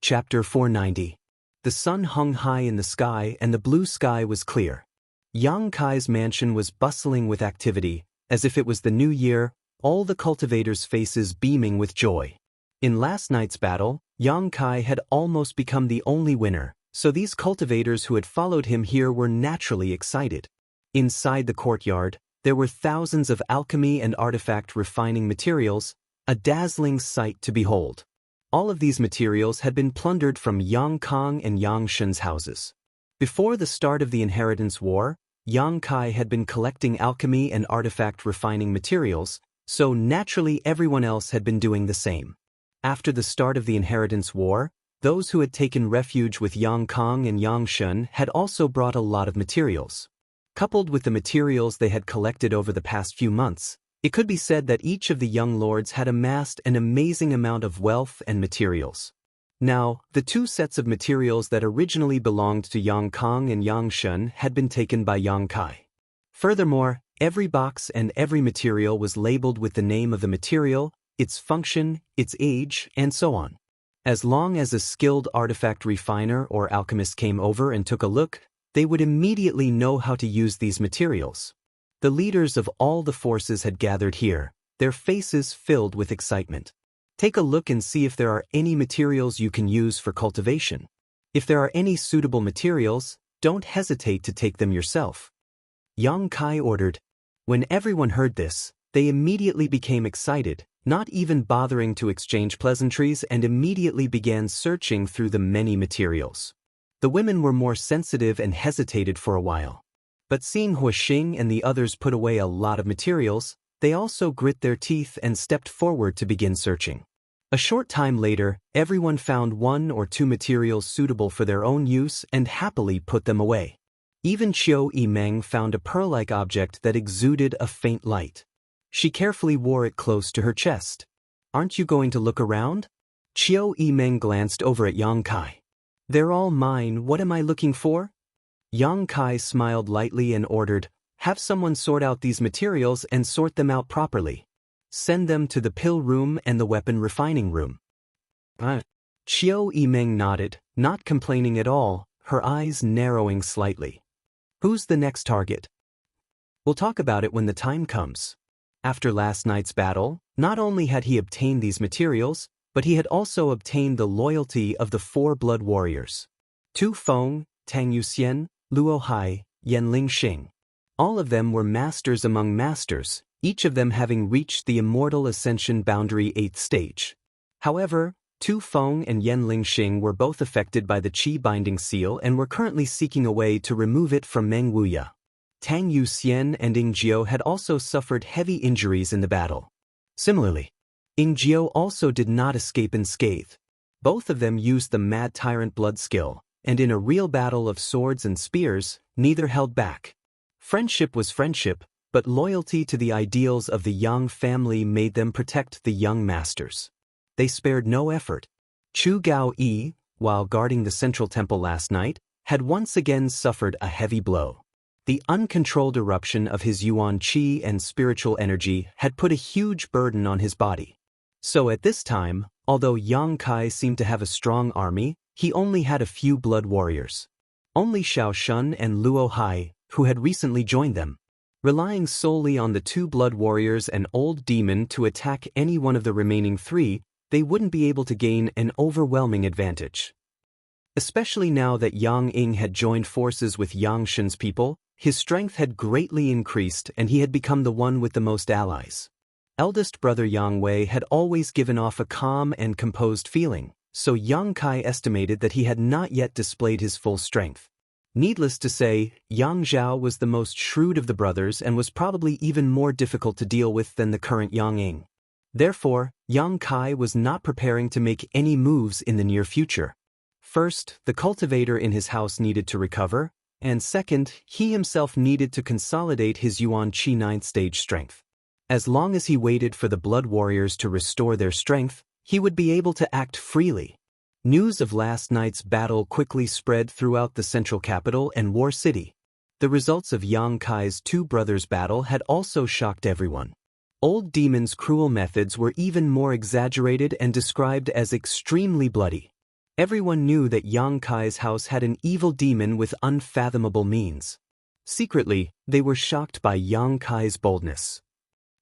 Chapter 490. The sun hung high in the sky and the blue sky was clear. Yang Kai's mansion was bustling with activity, as if it was the new year, all the cultivators' faces beaming with joy. In last night's battle, Yang Kai had almost become the only winner, so these cultivators who had followed him here were naturally excited. Inside the courtyard, there were thousands of alchemy and artifact refining materials, a dazzling sight to behold. All of these materials had been plundered from Yang Kong and Yang Shun's houses. Before the start of the Inheritance War, Yang Kai had been collecting alchemy and artifact refining materials, so naturally everyone else had been doing the same. After the start of the Inheritance War, those who had taken refuge with Yang Kong and Yang Shun had also brought a lot of materials. Coupled with the materials they had collected over the past few months, it could be said that each of the young lords had amassed an amazing amount of wealth and materials. Now, the two sets of materials that originally belonged to Yang Kong and Yang Shun had been taken by Yang Kai. Furthermore, every box and every material was labeled with the name of the material, its function, its age, and so on. As long as a skilled artifact refiner or alchemist came over and took a look, they would immediately know how to use these materials. The leaders of all the forces had gathered here, their faces filled with excitement. Take a look and see if there are any materials you can use for cultivation. If there are any suitable materials, don't hesitate to take them yourself. Yang Kai ordered. When everyone heard this, they immediately became excited, not even bothering to exchange pleasantries, and immediately began searching through the many materials. The women were more sensitive and hesitated for a while. But seeing Hua Xing and the others put away a lot of materials, they also grit their teeth and stepped forward to begin searching. A short time later, everyone found one or two materials suitable for their own use and happily put them away. Even Qiu Yimeng found a pearl-like object that exuded a faint light. She carefully wore it close to her chest. "Aren't you going to look around?" Qiu Yimeng glanced over at Yang Kai. "They're all mine, what am I looking for?" Yang Kai smiled lightly and ordered, "Have someone sort out these materials and sort them out properly. Send them to the pill room and the weapon refining room." Qiu Yimeng nodded, not complaining at all, her eyes narrowing slightly. "Who's the next target?" "We'll talk about it when the time comes." After last night's battle, not only had he obtained these materials, but he had also obtained the loyalty of the 4 blood warriors. Tu Feng, Tang Yuxian, Luo Hai, Yanling Xing. All of them were masters among masters, each of them having reached the immortal ascension boundary 8th stage. However, Tu Feng and Yanling Xing were both affected by the Qi binding seal and were currently seeking a way to remove it from Meng Wuya. Tang Yuxian and Ying Jiao had also suffered heavy injuries in the battle. Similarly, Ying Jiao also did not escape unscathed. Both of them used the Mad Tyrant blood skill, and in a real battle of swords and spears, neither held back. Friendship was friendship, but loyalty to the ideals of the Yang family made them protect the young masters. They spared no effort. Chu Gao Yi, while guarding the central temple last night, had once again suffered a heavy blow. The uncontrolled eruption of his Yuan Qi and spiritual energy had put a huge burden on his body. So at this time, although Yang Kai seemed to have a strong army, he only had a few blood warriors. Only Xiao Shun and Luo Hai, who had recently joined them. Relying solely on the 2 blood warriors and old demon to attack any one of the remaining 3, they wouldn't be able to gain an overwhelming advantage. Especially now that Yang Ying had joined forces with Yang Shun's people, his strength had greatly increased and he had become the one with the most allies. Eldest brother Yang Wei had always given off a calm and composed feeling, so Yang Kai estimated that he had not yet displayed his full strength. Needless to say, Yang Zhao was the most shrewd of the brothers and was probably even more difficult to deal with than the current Yang Ying. Therefore, Yang Kai was not preparing to make any moves in the near future. First, the cultivator in his house needed to recover, and second, he himself needed to consolidate his Yuan Qi 9th stage strength. As long as he waited for the blood warriors to restore their strength, he would be able to act freely. News of last night's battle quickly spread throughout the central capital and War City. The results of Yang Kai's 2 brothers' battle had also shocked everyone. Old Demon's cruel methods were even more exaggerated and described as extremely bloody. Everyone knew that Yang Kai's house had an evil demon with unfathomable means. Secretly, they were shocked by Yang Kai's boldness.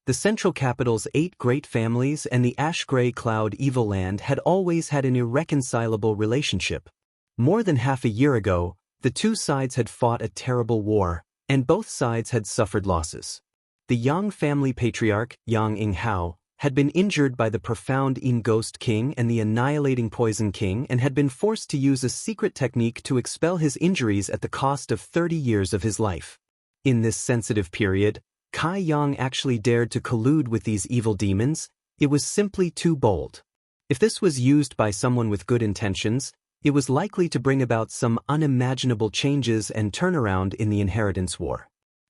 The central capital's 8 great families and the ash-gray cloud evil land had always had an irreconcilable relationship. More than half a year ago, the two sides had fought a terrible war, and both sides had suffered losses. The Yang family patriarch, Yang Inghao, had been injured by the profound In Ghost King and the annihilating Poison King and had been forced to use a secret technique to expel his injuries at the cost of 30 years of his life. In this sensitive period, Kai Yang actually dared to collude with these evil demons. It was simply too bold. If this was used by someone with good intentions, it was likely to bring about some unimaginable changes and turnaround in the inheritance war.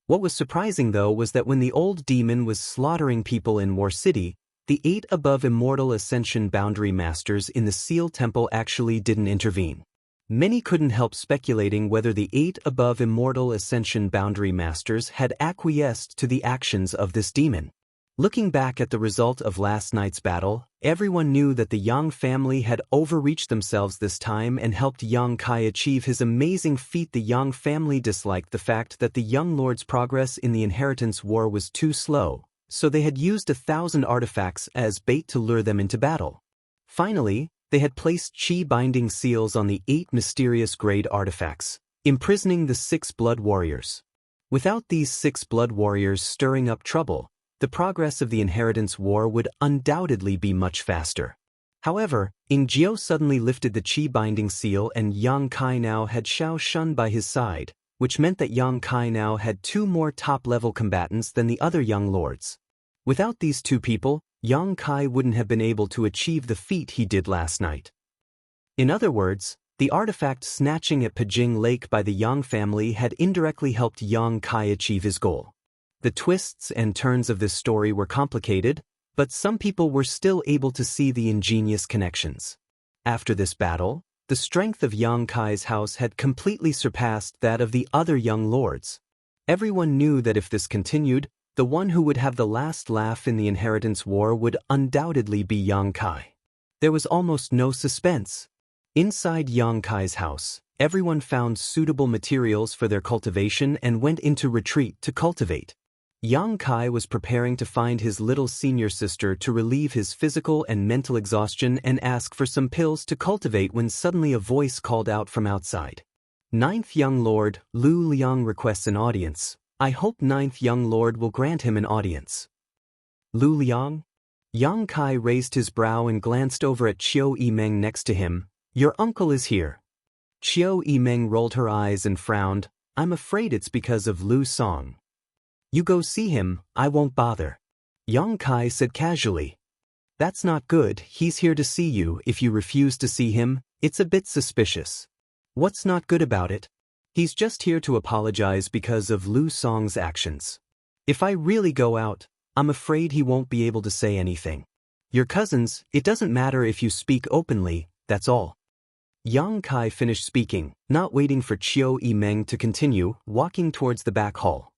What was surprising though was that when the old demon was slaughtering people in War City, the 8 above immortal ascension boundary masters in the Seal Temple actually didn't intervene. Many couldn't help speculating whether the 8 above immortal ascension boundary masters had acquiesced to the actions of this demon. Looking back at the result of last night's battle, everyone knew that the Yang family had overreached themselves this time and helped Yang Kai achieve his amazing feat. The Yang family disliked the fact that the young lord's progress in the inheritance war was too slow, so they had used 1,000 artifacts as bait to lure them into battle. Finally, they had placed chi binding seals on the 8 mysterious grade artifacts, imprisoning the 6 blood warriors. Without these 6 blood warriors stirring up trouble, the progress of the inheritance war would undoubtedly be much faster. However, Ing Jiao suddenly lifted the chi binding seal and Yang Kai now had Xiao Shun by his side, which meant that Yang Kai now had 2 more top-level combatants than the other young lords. Without these 2 people, Yang Kai wouldn't have been able to achieve the feat he did last night. In other words, the artifact snatching at Pajing Lake by the Yang family had indirectly helped Yang Kai achieve his goal. The twists and turns of this story were complicated, but some people were still able to see the ingenious connections. After this battle, the strength of Yang Kai's house had completely surpassed that of the other young lords. Everyone knew that if this continued, the one who would have the last laugh in the inheritance war would undoubtedly be Yang Kai. There was almost no suspense. Inside Yang Kai's house, everyone found suitable materials for their cultivation and went into retreat to cultivate. Yang Kai was preparing to find his little senior sister to relieve his physical and mental exhaustion and ask for some pills to cultivate when suddenly a voice called out from outside. Ninth Young Lord, Lu Liang requests an audience. I hope Ninth Young Lord will grant him an audience. Lu Liang? Yang Kai raised his brow and glanced over at Qiu Yimeng next to him. Your uncle is here. Qiu Yimeng rolled her eyes and frowned. I'm afraid it's because of Lu Song. You go see him, I won't bother. Yang Kai said casually. That's not good, he's here to see you. If you refuse to see him, it's a bit suspicious. What's not good about it? He's just here to apologize because of Lu Song's actions. If I really go out, I'm afraid he won't be able to say anything. Your cousins, it doesn't matter if you speak openly, that's all. Yang Kai finished speaking, not waiting for Qiu Yimeng to continue, walking towards the back hall.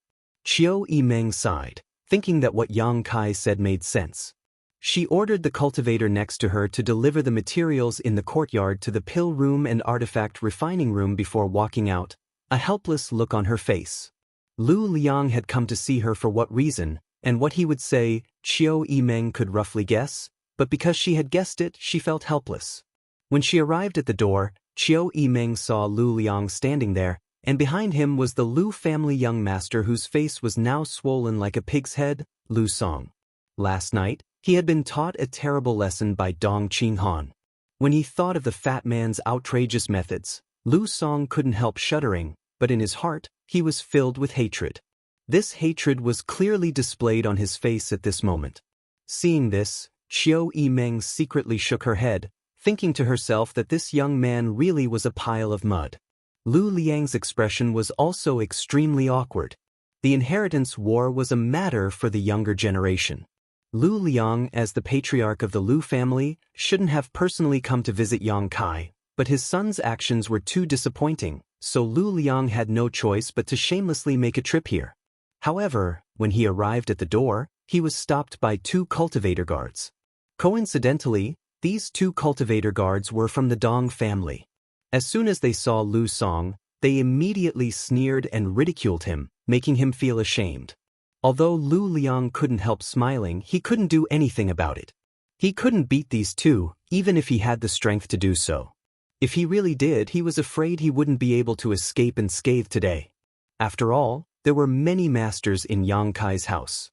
Qiu Yimeng sighed, thinking that what Yang Kai said made sense. She ordered the cultivator next to her to deliver the materials in the courtyard to the pill room and artifact refining room before walking out, a helpless look on her face. Lu Liang had come to see her for what reason, and what he would say, Qiu Yimeng could roughly guess, but because she had guessed it, she felt helpless. When she arrived at the door, Qiu Yimeng saw Lu Liang standing there, and behind him was the Lu family young master whose face was now swollen like a pig's head, Lu Song. Last night, he had been taught a terrible lesson by Dong Qinghan. When he thought of the fat man's outrageous methods, Lu Song couldn't help shuddering, but in his heart, he was filled with hatred. This hatred was clearly displayed on his face at this moment. Seeing this, Qiu Yimeng secretly shook her head, thinking to herself that this young man really was a pile of mud. Lu Liang's expression was also extremely awkward. The inheritance war was a matter for the younger generation. Lu Liang, as the patriarch of the Lu family, shouldn't have personally come to visit Yang Kai, but his son's actions were too disappointing, so Lu Liang had no choice but to shamelessly make a trip here. However, when he arrived at the door, he was stopped by 2 cultivator guards. Coincidentally, These two cultivator guards were from the Dong family. As soon as they saw Lu Song, they immediately sneered and ridiculed him, making him feel ashamed. Although Lu Liang couldn't help smiling, he couldn't do anything about it. He couldn't beat these two, even if he had the strength to do so. If he really did, he was afraid he wouldn't be able to escape unscathed today. After all, there were many masters in Yang Kai's house.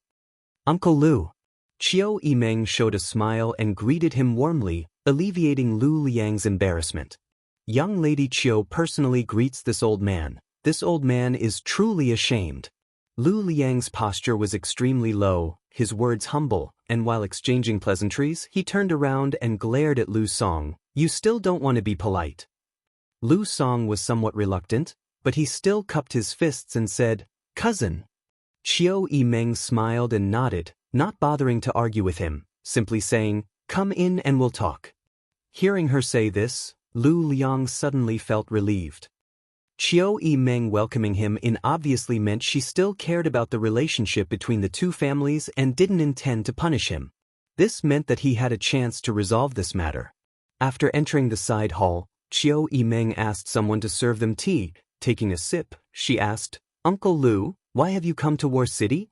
Uncle Lu. Chiu Yimeng showed a smile and greeted him warmly, alleviating Lu Liang's embarrassment. Young Lady Chiu personally greets this old man. This old man is truly ashamed. Lu Liang's posture was extremely low, his words humble, and while exchanging pleasantries, he turned around and glared at Lu Song. You still don't want to be polite. Lu Song was somewhat reluctant, but he still cupped his fists and said, Cousin. Chiu Yimeng smiled and nodded, not bothering to argue with him, simply saying, Come in and we'll talk. Hearing her say this, Lu Liang suddenly felt relieved. Chiu Yimeng welcoming him in obviously meant she still cared about the relationship between the two families and didn't intend to punish him. This meant that he had a chance to resolve this matter. After entering the side hall, Chiu Yimeng asked someone to serve them tea. Taking a sip, she asked, Uncle Lu, why have you come to War City?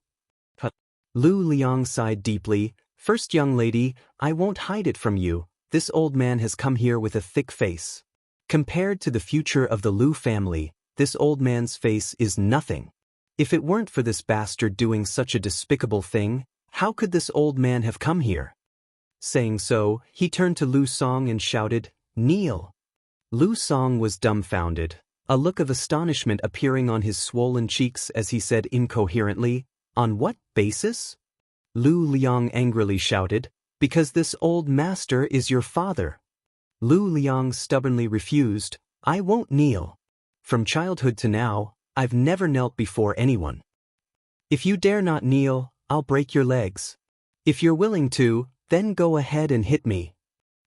Lu Liang sighed deeply. First, young lady, I won't hide it from you. This old man has come here with a thick face. Compared to the future of the Lu family, this old man's face is nothing. If it weren't for this bastard doing such a despicable thing, how could this old man have come here? Saying so, he turned to Lu Song and shouted, Kneel. Lu Song was dumbfounded, a look of astonishment appearing on his swollen cheeks as he said incoherently, On what basis? Lu Liang angrily shouted, Because this old master is your father. Lu Liang stubbornly refused, I won't kneel. From childhood to now, I've never knelt before anyone. If you dare not kneel, I'll break your legs. If you're willing to, then go ahead and hit me.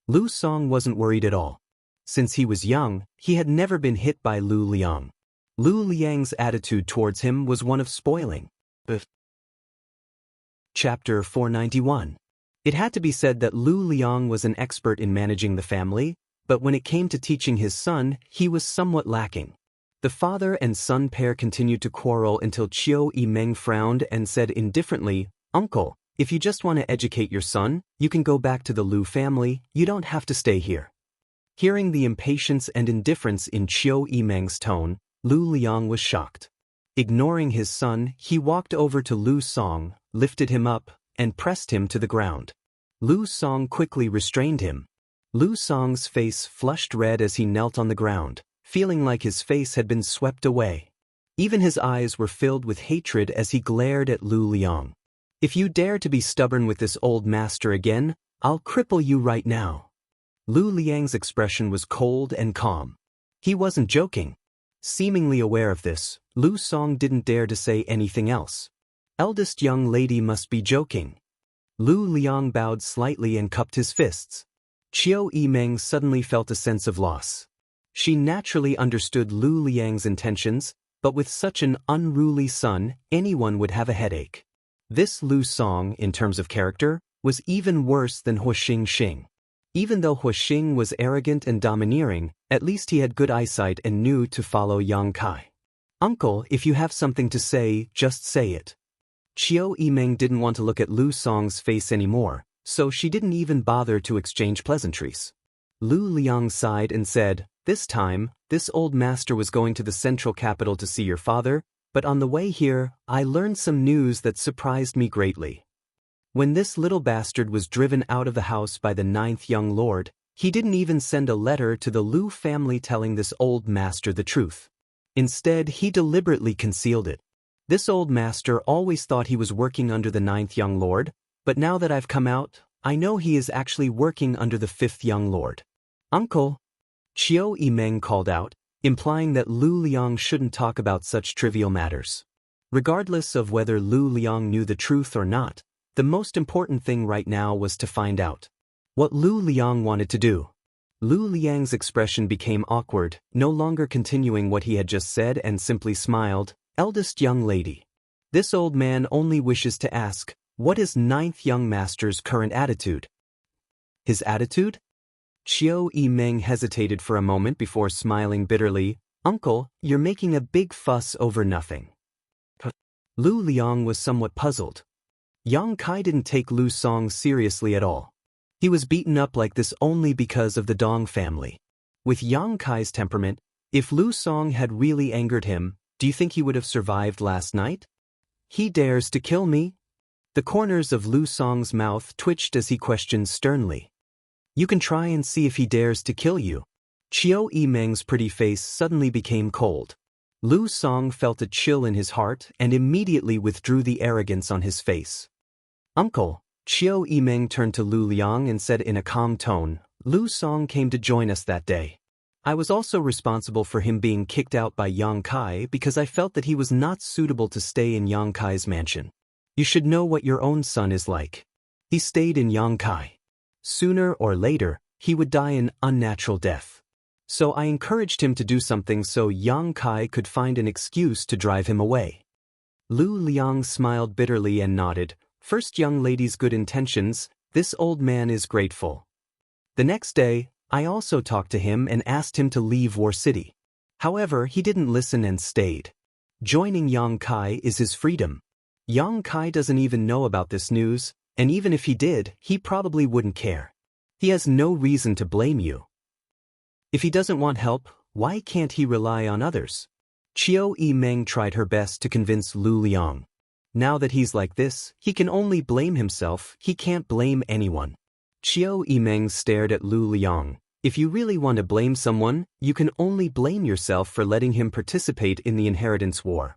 Lu Song wasn't worried at all. Since he was young, he had never been hit by Lu Liang. Lu Liang's attitude towards him was one of spoiling. Chapter 491. It had to be said that Lu Liang was an expert in managing the family, but when it came to teaching his son, he was somewhat lacking. The father and son pair continued to quarrel until Chiu Yimeng frowned and said indifferently, Uncle, if you just want to educate your son, you can go back to the Lu family, you don't have to stay here. Hearing the impatience and indifference in Chiu Yimeng's tone, Lu Liang was shocked. Ignoring his son, he walked over to Lu Song, lifted him up, and pressed him to the ground. Lu Song quickly restrained him. Lu Song's face flushed red as he knelt on the ground, feeling like his face had been swept away. Even his eyes were filled with hatred as he glared at Lu Liang. If you dare to be stubborn with this old master again, I'll cripple you right now. Lu Liang's expression was cold and calm. He wasn't joking. Seemingly aware of this, Lu Song didn't dare to say anything else. Eldest young lady must be joking. Lu Liang bowed slightly and cupped his fists. Chiu Yimeng suddenly felt a sense of loss. She naturally understood Lu Liang's intentions, but with such an unruly son, anyone would have a headache. This Lu Song, in terms of character, was even worse than Hu Xing. Even though Hu Xing was arrogant and domineering, at least he had good eyesight and knew to follow Yang Kai. Uncle, if you have something to say, just say it. Chiu Yimeng didn't want to look at Lu Song's face anymore, so she didn't even bother to exchange pleasantries. Lu Liang sighed and said, This time, this old master was going to the central capital to see your father, but on the way here, I learned some news that surprised me greatly. When this little bastard was driven out of the house by the 9th young lord, he didn't even send a letter to the Lu family telling this old master the truth. Instead, he deliberately concealed it. This old master always thought he was working under the 9th young lord, but now that I've come out, I know he is actually working under the 5th young lord. Uncle! Chiu Yimeng called out, implying that Lu Liang shouldn't talk about such trivial matters. Regardless of whether Lu Liang knew the truth or not, the most important thing right now was to find out what Lu Liang wanted to do. Lu Liang's expression became awkward, no longer continuing what he had just said and simply smiled, Eldest young lady. This old man only wishes to ask, what is 9th young master's current attitude? His attitude? Chiu Yimeng hesitated for a moment before smiling bitterly. Uncle, you're making a big fuss over nothing. Lu Liang was somewhat puzzled. Yang Kai didn't take Lu Song seriously at all. He was beaten up like this only because of the Dong family. With Yang Kai's temperament, if Lu Song had really angered him, do you think he would have survived last night? He dares to kill me? The corners of Lu Song's mouth twitched as he questioned sternly. You can try and see if he dares to kill you. Chiu Yimeng's pretty face suddenly became cold. Lu Song felt a chill in his heart and immediately withdrew the arrogance on his face. Uncle, Chiu Yimeng turned to Lu Liang and said in a calm tone, Lu Song came to join us that day. I was also responsible for him being kicked out by Yang Kai because I felt that he was not suitable to stay in Yang Kai's mansion. You should know what your own son is like. He stayed in Yang Kai. Sooner or later, he would die an unnatural death. So I encouraged him to do something so Yang Kai could find an excuse to drive him away. Lu Liang smiled bitterly and nodded. First young lady's good intentions, this old man is grateful. The next day, I also talked to him and asked him to leave War City. However, he didn't listen and stayed. Joining Yang Kai is his freedom. Yang Kai doesn't even know about this news, and even if he did, he probably wouldn't care. He has no reason to blame you. If he doesn't want help, why can't he rely on others? Chiu Yimeng tried her best to convince Lu Liang. Now that he's like this, he can only blame himself, he can't blame anyone. Chiu Yimeng stared at Lu Liang. If you really want to blame someone, you can only blame yourself for letting him participate in the inheritance war.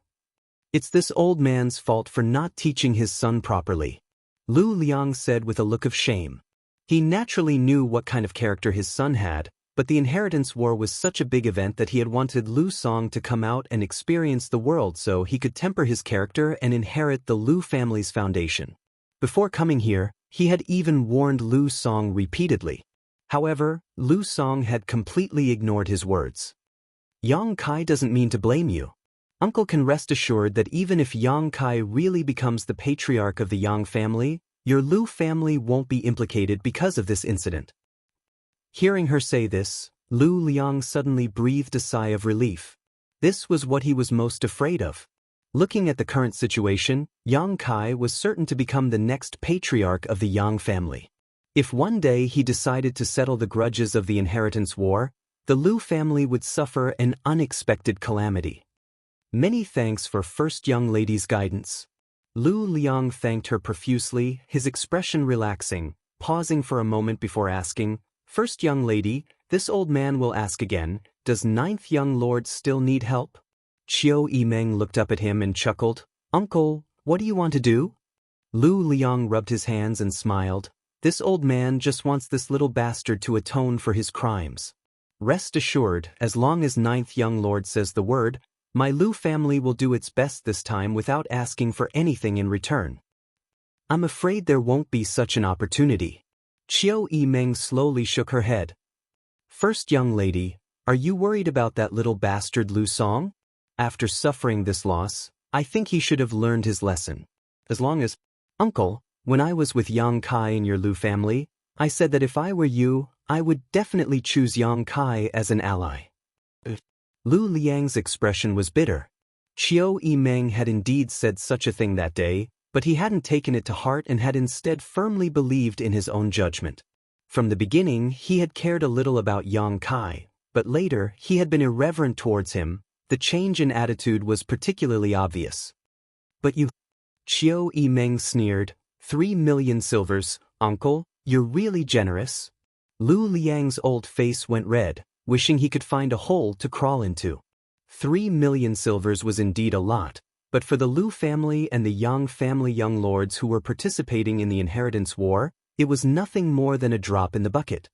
It's this old man's fault for not teaching his son properly. Lu Liang said with a look of shame. He naturally knew what kind of character his son had, but the inheritance war was such a big event that he had wanted Lu Song to come out and experience the world so he could temper his character and inherit the Lu family's foundation. Before coming here, he had even warned Lu Song repeatedly. However, Lu Song had completely ignored his words. Yang Kai doesn't mean to blame you. Uncle can rest assured that even if Yang Kai really becomes the patriarch of the Yang family, your Lu family won't be implicated because of this incident. Hearing her say this, Lu Liang suddenly breathed a sigh of relief. This was what he was most afraid of. Looking at the current situation, Yang Kai was certain to become the next patriarch of the Yang family. If one day he decided to settle the grudges of the inheritance war, the Lu family would suffer an unexpected calamity. Many thanks for first young lady's guidance. Lu Liang thanked her profusely, his expression relaxing, pausing for a moment before asking, First young lady, this old man will ask again, does ninth young lord still need help? Chiu Yimeng looked up at him and chuckled, Uncle, what do you want to do? Lu Liang rubbed his hands and smiled. This old man just wants this little bastard to atone for his crimes. Rest assured, as long as ninth young lord says the word, my Lu family will do its best this time without asking for anything in return. I'm afraid there won't be such an opportunity. Chiu Yimeng slowly shook her head. First young lady, are you worried about that little bastard Lu Song? After suffering this loss, I think he should have learned his lesson. As long as, Uncle, when I was with Yang Kai in your Lu family, I said that if I were you, I would definitely choose Yang Kai as an ally. Lu Liang's expression was bitter. Chiu Yimeng had indeed said such a thing that day, but he hadn't taken it to heart and had instead firmly believed in his own judgment. From the beginning, he had cared a little about Yang Kai, but later, he had been irreverent towards him. The change in attitude was particularly obvious. But you... Chiu Yimeng sneered, 3 million silvers, uncle, you're really generous. Lu Liang's old face went red, wishing he could find a hole to crawl into. 3 million silvers was indeed a lot, but for the Lu family and the Yang family young lords who were participating in the inheritance war, it was nothing more than a drop in the bucket.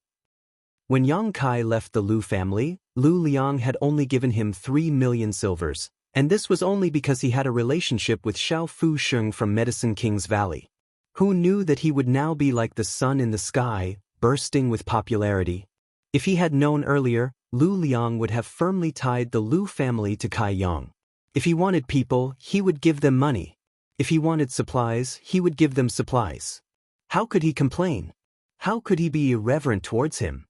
When Yang Kai left the Lu family, Lu Liang had only given him 3 million silvers, and this was only because he had a relationship with Xiao Fu Sheng from Medicine King's Valley. Who knew that he would now be like the sun in the sky, bursting with popularity? If he had known earlier, Lu Liang would have firmly tied the Lu family to Kai Yang. If he wanted people, he would give them money. If he wanted supplies, he would give them supplies. How could he complain? How could he be irreverent towards him?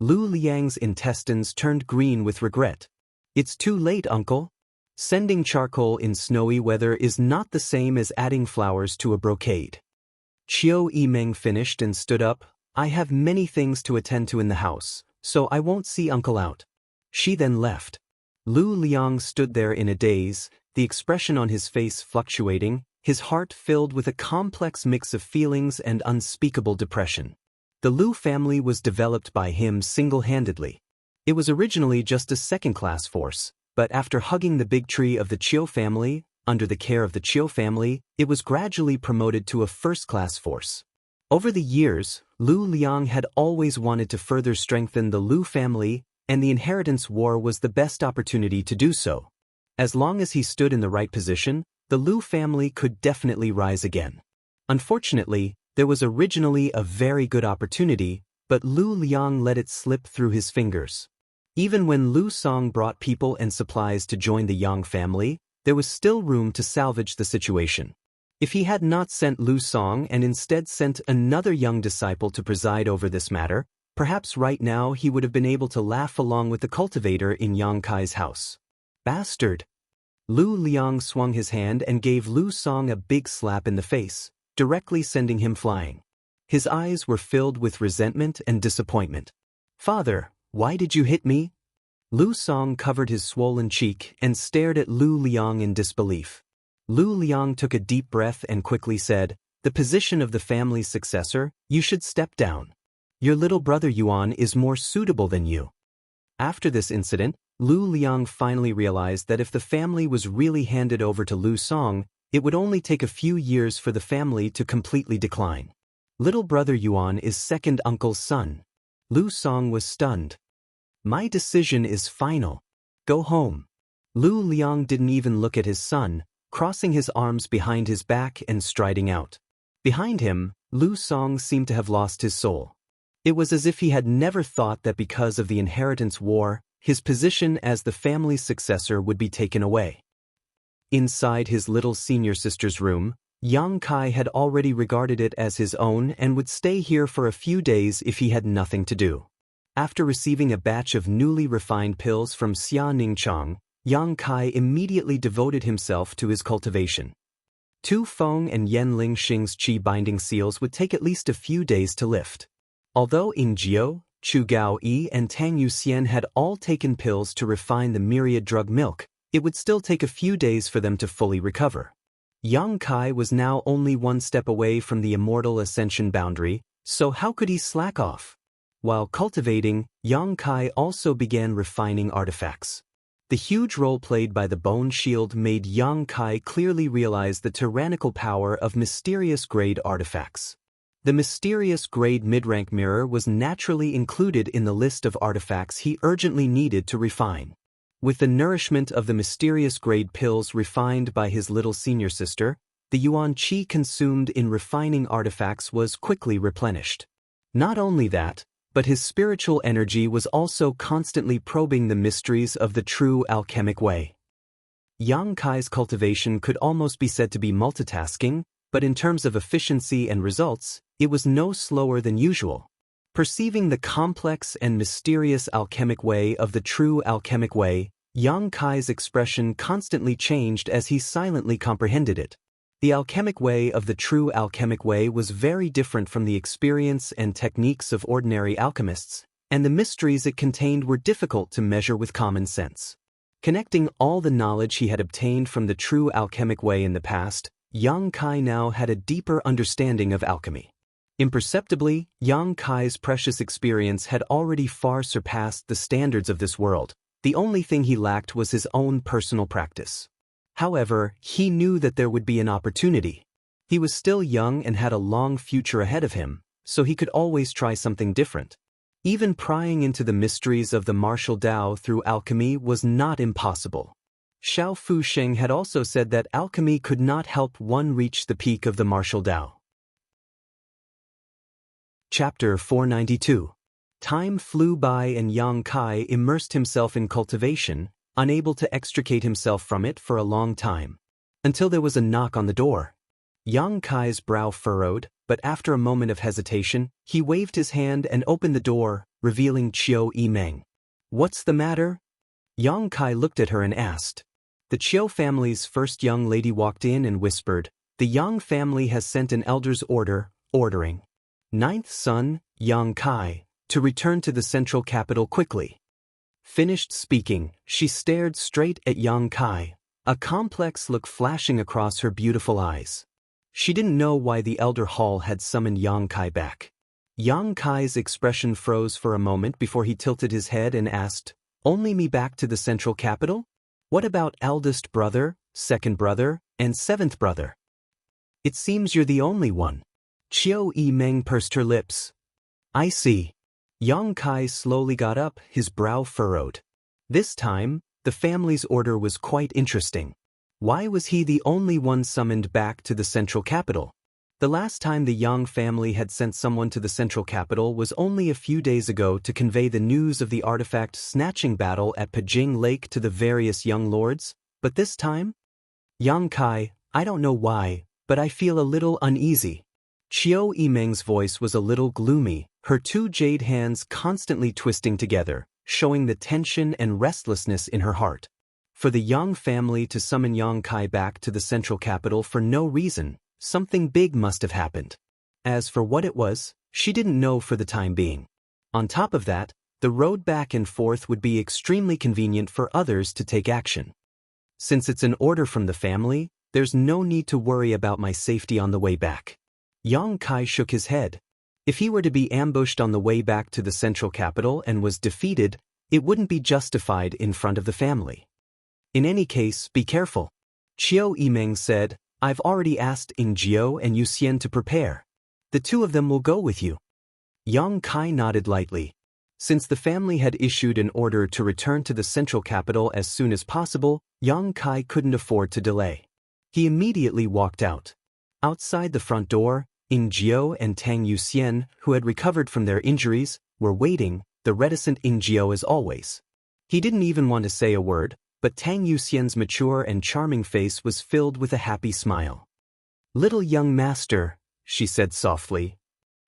Lu Liang's intestines turned green with regret. It's too late, uncle. Sending charcoal in snowy weather is not the same as adding flowers to a brocade. Qiu Yimeng finished and stood up. I have many things to attend to in the house, so I won't see uncle out. She then left. Lu Liang stood there in a daze, the expression on his face fluctuating, his heart filled with a complex mix of feelings and unspeakable depression. The Lu family was developed by him single-handedly. It was originally just a second-class force, but after hugging the big tree of the Qiu family, under the care of the Qiu family, it was gradually promoted to a first-class force. Over the years, Lu Liang had always wanted to further strengthen the Lu family, and the inheritance war was the best opportunity to do so. As long as he stood in the right position, the Lu family could definitely rise again. Unfortunately, there was originally a very good opportunity, but Lu Liang let it slip through his fingers. Even when Lu Song brought people and supplies to join the Yang family, there was still room to salvage the situation. If he had not sent Lu Song and instead sent another young disciple to preside over this matter, perhaps right now he would have been able to laugh along with the cultivator in Yang Kai's house. Bastard! Lu Liang swung his hand and gave Lu Song a big slap in the face, directly sending him flying. His eyes were filled with resentment and disappointment. Father, why did you hit me? Lu Song covered his swollen cheek and stared at Lu Liang in disbelief. Lu Liang took a deep breath and quickly said, the position of the family's successor, you should step down. Your little brother Yuan is more suitable than you. After this incident, Lu Liang finally realized that if the family was really handed over to Lu Song, it would only take a few years for the family to completely decline. Little brother Yuan is second uncle's son. Lu Song was stunned. My decision is final. Go home. Lu Liang didn't even look at his son, crossing his arms behind his back and striding out. Behind him, Lu Song seemed to have lost his soul. It was as if he had never thought that because of the inheritance war, his position as the family's successor would be taken away. Inside his little senior sister's room, Yang Kai had already regarded it as his own and would stay here for a few days if he had nothing to do. After receiving a batch of newly refined pills from Xia Ningchang, Yang Kai immediately devoted himself to his cultivation. Tu Feng and Yan Ling Xing's qi binding seals would take at least a few days to lift. Although Ying Jiu, Chu Gao Yi and Tang Yuxian had all taken pills to refine the myriad drug milk, it would still take a few days for them to fully recover. Yang Kai was now only one step away from the immortal ascension boundary, so how could he slack off? While cultivating, Yang Kai also began refining artifacts. The huge role played by the bone shield made Yang Kai clearly realize the tyrannical power of mysterious grade artifacts. The mysterious grade mid-rank mirror was naturally included in the list of artifacts he urgently needed to refine. With the nourishment of the mysterious grade pills refined by his little senior sister, the yuan qi consumed in refining artifacts was quickly replenished. Not only that, but his spiritual energy was also constantly probing the mysteries of the true alchemic way. Yang Kai's cultivation could almost be said to be multitasking, but in terms of efficiency and results, it was no slower than usual. Perceiving the complex and mysterious alchemic way of the true alchemic way, Yang Kai's expression constantly changed as he silently comprehended it. The alchemic way of the true alchemic way was very different from the experience and techniques of ordinary alchemists, and the mysteries it contained were difficult to measure with common sense. Connecting all the knowledge he had obtained from the true alchemic way in the past, Yang Kai now had a deeper understanding of alchemy. Imperceptibly, Yang Kai's precious experience had already far surpassed the standards of this world. The only thing he lacked was his own personal practice. However, he knew that there would be an opportunity. He was still young and had a long future ahead of him, so he could always try something different. Even prying into the mysteries of the martial Tao through alchemy was not impossible. Xiao Fusheng had also said that alchemy could not help one reach the peak of the martial Tao. Chapter 492. Time flew by and Yang Kai immersed himself in cultivation, unable to extricate himself from it for a long time. Until there was a knock on the door. Yang Kai's brow furrowed, but after a moment of hesitation, he waved his hand and opened the door, revealing Chiu Yimeng. What's the matter? Yang Kai looked at her and asked. The Chiu family's first young lady walked in and whispered, the Yang family has sent an elder's order, ordering ninth son, Yang Kai, to return to the central capital quickly. Finished speaking, she stared straight at Yang Kai, a complex look flashing across her beautiful eyes. She didn't know why the elder hall had summoned Yang Kai back. Yang Kai's expression froze for a moment before he tilted his head and asked, only me back to the central capital? What about eldest brother, second brother, and seventh brother? It seems you're the only one. Chiu Yimeng pursed her lips. I see. Yang Kai slowly got up, his brow furrowed. This time, the family's order was quite interesting. Why was he the only one summoned back to the central capital? The last time the Yang family had sent someone to the central capital was only a few days ago to convey the news of the artifact snatching battle at Pajing Lake to the various young lords, but this time? Yang Kai, I don't know why, but I feel a little uneasy. Chiu Yimeng's voice was a little gloomy, her two jade hands constantly twisting together, showing the tension and restlessness in her heart. For the Yang family to summon Yang Kai back to the central capital for no reason, something big must have happened. As for what it was, she didn't know for the time being. On top of that, the road back and forth would be extremely convenient for others to take action. Since it's an order from the family, there's no need to worry about my safety on the way back. Yang Kai shook his head. If he were to be ambushed on the way back to the central capital and was defeated, it wouldn't be justified in front of the family. In any case, be careful. Chiu Yimeng said, I've already asked Ing Jiu and Yu Xian to prepare. The two of them will go with you. Yang Kai nodded lightly. Since the family had issued an order to return to the central capital as soon as possible, Yang Kai couldn't afford to delay. He immediately walked out. Outside the front door, Ing Jiu and Tang Yuxian, who had recovered from their injuries, were waiting, the reticent Ing Jiu as always. He didn't even want to say a word, but Tang Yuxian's mature and charming face was filled with a happy smile. Little young master, she said softly.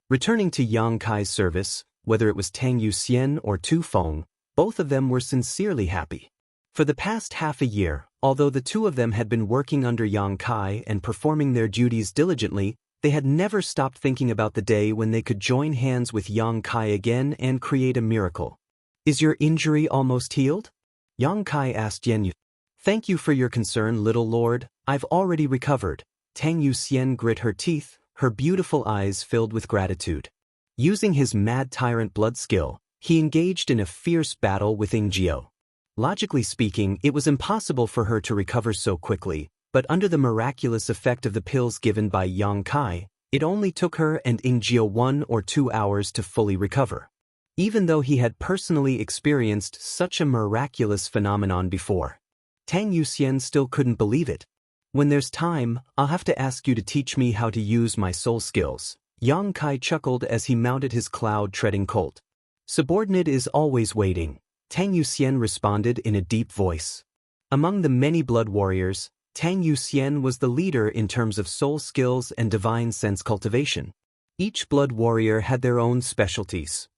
Returning to Yang Kai's service, whether it was Tang Yuxian or Tu Feng, both of them were sincerely happy. For the past half a year, although the two of them had been working under Yang Kai and performing their duties diligently, they had never stopped thinking about the day when they could join hands with Yang Kai again and create a miracle. Is your injury almost healed? Yang Kai asked Yan Yu. Thank you for your concern, little lord, I've already recovered. Tang Yuxian grit her teeth, her beautiful eyes filled with gratitude. Using his mad tyrant blood skill, he engaged in a fierce battle with Ing Jiu. Logically speaking, it was impossible for her to recover so quickly, but under the miraculous effect of the pills given by Yang Kai, it only took her and Ing Jiu 1 or 2 hours to fully recover. Even though he had personally experienced such a miraculous phenomenon before. Tang Yuxian still couldn't believe it. When there's time, I'll have to ask you to teach me how to use my soul skills. Yang Kai chuckled as he mounted his cloud-treading colt. Subordinate is always waiting, Tang Yuxian responded in a deep voice. Among the many blood warriors, Tang Yuxian was the leader in terms of soul skills and divine sense cultivation. Each blood warrior had their own specialties.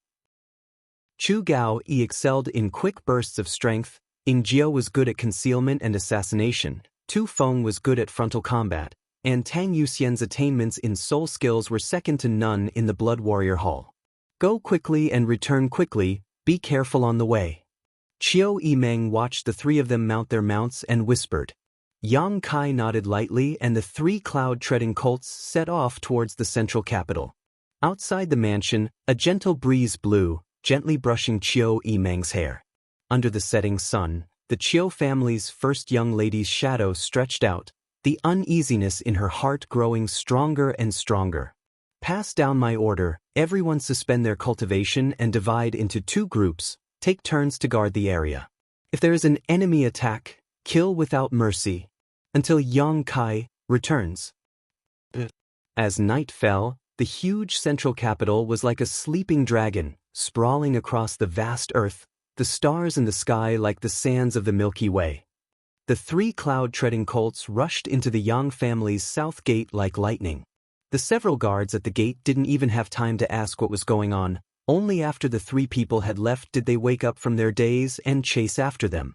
Chu Gao excelled in quick bursts of strength, Ing Jiu was good at concealment and assassination, Tu Feng was good at frontal combat, and Tang Yuxian's attainments in soul skills were second to none in the Blood Warrior Hall. Go quickly and return quickly, be careful on the way. Chiu Yimeng watched the three of them mount their mounts and whispered. Yang Kai nodded lightly and the 3 cloud-treading colts set off towards the central capital. Outside the mansion, a gentle breeze blew, gently brushing Chiu Yimeng's hair. Under the setting sun, the Chiu family's first young lady's shadow stretched out, the uneasiness in her heart growing stronger and stronger. Pass down my order, everyone suspend their cultivation and divide into 2 groups, take turns to guard the area. If there is an enemy attack, kill without mercy, until Yang Kai returns. As night fell, the huge central capital was like a sleeping dragon, sprawling across the vast earth, the stars in the sky like the sands of the Milky Way. The 3 cloud-treading colts rushed into the Yang family's south gate like lightning. The several guards at the gate didn't even have time to ask what was going on. Only after the 3 people had left did they wake up from their daze and chase after them.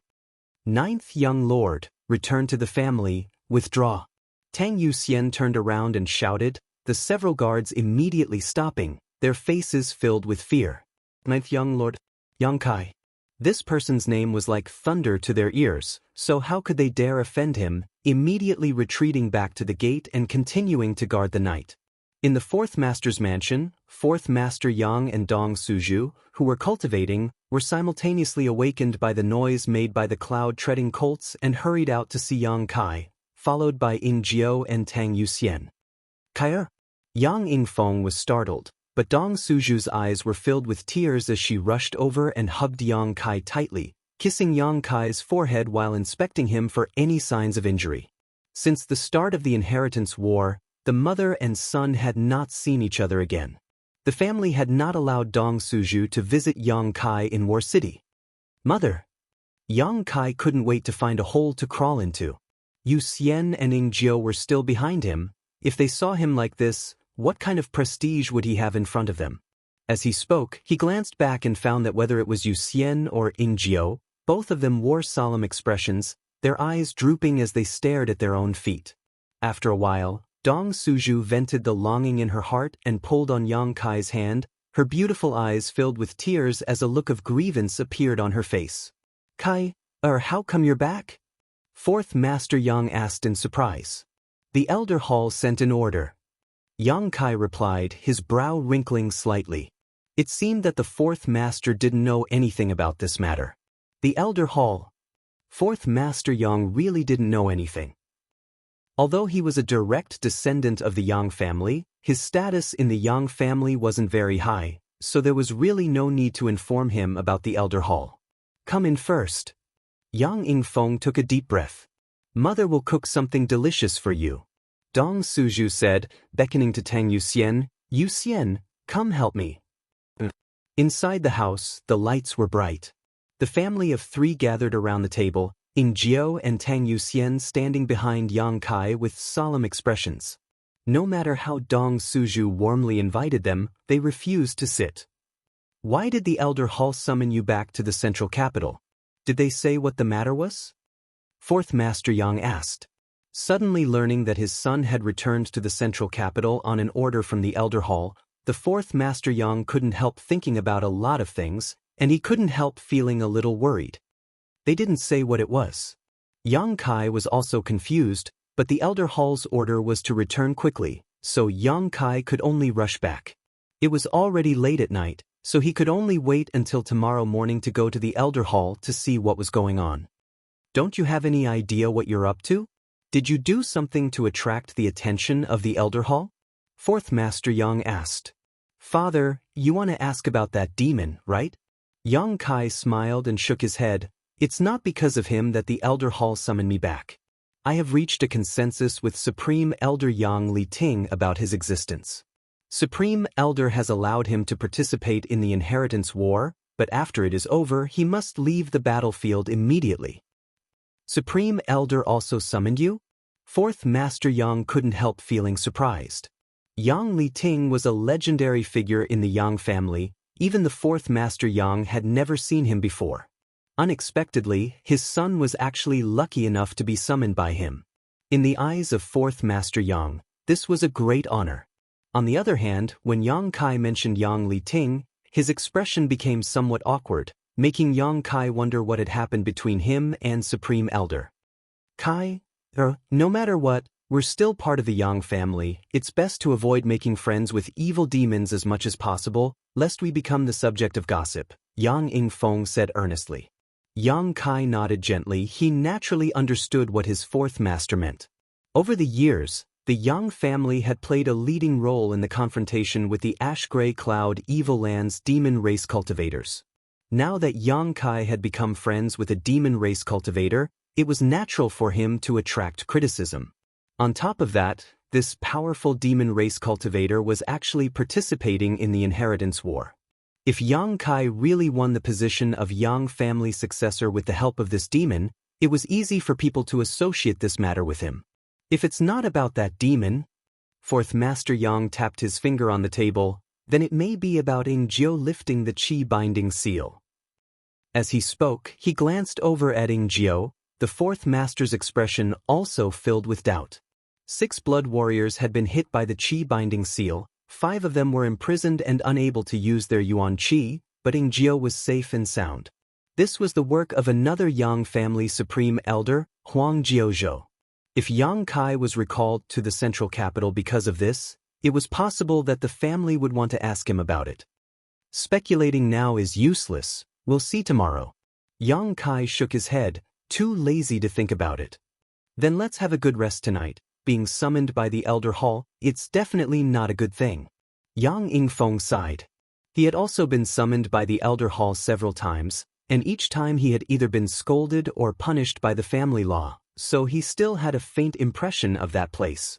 9th young lord, return to the family, withdraw. Tang Yuxian turned around and shouted, the several guards immediately stopping, their faces filled with fear. 9th young lord, Yang Kai. This person's name was like thunder to their ears, so how could they dare offend him, immediately retreating back to the gate and continuing to guard the night. In the 4th master's mansion, 4th Master Yang and Dong Suju, who were cultivating, were simultaneously awakened by the noise made by the cloud-treading colts and hurried out to see Yang Kai, followed by Ying Jiao and Tang Yuxian. Kai. Yang Yingfeng was startled, but Dong Suju's eyes were filled with tears as she rushed over and hugged Yang Kai tightly, kissing Yang Kai's forehead while inspecting him for any signs of injury. Since the start of the inheritance war, the mother and son had not seen each other again. The family had not allowed Dong Suju to visit Yang Kai in War City. Mother. Yang Kai couldn't wait to find a hole to crawl into. Yu Xian and Ying Jiao were still behind him. If they saw him like this, what kind of prestige would he have in front of them? As he spoke, he glanced back and found that whether it was Yu Xian or Ying Jiao, both of them wore solemn expressions, their eyes drooping as they stared at their own feet. After a while, Dong Suju vented the longing in her heart and pulled on Yang Kai's hand, her beautiful eyes filled with tears as a look of grievance appeared on her face. Kai, how come you're back? 4th Master Yang asked in surprise. The Elder Hall sent an order. Yang Kai replied, his brow wrinkling slightly. It seemed that the 4th Master didn't know anything about this matter. The Elder Hall. 4th Master Yang really didn't know anything. Although he was a direct descendant of the Yang family, his status in the Yang family wasn't very high, so there was really no need to inform him about the Elder Hall. Come in first. Yang Yingfeng took a deep breath. Mother will cook something delicious for you. Dong Suju said, beckoning to Tang Yuxian, Yu Xian, come help me. Inside the house, the lights were bright. The family of 3 gathered around the table, Ying Jiao and Tang Yuxian standing behind Yang Kai with solemn expressions. No matter how Dong Suju warmly invited them, they refused to sit. Why did the Elder Hall summon you back to the central capital? Did they say what the matter was? 4th Master Yang asked. Suddenly learning that his son had returned to the central capital on an order from the Elder Hall, the 4th Master Yang couldn't help thinking about a lot of things, and he couldn't help feeling a little worried. They didn't say what it was. Yang Kai was also confused, but the Elder Hall's order was to return quickly, so Yang Kai could only rush back. It was already late at night, so he could only wait until tomorrow morning to go to the Elder Hall to see what was going on. Don't you have any idea what you're up to? Did you do something to attract the attention of the Elder Hall? 4th Master Yang asked. Father, you want to ask about that demon, right? Yang Kai smiled and shook his head. It's not because of him that the Elder Hall summoned me back. I have reached a consensus with Supreme Elder Yang Li Ting about his existence. Supreme Elder has allowed him to participate in the inheritance war, but after it is over, he must leave the battlefield immediately. Supreme Elder also summoned you? 4th Master Yang couldn't help feeling surprised. Yang Li Ting was a legendary figure in the Yang family. Even the 4th Master Yang had never seen him before. Unexpectedly, his son was actually lucky enough to be summoned by him. In the eyes of 4th Master Yang, this was a great honor. On the other hand, when Yang Kai mentioned Yang Li Ting, his expression became somewhat awkward, making Yang Kai wonder what had happened between him and Supreme Elder. Kai, no matter what, we're still part of the Yang family. It's best to avoid making friends with evil demons as much as possible, lest we become the subject of gossip, Yang Yingfeng said earnestly. Yang Kai nodded gently. He naturally understood what his 4th master meant. Over the years, the Yang family had played a leading role in the confrontation with the Ash-Gray Cloud Evil Land's demon race cultivators. Now that Yang Kai had become friends with a demon race cultivator, it was natural for him to attract criticism. On top of that, this powerful demon race cultivator was actually participating in the inheritance war. If Yang Kai really won the position of Yang family successor with the help of this demon, It was easy for people to associate this matter with him. If it's not about that demon, Fourth Master Yang tapped his finger on the table, then it may be about Ingjiu lifting the Qi binding seal. As he spoke, he glanced over at Ingjiu, the Fourth Master's expression also filled with doubt. 6 blood warriors had been hit by the Qi binding seal, 5 of them were imprisoned and unable to use their Yuan Qi, but Ingjiu was safe and sound. This was the work of another Yang family supreme elder, Huang Jiuzhou. If Yang Kai was recalled to the central capital because of this, it was possible that the family would want to ask him about it. Speculating now is useless, we'll see tomorrow. Yang Kai shook his head, too lazy to think about it. Then let's have a good rest tonight. Being summoned by the Elder Hall, it's definitely not a good thing. Yang Yingfeng sighed. He had also been summoned by the Elder Hall several times, and each time he had either been scolded or punished by the family law, so he still had a faint impression of that place.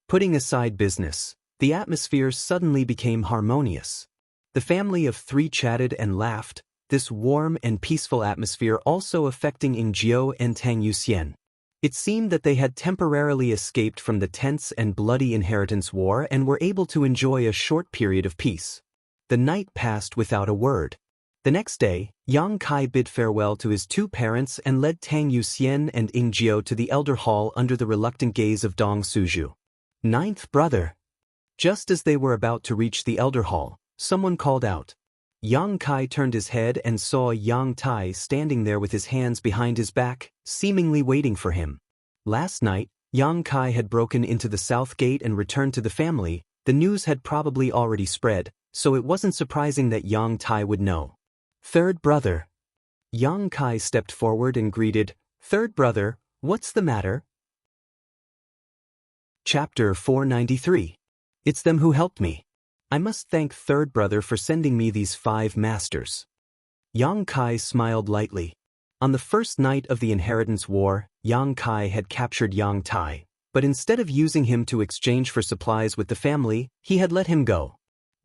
Putting aside business, the atmosphere suddenly became harmonious. The family of 3 chatted and laughed, this warm and peaceful atmosphere also affecting Ingjiu and Tang Yuxian. It seemed that they had temporarily escaped from the tense and bloody inheritance war and were able to enjoy a short period of peace. The night passed without a word. The next day, Yang Kai bid farewell to his 2 parents and led Tang Yuxian and Ingjiu to the Elder Hall under the reluctant gaze of Dong Suju. 9th brother. Just as they were about to reach the Elder Hall, someone called out. Yang Kai turned his head and saw Yang Tai standing there with his hands behind his back, seemingly waiting for him. Last night, Yang Kai had broken into the south gate and returned to the family. The news had probably already spread, so it wasn't surprising that Yang Tai would know. 3rd brother. Yang Kai stepped forward and greeted, 3rd brother, what's the matter? Chapter 493. It's them who helped me. I must thank 3rd brother for sending me these 5 masters. Yang Kai smiled lightly. On the first night of the inheritance war, Yang Kai had captured Yang Tai, but instead of using him to exchange for supplies with the family, he had let him go.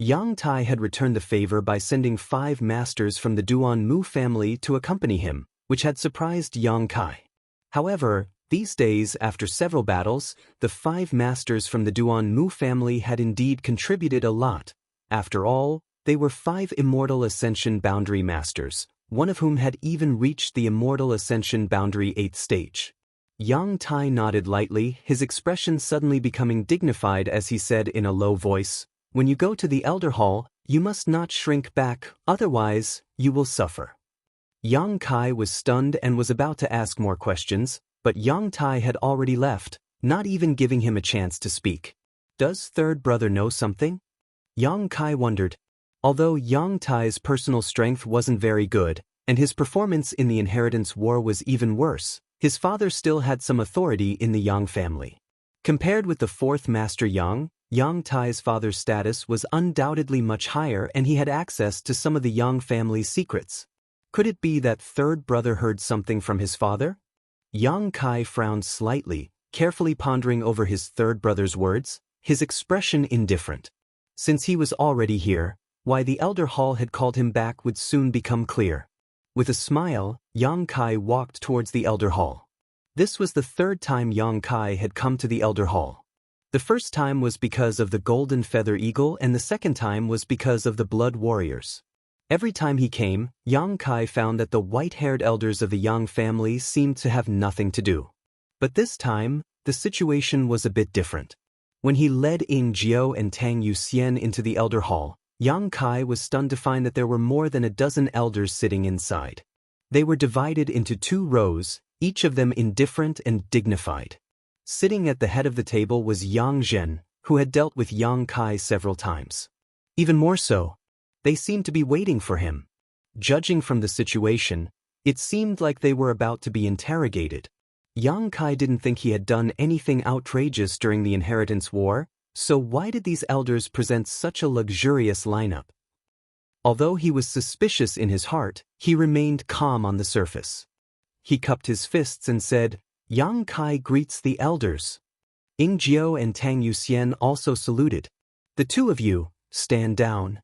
Yang Tai had returned the favor by sending 5 masters from the Duan Mu family to accompany him, which had surprised Yang Kai. However, these days, after several battles, the 5 masters from the Duan Mu family had indeed contributed a lot. After all, they were 5 Immortal Ascension Boundary Masters, one of whom had even reached the Immortal Ascension Boundary 8th stage. Yang Tai nodded lightly, his expression suddenly becoming dignified as he said in a low voice, when you go to the Elder Hall, you must not shrink back, otherwise, you will suffer. Yang Kai was stunned and was about to ask more questions, but Yang Tai had already left, not even giving him a chance to speak. Does 3rd brother know something? Yang Kai wondered. Although Yang Tai's personal strength wasn't very good, and his performance in the inheritance war was even worse, his father still had some authority in the Yang family. Compared with the 4th Master Yang Tai's father's status was undoubtedly much higher and he had access to some of the Yang family's secrets. Could it be that 3rd brother heard something from his father? Yang Kai frowned slightly, carefully pondering over his 3rd brother's words, his expression indifferent. Since he was already here, why the Elder Hall had called him back would soon become clear. With a smile, Yang Kai walked towards the Elder Hall. This was the 3rd time Yang Kai had come to the Elder Hall. The first time was because of the Golden Feather Eagle and the second time was because of the Blood Warriors. Every time he came, Yang Kai found that the white-haired elders of the Yang family seemed to have nothing to do. But this time, the situation was a bit different. When he led Ingjiu and Tang Yuxian into the Elder Hall, Yang Kai was stunned to find that there were more than a dozen elders sitting inside. They were divided into 2 rows, each of them indifferent and dignified. Sitting at the head of the table was Yang Zhen, who had dealt with Yang Kai several times. Even more so, they seemed to be waiting for him. Judging from the situation, it seemed like they were about to be interrogated. Yang Kai didn't think he had done anything outrageous during the inheritance war, so why did these elders present such a luxurious lineup? Although he was suspicious in his heart, he remained calm on the surface. He cupped his fists and said, Yang Kai greets the elders. Ingjiu and Tang Yuxian also saluted. The 2 of you, stand down.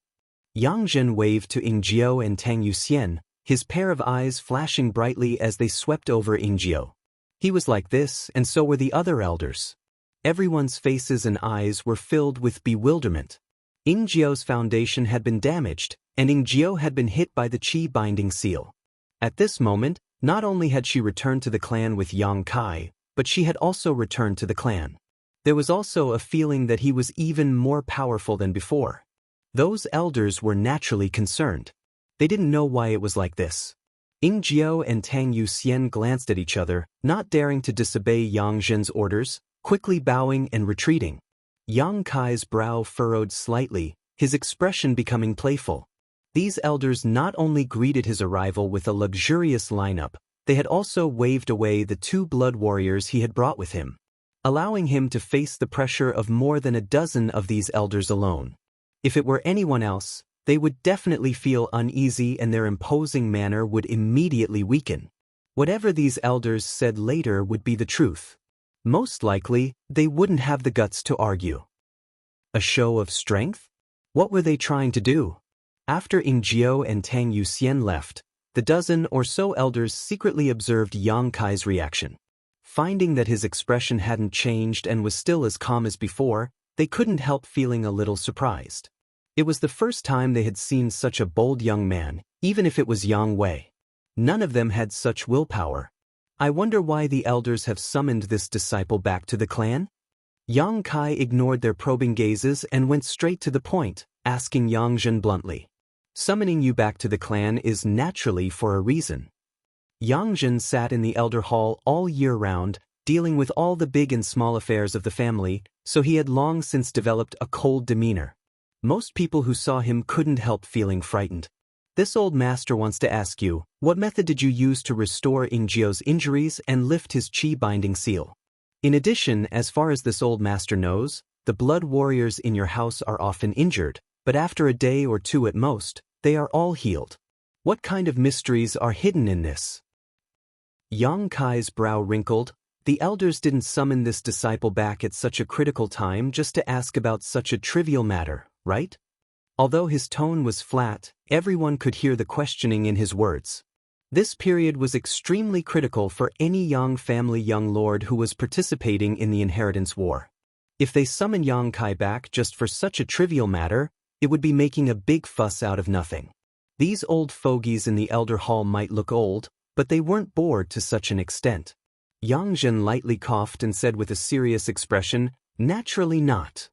Yang Zhen waved to Ingjiu and Tang Yuxian, his pair of eyes flashing brightly as they swept over Ingjio. He was like this, and so were the other elders. Everyone's faces and eyes were filled with bewilderment. Ingjio's foundation had been damaged, and Ingjio had been hit by the chi binding seal. At this moment, not only had she returned to the clan with Yang Kai, but she had also returned to the clan. There was also a feeling that he was even more powerful than before. Those elders were naturally concerned. They didn't know why it was like this. Ingjio and Tang Yuxian glanced at each other, not daring to disobey Yang Zhen's orders, quickly bowing and retreating. Yang Kai's brow furrowed slightly, his expression becoming playful. These elders not only greeted his arrival with a luxurious lineup, they had also waved away the 2 blood warriors he had brought with him, allowing him to face the pressure of more than a dozen of these elders alone. If it were anyone else, they would definitely feel uneasy and their imposing manner would immediately weaken. Whatever these elders said later would be the truth. Most likely, they wouldn't have the guts to argue. A show of strength? What were they trying to do? After Ingjio and Tang Yuxian left, the dozen or so elders secretly observed Yang Kai's reaction. Finding that his expression hadn't changed and was still as calm as before, they couldn't help feeling a little surprised. It was the first time they had seen such a bold young man, even if it was Yang Wei. None of them had such willpower. I wonder why the elders have summoned this disciple back to the clan? Yang Kai ignored their probing gazes and went straight to the point, asking Yang Zhen bluntly. Summoning you back to the clan is naturally for a reason. Yang Zhen sat in the elder hall all year round, dealing with all the big and small affairs of the family, so he had long since developed a cold demeanor. Most people who saw him couldn't help feeling frightened. This old master wants to ask you, what method did you use to restore Ingjio's injuries and lift his chi binding seal? In addition, as far as this old master knows, the blood warriors in your house are often injured, but after a day or 2 at most, they are all healed. What kind of mysteries are hidden in this? Yang Kai's brow wrinkled. The elders didn't summon this disciple back at such a critical time just to ask about such a trivial matter, right? Although his tone was flat, everyone could hear the questioning in his words. This period was extremely critical for any Yang family young lord who was participating in the inheritance war. If they summoned Yang Kai back just for such a trivial matter, it would be making a big fuss out of nothing. These old fogies in the elder hall might look old, but they weren't bored to such an extent. Yang Zhen lightly coughed and said with a serious expression, "Naturally not."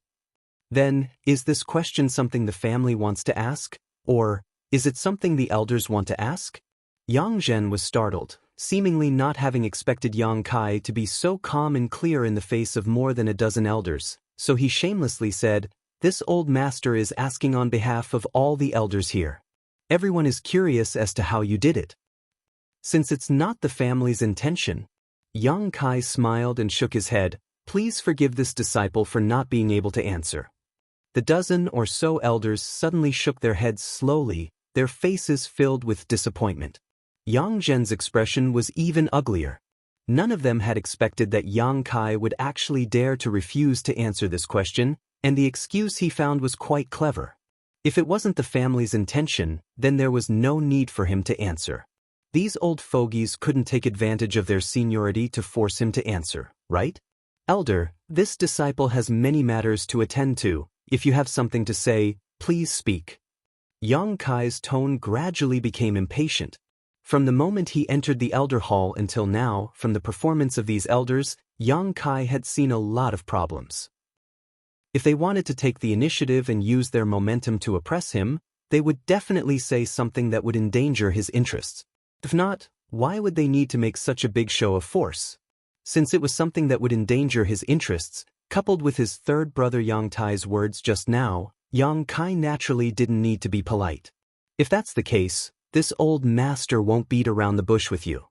Then, is this question something the family wants to ask? Or, is it something the elders want to ask? Yang Zhen was startled, seemingly not having expected Yang Kai to be so calm and clear in the face of more than a dozen elders, so he shamelessly said, "This old master is asking on behalf of all the elders here. Everyone is curious as to how you did it." Since it's not the family's intention. Yang Kai smiled and shook his head. "Please forgive this disciple for not being able to answer." The dozen or so elders suddenly shook their heads slowly, their faces filled with disappointment. Yang Zhen's expression was even uglier. None of them had expected that Yang Kai would actually dare to refuse to answer this question, and the excuse he found was quite clever. If it wasn't the family's intention, then there was no need for him to answer. These old fogies couldn't take advantage of their seniority to force him to answer, right? "Elder, this disciple has many matters to attend to. If you have something to say, please speak." Yang Kai's tone gradually became impatient. From the moment he entered the elder hall until now, from the performance of these elders, Yang Kai had seen a lot of problems. If they wanted to take the initiative and use their momentum to oppress him, they would definitely say something that would endanger his interests. If not, why would they need to make such a big show of force? Since it was something that would endanger his interests, coupled with his third brother Yang Tai's words just now, Yang Kai naturally didn't need to be polite. If that's the case, this old master won't beat around the bush with you.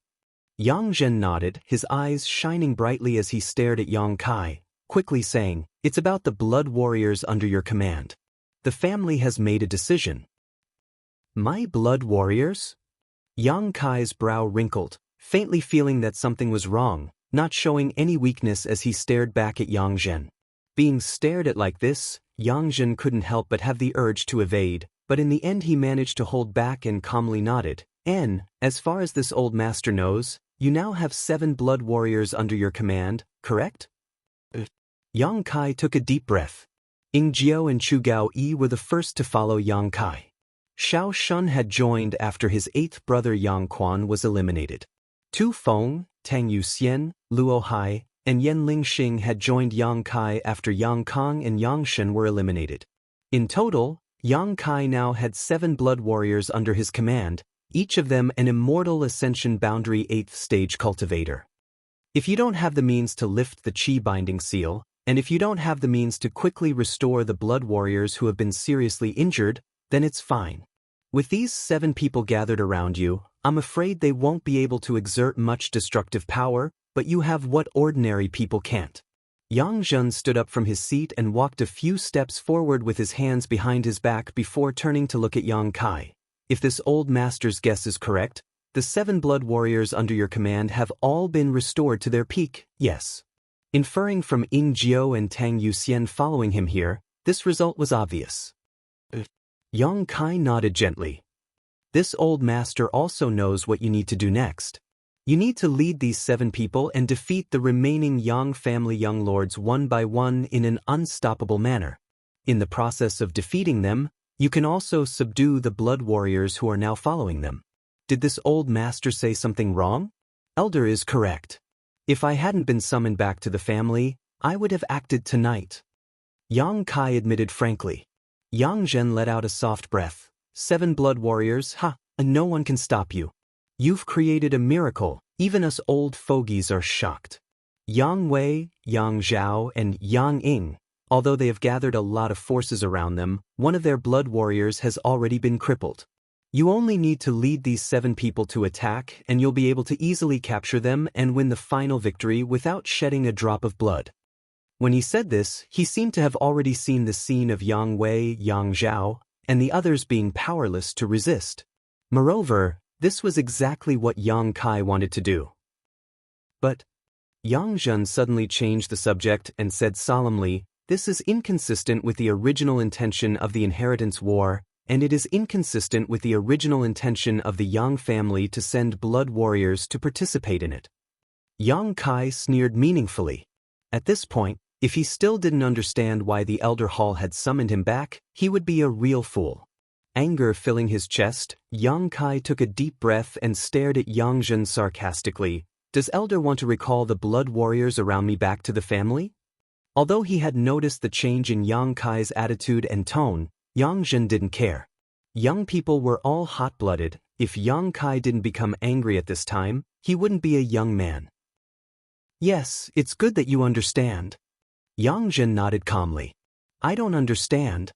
Yang Zhen nodded, his eyes shining brightly as he stared at Yang Kai, quickly saying, "It's about the blood warriors under your command. The family has made a decision." "My blood warriors?" Yang Kai's brow wrinkled, faintly feeling that something was wrong, not showing any weakness as he stared back at Yang Zhen. Being stared at like this, Yang Zhen couldn't help but have the urge to evade, but in the end he managed to hold back and calmly nodded, As far as this old master knows, you now have 7 blood warriors under your command, correct? Yang Kai took a deep breath. Ying Jiao and Chu Gao Yi were the first to follow Yang Kai. Xiao Shun had joined after his 8th brother Yang Quan was eliminated. Tu Feng, Tang Yuxian, Luo Hai, and Yan Lingxing had joined Yang Kai after Yang Kong and Yang Shen were eliminated. In total, Yang Kai now had 7 blood warriors under his command, each of them an immortal ascension boundary 8th stage cultivator. If you don't have the means to lift the Qi binding seal, and if you don't have the means to quickly restore the blood warriors who have been seriously injured, then it's fine. With these 7 people gathered around you, I'm afraid they won't be able to exert much destructive power, but you have what ordinary people can't. Yang Zhen stood up from his seat and walked a few steps forward with his hands behind his back before turning to look at Yang Kai. If this old master's guess is correct, the 7 blood warriors under your command have all been restored to their peak, yes. Inferring from Ying Jiao and Tang Yuxian following him here, this result was obvious. Yang Kai nodded gently. This old master also knows what you need to do next. You need to lead these 7 people and defeat the remaining Yang family young lords one by one in an unstoppable manner. In the process of defeating them, you can also subdue the blood warriors who are now following them. Did this old master say something wrong? Elder is correct. If I hadn't been summoned back to the family, I would have acted tonight. Yang Kai admitted frankly. Yang Zhen let out a soft breath. 7 blood warriors, and no one can stop you. You've created a miracle, even us old fogies are shocked. Yang Wei, Yang Zhao, and Yang Ying, although they have gathered a lot of forces around them, one of their blood warriors has already been crippled. You only need to lead these 7 people to attack and you'll be able to easily capture them and win the final victory without shedding a drop of blood. When he said this, he seemed to have already seen the scene of Yang Wei, Yang Zhao, and the others being powerless to resist. Moreover, this was exactly what Yang Kai wanted to do. But Yang Zhen suddenly changed the subject and said solemnly, "This is inconsistent with the original intention of the inheritance war, and it is inconsistent with the original intention of the Yang family to send blood warriors to participate in it." Yang Kai sneered meaningfully. At this point, if he still didn't understand why the Elder Hall had summoned him back, he would be a real fool. Anger filling his chest, Yang Kai took a deep breath and stared at Yang Zhen sarcastically. Does Elder want to recall the blood warriors around me back to the family? Although he had noticed the change in Yang Kai's attitude and tone, Yang Zhen didn't care. Young people were all hot-blooded. If Yang Kai didn't become angry at this time, he wouldn't be a young man. Yes, it's good that you understand. Yang Zhen nodded calmly. I don't understand.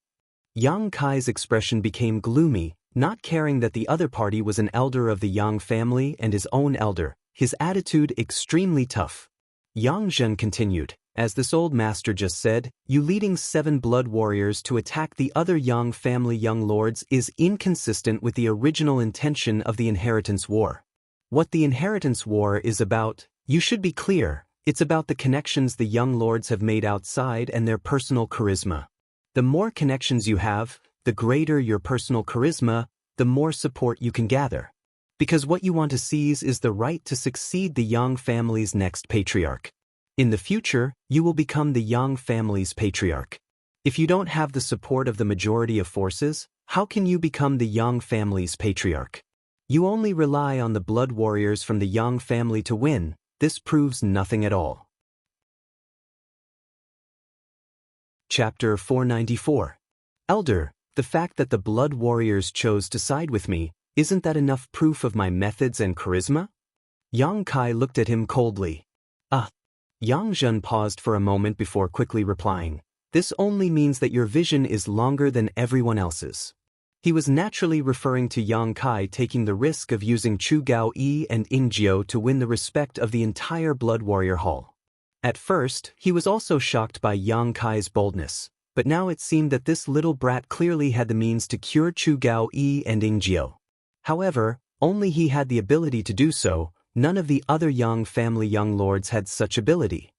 Yang Kai's expression became gloomy, not caring that the other party was an elder of the Yang family and his own elder, his attitude extremely tough. Yang Zhen continued, as this old master just said, you leading 7 blood warriors to attack the other Yang family young lords is inconsistent with the original intention of the inheritance war. What the inheritance war is about, you should be clear, it's about the connections the young lords have made outside and their personal charisma. The more connections you have, the greater your personal charisma, the more support you can gather. Because what you want to seize is the right to succeed the Yang family's next patriarch. In the future, you will become the Yang family's patriarch. If you don't have the support of the majority of forces, how can you become the Yang family's patriarch? You only rely on the blood warriors from the Yang family to win. This proves nothing at all. Chapter 494. Elder, the fact that the blood warriors chose to side with me, isn't that enough proof of my methods and charisma? Yang Kai looked at him coldly. Yang Zhen paused for a moment before quickly replying, this only means that your vision is longer than everyone else's. He was naturally referring to Yang Kai taking the risk of using Chu Gao Yi and Ying Jiao to win the respect of the entire Blood Warrior Hall. At first, he was also shocked by Yang Kai's boldness, but now it seemed that this little brat clearly had the means to cure Chu Gao Yi and Ying Jiao. However, only he had the ability to do so. None of the other Yang family young lords had such ability.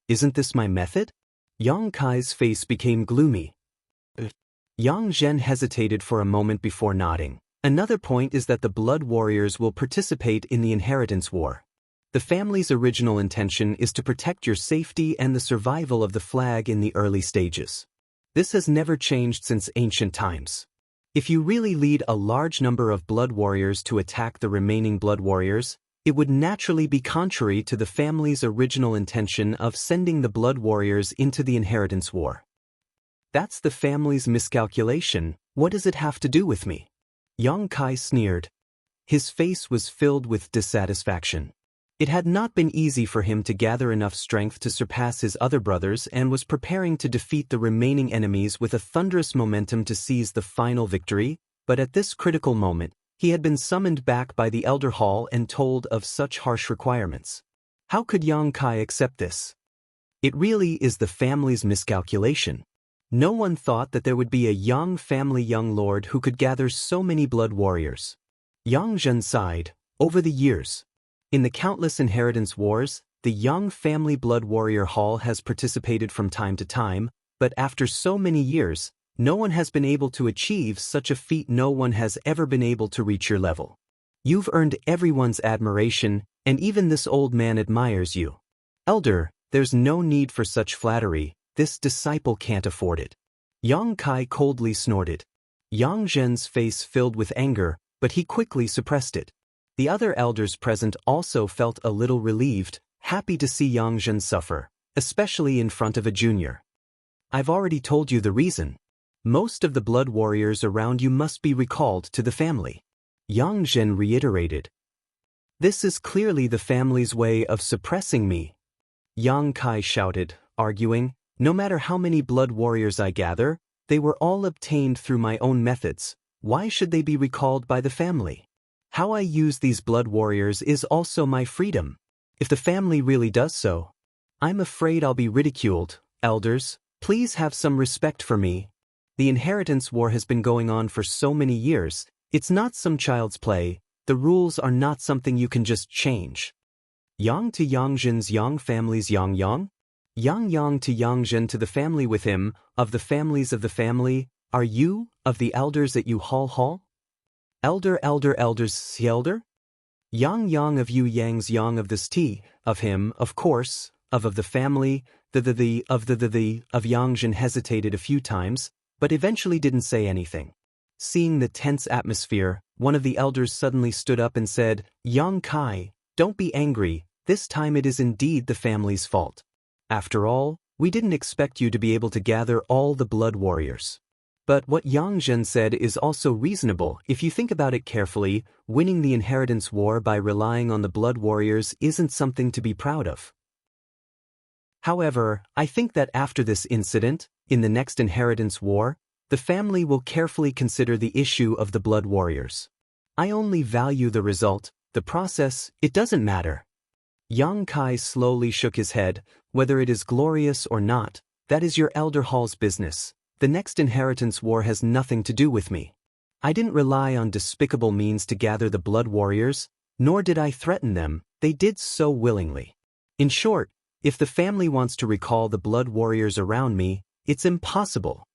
Isn't this my method? Yang Kai's face became gloomy. Yang Zhen hesitated for a moment before nodding. Another point is that the blood warriors will participate in the inheritance war. The family's original intention is to protect your safety and the survival of the flag in the early stages. This has never changed since ancient times. If you really lead a large number of blood warriors to attack the remaining blood warriors, it would naturally be contrary to the family's original intention of sending the blood warriors into the inheritance war. That's the family's miscalculation. What does it have to do with me? Yang Kai sneered. His face was filled with dissatisfaction. It had not been easy for him to gather enough strength to surpass his other brothers and was preparing to defeat the remaining enemies with a thunderous momentum to seize the final victory, but at this critical moment, he had been summoned back by the Elder Hall and told of such harsh requirements. How could Yang Kai accept this? It really is the family's miscalculation. No one thought that there would be a young lord who could gather so many blood warriors. Yang Zhen sighed. Over the years, in the countless inheritance wars, the young family blood warrior hall has participated from time to time, but after so many years, no one has been able to achieve such a feat. No one has ever been able to reach your level. You've earned everyone's admiration, and even this old man admires you. Elder, there's no need for such flattery. This disciple can't afford it. Yang Kai coldly snorted. Yang Zhen's face filled with anger, but he quickly suppressed it. The other elders present also felt a little relieved, happy to see Yang Zhen suffer, especially in front of a junior. I've already told you the reason. Most of the blood warriors around you must be recalled to the family. Yang Zhen reiterated. This is clearly the family's way of suppressing me. Yang Kai shouted, arguing, no matter how many blood warriors I gather, they were all obtained through my own methods. Why should they be recalled by the family? How I use these blood warriors is also my freedom. If the family really does so, I'm afraid I'll be ridiculed. Elders, please have some respect for me. The inheritance war has been going on for so many years. It's not some child's play. The rules are not something you can just change. Yang to Yang Zhen's Yang family's Yang Yang? Yang to Yang Zhen to the family with him, of the families of the family, are you, of the elders at you hall? Elders elder? Yang of you Yang's Yang of this tea, of him, of course, of the family, of Yang Zhen hesitated a few times, but eventually didn't say anything. Seeing the tense atmosphere, one of the elders suddenly stood up and said, Yang Kai, don't be angry, this time it is indeed the family's fault. After all, we didn't expect you to be able to gather all the blood warriors. But what Yang Zhen said is also reasonable. If you think about it carefully, winning the inheritance war by relying on the blood warriors isn't something to be proud of. However, I think that after this incident, in the next inheritance war, the family will carefully consider the issue of the blood warriors. I only value the result, the process, it doesn't matter. Yang Kai slowly shook his head. Whether it is glorious or not, that is your elder hall's business. The next inheritance war has nothing to do with me. I didn't rely on despicable means to gather the blood warriors, nor did I threaten them. They did so willingly. In short, if the family wants to recall the blood warriors around me, it's impossible.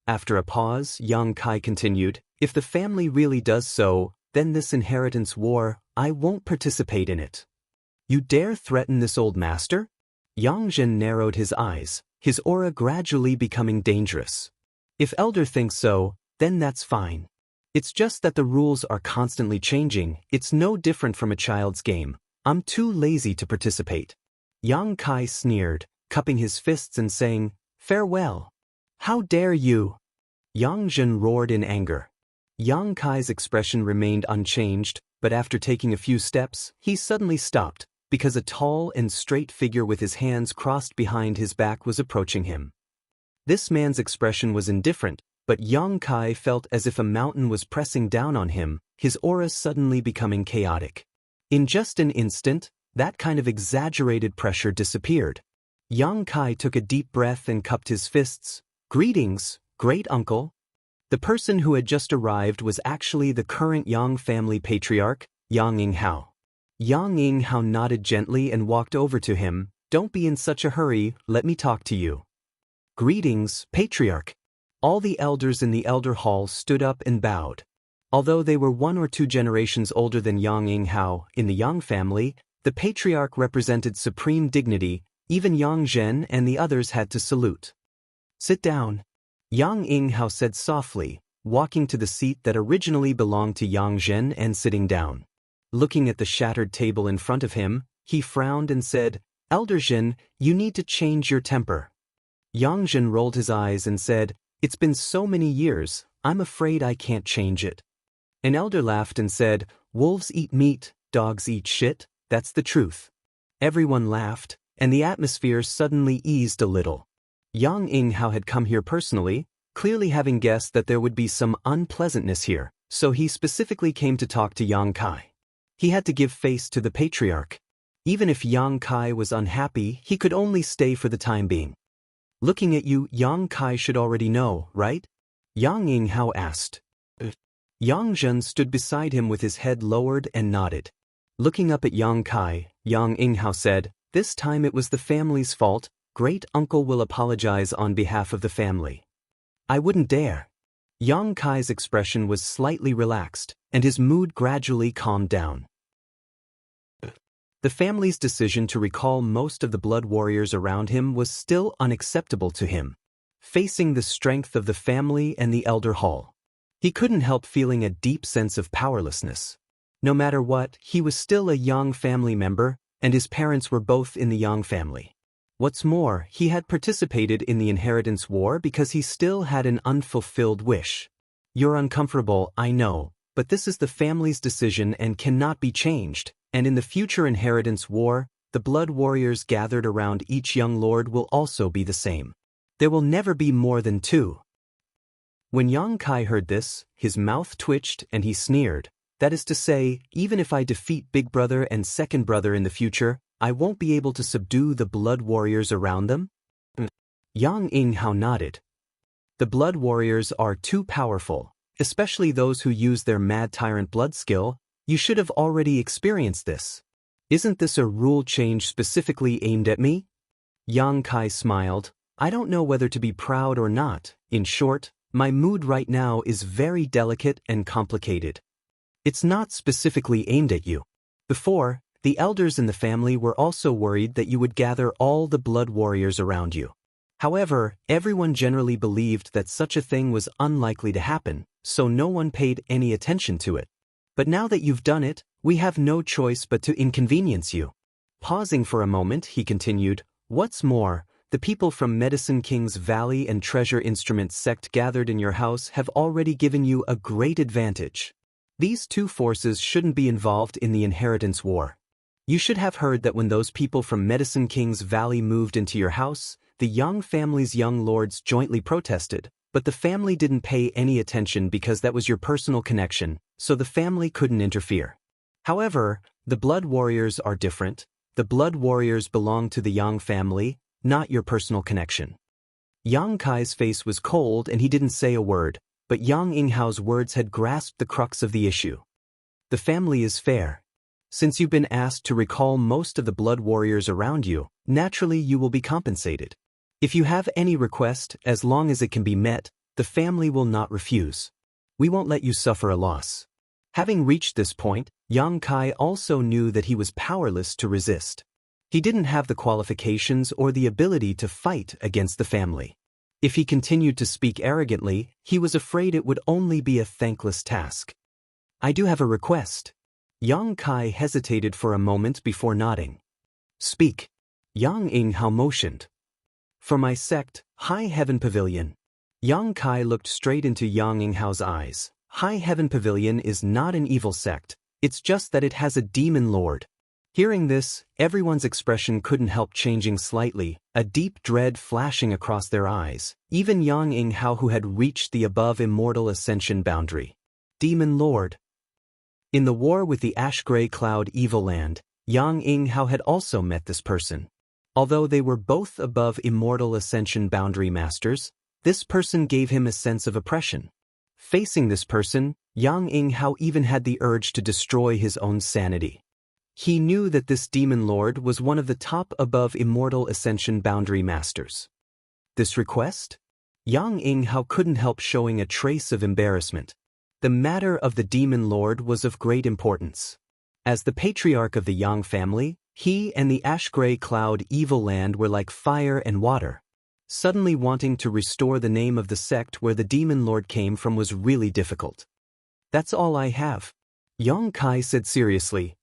After a pause, Yang Kai continued, if the family really does so, then this inheritance war, I won't participate in it. You dare threaten this old master? Yang Zhen narrowed his eyes, his aura gradually becoming dangerous. If Elder thinks so, then that's fine. It's just that the rules are constantly changing. It's no different from a child's game. I'm too lazy to participate. Yang Kai sneered, cupping his fists and saying, farewell. How dare you? Yang Zhen roared in anger. Yang Kai's expression remained unchanged, but after taking a few steps, he suddenly stopped, because a tall and straight figure with his hands crossed behind his back was approaching him. This man's expression was indifferent, but Yang Kai felt as if a mountain was pressing down on him, his aura suddenly becoming chaotic. In just an instant, that kind of exaggerated pressure disappeared. Yang Kai took a deep breath and cupped his fists. Greetings, great uncle. The person who had just arrived was actually the current Yang family patriarch, Yang Yinghao. Yang Yinghao nodded gently and walked over to him. Don't be in such a hurry, let me talk to you. Greetings, patriarch. All the elders in the elder hall stood up and bowed. Although they were 1 or 2 generations older than Yang Yinghao, in the Yang family, the patriarch represented supreme dignity. Even Yang Zhen and the others had to salute. "Sit down," Yang Yinghao said softly, walking to the seat that originally belonged to Yang Zhen and sitting down. Looking at the shattered table in front of him, he frowned and said, "Elder Zhen, you need to change your temper." Yang Zhen rolled his eyes and said, "It's been so many years, I'm afraid I can't change it." An elder laughed and said, "Wolves eat meat, dogs eat shit, that's the truth." Everyone laughed, and the atmosphere suddenly eased a little. Yang Yinghao had come here personally, clearly having guessed that there would be some unpleasantness here, so he specifically came to talk to Yang Kai. He had to give face to the patriarch. Even if Yang Kai was unhappy, he could only stay for the time being. "Looking at you, Yang Kai should already know, right?" Yang Yinghao asked. Yang Zhen stood beside him with his head lowered and nodded. Looking up at Yang Kai, Yang Yinghao said, "This time it was the family's fault. Great uncle will apologize on behalf of the family." "I wouldn't dare." Yang Kai's expression was slightly relaxed, and his mood gradually calmed down. The family's decision to recall most of the blood warriors around him was still unacceptable to him. Facing the strength of the family and the elder hall, he couldn't help feeling a deep sense of powerlessness. No matter what, he was still a Yang family member, and his parents were both in the Yang family. What's more, he had participated in the inheritance war because he still had an unfulfilled wish. "You're uncomfortable, I know, but this is the family's decision and cannot be changed, and in the future inheritance war, the blood warriors gathered around each young lord will also be the same. There will never be more than 2. When Yang Kai heard this, his mouth twitched and he sneered. "That is to say, even if I defeat Big Brother and Second Brother in the future, I won't be able to subdue the blood warriors around them?" Yang Yinghao nodded. "The blood warriors are too powerful, especially those who use their mad tyrant blood skill. You should have already experienced this. Isn't this a rule change specifically aimed at me?" Yang Kai smiled. "I don't know whether to be proud or not. In short, my mood right now is very delicate and complicated. It's not specifically aimed at you. Before, the elders in the family were also worried that you would gather all the blood warriors around you. However, everyone generally believed that such a thing was unlikely to happen, so no one paid any attention to it. But now that you've done it, we have no choice but to inconvenience you." Pausing for a moment, he continued, "What's more, the people from Medicine King's Valley and Treasure Instrument sect gathered in your house have already given you a great advantage. These 2 forces shouldn't be involved in the inheritance war. You should have heard that when those people from Medicine King's Valley moved into your house, the Yang family's young lords jointly protested, but the family didn't pay any attention because that was your personal connection, so the family couldn't interfere. However, the blood warriors are different. The blood warriors belong to the Yang family, not your personal connection." Yang Kai's face was cold and he didn't say a word, but Yang Yinghao's words had grasped the crux of the issue. "The family is fair. Since you've been asked to recall most of the blood warriors around you, naturally you will be compensated. If you have any request, as long as it can be met, the family will not refuse. We won't let you suffer a loss." Having reached this point, Yang Kai also knew that he was powerless to resist. He didn't have the qualifications or the ability to fight against the family. If he continued to speak arrogantly, he was afraid it would only be a thankless task. "I do have a request." Yang Kai hesitated for a moment before nodding. "Speak." Yang Yinghao motioned. "For my sect, High Heaven Pavilion." Yang Kai looked straight into Yang Yinghao's eyes. "High Heaven Pavilion is not an evil sect, it's just that it has a demon lord." Hearing this, everyone's expression couldn't help changing slightly, a deep dread flashing across their eyes, even Yang Yinghao, who had reached the above immortal ascension boundary. Demon Lord. In the war with the ash-gray cloud evil land, Yang Yinghao had also met this person. Although they were both above immortal ascension boundary masters, this person gave him a sense of oppression. Facing this person, Yang Yinghao even had the urge to destroy his own sanity. He knew that this demon lord was one of the top above immortal ascension boundary masters. This request? Yang Yinghao couldn't help showing a trace of embarrassment. The matter of the demon lord was of great importance. As the patriarch of the Yang family, he and the ash-gray cloud evil land were like fire and water. Suddenly wanting to restore the name of the sect where the demon lord came from was really difficult. That's all I have, Yang Kai said seriously.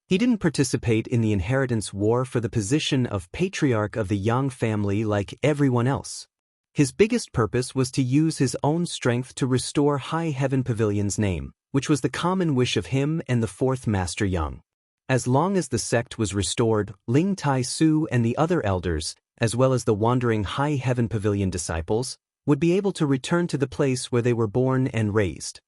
He didn't participate in the inheritance war for the position of patriarch of the Yang family like everyone else. His biggest purpose was to use his own strength to restore High Heaven Pavilion's name, which was the common wish of him and the fourth Master Yang. As long as the sect was restored, Ling Tai Su and the other elders, as well as the wandering High Heaven Pavilion disciples, would be able to return to the place where they were born and raised.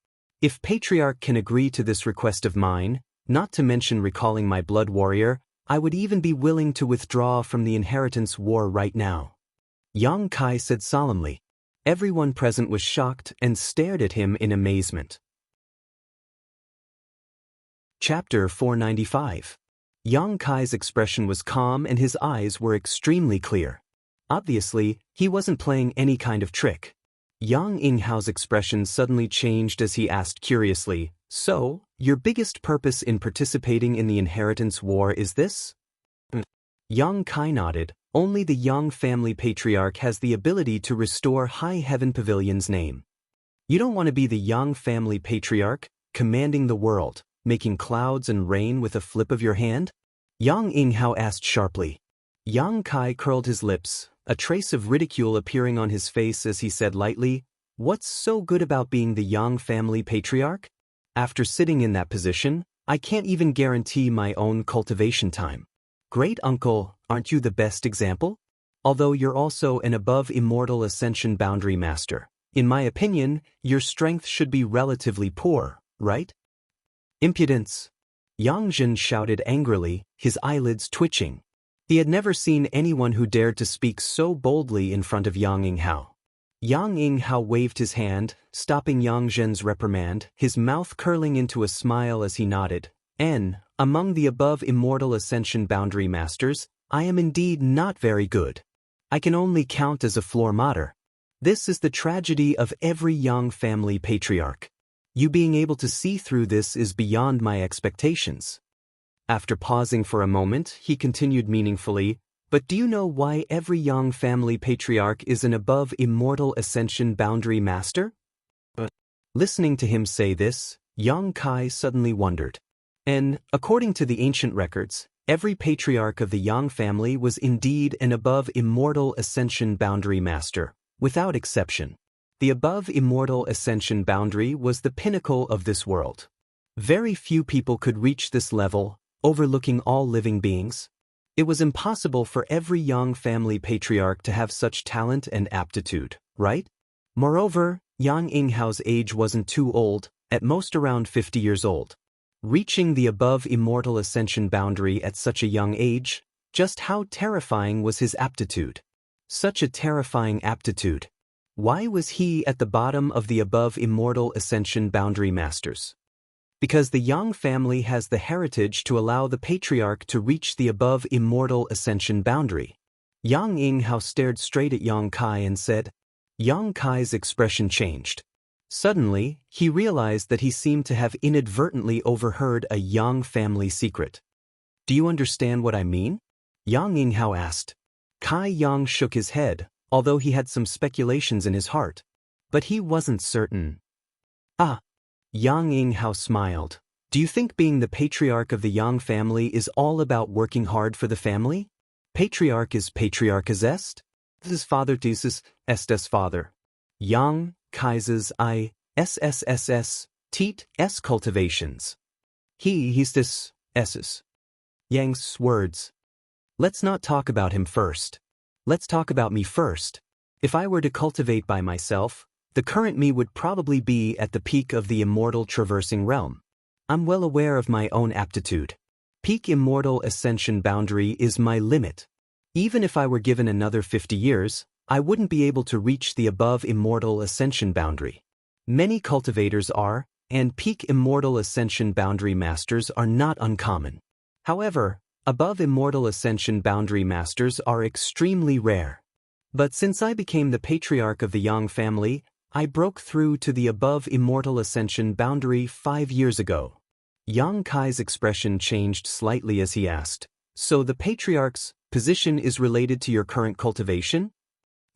If Patriarch can agree to this request of mine, not to mention recalling my blood warrior, I would even be willing to withdraw from the inheritance war right now, Yang Kai said solemnly. Everyone present was shocked and stared at him in amazement. Chapter 495. Yang Kai's expression was calm and his eyes were extremely clear. Obviously, he wasn't playing any kind of trick. Yang Inghao's expression suddenly changed as he asked curiously, "So, your biggest purpose in participating in the inheritance war is this?" Yang Kai nodded. Only the Yang family patriarch has the ability to restore High Heaven Pavilion's name. You don't want to be the Yang family patriarch, commanding the world, making clouds and rain with a flip of your hand? Yang Inghao asked sharply. Yang Kai curled his lips, a trace of ridicule appearing on his face as he said lightly, "What's so good about being the Yang family patriarch? After sitting in that position, I can't even guarantee my own cultivation time. Great uncle, aren't you the best example? Although you're also an above immortal ascension boundary master, in my opinion, your strength should be relatively poor, right?" "Impudence!" Yang Jin shouted angrily, his eyelids twitching. He had never seen anyone who dared to speak so boldly in front of Yang Inghao. Yang Inghao waved his hand, stopping Yang Zhen's reprimand, his mouth curling into a smile as he nodded. Among the above immortal ascension boundary masters, I am indeed not very good. I can only count as a floor mater. This is the tragedy of every Yang family patriarch. You being able to see through this is beyond my expectations." After pausing for a moment, he continued meaningfully, "But do you know why every Yang family patriarch is an above immortal ascension boundary master?" Listening to him say this, Yang Kai suddenly wondered. And, according to the ancient records, every patriarch of the Yang family was indeed an above immortal ascension boundary master, without exception. The above immortal ascension boundary was the pinnacle of this world. Very few people could reach this level, overlooking all living beings. It was impossible for every Yang family patriarch to have such talent and aptitude, right? Moreover, Yang Inghao's age wasn't too old, at most around 50 years old. Reaching the above immortal ascension boundary at such a young age, just how terrifying was his aptitude? Such a terrifying aptitude. Why was he at the bottom of the above immortal ascension boundary masters? Because the Yang family has the heritage to allow the patriarch to reach the above immortal ascension boundary. Yang Inghao stared straight at Yang Kai and said. Yang Kai's expression changed. Suddenly, he realized that he seemed to have inadvertently overheard a Yang family secret. "Do you understand what I mean?" Yang Inghao asked. Kai Yang shook his head, although he had some speculations in his heart. But he wasn't certain. "Ah." Yang Inghao smiled. "Do you think being the patriarch of the Yang family is all about working hard for the family? Patriarch is patriarchus est? This father thesis estes father. Yang Kaises I SSSS teat S cultivations. He's this S's." Yang's words. "Let's not talk about him first. Let's talk about me first. If I were to cultivate by myself, the current me would probably be at the peak of the immortal traversing realm. I'm well aware of my own aptitude. Peak immortal ascension boundary is my limit. Even if I were given another 50 years, I wouldn't be able to reach the above immortal ascension boundary. Many cultivators are, and peak immortal ascension boundary masters are not uncommon. However, above immortal ascension boundary masters are extremely rare. But since I became the patriarch of the Yang family, I broke through to the above immortal ascension boundary 5 years ago. Yang Kai's expression changed slightly as he asked, so the patriarch's position is related to your current cultivation?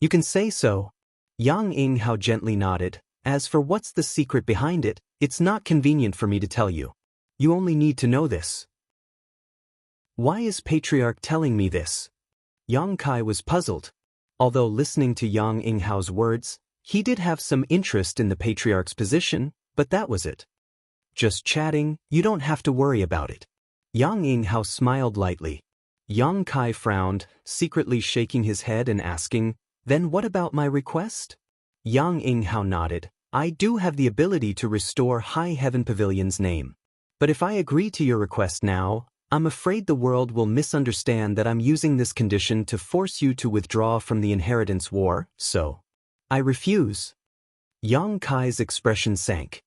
You can say so. Yang Inghao gently nodded. As for what's the secret behind it, it's not convenient for me to tell you. You only need to know this. Why is Patriarch telling me this? Yang Kai was puzzled. Although listening to Yang Inghao's words, he did have some interest in the Patriarch's position, but that was it. Just chatting, you don't have to worry about it. Yang Inghao smiled lightly. Yang Kai frowned, secretly shaking his head and asking, then what about my request? Yang Inghao nodded. I do have the ability to restore High Heaven Pavilion's name. But if I agree to your request now, I'm afraid the world will misunderstand that I'm using this condition to force you to withdraw from the inheritance war, so I refuse. Yang Kai's expression sank.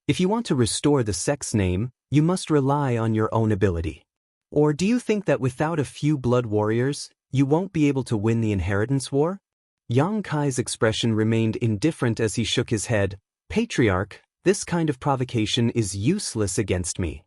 If you want to restore the sex name, you must rely on your own ability. Or do you think that without a few blood warriors, you won't be able to win the inheritance war? Yang Kai's expression remained indifferent as he shook his head. Patriarch, this kind of provocation is useless against me.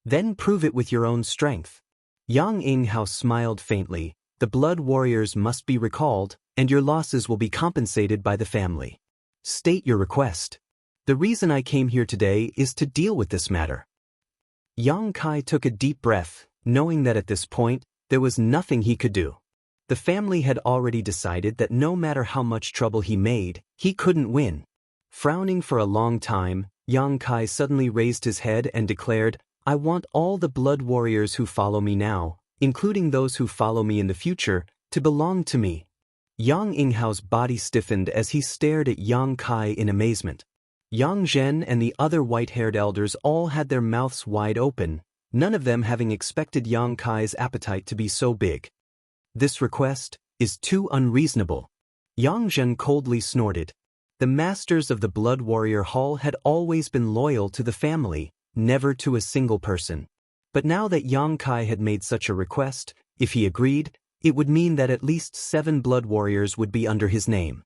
Then prove it with your own strength. Yang Inghao smiled faintly. The blood warriors must be recalled, and your losses will be compensated by the family. State your request. The reason I came here today is to deal with this matter. Yang Kai took a deep breath, knowing that at this point, there was nothing he could do. The family had already decided that no matter how much trouble he made, he couldn't win. Frowning for a long time, Yang Kai suddenly raised his head and declared, I want all the blood warriors who follow me now, including those who follow me in the future, to belong to me. Yang Inghao's body stiffened as he stared at Yang Kai in amazement. Yang Zhen and the other white-haired elders all had their mouths wide open, none of them having expected Yang Kai's appetite to be so big. This request is too unreasonable. Yang Zhen coldly snorted. The masters of the Blood Warrior Hall had always been loyal to the family, never to a single person. But now that Yang Kai had made such a request, if he agreed, it would mean that at least 7 blood warriors would be under his name.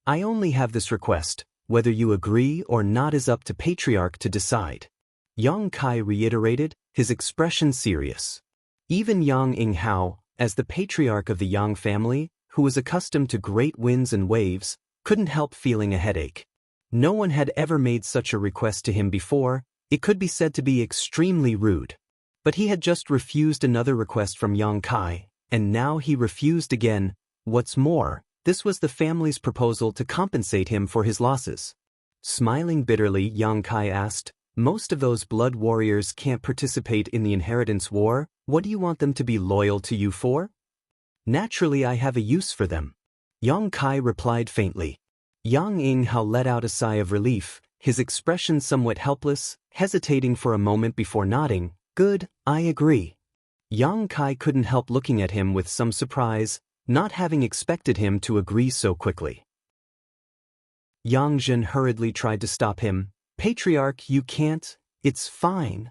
I only have this request. Whether you agree or not is up to Patriarch to decide. Yang Kai reiterated, his expression serious. Even Yang Inghao, as the patriarch of the Yang family, who was accustomed to great winds and waves, couldn't help feeling a headache. No one had ever made such a request to him before. It could be said to be extremely rude. But he had just refused another request from Yang Kai, and now he refused again. What's more, this was the family's proposal to compensate him for his losses. Smiling bitterly, Yang Kai asked, most of those blood warriors can't participate in the inheritance war. What do you want them to be loyal to you for? Naturally, I have a use for them. Yang Kai replied faintly. Yang Inghao let out a sigh of relief, his expression somewhat helpless, hesitating for a moment before nodding. Good, I agree. Yang Kai couldn't help looking at him with some surprise, not having expected him to agree so quickly. Yang Zhen hurriedly tried to stop him. Patriarch, you can't. It's fine.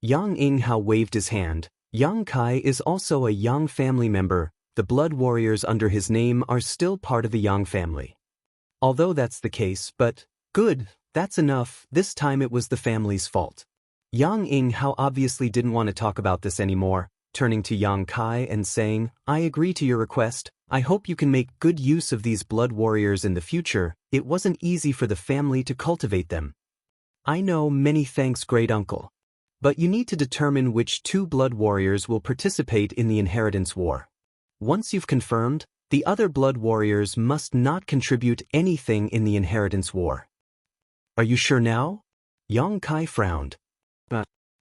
Yang Inghao waved his hand. Yang Kai is also a Yang family member. The blood warriors under his name are still part of the Yang family. Although that's the case, but good, that's enough. This time it was the family's fault. Yang Inghao obviously didn't want to talk about this anymore, turning to Yang Kai and saying, I agree to your request. I hope you can make good use of these blood warriors in the future. It wasn't easy for the family to cultivate them. I know, many thanks, great uncle. But you need to determine which 2 blood warriors will participate in the inheritance war. Once you've confirmed, the other blood warriors must not contribute anything in the inheritance war. Are you sure now? Yang Kai frowned.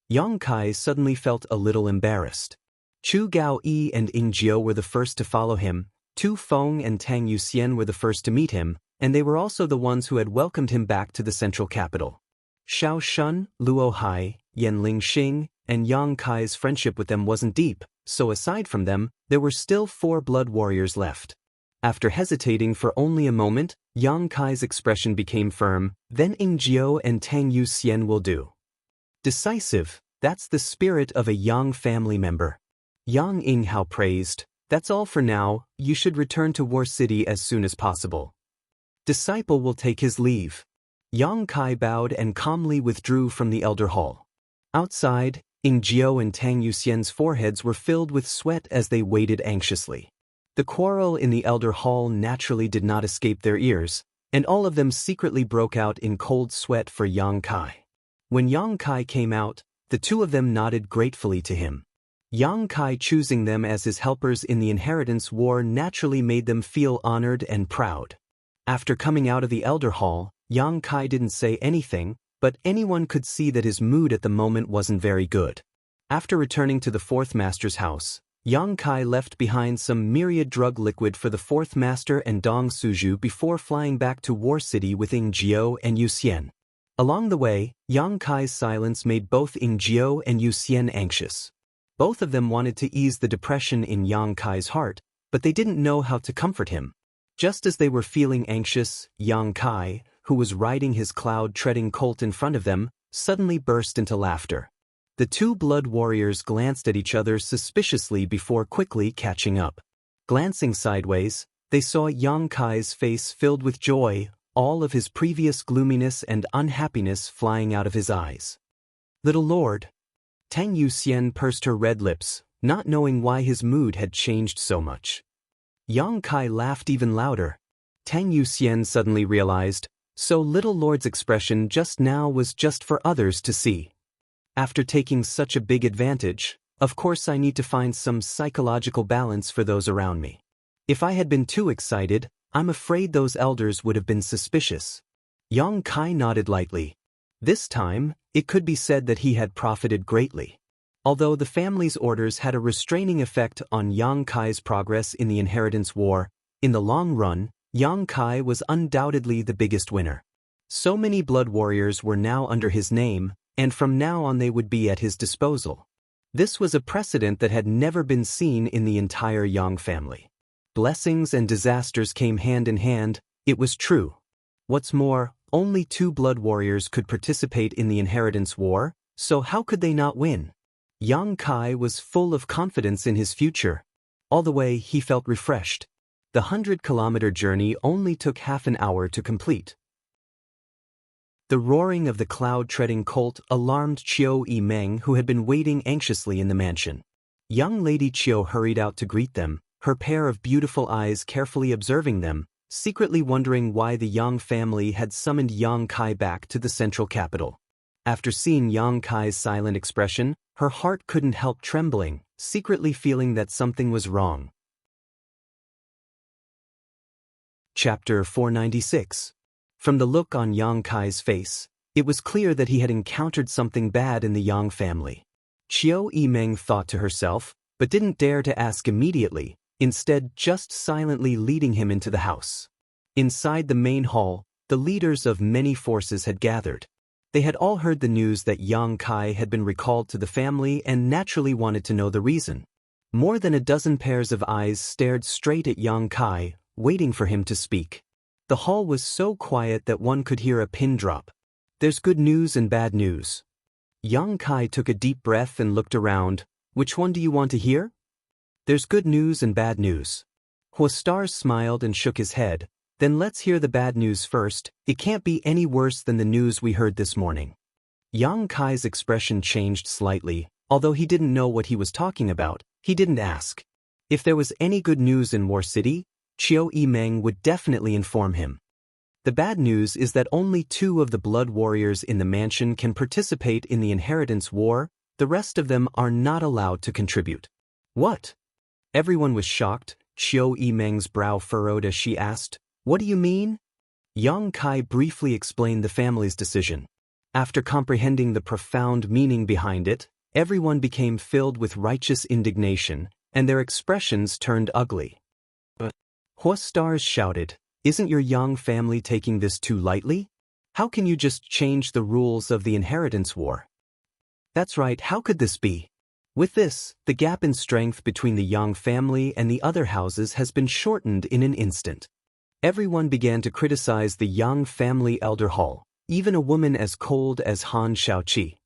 Yang Kai suddenly felt a little embarrassed. Chu Gao-yi and Ying Jiao were the first to follow him, Tu Feng and Tang Yuxian were the first to meet him, and they were also the ones who had welcomed him back to the central capital. Xiao Shun, Luo Hai, Yanling Xing, and Yang Kai's friendship with them wasn't deep, so aside from them, there were still 4 blood warriors left. After hesitating for only a moment, Yang Kai's expression became firm. Then Ying Jiao and Tang Yuxian will do. Decisive, that's the spirit of a Yang family member. Yang Inghao praised. That's all for now, you should return to War City as soon as possible. Disciple will take his leave. Yang Kai bowed and calmly withdrew from the elder hall. Outside, Ying Jiao and Tang Yuxian's foreheads were filled with sweat as they waited anxiously. The quarrel in the elder hall naturally did not escape their ears, and all of them secretly broke out in cold sweat for Yang Kai. When Yang Kai came out, the two of them nodded gratefully to him. Yang Kai choosing them as his helpers in the inheritance war naturally made them feel honored and proud. After coming out of the elder hall, Yang Kai didn't say anything, but anyone could see that his mood at the moment wasn't very good. After returning to the fourth master's house, Yang Kai left behind some myriad drug liquid for the fourth master and Dong Suju before flying back to War City with Ying Jiao and Yu Xian. Along the way, Yang Kai's silence made both Ying Jiao and Yu Xian anxious. Both of them wanted to ease the depression in Yang Kai's heart, but they didn't know how to comfort him. Just as they were feeling anxious, Yang Kai, who was riding his cloud-treading colt in front of them, suddenly burst into laughter. The two blood warriors glanced at each other suspiciously before quickly catching up. Glancing sideways, they saw Yang Kai's face filled with joy, all of his previous gloominess and unhappiness flying out of his eyes. "Little lord." Tang Yuxian pursed her red lips, not knowing why his mood had changed so much. Yang Kai laughed even louder. Tang Yuxian suddenly realized, so little lord's expression just now was just for others to see. After taking such a big advantage, of course I need to find some psychological balance for those around me. If I had been too excited, I'm afraid those elders would have been suspicious. Yang Kai nodded lightly. This time, it could be said that he had profited greatly. Although the family's orders had a restraining effect on Yang Kai's progress in the inheritance war, in the long run, Yang Kai was undoubtedly the biggest winner. So many blood warriors were now under his name, and from now on they would be at his disposal. This was a precedent that had never been seen in the entire Yang family. Blessings and disasters came hand in hand, it was true. What's more, only 2 blood warriors could participate in the inheritance war, so how could they not win? Yang Kai was full of confidence in his future. All the way he felt refreshed. The 100-kilometer journey only took half an hour to complete. The roaring of the cloud-treading colt alarmed Qiu Yimeng, who had been waiting anxiously in the mansion. Young Lady Qiu hurried out to greet them, her pair of beautiful eyes carefully observing them, secretly wondering why the Yang family had summoned Yang Kai back to the central capital. After seeing Yang Kai's silent expression, her heart couldn't help trembling, secretly feeling that something was wrong. Chapter 496. From the look on Yang Kai's face, it was clear that he had encountered something bad in the Yang family. Qiu Yimeng thought to herself, but didn't dare to ask immediately, instead just silently leading him into the house. Inside the main hall, the leaders of many forces had gathered. They had all heard the news that Yang Kai had been recalled to the family and naturally wanted to know the reason. More than a dozen pairs of eyes stared straight at Yang Kai, waiting for him to speak. The hall was so quiet that one could hear a pin drop. There's good news and bad news. Yang Kai took a deep breath and looked around. Which one do you want to hear? There's good news and bad news. Huastar smiled and shook his head. Then let's hear the bad news first. It can't be any worse than the news we heard this morning. Yang Kai's expression changed slightly. Although he didn't know what he was talking about, he didn't ask. If there was any good news in War City, Qiu Yimeng would definitely inform him. The bad news is that only 2 of the blood warriors in the mansion can participate in the inheritance war, the rest of them are not allowed to contribute. What? Everyone was shocked. Qiu Yimeng's brow furrowed as she asked, "What do you mean?" Yang Kai briefly explained the family's decision. After comprehending the profound meaning behind it, everyone became filled with righteous indignation, and their expressions turned ugly. Huastars shouted, "Isn't your Yang family taking this too lightly? How can you just change the rules of the inheritance war?" That's right, how could this be? With this, the gap in strength between the Yang family and the other houses has been shortened in an instant. Everyone began to criticize the Yang family elder hall, even a woman as cold as Han Shaoqi.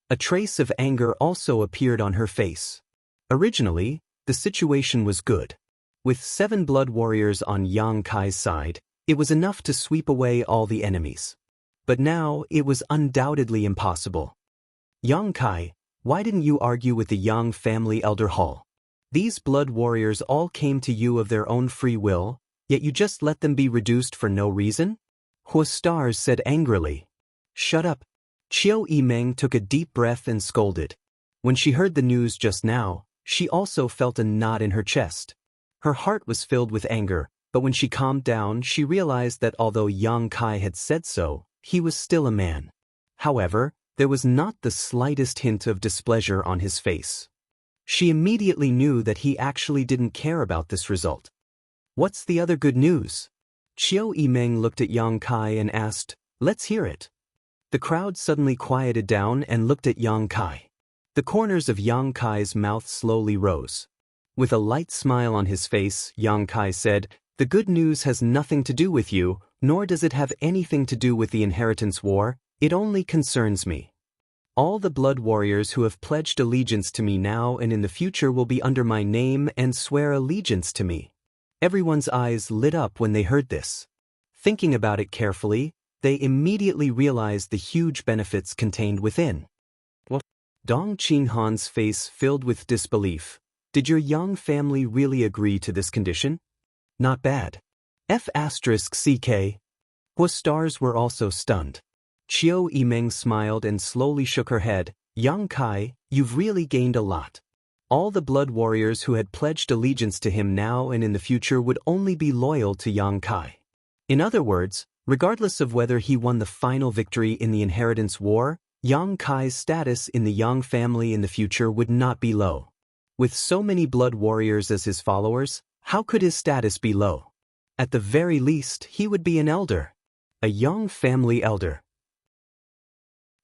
A trace of anger also appeared on her face. Originally, the situation was good. With 7 blood warriors on Yang Kai's side, It was enough to sweep away all the enemies. But now, it was undoubtedly impossible. Yang Kai, why didn't you argue with the Yang family elder hall? These blood warriors all came to you of their own free will, yet you just let them be reduced for no reason? Hua Stars said angrily. Shut up. Qiu Yimeng took a deep breath and scolded. When she heard the news just now, she also felt a knot in her chest. Her heart was filled with anger, but when she calmed down she realized that although Yang Kai had said so, he was still a man. However, there was not the slightest hint of displeasure on his face. She immediately knew that he actually didn't care about this result. What's the other good news? Qiu Yimeng looked at Yang Kai and asked, let's hear it. The crowd suddenly quieted down and looked at Yang Kai. The corners of Yang Kai's mouth slowly rose. With a light smile on his face, Yang Kai said, the good news has nothing to do with you, nor does it have anything to do with the inheritance war, it only concerns me. All the blood warriors who have pledged allegiance to me now and in the future will be under my name and swear allegiance to me. Everyone's eyes lit up when they heard this. Thinking about it carefully, they immediately realized the huge benefits contained within. What? Dong Qinghan's face filled with disbelief. Did your Yang family really agree to this condition? Not bad. F***CK. Hua Stars were also stunned. Qiu Yimeng smiled and slowly shook her head. Yang Kai, you've really gained a lot. All the blood warriors who had pledged allegiance to him now and in the future would only be loyal to Yang Kai. In other words, regardless of whether he won the final victory in the inheritance war, Yang Kai's status in the Yang family in the future would not be low. With so many blood warriors as his followers, how could his status be low? At the very least, he would be an elder. A Yang family elder.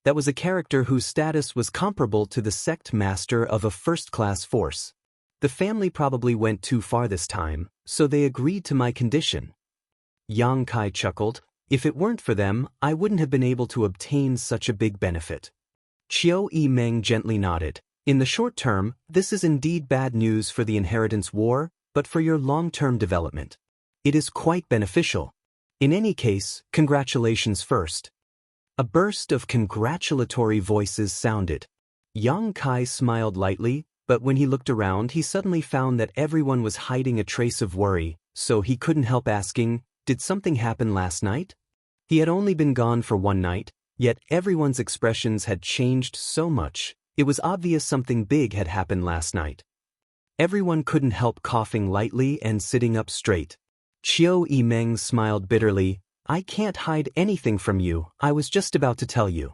That was a character whose status was comparable to the sect master of a first-class force. The family probably went too far this time, so they agreed to my condition. Yang Kai chuckled, if it weren't for them, I wouldn't have been able to obtain such a big benefit. Qiu Yimeng gently nodded. In the short term, this is indeed bad news for the inheritance war, but for your long-term development, it is quite beneficial. In any case, congratulations first. A burst of congratulatory voices sounded. Yang Kai smiled lightly, but when he looked around he suddenly found that everyone was hiding a trace of worry, so he couldn't help asking, did something happen last night? He had only been gone for one night, yet everyone's expressions had changed so much, it was obvious something big had happened last night. Everyone couldn't help coughing lightly and sitting up straight. Qiu Yimeng smiled bitterly. I can't hide anything from you, I was just about to tell you.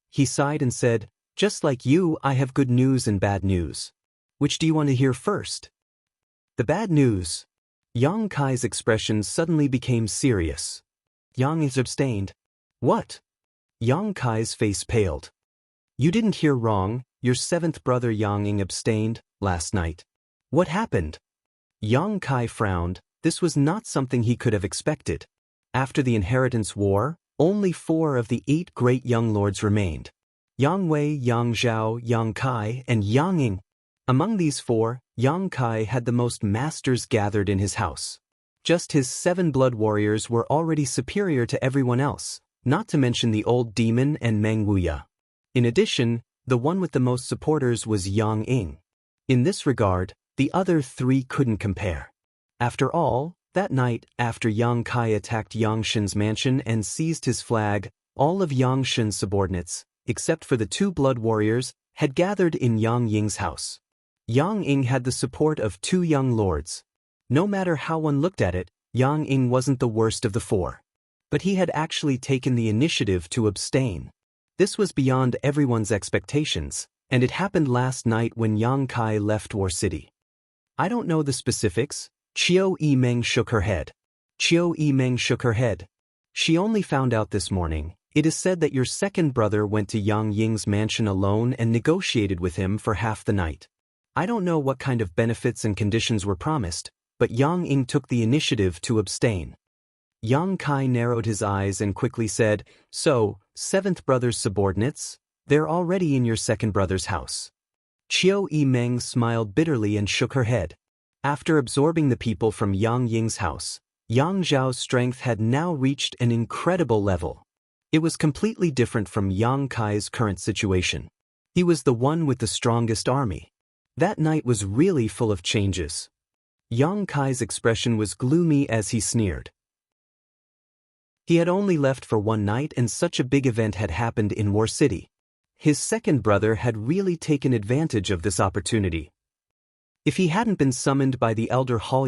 He sighed and said, just like you, I have good news and bad news. Which do you want to hear first? The bad news. Yang Kai's expression suddenly became serious. Yang is abstained. What? Yang Kai's face paled. You didn't hear wrong, your seventh brother Yang Ying abstained last night. What happened? Yang Kai frowned, this was not something he could have expected. After the inheritance war, only 4 of the 8 great young lords remained. Yang Wei, Yang Zhao, Yang Kai, and Yang Ying. Among these 4, Yang Kai had the most masters gathered in his house. Just his 7 blood warriors were already superior to everyone else, not to mention the old demon and Meng Wuya. In addition, the one with the most supporters was Yang Ying. In this regard, the other 3 couldn't compare. After all, that night, after Yang Kai attacked Yang Shen's mansion and seized his flag, all of Yang Shen's subordinates, except for the 2 blood warriors, had gathered in Yang Ying's house. Yang Ying had the support of 2 young lords. No matter how one looked at it, Yang Ying wasn't the worst of the 4. But he had actually taken the initiative to abstain. This was beyond everyone's expectations, and it happened last night when Yang Kai left War City. I don't know the specifics. Qiu Yimeng shook her head. Qiu Yimeng shook her head. She only found out this morning. It is said that your second brother went to Yang Ying's mansion alone and negotiated with him for half the night. I don't know what kind of benefits and conditions were promised, but Yang Ying took the initiative to abstain. Yang Kai narrowed his eyes and quickly said, so, 7th brother's subordinates? They're already in your second brother's house. Qiu Yimeng smiled bitterly and shook her head. After absorbing the people from Yang Ying's house, Yang Zhao's strength had now reached an incredible level. It was completely different from Yang Kai's current situation. He was the one with the strongest army. That night was really full of changes. Yang Kai's expression was gloomy as he sneered. He had only left for one night and such a big event had happened in War City. His second brother had really taken advantage of this opportunity. If he hadn't been summoned by the Elder Hall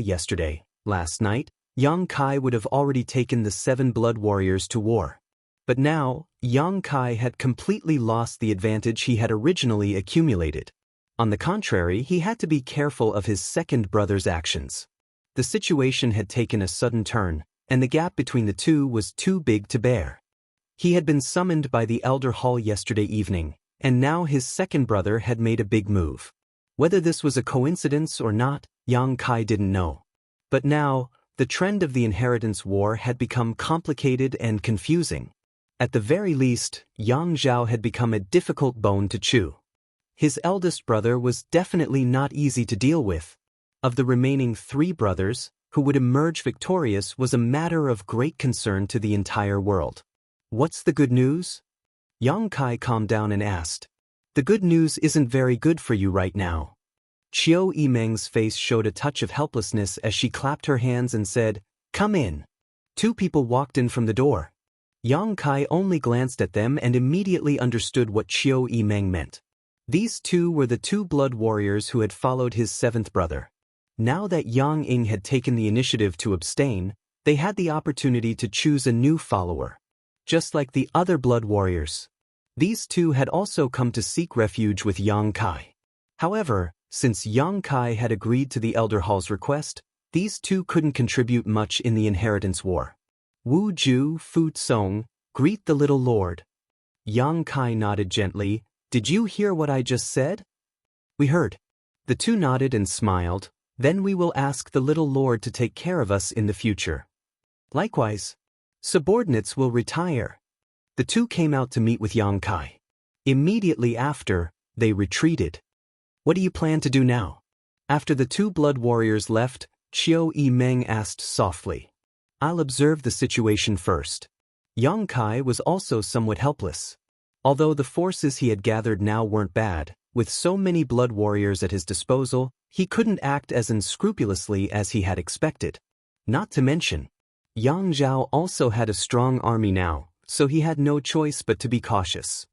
last night, Yang Kai would have already taken the 7 blood warriors to war. But now, Yang Kai had completely lost the advantage he had originally accumulated. On the contrary, he had to be careful of his second brother's actions. The situation had taken a sudden turn, and the gap between the two was too big to bear. He had been summoned by the Elder Hall yesterday evening, and now his second brother had made a big move. Whether this was a coincidence or not, Yang Kai didn't know. But now, the trend of the inheritance war had become complicated and confusing. At the very least, Yang Zhao had become a difficult bone to chew. His eldest brother was definitely not easy to deal with. Of the remaining 3 brothers, who would emerge victorious was a matter of great concern to the entire world. What's the good news? Yang Kai calmed down and asked. The good news isn't very good for you right now. Qiu Yimeng's face showed a touch of helplessness as she clapped her hands and said, "Come in." 2 people walked in from the door. Yang Kai only glanced at them and immediately understood what Qiu Yimeng meant. These 2 were the 2 blood warriors who had followed his 7th brother. Now that Yang Ying had taken the initiative to abstain, they had the opportunity to choose a new follower. Just like the other blood warriors, these 2 had also come to seek refuge with Yang Kai. However, since Yang Kai had agreed to the Elder Hall's request, these 2 couldn't contribute much in the inheritance war. Wu Ju, Fu Song, greet the little lord. Yang Kai nodded gently. Did you hear what I just said? We heard. The 2 nodded and smiled. Then we will ask the little lord to take care of us in the future. Likewise, subordinates will retire. The 2 came out to meet with Yang Kai. Immediately after, they retreated. What do you plan to do now? After the 2 blood warriors left, Qiu Yimeng asked softly. I'll observe the situation first. Yang Kai was also somewhat helpless. Although the forces he had gathered now weren't bad, with so many blood warriors at his disposal, he couldn't act as unscrupulously as he had expected. Not to mention, Yang Zhao also had a strong army now, so he had no choice but to be cautious.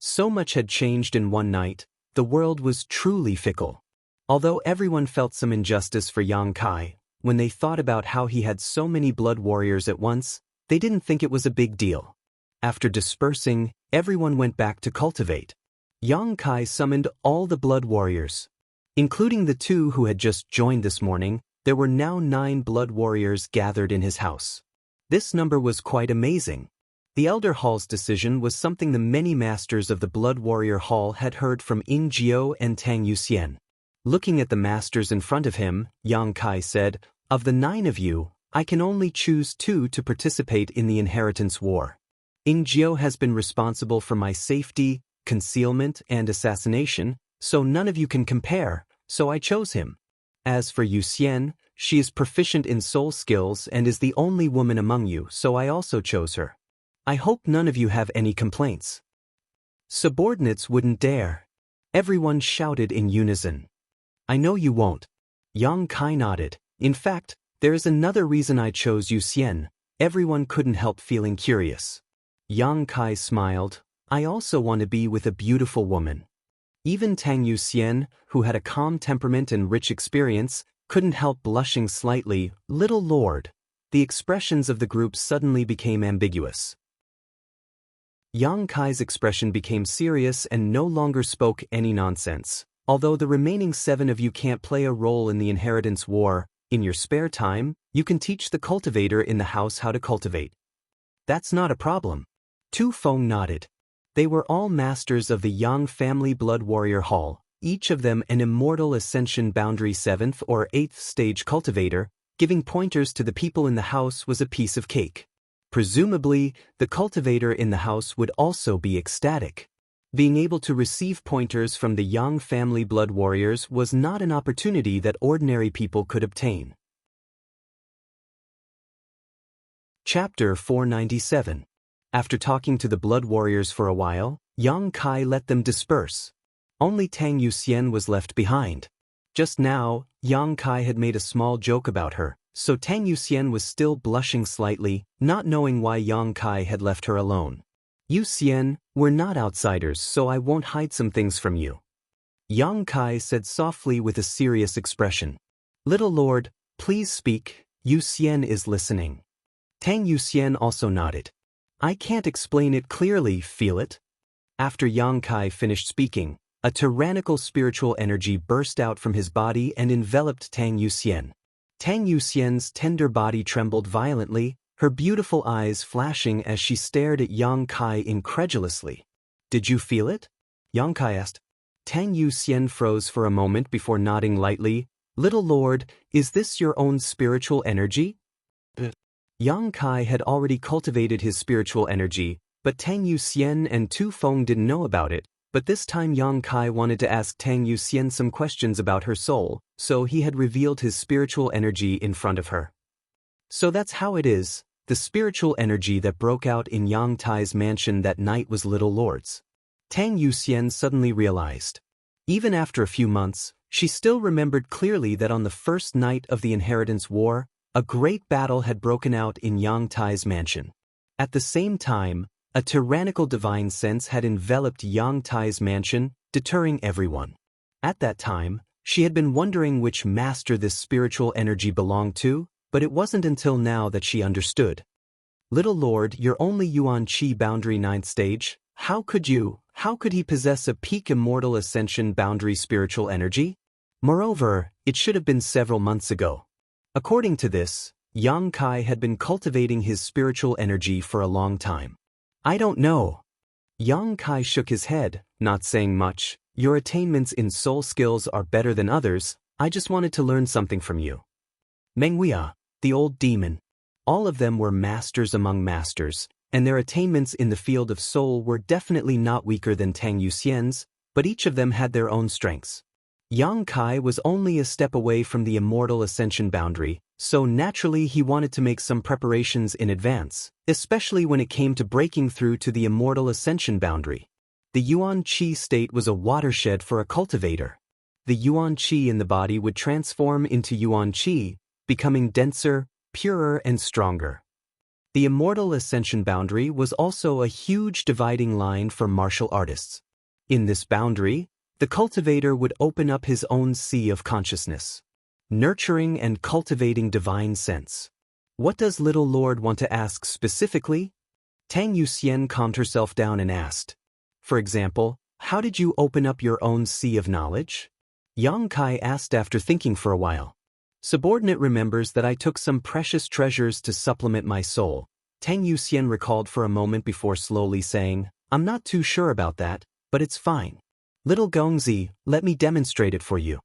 So much had changed in one night, the world was truly fickle. Although everyone felt some injustice for Yang Kai, when they thought about how he had so many blood warriors at once, they didn't think it was a big deal. After dispersing, everyone went back to cultivate. Yang Kai summoned all the blood warriors. Including the 2 who had just joined this morning, there were now 9 blood warriors gathered in his house. This number was quite amazing. The Elder Hall's decision was something the many masters of the Blood Warrior Hall had heard from Ying Jiao and Tang Yuxian. Looking at the masters in front of him, Yang Kai said, Of the 9 of you, I can only choose 2 to participate in the inheritance war. Ying Jiao has been responsible for my safety, concealment, and assassination, so none of you can compare, so I chose him. As for Yuxian, she is proficient in soul skills and is the only woman among you, so I also chose her. I hope none of you have any complaints. Subordinates wouldn't dare. Everyone shouted in unison. I know you won't. Yang Kai nodded. In fact, there is another reason I chose Yuxian. Everyone couldn't help feeling curious. Yang Kai smiled. I also want to be with a beautiful woman. Even Tang Yuxian, who had a calm temperament and rich experience, couldn't help blushing slightly. Little Lord. The expressions of the group suddenly became ambiguous. Yang Kai's expression became serious and no longer spoke any nonsense. Although the remaining 7 of you can't play a role in the inheritance war, in your spare time, you can teach the cultivator in the house how to cultivate. That's not a problem. Tu Feng nodded. They were all masters of the Yang family Blood Warrior Hall, each of them an immortal Ascension Boundary 7th or 8th stage cultivator. Giving pointers to the people in the house was a piece of cake. Presumably, the cultivator in the house would also be ecstatic. Being able to receive pointers from the Yang family Blood Warriors was not an opportunity that ordinary people could obtain. Chapter 497. After talking to the blood warriors for a while, Yang Kai let them disperse. Only Tang Yuxian was left behind. Just now, Yang Kai had made a small joke about her, so Tang Yuxian was still blushing slightly, not knowing why Yang Kai had left her alone. Yuxian, we're not outsiders, so I won't hide some things from you. Yang Kai said softly with a serious expression. Little Lord, please speak, Yuxian is listening. Tang Yuxian also nodded. I can't explain it clearly, feel it? After Yang Kai finished speaking, a tyrannical spiritual energy burst out from his body and enveloped Tang Yuxian. Tang Yuxian's tender body trembled violently, her beautiful eyes flashing as she stared at Yang Kai incredulously. Did you feel it? Yang Kai asked. Tang Yuxian froze for a moment before nodding lightly. Little Lord, is this your own spiritual energy? Yang Kai had already cultivated his spiritual energy, but Tang Yuxian and Tu Feng didn't know about it. But this time Yang Kai wanted to ask Tang Yuxian some questions about her soul, so he had revealed his spiritual energy in front of her. So that's how it is, the spiritual energy that broke out in Yang Tai's mansion that night was Little Lord's. Tang Yuxian suddenly realized. Even after a few months, she still remembered clearly that on the first night of the Inheritance War, a great battle had broken out in Yang Tai's mansion. At the same time, a tyrannical divine sense had enveloped Yang Tai's mansion, deterring everyone. At that time, she had been wondering which master this spiritual energy belonged to, but it wasn't until now that she understood. Little Lord, you're only Yuan Qi boundary 9th stage. How could he possess a peak immortal ascension boundary spiritual energy? Moreover, it should have been several months ago. According to this, Yang Kai had been cultivating his spiritual energy for a long time. I don't know. Yang Kai shook his head, not saying much. Your attainments in soul skills are better than others, I just wanted to learn something from you. Mengwia, the old demon. All of them were masters among masters, and their attainments in the field of soul were definitely not weaker than Tang Yuxian's, but each of them had their own strengths. Yang Kai was only a step away from the immortal ascension boundary, so naturally he wanted to make some preparations in advance, especially when it came to breaking through to the immortal ascension boundary. The Yuan Qi state was a watershed for a cultivator. The Yuan Qi in the body would transform into Yuan Qi, becoming denser, purer and stronger. The immortal ascension boundary was also a huge dividing line for martial artists. In this boundary, the cultivator would open up his own sea of consciousness, nurturing and cultivating divine sense. What does Little Lord want to ask specifically? Tang Yuxian calmed herself down and asked. For example, how did you open up your own sea of knowledge? Yang Kai asked after thinking for a while. Subordinate remembers that I took some precious treasures to supplement my soul. Tang Yuxian recalled for a moment before slowly saying, I'm not too sure about that, but it's fine. Little Gongzi, let me demonstrate it for you.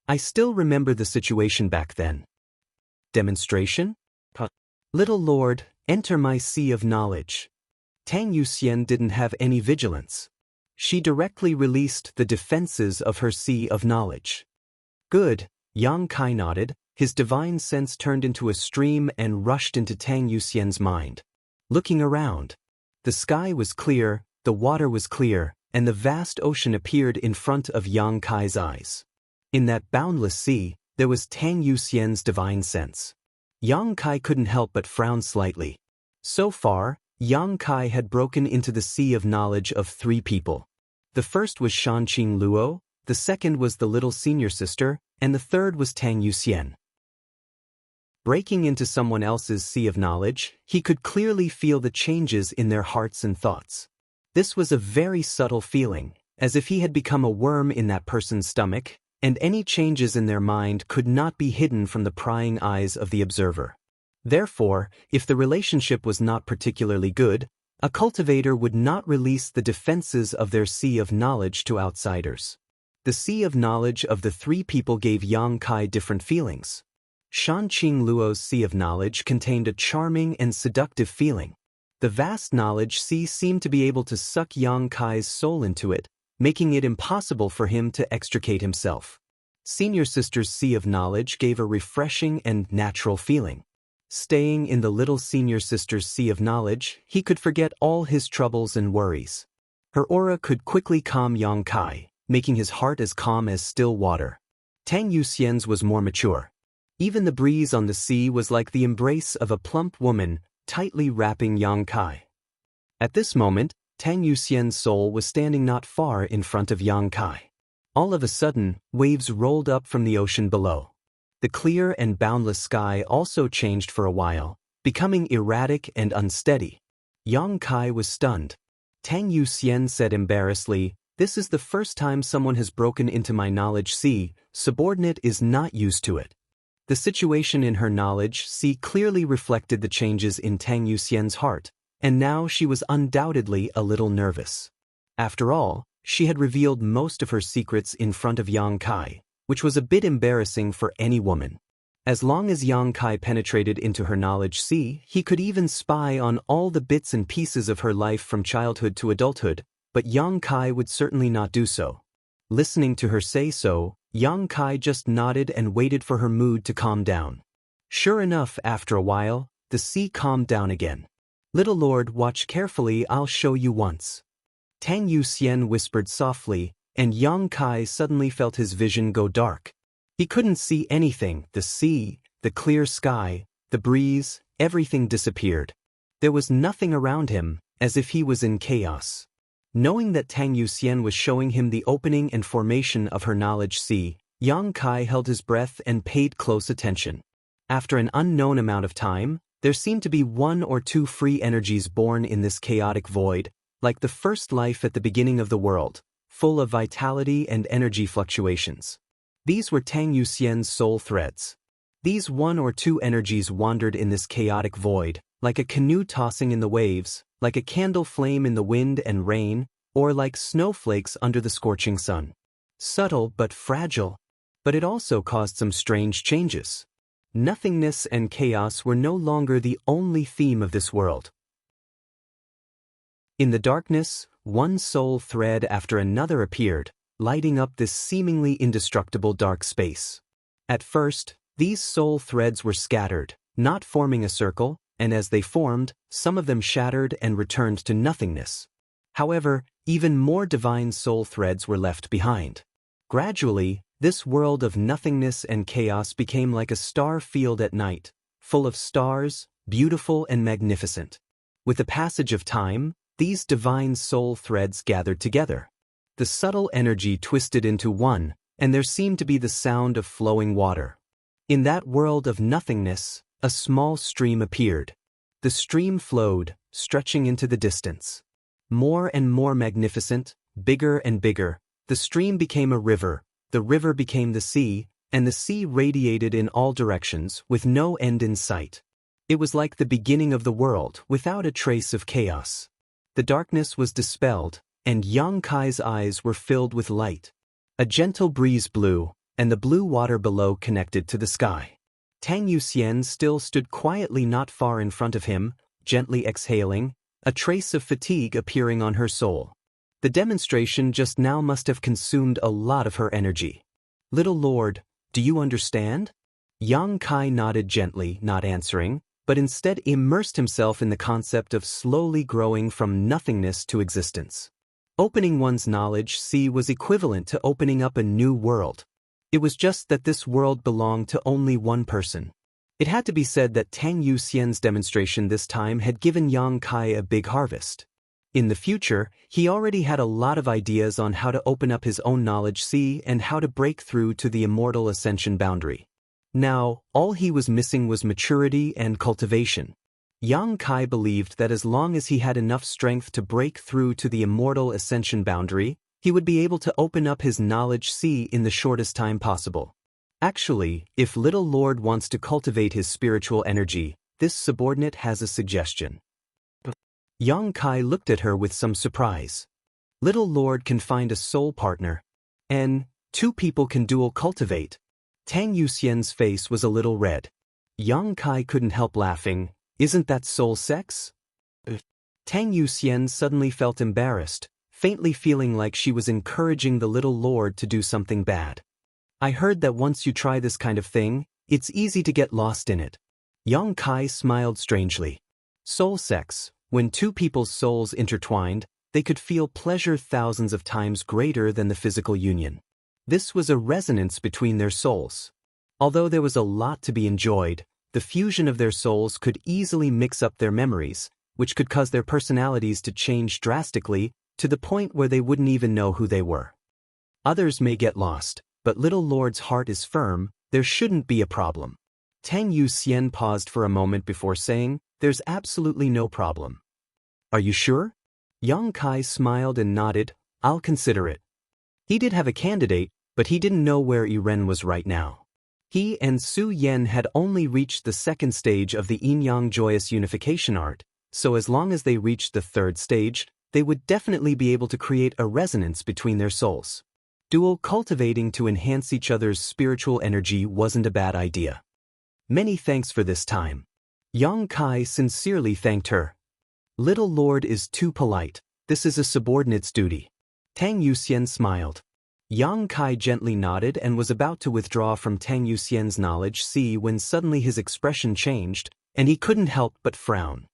I still remember the situation back then. Demonstration? Little Lord, enter my sea of knowledge. Tang Yuxian didn't have any vigilance. She directly released the defenses of her sea of knowledge. Good, Yang Kai nodded, his divine sense turned into a stream and rushed into Tang Yuxian's mind. Looking around, the sky was clear, the water was clear, and the vast ocean appeared in front of Yang Kai's eyes. In that boundless sea, there was Tang Yuxian's divine sense. Yang Kai couldn't help but frown slightly. So far, Yang Kai had broken into the sea of knowledge of 3 people. The first was Shanqing Luo, the second was the little senior sister, and the third was Tang Yuxian. Breaking into someone else's sea of knowledge, he could clearly feel the changes in their hearts and thoughts. This was a very subtle feeling, as if he had become a worm in that person's stomach, and any changes in their mind could not be hidden from the prying eyes of the observer. Therefore, if the relationship was not particularly good, a cultivator would not release the defenses of their sea of knowledge to outsiders. The sea of knowledge of the 3 people gave Yang Kai different feelings. Shanqing Luo's sea of knowledge contained a charming and seductive feeling. The vast knowledge sea seemed to be able to suck Yang Kai's soul into it, making it impossible for him to extricate himself. Senior sister's sea of knowledge gave a refreshing and natural feeling. Staying in the little senior sister's sea of knowledge, he could forget all his troubles and worries. Her aura could quickly calm Yang Kai, making his heart as calm as still water. Tang Yuxian's was more mature. Even the breeze on the sea was like the embrace of a plump woman, tightly wrapping Yang Kai. At this moment, Tang Yuxian's soul was standing not far in front of Yang Kai. All of a sudden, waves rolled up from the ocean below. The clear and boundless sky also changed for a while, becoming erratic and unsteady. Yang Kai was stunned. Tang Yuxian said embarrassedly, "This is the first time someone has broken into my knowledge sea. Subordinate is not used to it." The situation in her knowledge sea clearly reflected the changes in Tang Yuxian's heart, and now she was undoubtedly a little nervous. After all, she had revealed most of her secrets in front of Yang Kai, which was a bit embarrassing for any woman. As long as Yang Kai penetrated into her knowledge sea, he could even spy on all the bits and pieces of her life from childhood to adulthood, but Yang Kai would certainly not do so. Listening to her say so, Yang Kai just nodded and waited for her mood to calm down. Sure enough, after a while, the sea calmed down again. "Little Lord, watch carefully, I'll show you once." Tang Yuxian whispered softly, and Yang Kai suddenly felt his vision go dark. He couldn't see anything. The sea, the clear sky, the breeze, everything disappeared. There was nothing around him, as if he was in chaos. Knowing that Tang Yuxian was showing him the opening and formation of her knowledge sea, Yang Kai held his breath and paid close attention. After an unknown amount of time, there seemed to be one or two free energies born in this chaotic void, like the first life at the beginning of the world, full of vitality and energy fluctuations. These were Tang Yuxian's soul threads. These one or two energies wandered in this chaotic void, like a canoe tossing in the waves, like a candle flame in the wind and rain, or like snowflakes under the scorching sun. Subtle but fragile. But it also caused some strange changes. Nothingness and chaos were no longer the only theme of this world. In the darkness, one soul thread after another appeared, lighting up this seemingly indestructible dark space. At first, these soul threads were scattered, not forming a circle, and as they formed, some of them shattered and returned to nothingness. However, even more divine soul threads were left behind. Gradually, this world of nothingness and chaos became like a star field at night, full of stars, beautiful and magnificent. With the passage of time, these divine soul threads gathered together. The subtle energy twisted into one, and there seemed to be the sound of flowing water. In that world of nothingness, a small stream appeared. The stream flowed, stretching into the distance. More and more magnificent, bigger and bigger, the stream became a river, the river became the sea, and the sea radiated in all directions with no end in sight. It was like the beginning of the world without a trace of chaos. The darkness was dispelled, and Yang Kai's eyes were filled with light. A gentle breeze blew, and the blue water below connected to the sky. Tang Yuxian still stood quietly not far in front of him, gently exhaling, a trace of fatigue appearing on her soul. The demonstration just now must have consumed a lot of her energy. "Little Lord, do you understand?" Yang Kai nodded gently, not answering, but instead immersed himself in the concept of slowly growing from nothingness to existence. Opening one's knowledge sea was equivalent to opening up a new world. It was just that this world belonged to only one person. It had to be said that Tang Yuxian's demonstration this time had given Yang Kai a big harvest. In the future, he already had a lot of ideas on how to open up his own knowledge sea and how to break through to the immortal ascension boundary. Now, all he was missing was maturity and cultivation. Yang Kai believed that as long as he had enough strength to break through to the immortal ascension boundary, he would be able to open up his knowledge sea in the shortest time possible. Actually, if Little Lord wants to cultivate his spiritual energy, this subordinate has a suggestion. Yang Kai looked at her with some surprise. Little Lord can find a soul partner, and two people can dual cultivate. Tang Yuxian's face was a little red. Yang Kai couldn't help laughing. "Isn't that soul sex?" Tang Yuxian suddenly felt embarrassed, faintly feeling like she was encouraging the Little Lord to do something bad. "I heard that once you try this kind of thing, it's easy to get lost in it." Young Kai smiled strangely. Soul sex. When two people's souls intertwined, they could feel pleasure thousands of times greater than the physical union. This was a resonance between their souls. Although there was a lot to be enjoyed, the fusion of their souls could easily mix up their memories, which could cause their personalities to change drastically to the point where they wouldn't even know who they were. Others may get lost, but Little Lord's heart is firm. There shouldn't be a problem. Tang Yuxian paused for a moment before saying, "There's absolutely no problem." "Are you sure?" Young Kai smiled and nodded. "I'll consider it." He did have a candidate, but he didn't know where Yiren was right now. He and Su Yen had only reached the second stage of the yin-yang joyous unification art, so as long as they reached the third stage, they would definitely be able to create a resonance between their souls. Dual cultivating to enhance each other's spiritual energy wasn't a bad idea. "Many thanks for this time." Young Kai sincerely thanked her. "Little Lord is too polite. This is a subordinate's duty." Tang Yuxian smiled. Yang Kai gently nodded and was about to withdraw from Tang Yuxian's knowledge when suddenly his expression changed, and he couldn't help but frown.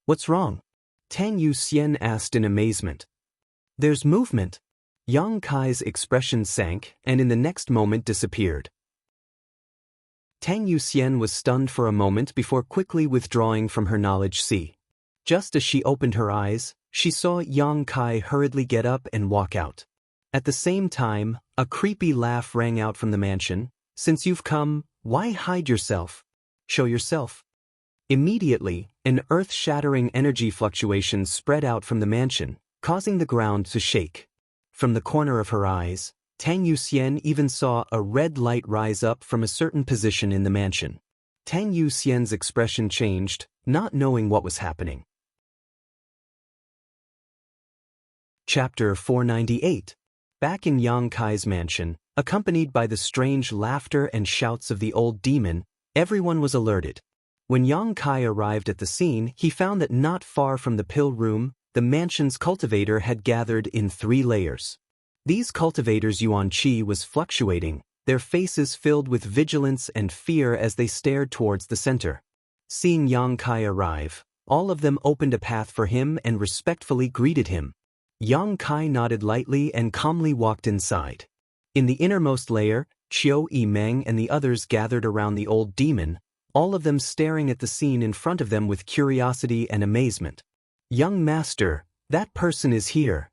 "What's wrong?" Tang Yuxian asked in amazement. "There's movement." Yang Kai's expression sank and in the next moment disappeared. Tang Yuxian was stunned for a moment before quickly withdrawing from her knowledge sea. Just as she opened her eyes, she saw Yang Kai hurriedly get up and walk out. At the same time, a creepy laugh rang out from the mansion. "Since you've come, why hide yourself? Show yourself." Immediately, an earth-shattering energy fluctuation spread out from the mansion, causing the ground to shake. From the corner of her eyes, Tang Yuxian even saw a red light rise up from a certain position in the mansion. Tang Yuxian's expression changed, not knowing what was happening. Chapter 498. Back in Yang Kai's mansion, accompanied by the strange laughter and shouts of the old demon, everyone was alerted. When Yang Kai arrived at the scene, he found that not far from the pill room, the mansion's cultivator had gathered in 3 layers. These cultivators' yuan qi was fluctuating, their faces filled with vigilance and fear as they stared towards the center. Seeing Yang Kai arrive, all of them opened a path for him and respectfully greeted him. Yang Kai nodded lightly and calmly walked inside. In the innermost layer, Qiu Yimeng and the others gathered around the old demon, all of them staring at the scene in front of them with curiosity and amazement. "Young master, that person is here."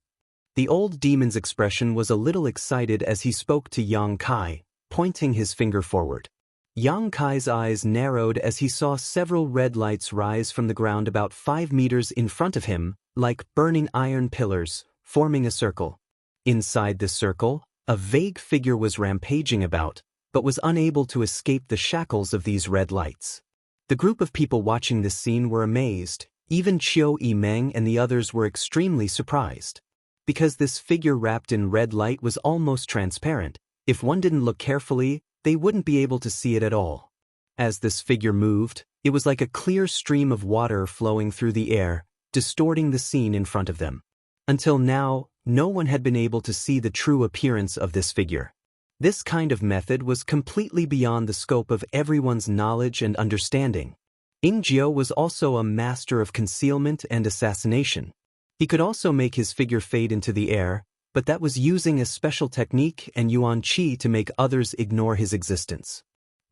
The old demon's expression was a little excited as he spoke to Yang Kai, pointing his finger forward. Yang Kai's eyes narrowed as he saw several red lights rise from the ground about 5 meters in front of him, like burning iron pillars, forming a circle. Inside this circle, a vague figure was rampaging about, but was unable to escape the shackles of these red lights. The group of people watching this scene were amazed. Even Qiu Yimeng and the others were extremely surprised. Because this figure wrapped in red light was almost transparent, if one didn't look carefully, they wouldn't be able to see it at all. As this figure moved, it was like a clear stream of water flowing through the air, distorting the scene in front of them. Until now, no one had been able to see the true appearance of this figure. This kind of method was completely beyond the scope of everyone's knowledge and understanding. Ingjiu was also a master of concealment and assassination. He could also make his figure fade into the air, but that was using a special technique and yuan qi to make others ignore his existence.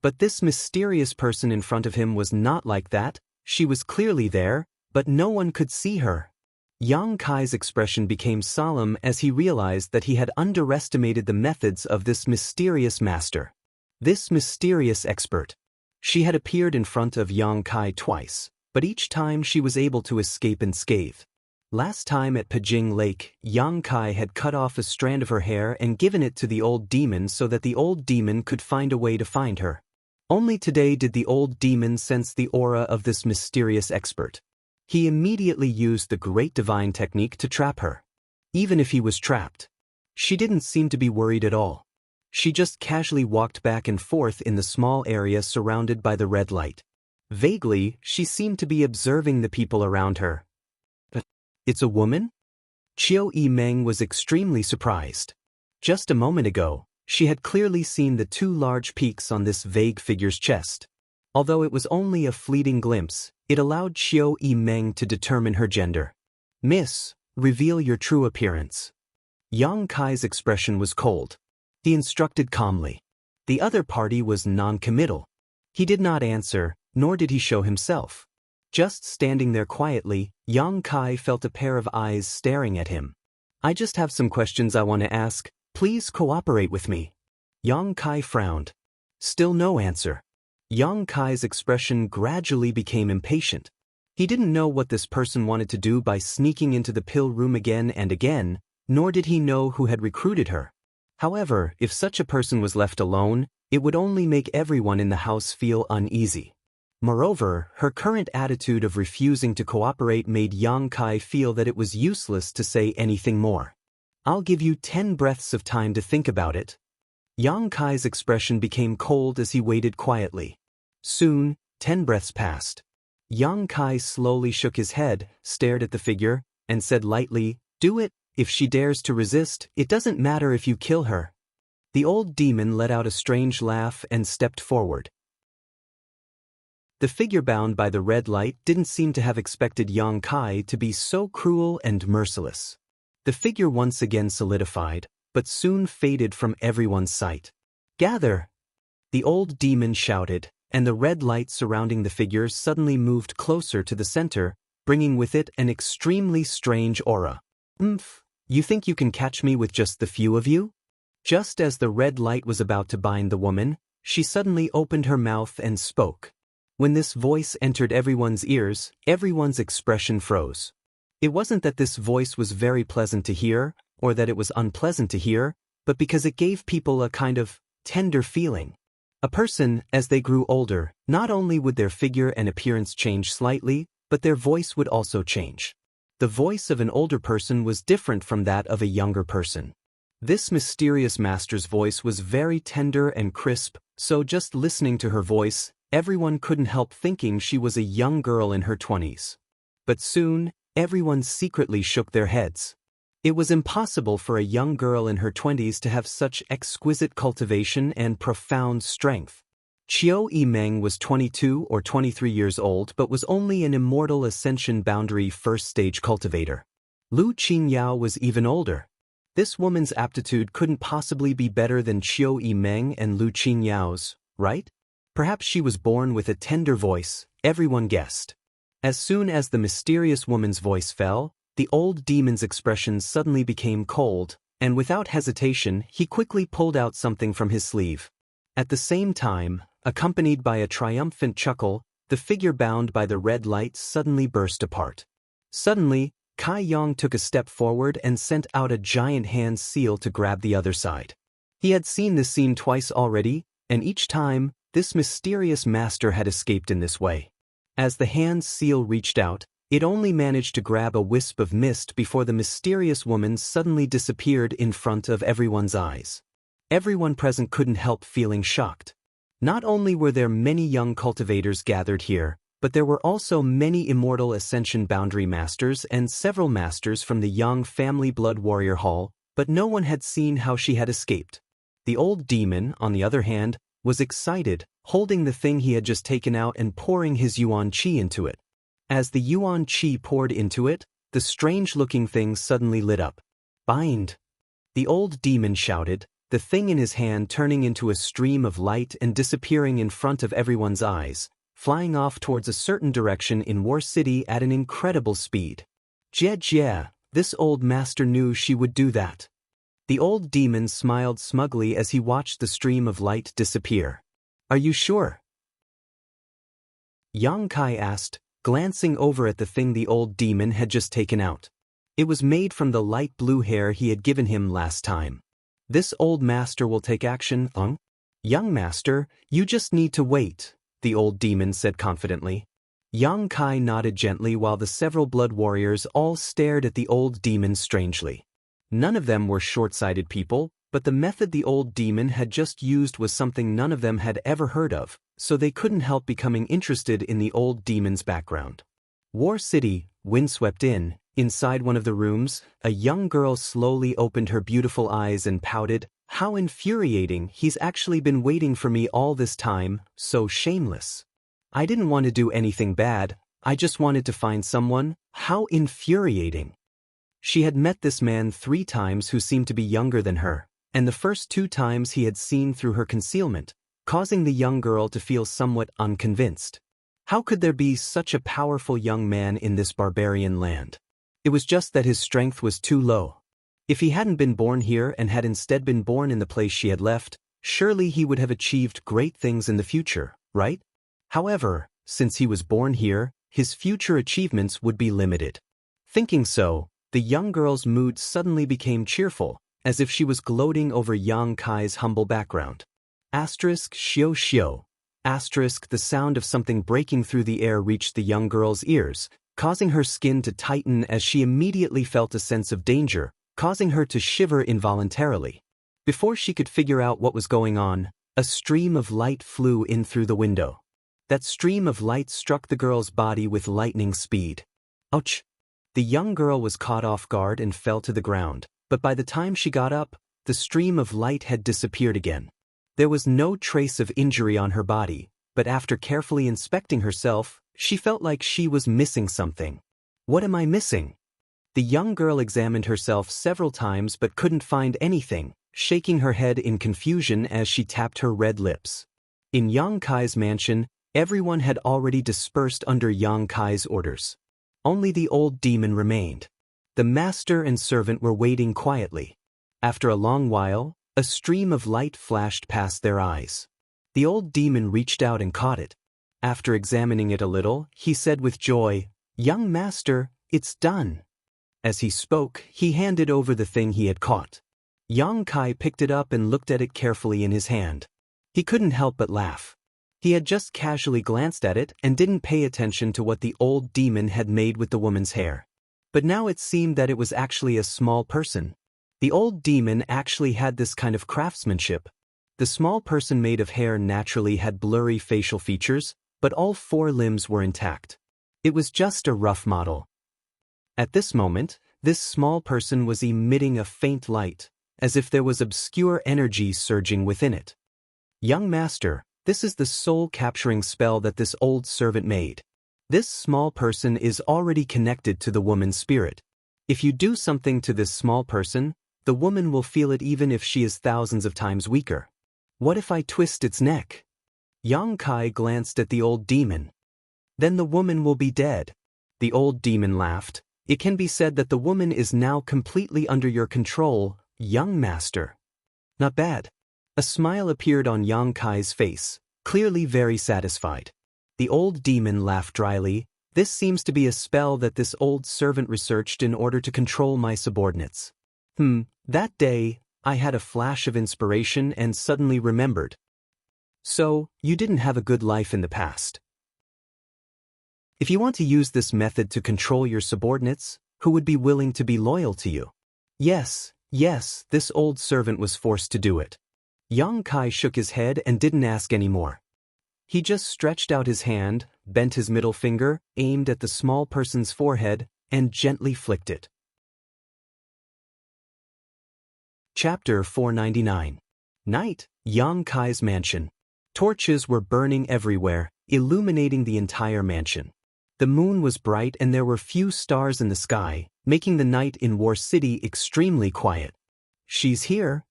But this mysterious person in front of him was not like that. She was clearly there, but no one could see her. Yang Kai's expression became solemn as he realized that he had underestimated the methods of this mysterious master. This mysterious expert. She had appeared in front of Yang Kai twice, but each time she was able to escape unscathed. Last time at Pijing Lake, Yang Kai had cut off a strand of her hair and given it to the old demon so that the old demon could find a way to find her. Only today did the old demon sense the aura of this mysterious expert. He immediately used the great divine technique to trap her. Even if he was trapped, she didn't seem to be worried at all. She just casually walked back and forth in the small area surrounded by the red light. Vaguely, she seemed to be observing the people around her. But it's a woman? Qiu Yimeng was extremely surprised. Just a moment ago, she had clearly seen the 2 large peaks on this vague figure's chest. Although it was only a fleeting glimpse, it allowed Qiu Yimeng to determine her gender. Miss, reveal your true appearance. Yang Kai's expression was cold. He instructed calmly. The other party was non-committal. He did not answer, nor did he show himself. Just standing there quietly, Yang Kai felt a pair of eyes staring at him. I just have some questions I want to ask. Please cooperate with me. Yang Kai frowned. Still no answer. Yang Kai's expression gradually became impatient. He didn't know what this person wanted to do by sneaking into the pill room again and again, nor did he know who had recruited her. However, if such a person was left alone, it would only make everyone in the house feel uneasy. Moreover, her current attitude of refusing to cooperate made Yang Kai feel that it was useless to say anything more. I'll give you 10 breaths of time to think about it. Yang Kai's expression became cold as he waited quietly. Soon, 10 breaths passed. Yang Kai slowly shook his head, stared at the figure, and said lightly, "Do it. If she dares to resist, it doesn't matter if you kill her." The old demon let out a strange laugh and stepped forward. The figure bound by the red light didn't seem to have expected Yang Kai to be so cruel and merciless. The figure once again solidified, but soon faded from everyone's sight. "Gather!" The old demon shouted, and the red light surrounding the figure suddenly moved closer to the center, bringing with it an extremely strange aura. You think you can catch me with just the few of you?" Just as the red light was about to bind the woman, she suddenly opened her mouth and spoke. When this voice entered everyone's ears, everyone's expression froze. It wasn't that this voice was very pleasant to hear, or that it was unpleasant to hear, but because it gave people a kind of tender feeling. A person, as they grew older, not only would their figure and appearance change slightly, but their voice would also change. The voice of an older person was different from that of a younger person. This mysterious master's voice was very tender and crisp, so just listening to her voice, everyone couldn't help thinking she was a young girl in her 20s. But soon, everyone secretly shook their heads. It was impossible for a young girl in her 20s to have such exquisite cultivation and profound strength. Qiu Yimeng was 22 or 23 years old but was only an immortal ascension boundary first-stage cultivator. Lu Qingyao was even older. This woman's aptitude couldn't possibly be better than Qiu Yimeng and Lu Qinyao's, right? Perhaps she was born with a tender voice, everyone guessed. As soon as the mysterious woman's voice fell, the old demon's expression suddenly became cold, and without hesitation he quickly pulled out something from his sleeve. At the same time, accompanied by a triumphant chuckle, the figure bound by the red light suddenly burst apart. Suddenly, Kai Yang took a step forward and sent out a giant hand seal to grab the other side. He had seen this scene twice already, and each time, this mysterious master had escaped in this way. As the hand seal reached out, it only managed to grab a wisp of mist before the mysterious woman suddenly disappeared in front of everyone's eyes. Everyone present couldn't help feeling shocked. Not only were there many young cultivators gathered here, but there were also many immortal ascension boundary masters and several masters from the Yang family blood warrior hall, but no one had seen how she had escaped. The old demon, on the other hand, was excited, holding the thing he had just taken out and pouring his yuan qi into it. As the yuan qi poured into it, the strange-looking thing suddenly lit up. "Bind!" The old demon shouted, the thing in his hand turning into a stream of light and disappearing in front of everyone's eyes, flying off towards a certain direction in War City at an incredible speed. Jie, this old master knew she would do that. The old demon smiled smugly as he watched the stream of light disappear. "Are you sure?" Yang Kai asked, glancing over at the thing the old demon had just taken out. It was made from the light blue hair he had given him last time. "This old master will take action, Young master, you just need to wait," the old demon said confidently. Yang Kai nodded gently while the several blood warriors all stared at the old demon strangely. None of them were short-sighted people, but the method the old demon had just used was something none of them had ever heard of, so they couldn't help becoming interested in the old demon's background. War City, wind swept in. Inside one of the rooms, a young girl slowly opened her beautiful eyes and pouted, "How infuriating, he's actually been waiting for me all this time, so shameless." I didn't want to do anything bad, I just wanted to find someone. How infuriating. She had met this man 3 times who seemed to be younger than her, and the first 2 times he had seen through her concealment, causing the young girl to feel somewhat unconvinced. How could there be such a powerful young man in this barbarian land? It was just that his strength was too low. If he hadn't been born here and had instead been born in the place she had left, surely he would have achieved great things in the future, right? However, since he was born here, his future achievements would be limited. Thinking so, the young girl's mood suddenly became cheerful, as if she was gloating over Yang Kai's humble background. Asterisk xiao xiao. Asterisk the sound of something breaking through the air reached the young girl's ears, causing her skin to tighten as she immediately felt a sense of danger, causing her to shiver involuntarily. Before she could figure out what was going on, a stream of light flew in through the window. That stream of light struck the girl's body with lightning speed. Ouch! The young girl was caught off guard and fell to the ground, but by the time she got up, the stream of light had disappeared again. There was no trace of injury on her body, but after carefully inspecting herself, she felt like she was missing something. What am I missing? The young girl examined herself several times but couldn't find anything, shaking her head in confusion as she tapped her red lips. In Yang Kai's mansion, everyone had already dispersed under Yang Kai's orders. Only the old demon remained. The master and servant were waiting quietly. After a long while, a stream of light flashed past their eyes. The old demon reached out and caught it. After examining it a little, he said with joy, "Young master, it's done." As he spoke, he handed over the thing he had caught. Yang Kai picked it up and looked at it carefully in his hand. He couldn't help but laugh. He had just casually glanced at it and didn't pay attention to what the old demon had made with the woman's hair. But now it seemed that it was actually a small person. The old demon actually had this kind of craftsmanship. The small person made of hair naturally had blurry facial features, but all 4 limbs were intact. It was just a rough model. At this moment, this small person was emitting a faint light, as if there was obscure energy surging within it. "Young master, this is the soul-capturing spell that this old servant made. This small person is already connected to the woman's spirit. If you do something to this small person, the woman will feel it even if she is thousands of times weaker. What if I twist its neck?" Yang Kai glanced at the old demon. "Then the woman will be dead." The old demon laughed. "It can be said that the woman is now completely under your control, young master." "Not bad." A smile appeared on Yang Kai's face, clearly very satisfied. The old demon laughed dryly. "This seems to be a spell that this old servant researched in order to control my subordinates. That day, I had a flash of inspiration and suddenly remembered. So, you didn't have a good life in the past. If you want to use this method to control your subordinates, who would be willing to be loyal to you?" Yes, this old servant was forced to do it. Yang Kai shook his head and didn't ask any more. He just stretched out his hand, bent his middle finger, aimed at the small person's forehead, and gently flicked it. Chapter 499. Night, Yang Kai's mansion. Torches were burning everywhere, illuminating the entire mansion. The moon was bright and there were few stars in the sky, making the night in War City extremely quiet. "She's here."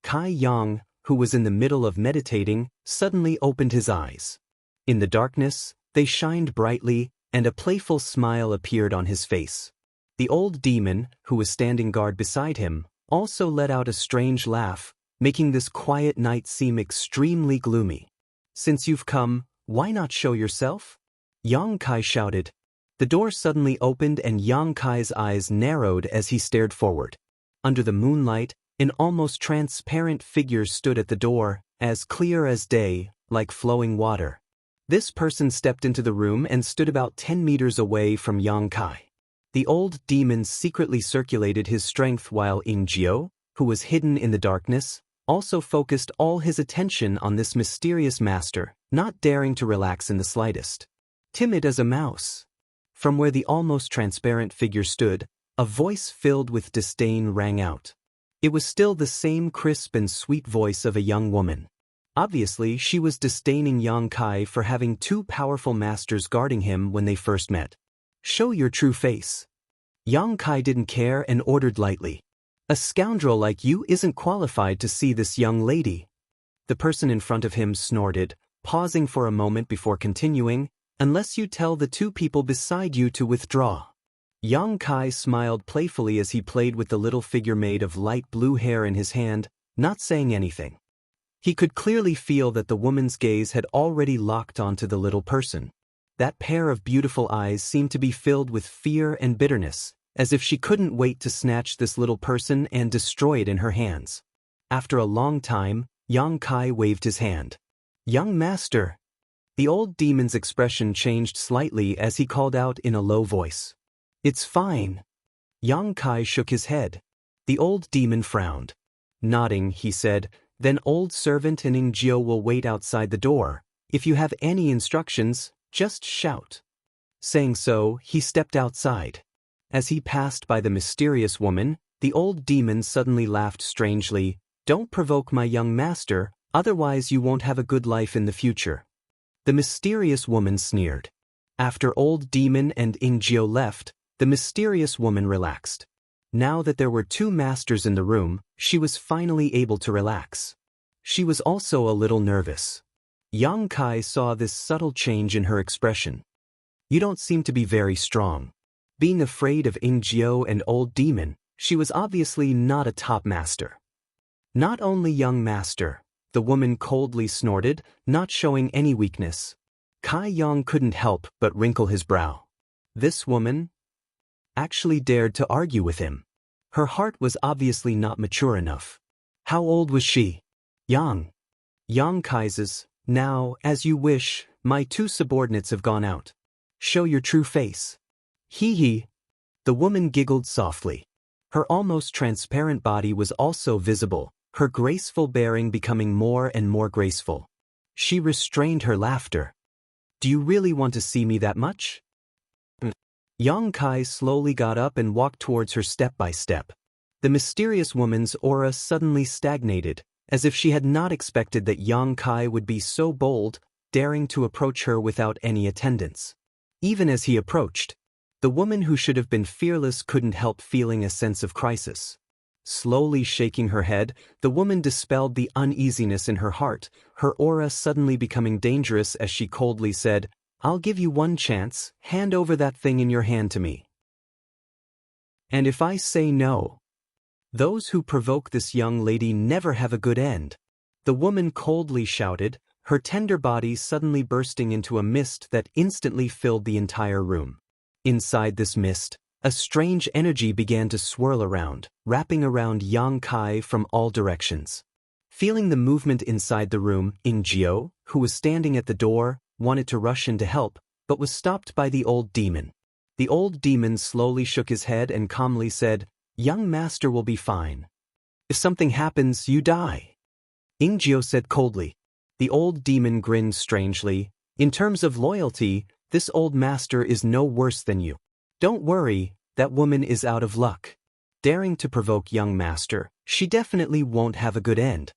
Kai Yang, who was in the middle of meditating, suddenly opened his eyes. In the darkness, they shined brightly, and a playful smile appeared on his face. The old demon, who was standing guard beside him, also let out a strange laugh, making this quiet night seem extremely gloomy. "Since you've come, why not show yourself?" Yang Kai shouted. The door suddenly opened and Yang Kai's eyes narrowed as he stared forward. Under the moonlight, an almost transparent figure stood at the door, as clear as day, like flowing water. This person stepped into the room and stood about 10 meters away from Yang Kai. The old demon secretly circulated his strength while Ingjio, who was hidden in the darkness, also focused all his attention on this mysterious master, not daring to relax in the slightest. Timid as a mouse. From where the almost transparent figure stood, a voice filled with disdain rang out. It was still the same crisp and sweet voice of a young woman. Obviously, she was disdaining Yang Kai for having two powerful masters guarding him when they first met. "Show your true face." Yang Kai didn't care and ordered lightly. "A scoundrel like you isn't qualified to see this young lady." The person in front of him snorted, pausing for a moment before continuing, "Unless you tell the two people beside you to withdraw." Yang Kai smiled playfully as he played with the little figure made of light blue hair in his hand, not saying anything. He could clearly feel that the woman's gaze had already locked onto the little person. That pair of beautiful eyes seemed to be filled with fear and bitterness, as if she couldn't wait to snatch this little person and destroy it in her hands. After a long time, Yang Kai waved his hand. "Young master." The old demon's expression changed slightly as he called out in a low voice. "It's fine." Yang Kai shook his head. The old demon frowned. Nodding, he said, "Then old servant and Ingjio will wait outside the door. If you have any instructions, just shout." Saying so, he stepped outside. As he passed by the mysterious woman, the old demon suddenly laughed strangely. "Don't provoke my young master, otherwise you won't have a good life in the future." The mysterious woman sneered. After old demon and Ingjio left, the mysterious woman relaxed. Now that there were two masters in the room, she was finally able to relax. She was also a little nervous. Yang Kai saw this subtle change in her expression. "You don't seem to be very strong." Being afraid of Ingjio and old demon, she was obviously not a top master. "Not only young master," the woman coldly snorted, not showing any weakness. Kai Yang couldn't help but wrinkle his brow. This woman actually dared to argue with him. Her heart was obviously not mature enough. How old was she? Young. Yang Kai's. "Now, as you wish, my two subordinates have gone out. Show your true face." "Hee hee." The woman giggled softly. Her almost transparent body was also visible, her graceful bearing becoming more and more graceful. She restrained her laughter. "Do you really want to see me that much?" Yang Kai slowly got up and walked towards her step by step. The mysterious woman's aura suddenly stagnated, as if she had not expected that Yang Kai would be so bold, daring to approach her without any attendants. Even as he approached, the woman who should have been fearless couldn't help feeling a sense of crisis. Slowly shaking her head, the woman dispelled the uneasiness in her heart, her aura suddenly becoming dangerous as she coldly said, "I'll give you one chance, hand over that thing in your hand to me. And if I say no, those who provoke this young lady never have a good end." The woman coldly shouted, her tender body suddenly bursting into a mist that instantly filled the entire room. Inside this mist, a strange energy began to swirl around, wrapping around Yang Kai from all directions. Feeling the movement inside the room, Ingjio, who was standing at the door, wanted to rush in to help, but was stopped by the old demon. The old demon slowly shook his head and calmly said, "Young master will be fine. If something happens, you die." Ingjio said coldly. The old demon grinned strangely. "In terms of loyalty, this old master is no worse than you. Don't worry, that woman is out of luck. Daring to provoke young master, she definitely won't have a good end."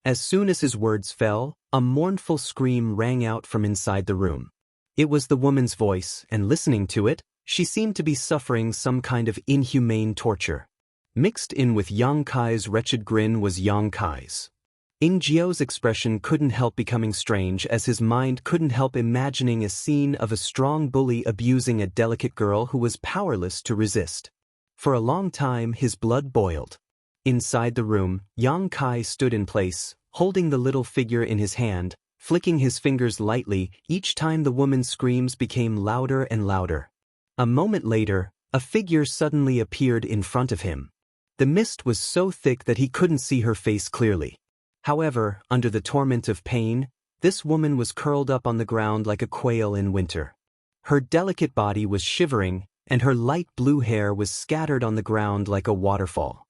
As soon as his words fell, a mournful scream rang out from inside the room. It was the woman's voice, and listening to it, she seemed to be suffering some kind of inhumane torture. Mixed in with Yang Kai's wretched grin was Yang Kai's. Ingjio's expression couldn't help becoming strange as his mind couldn't help imagining a scene of a strong bully abusing a delicate girl who was powerless to resist. For a long time his blood boiled. Inside the room, Yang Kai stood in place, holding the little figure in his hand, flicking his fingers lightly. Each time the woman's screams became louder and louder. A moment later, a figure suddenly appeared in front of him. The mist was so thick that he couldn't see her face clearly. However, under the torment of pain, this woman was curled up on the ground like a quail in winter. Her delicate body was shivering, and her light blue hair was scattered on the ground like a waterfall.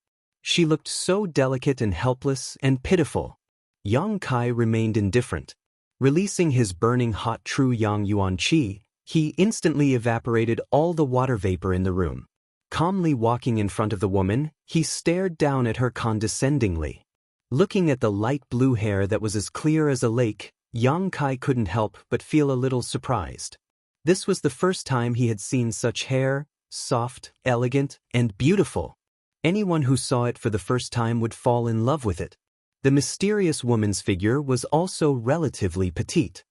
She looked so delicate and helpless and pitiful. Yang Kai remained indifferent. Releasing his burning hot true Yang Yuan Qi, he instantly evaporated all the water vapor in the room. Calmly walking in front of the woman, he stared down at her condescendingly. Looking at the light blue hair that was as clear as a lake, Yang Kai couldn't help but feel a little surprised. This was the first time he had seen such hair, soft, elegant, and beautiful. Anyone who saw it for the first time would fall in love with it. The mysterious woman's figure was also relatively petite.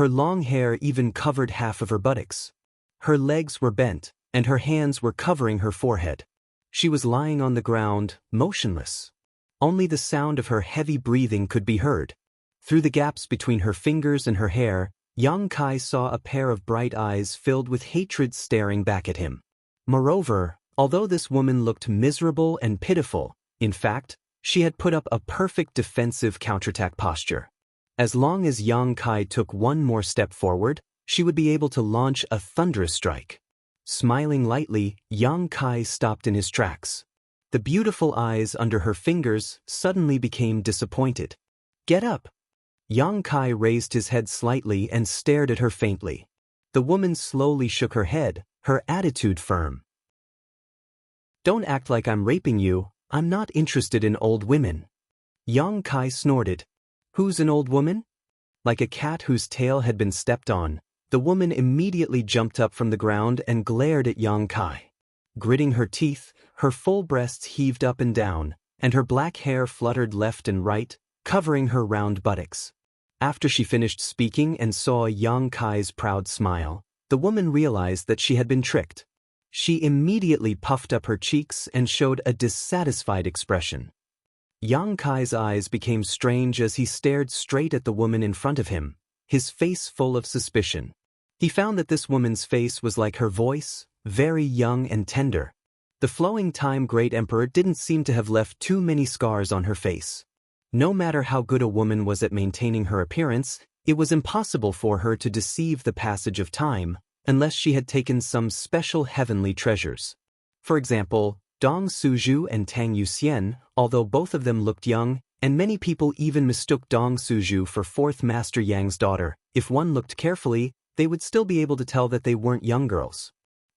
Her long hair even covered half of her buttocks. Her legs were bent, and her hands were covering her forehead. She was lying on the ground, motionless. Only the sound of her heavy breathing could be heard. Through the gaps between her fingers and her hair, Yang Kai saw a pair of bright eyes filled with hatred staring back at him. Moreover, although this woman looked miserable and pitiful, in fact, she had put up a perfect defensive counterattack posture. As long as Yang Kai took one more step forward, she would be able to launch a thunderous strike. Smiling lightly, Yang Kai stopped in his tracks. The beautiful eyes under her fingers suddenly became disappointed. "Get up!" Yang Kai raised his head slightly and stared at her faintly. The woman slowly shook her head, her attitude firm. "Don't act like I'm raping you. I'm not interested in old women." Yang Kai snorted. "Who's an old woman?" Like a cat whose tail had been stepped on, the woman immediately jumped up from the ground and glared at Yang Kai. Gritting her teeth, her full breasts heaved up and down, and her black hair fluttered left and right, covering her round buttocks. After she finished speaking and saw Yang Kai's proud smile, the woman realized that she had been tricked. She immediately puffed up her cheeks and showed a dissatisfied expression. Yang Kai's eyes became strange as he stared straight at the woman in front of him, his face full of suspicion. He found that this woman's face was like her voice, very young and tender. The flowing time great emperor didn't seem to have left too many scars on her face. No matter how good a woman was at maintaining her appearance, it was impossible for her to deceive the passage of time, unless she had taken some special heavenly treasures. For example, Dong Suju and Tang Yuxian, although both of them looked young, and many people even mistook Dong Suju for Fourth Master Yang's daughter, if one looked carefully, they would still be able to tell that they weren't young girls.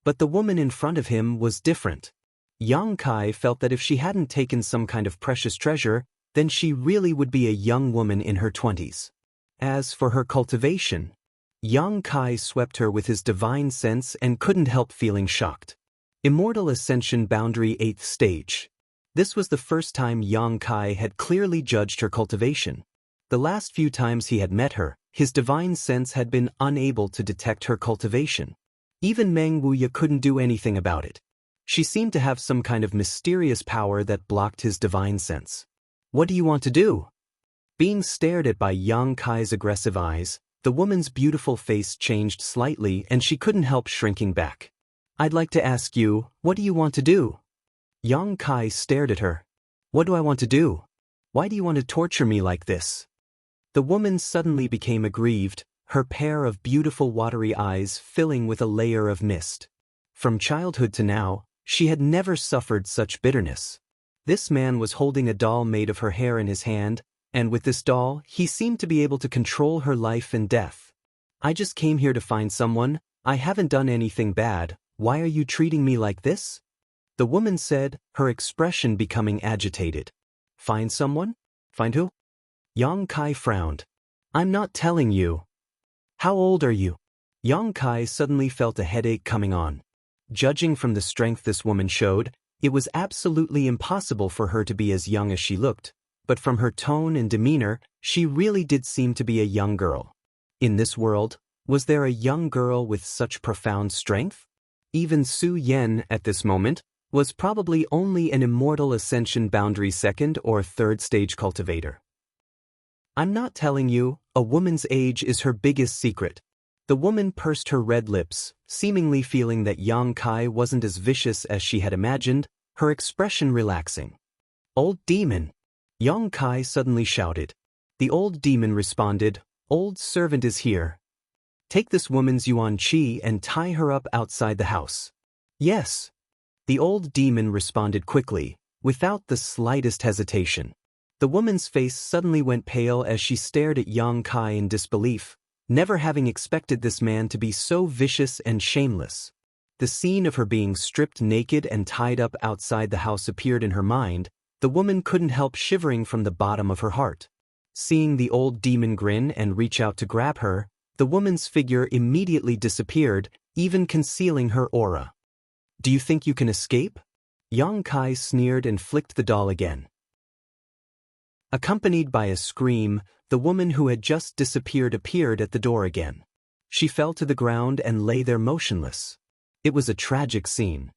But the woman in front of him was different. Yang Kai felt that if she hadn't taken some kind of precious treasure, then she really would be a young woman in her 20s. As for her cultivation, Yang Kai swept her with his divine sense and couldn't help feeling shocked. Immortal Ascension Boundary 8th Stage. This was the first time Yang Kai had clearly judged her cultivation. The last few times he had met her, his divine sense had been unable to detect her cultivation. Even Meng Wuya couldn't do anything about it. She seemed to have some kind of mysterious power that blocked his divine sense. "What do you want to do?" Being stared at by Yang Kai's aggressive eyes, the woman's beautiful face changed slightly and she couldn't help shrinking back. "I'd like to ask you, what do you want to do?" Yang Kai stared at her. "What do I want to do? Why do you want to torture me like this?" The woman suddenly became aggrieved, her pair of beautiful watery eyes filling with a layer of mist. From childhood to now, she had never suffered such bitterness. This man was holding a doll made of her hair in his hand, and with this doll, he seemed to be able to control her life and death. "I just came here to find someone. I haven't done anything bad. Why are you treating me like this?" The woman said, her expression becoming agitated. "Find someone? Find who?" Yang Kai frowned. "I'm not telling you." "How old are you?" Yang Kai suddenly felt a headache coming on. Judging from the strength this woman showed, it was absolutely impossible for her to be as young as she looked, but from her tone and demeanor, she really did seem to be a young girl. In this world, was there a young girl with such profound strength? Even Su Yen, at this moment, was probably only an Immortal Ascension Boundary 2nd or 3rd stage cultivator. "I'm not telling you, a woman's age is her biggest secret." The woman pursed her red lips, seemingly feeling that Yang Kai wasn't as vicious as she had imagined, her expression relaxing. "Old demon!" Yang Kai suddenly shouted. The old demon responded, "Old servant is here. Take this woman's Yuan Qi and tie her up outside the house." "Yes." The old demon responded quickly, without the slightest hesitation. The woman's face suddenly went pale as she stared at Yang Kai in disbelief, never having expected this man to be so vicious and shameless. The scene of her being stripped naked and tied up outside the house appeared in her mind, The woman couldn't help shivering from the bottom of her heart. Seeing the old demon grin and reach out to grab her, the woman's figure immediately disappeared, even concealing her aura. "Do you think you can escape?" Yang Kai sneered and flicked the doll again. Accompanied by a scream, the woman who had just disappeared appeared at the door again. She fell to the ground and lay there motionless. It was a tragic scene.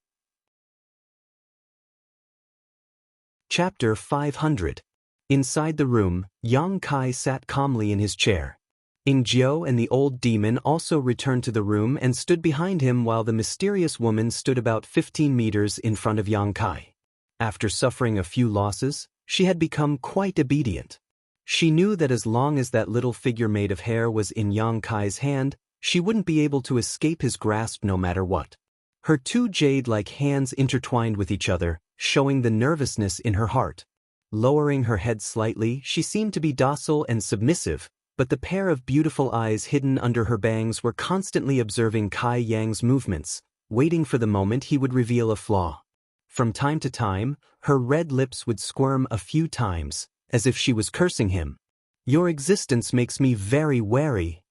Chapter 500. Inside the room, Yang Kai sat calmly in his chair. Jiao and the old demon also returned to the room and stood behind him while the mysterious woman stood about 15 meters in front of Yang Kai. After suffering a few losses, she had become quite obedient. She knew that as long as that little figure made of hair was in Yang Kai's hand, she wouldn't be able to escape his grasp no matter what. Her two jade-like hands intertwined with each other, showing the nervousness in her heart. Lowering her head slightly, she seemed to be docile and submissive, but the pair of beautiful eyes hidden under her bangs were constantly observing Kai Yang's movements, waiting for the moment he would reveal a flaw. From time to time, her red lips would squirm a few times, as if she was cursing him. "Your existence makes me very wary,"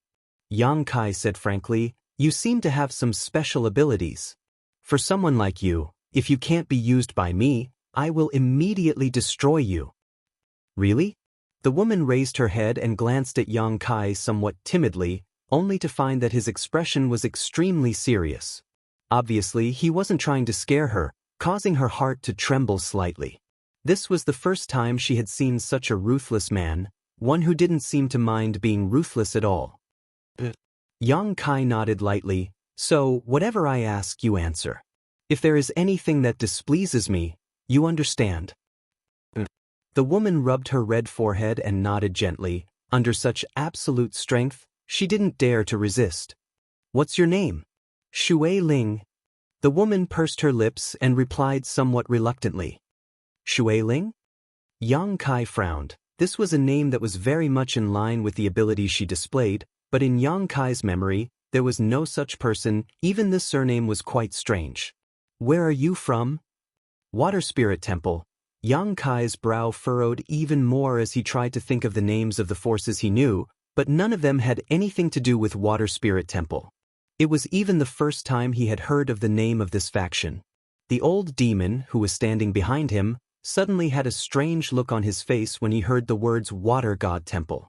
Yang Kai said frankly. "You seem to have some special abilities. For someone like you, if you can't be used by me, I will immediately destroy you." "Really?" The woman raised her head and glanced at Yang Kai somewhat timidly, only to find that his expression was extremely serious. Obviously, he wasn't trying to scare her, causing her heart to tremble slightly. This was the first time she had seen such a ruthless man, one who didn't seem to mind being ruthless at all. Yang Kai nodded lightly. "So, whatever I ask, you answer. If there is anything that displeases me, you understand." The woman rubbed her red forehead and nodded gently. Under such absolute strength, she didn't dare to resist. "What's your name?" "Shui Ling." The woman pursed her lips and replied somewhat reluctantly. "Shui Ling?" Yang Kai frowned. This was a name that was very much in line with the abilities she displayed, but in Yang Kai's memory, there was no such person. Even the surname was quite strange. "Where are you from?" "Water Spirit Temple." Yang Kai's brow furrowed even more as he tried to think of the names of the forces he knew, but none of them had anything to do with Water Spirit Temple. It was even the first time he had heard of the name of this faction. The old demon, who was standing behind him, suddenly had a strange look on his face when he heard the words Water God Temple.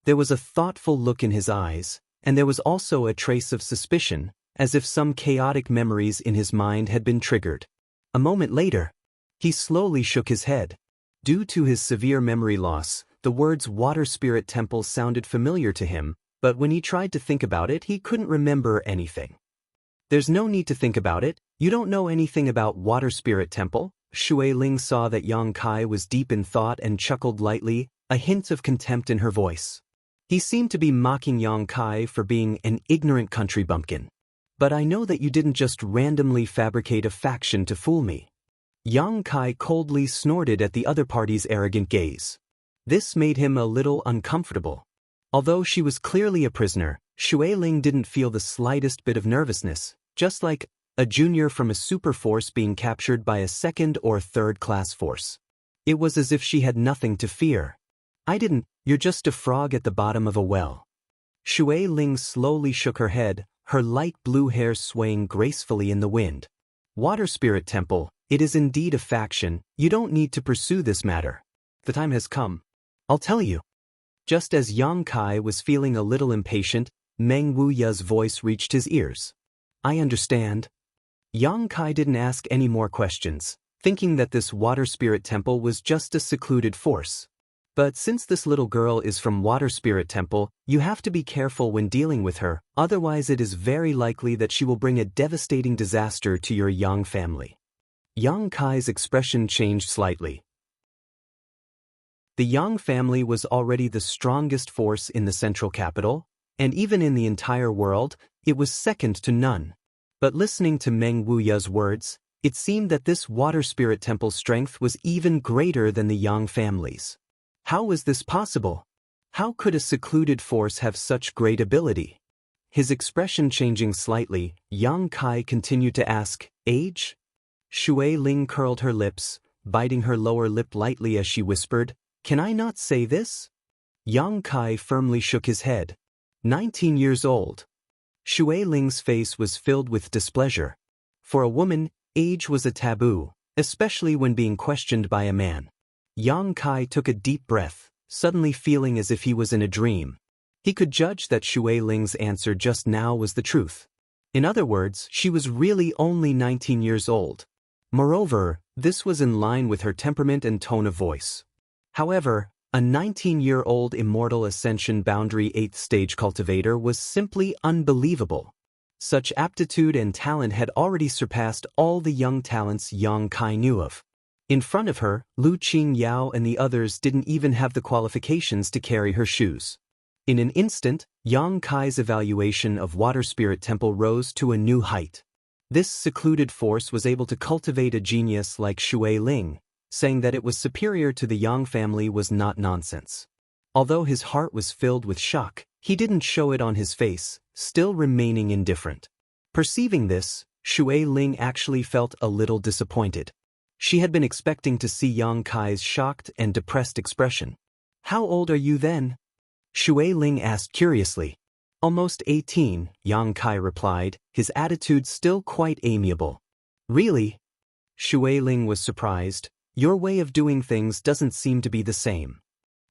There was a thoughtful look in his eyes, and there was also a trace of suspicion, as if some chaotic memories in his mind had been triggered. A moment later, he slowly shook his head. Due to his severe memory loss, the words Water Spirit Temple sounded familiar to him, but when he tried to think about it, he couldn't remember anything. "There's no need to think about it. You don't know anything about Water Spirit Temple?" Shui Ling saw that Yang Kai was deep in thought and chuckled lightly, a hint of contempt in her voice. He seemed to be mocking Yang Kai for being an ignorant country bumpkin. "But I know that you didn't just randomly fabricate a faction to fool me." Yang Kai coldly snorted at the other party's arrogant gaze. This made him a little uncomfortable. Although she was clearly a prisoner, Shui Ling didn't feel the slightest bit of nervousness, just like a junior from a super force being captured by a second or third-class force. It was as if she had nothing to fear. "You're just a frog at the bottom of a well." Shui Ling slowly shook her head, her light blue hair swaying gracefully in the wind. "Water Spirit Temple, it is indeed a faction. You don't need to pursue this matter. The time has come. I'll tell you." Just as Yang Kai was feeling a little impatient, Meng Wuya's voice reached his ears. "I understand." Yang Kai didn't ask any more questions, thinking that this Water Spirit Temple was just a secluded force. But since this little girl is from Water Spirit Temple, you have to be careful when dealing with her, otherwise it is very likely that she will bring a devastating disaster to your Yang family. Yang Kai's expression changed slightly. The Yang family was already the strongest force in the central capital, and even in the entire world, it was second to none. But listening to Meng Wuya's words, it seemed that this Water Spirit Temple's strength was even greater than the Yang family's. How was this possible? How could a secluded force have such great ability? His expression changing slightly, Yang Kai continued to ask, "Age?" Shui Ling curled her lips, biting her lower lip lightly as she whispered, "Can I not say this?" Yang Kai firmly shook his head. 19 years old. Shui Ling's face was filled with displeasure. For a woman, age was a taboo, especially when being questioned by a man. Yang Kai took a deep breath, suddenly feeling as if he was in a dream. He could judge that Shui Ling's answer just now was the truth. In other words, she was really only 19 years old. Moreover, this was in line with her temperament and tone of voice. However, a 19-year-old immortal ascension boundary 8th stage cultivator was simply unbelievable. Such aptitude and talent had already surpassed all the young talents Yang Kai knew of. In front of her, Lu Qing Yao and the others didn't even have the qualifications to carry her shoes. In an instant, Yang Kai's evaluation of Water Spirit Temple rose to a new height. This secluded force was able to cultivate a genius like Shui Ling. Saying that it was superior to the Yang family was not nonsense. Although his heart was filled with shock, he didn't show it on his face, still remaining indifferent. Perceiving this, Shui Ling actually felt a little disappointed. She had been expecting to see Yang Kai's shocked and depressed expression. "How old are you then?" Shui Ling asked curiously. "Almost 18, Yang Kai replied, his attitude still quite amiable. "Really?" Shui Ling was surprised. "Your way of doing things doesn't seem to be the same."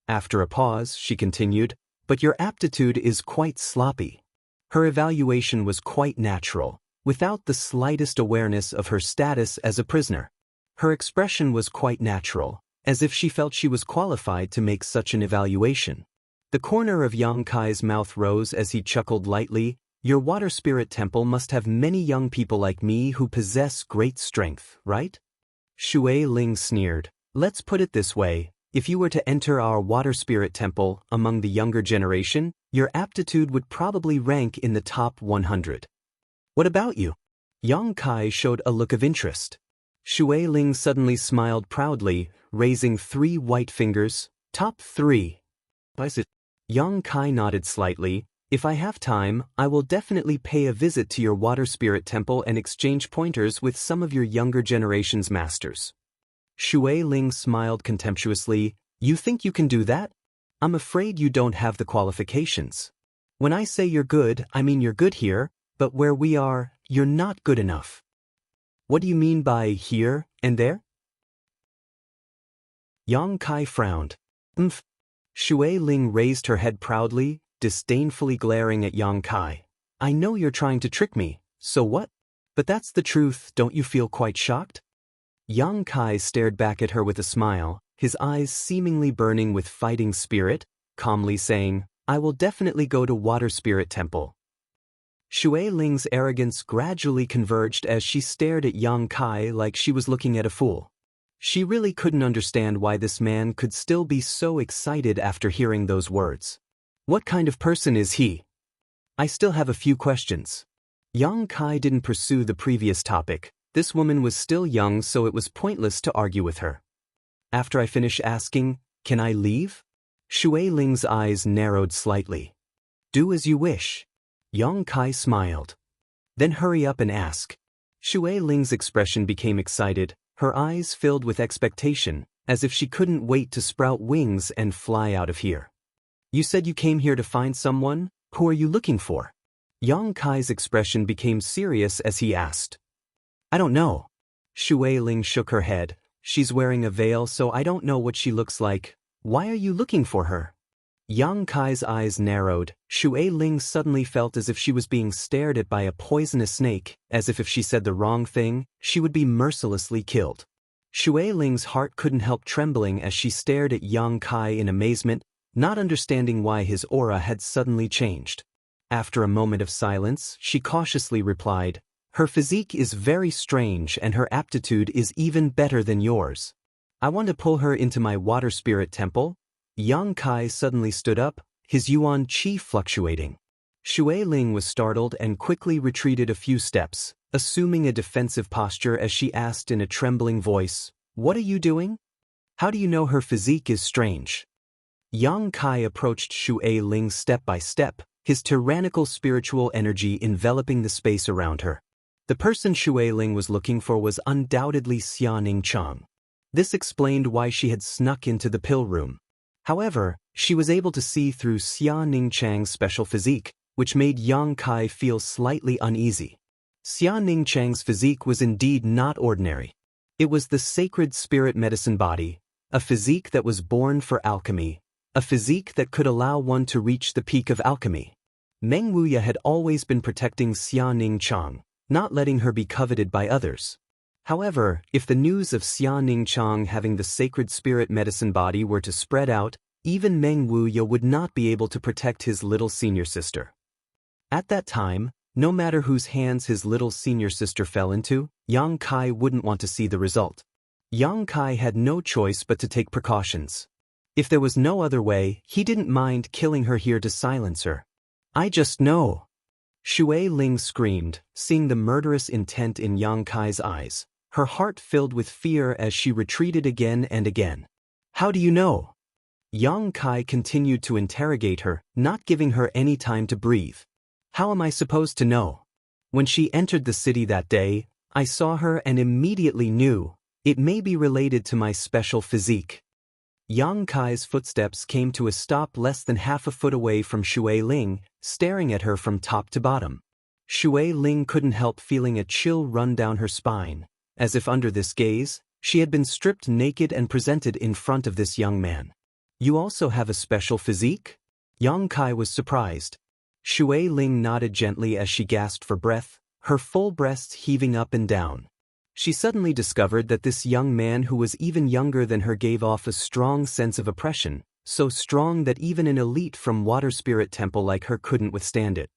After a pause, she continued, "But your aptitude is quite sloppy." Her evaluation was quite natural, without the slightest awareness of her status as a prisoner. Her expression was quite natural, as if she felt she was qualified to make such an evaluation. The corner of Yang Kai's mouth rose as he chuckled lightly. "Your Water Spirit Temple must have many young people like me who possess great strength, right?" Shui Ling sneered. "Let's put it this way, if you were to enter our Water Spirit Temple among the younger generation, your aptitude would probably rank in the top 100. What about you?" Yang Kai showed a look of interest. Shui Ling suddenly smiled proudly, raising 3 white fingers. "Top 3. Yang Kai nodded slightly. "If I have time, I will definitely pay a visit to your Water Spirit Temple and exchange pointers with some of your younger generation's masters." Shui Ling smiled contemptuously. "You think you can do that? I'm afraid you don't have the qualifications. When I say you're good, I mean you're good here, but where we are, you're not good enough." "What do you mean by here and there?" Yang Kai frowned. Shui Ling raised her head proudly, disdainfully glaring at Yang Kai. "I know you're trying to trick me, so what? But that's the truth, don't you feel quite shocked?" Yang Kai stared back at her with a smile, his eyes seemingly burning with fighting spirit, calmly saying, "I will definitely go to Water Spirit Temple." Shui Ling's arrogance gradually converged as she stared at Yang Kai like she was looking at a fool. She really couldn't understand why this man could still be so excited after hearing those words. What kind of person is he? "I still have a few questions." Yang Kai didn't pursue the previous topic. This woman was still young, so it was pointless to argue with her. "After I finish asking, can I leave?" Shui Ling's eyes narrowed slightly. "Do as you wish." Yang Kai smiled. "Then hurry up and ask." Shui Ling's expression became excited, her eyes filled with expectation, as if she couldn't wait to sprout wings and fly out of here. "You said you came here to find someone? Who are you looking for?" Yang Kai's expression became serious as he asked. "I don't know." Shui Ling shook her head. "She's wearing a veil, so I don't know what she looks like. Why are you looking for her?" Yang Kai's eyes narrowed. Shui Ling suddenly felt as if she was being stared at by a poisonous snake, as if she said the wrong thing, she would be mercilessly killed. Shui Ling's heart couldn't help trembling as she stared at Yang Kai in amazement, not understanding why his aura had suddenly changed. After a moment of silence, she cautiously replied, "Her physique is very strange and her aptitude is even better than yours. I want to pull her into my Water Spirit Temple." Yang Kai suddenly stood up, his yuan qi fluctuating. Shui Ling was startled and quickly retreated a few steps, assuming a defensive posture as she asked in a trembling voice, "What are you doing? How do you know her physique is strange?" Yang Kai approached Shui Ling step by step, his tyrannical spiritual energy enveloping the space around her. The person Shui Ling was looking for was undoubtedly Xia Ning Chang. This explained why she had snuck into the pill room. However, she was able to see through Xia Ningchang's special physique, which made Yang Kai feel slightly uneasy. Xia Ningchang's physique was indeed not ordinary. It was the sacred spirit medicine body, a physique that was born for alchemy, a physique that could allow one to reach the peak of alchemy. Meng Wuya had always been protecting Xia Ningchang, not letting her be coveted by others. However, if the news of Xia Ningchang having the sacred spirit medicine body were to spread out, even Meng Wuya would not be able to protect his little senior sister. At that time, no matter whose hands his little senior sister fell into, Yang Kai wouldn't want to see the result. Yang Kai had no choice but to take precautions. If there was no other way, he didn't mind killing her here to silence her. I just know. Shui Ling screamed, seeing the murderous intent in Yang Kai's eyes. Her heart filled with fear as she retreated again and again. How do you know? Yang Kai continued to interrogate her, not giving her any time to breathe. How am I supposed to know? When she entered the city that day, I saw her and immediately knew. It may be related to my special physique. Yang Kai's footsteps came to a stop less than half a foot away from Shui Ling, staring at her from top to bottom. Shui Ling couldn't help feeling a chill run down her spine, as if under this gaze, she had been stripped naked and presented in front of this young man. You also have a special physique? Yang Kai was surprised. Shui Ling nodded gently as she gasped for breath, her full breasts heaving up and down. She suddenly discovered that this young man who was even younger than her gave off a strong sense of oppression, so strong that even an elite from Water Spirit Temple like her couldn't withstand it.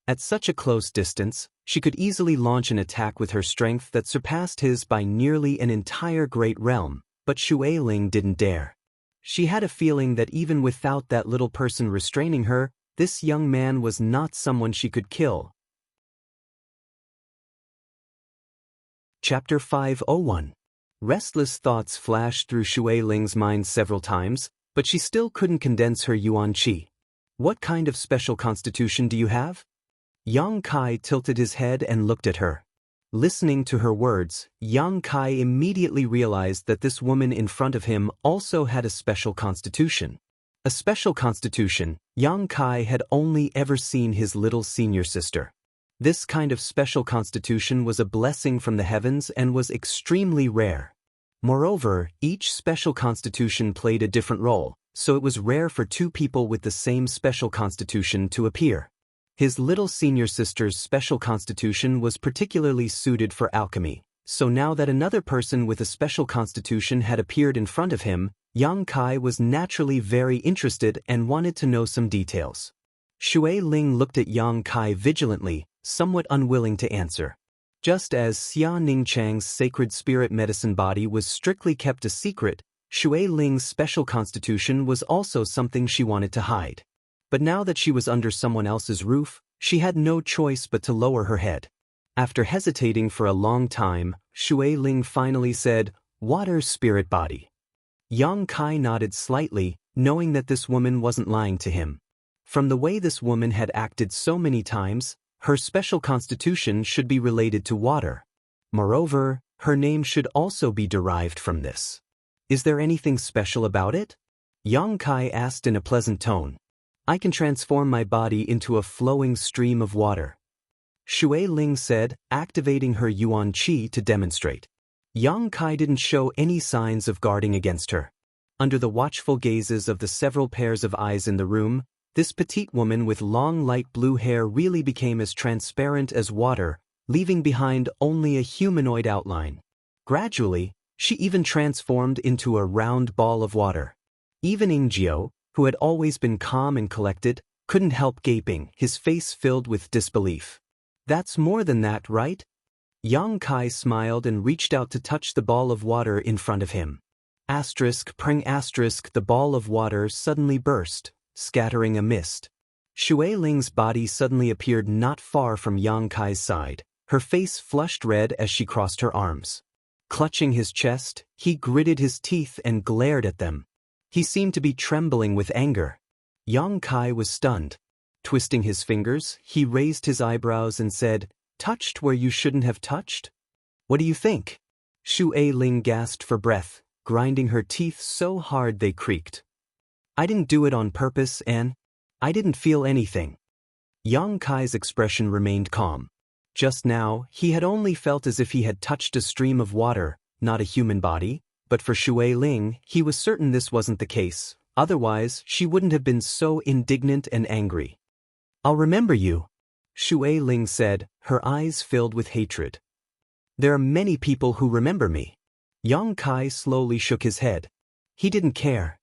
At such a close distance, she could easily launch an attack with her strength that surpassed his by nearly an entire great realm, but Shui Ling didn't dare. She had a feeling that even without that little person restraining her, this young man was not someone she could kill. Chapter 501. Restless thoughts flashed through Shui Ling's mind several times, but she still couldn't condense her yuan qi. What kind of special constitution do you have? Yang Kai tilted his head and looked at her. Listening to her words, Yang Kai immediately realized that this woman in front of him also had a special constitution. A special constitution, Yang Kai had only ever seen his little senior sister. This kind of special constitution was a blessing from the heavens and was extremely rare. Moreover, each special constitution played a different role, so it was rare for two people with the same special constitution to appear. His little senior sister's special constitution was particularly suited for alchemy, so now that another person with a special constitution had appeared in front of him, Yang Kai was naturally very interested and wanted to know some details. Shui Ling looked at Yang Kai vigilantly, somewhat unwilling to answer. Just as Xia Ningchang's sacred spirit medicine body was strictly kept a secret, Shui Ling's special constitution was also something she wanted to hide. But now that she was under someone else's roof, she had no choice but to lower her head. After hesitating for a long time, Shui Ling finally said, "Water spirit body." Yang Kai nodded slightly, knowing that this woman wasn't lying to him. From the way this woman had acted so many times, her special constitution should be related to water. Moreover, her name should also be derived from this. Is there anything special about it? Yang Kai asked in a pleasant tone. I can transform my body into a flowing stream of water. Shui Ling said, activating her yuan qi to demonstrate. Yang Kai didn't show any signs of guarding against her. Under the watchful gazes of the several pairs of eyes in the room, this petite woman with long light blue hair really became as transparent as water, leaving behind only a humanoid outline. Gradually, she even transformed into a round ball of water. Even Ingjiu, who had always been calm and collected, couldn't help gaping, his face filled with disbelief. That's more than that, right? Yang Kai smiled and reached out to touch the ball of water in front of him. The ball of water suddenly burst, scattering a mist. Shui Ling's body suddenly appeared not far from Yang Kai's side, her face flushed red as she crossed her arms. Clutching his chest, he gritted his teeth and glared at them. He seemed to be trembling with anger. Yang Kai was stunned. Twisting his fingers, he raised his eyebrows and said, "Touched where you shouldn't have touched? What do you think?" Shu Ling gasped for breath, grinding her teeth so hard they creaked. I didn't do it on purpose, and I didn't feel anything. Yang Kai's expression remained calm. Just now, he had only felt as if he had touched a stream of water, not a human body, but for Shu Ling, he was certain this wasn't the case, otherwise she wouldn't have been so indignant and angry. I'll remember you, Shu Ling said, her eyes filled with hatred. There are many people who remember me. Yang Kai slowly shook his head. He didn't care.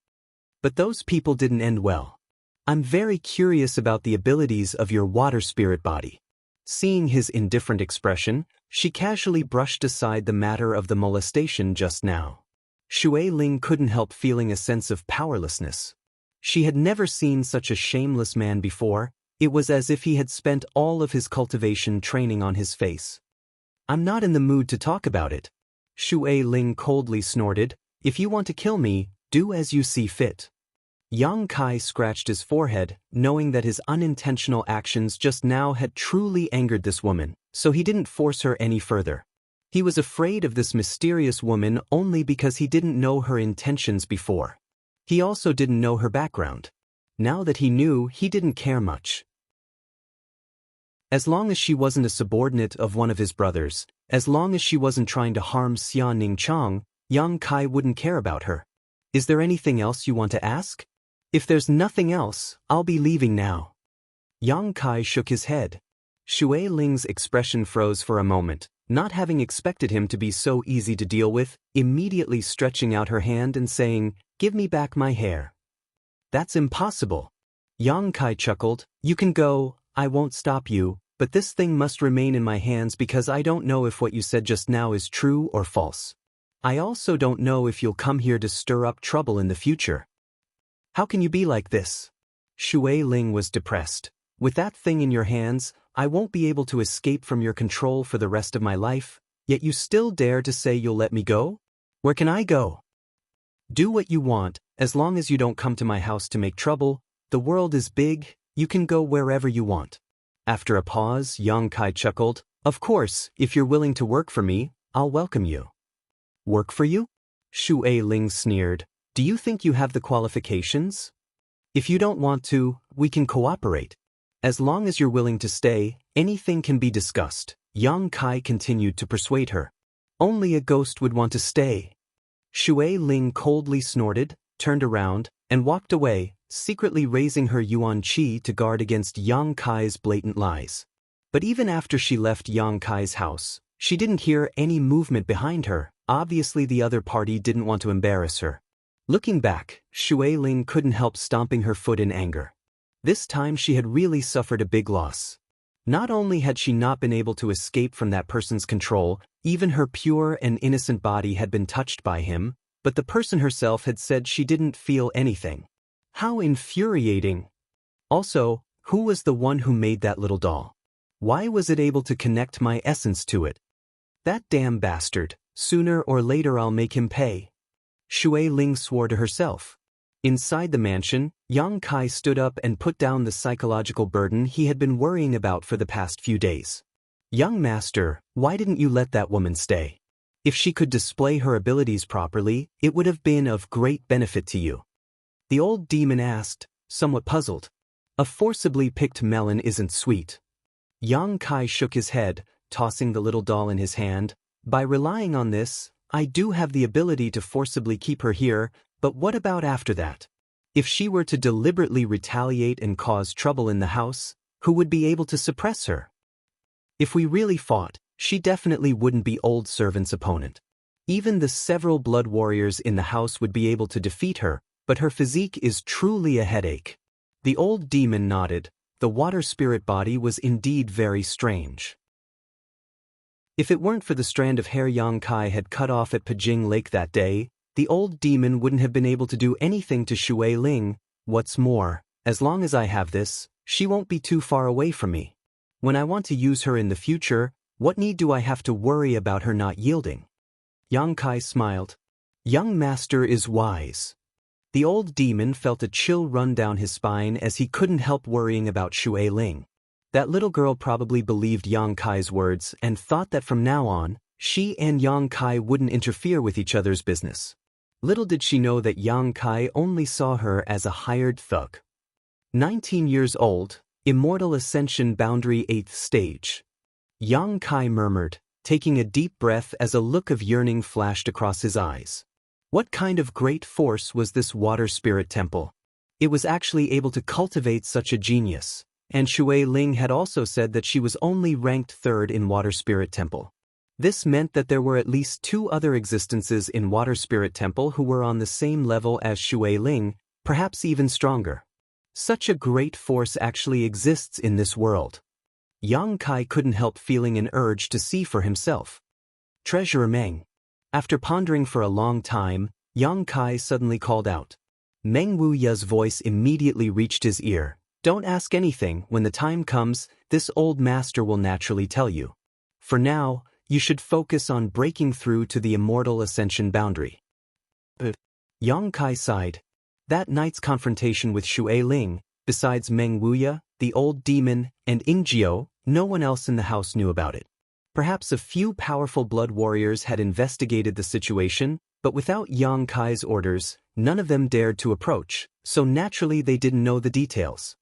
But those people didn't end well. I'm very curious about the abilities of your water spirit body. Seeing his indifferent expression, she casually brushed aside the matter of the molestation just now. Shu Ling couldn't help feeling a sense of powerlessness. She had never seen such a shameless man before. It was as if he had spent all of his cultivation training on his face. I'm not in the mood to talk about it. Shu Ling coldly snorted. If you want to kill me, do as you see fit. Yang Kai scratched his forehead, knowing that his unintentional actions just now had truly angered this woman, so he didn't force her any further. He was afraid of this mysterious woman only because he didn't know her intentions before. He also didn't know her background. Now that he knew, he didn't care much. As long as she wasn't a subordinate of one of his brothers, as long as she wasn't trying to harm Xia Ningchang, Yang Kai wouldn't care about her. Is there anything else you want to ask? If there's nothing else, I'll be leaving now. Yang Kai shook his head. Shu Ling's expression froze for a moment, not having expected him to be so easy to deal with, immediately stretching out her hand and saying, "Give me back my hair." That's impossible. Yang Kai chuckled. You can go, I won't stop you, but this thing must remain in my hands because I don't know if what you said just now is true or false. I also don't know if you'll come here to stir up trouble in the future. How can you be like this? Shu Ling was depressed. With that thing in your hands, I won't be able to escape from your control for the rest of my life, yet you still dare to say you'll let me go? Where can I go? Do what you want, as long as you don't come to my house to make trouble. The world is big, you can go wherever you want. After a pause, Yang Kai chuckled. Of course, if you're willing to work for me, I'll welcome you. Work for you? Shu Ling sneered. Do you think you have the qualifications? If you don't want to, we can cooperate. As long as you're willing to stay, anything can be discussed. Yang Kai continued to persuade her. Only a ghost would want to stay. Shu Ling coldly snorted, turned around, and walked away, secretly raising her yuan qi to guard against Yang Kai's blatant lies. But even after she left Yang Kai's house, she didn't hear any movement behind her. Obviously the other party didn't want to embarrass her. Looking back, Shu Ling couldn't help stomping her foot in anger. This time she had really suffered a big loss. Not only had she not been able to escape from that person's control, even her pure and innocent body had been touched by him, but the person herself had said she didn't feel anything. How infuriating! Also, who was the one who made that little doll? Why was it able to connect my essence to it? That damn bastard, sooner or later I'll make him pay. Shu Ling swore to herself. Inside the mansion, Yang Kai stood up and put down the psychological burden he had been worrying about for the past few days. Young master, why didn't you let that woman stay? If she could display her abilities properly, it would have been of great benefit to you. The old demon asked, somewhat puzzled. A forcibly picked melon isn't sweet. Yang Kai shook his head, tossing the little doll in his hand. By relying on this, I do have the ability to forcibly keep her here, but what about after that? If she were to deliberately retaliate and cause trouble in the house, who would be able to suppress her? If we really fought, she definitely wouldn't be old servant's opponent. Even the several blood warriors in the house would be able to defeat her, but her physique is truly a headache. The old demon nodded. The water spirit body was indeed very strange. If it weren't for the strand of hair Yang Kai had cut off at Pijing Lake that day, the old demon wouldn't have been able to do anything to Shu Ling. What's more, as long as I have this, she won't be too far away from me. When I want to use her in the future, what need do I have to worry about her not yielding? Yang Kai smiled. Young master is wise. The old demon felt a chill run down his spine as he couldn't help worrying about Shu Ling. That little girl probably believed Yang Kai's words and thought that from now on, She and Yang Kai wouldn't interfere with each other's business. Little did she know that Yang Kai only saw her as a hired thug. 19 years old, Immortal Ascension Boundary 8th Stage. Yang Kai murmured, taking a deep breath as a look of yearning flashed across his eyes. What kind of great force was this water spirit temple? It was actually able to cultivate such a genius, and Shui Ling had also said that she was only ranked 3rd in Water Spirit Temple. This meant that there were at least 2 other existences in Water Spirit Temple who were on the same level as Shui Ling, perhaps even stronger. Such a great force actually exists in this world. Yang Kai couldn't help feeling an urge to see for himself. Treasurer Meng. After pondering for a long time, Yang Kai suddenly called out. Meng Wuya's voice immediately reached his ear. Don't ask anything. When the time comes, this old master will naturally tell you. For now, you should focus on breaking through to the Immortal Ascension boundary. Yang Kai sighed. That night's confrontation with Shui Ling, besides Meng Wuya, the old demon, and Ingjiu, no one else in the house knew about it. Perhaps a few powerful blood warriors had investigated the situation, but without Yang Kai's orders, none of them dared to approach, so naturally they didn't know the details.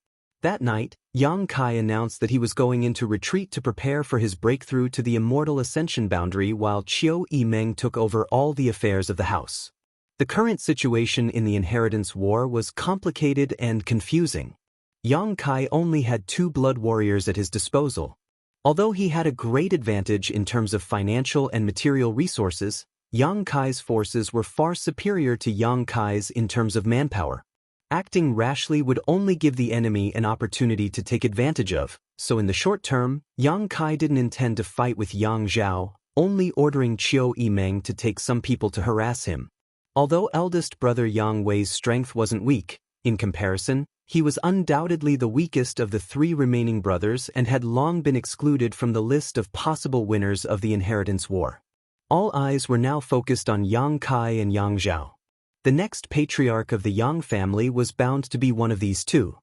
That night, Yang Kai announced that he was going into retreat to prepare for his breakthrough to the Immortal Ascension boundary while Qiu Yimeng took over all the affairs of the house. The current situation in the Inheritance War was complicated and confusing. Yang Kai only had 2 blood warriors at his disposal. Although he had a great advantage in terms of financial and material resources, Yang Kai's forces were far superior to Yang Kai's in terms of manpower. Acting rashly would only give the enemy an opportunity to take advantage of, so in the short term, Yang Kai didn't intend to fight with Yang Zhao, only ordering Qiu Yimeng to take some people to harass him. Although eldest brother Yang Wei's strength wasn't weak, in comparison, he was undoubtedly the weakest of the 3 remaining brothers and had long been excluded from the list of possible winners of the Inheritance War. All eyes were now focused on Yang Kai and Yang Zhao. The next patriarch of the Yang family was bound to be one of these 2.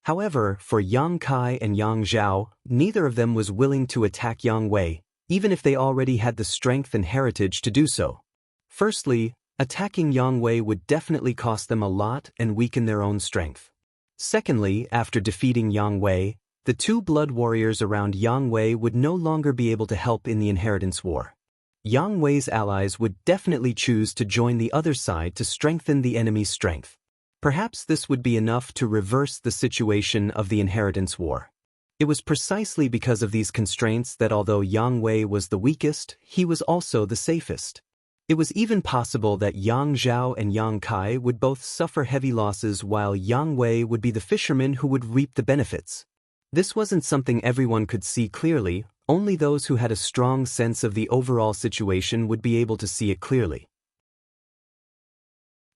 However, for Yang Kai and Yang Zhao, neither of them was willing to attack Yang Wei, even if they already had the strength and heritage to do so. Firstly, attacking Yang Wei would definitely cost them a lot and weaken their own strength. Secondly, after defeating Yang Wei, the 2 blood warriors around Yang Wei would no longer be able to help in the Inheritance War. Yang Wei's allies would definitely choose to join the other side to strengthen the enemy's strength. Perhaps this would be enough to reverse the situation of the Inheritance War. It was precisely because of these constraints that although Yang Wei was the weakest, he was also the safest. It was even possible that Yang Zhao and Yang Kai would both suffer heavy losses while Yang Wei would be the fisherman who would reap the benefits. This wasn't something everyone could see clearly, only those who had a strong sense of the overall situation would be able to see it clearly.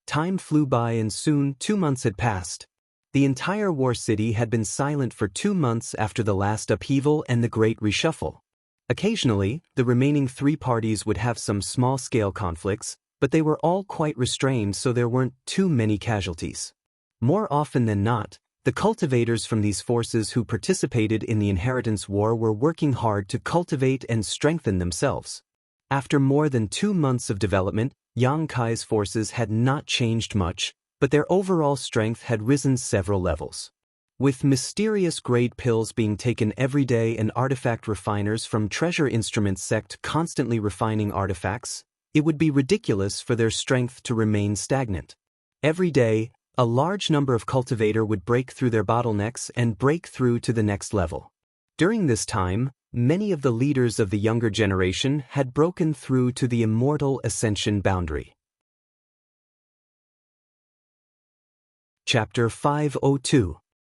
Time flew by and soon 2 months had passed. The entire War City had been silent for 2 months after the last upheaval and the Great Reshuffle. Occasionally, the remaining 3 parties would have some small-scale conflicts, but they were all quite restrained so there weren't too many casualties. More often than not, the cultivators from these forces who participated in the Inheritance War were working hard to cultivate and strengthen themselves. After more than 2 months of development, Yang Kai's forces had not changed much, but their overall strength had risen several levels. With mysterious grade pills being taken every day and artifact refiners from Treasure Instrument sect constantly refining artifacts, it would be ridiculous for their strength to remain stagnant. Every day, a large number of cultivator would break through their bottlenecks and break through to the next level. During this time, many of the leaders of the younger generation had broken through to the Immortal Ascension boundary. Chapter 502.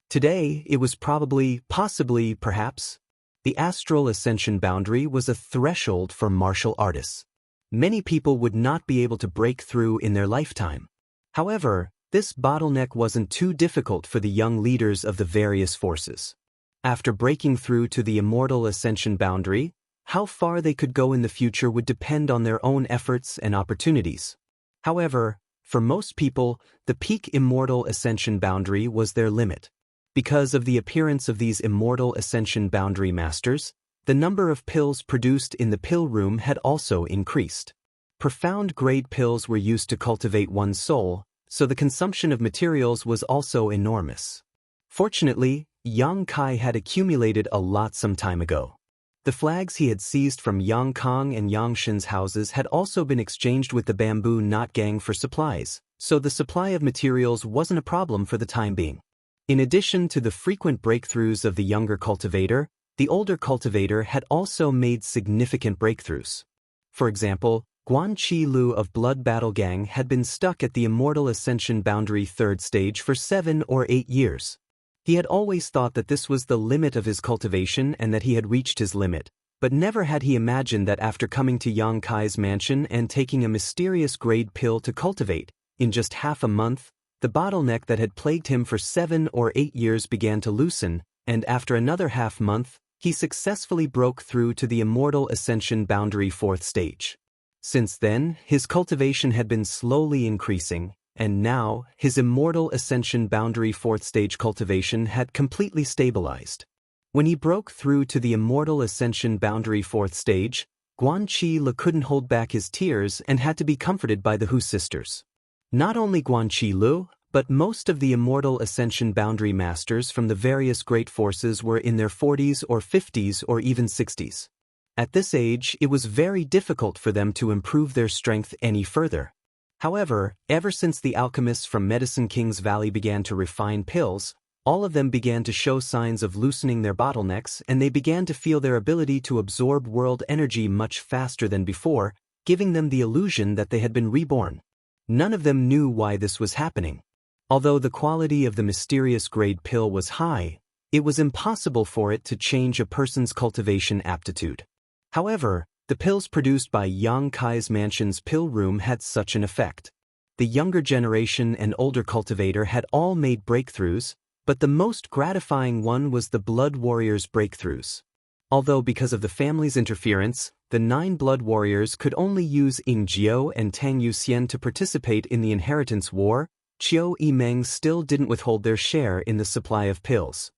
Today, it was possibly, perhaps, the Astral Ascension boundary was a threshold for martial artists. Many people would not be able to break through in their lifetime. However, this bottleneck wasn't too difficult for the young leaders of the various forces. After breaking through to the Immortal Ascension boundary, how far they could go in the future would depend on their own efforts and opportunities. However, for most people, the peak Immortal Ascension boundary was their limit. Because of the appearance of these Immortal Ascension boundary masters, the number of pills produced in the pill room had also increased. Profound-grade pills were used to cultivate one's soul, so the consumption of materials was also enormous. Fortunately, Yang Kai had accumulated a lot some time ago. The flags he had seized from Yang Kong and Yang Shin's houses had also been exchanged with the Bamboo Knot Gang for supplies, so the supply of materials wasn't a problem for the time being. In addition to the frequent breakthroughs of the younger cultivator, the older cultivator had also made significant breakthroughs. For example, Guan Chi Lu of Blood Battle Gang had been stuck at the Immortal Ascension Boundary 3rd stage for 7 or 8 years. He had always thought that this was the limit of his cultivation and that he had reached his limit, but never had he imagined that after coming to Yang Kai's mansion and taking a mysterious grade pill to cultivate, in just half a month, the bottleneck that had plagued him for 7 or 8 years began to loosen, and after another half month, he successfully broke through to the Immortal Ascension Boundary 4th stage. Since then, his cultivation had been slowly increasing, and now, his Immortal Ascension Boundary 4th stage cultivation had completely stabilized. When he broke through to the Immortal Ascension Boundary 4th stage, Guan Chi Lu couldn't hold back his tears and had to be comforted by the Hu sisters. Not only Guan Chi Lu, but most of the Immortal Ascension Boundary Masters from the various great forces were in their 40s or 50s or even 60s. At this age, it was very difficult for them to improve their strength any further. However, ever since the alchemists from Medicine King's Valley began to refine pills, all of them began to show signs of loosening their bottlenecks, and they began to feel their ability to absorb world energy much faster than before, giving them the illusion that they had been reborn. None of them knew why this was happening. Although the quality of the mysterious grade pill was high, it was impossible for it to change a person's cultivation aptitude. However, the pills produced by Yang Kai's mansion's pill room had such an effect. The younger generation and older cultivator had all made breakthroughs, but the most gratifying one was the Blood Warriors' breakthroughs. Although because of the family's interference, the 9 Blood Warriors could only use Ying Jiao and Tang Yuxian to participate in the inheritance war, Qiu Yimeng still didn't withhold their share in the supply of pills.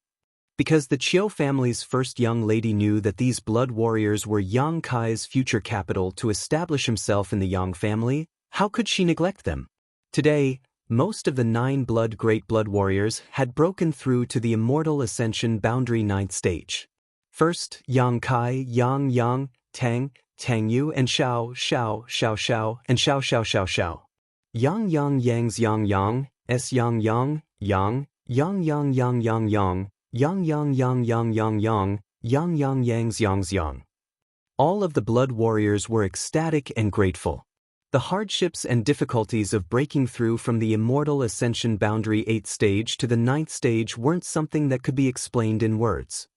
Because the Qiu family's first young lady knew that these blood warriors were Yang Kai's future capital to establish himself in the Yang family, how could she neglect them? Today, most of the 9 great blood warriors had broken through to the Immortal Ascension Boundary 9th stage. First, Yang Kai, Yang, Tang Yu, and Xiao, and Xiao. Yang Yang's Yang, S Yang, Yang Yang's Yang. All of the blood warriors were ecstatic and grateful. The hardships and difficulties of breaking through from the Immortal Ascension Boundary 8th stage to the 9th stage weren't something that could be explained in words.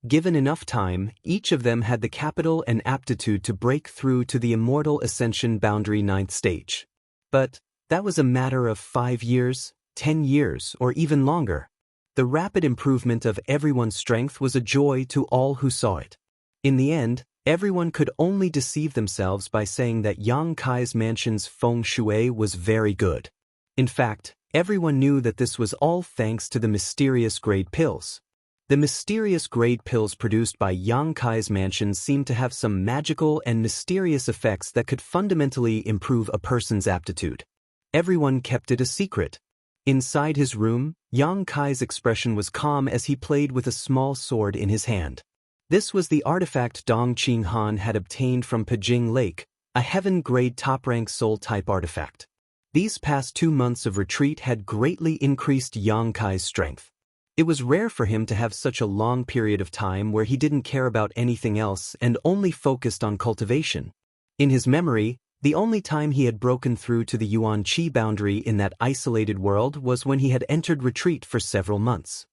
Given enough time, each of them had the capital and aptitude to break through to the Immortal Ascension Boundary 9th stage. But that was a matter of 5 years, 10 years, or even longer. The rapid improvement of everyone's strength was a joy to all who saw it. In the end, everyone could only deceive themselves by saying that Yang Kai's mansion's feng shui was very good. In fact, everyone knew that this was all thanks to the mysterious grade pills. The mysterious grade pills produced by Yang Kai's mansion seemed to have some magical and mysterious effects that could fundamentally improve a person's aptitude. Everyone kept it a secret. Inside his room, Yang Kai's expression was calm as he played with a small sword in his hand. This was the artifact Dong Qing Han had obtained from Pijing Lake, a heaven-grade top-rank soul-type artifact. These past 2 months of retreat had greatly increased Yang Kai's strength. It was rare for him to have such a long period of time where he didn't care about anything else and only focused on cultivation. In his memory, the only time he had broken through to the Yuan Qi boundary in that isolated world was when he had entered retreat for several months.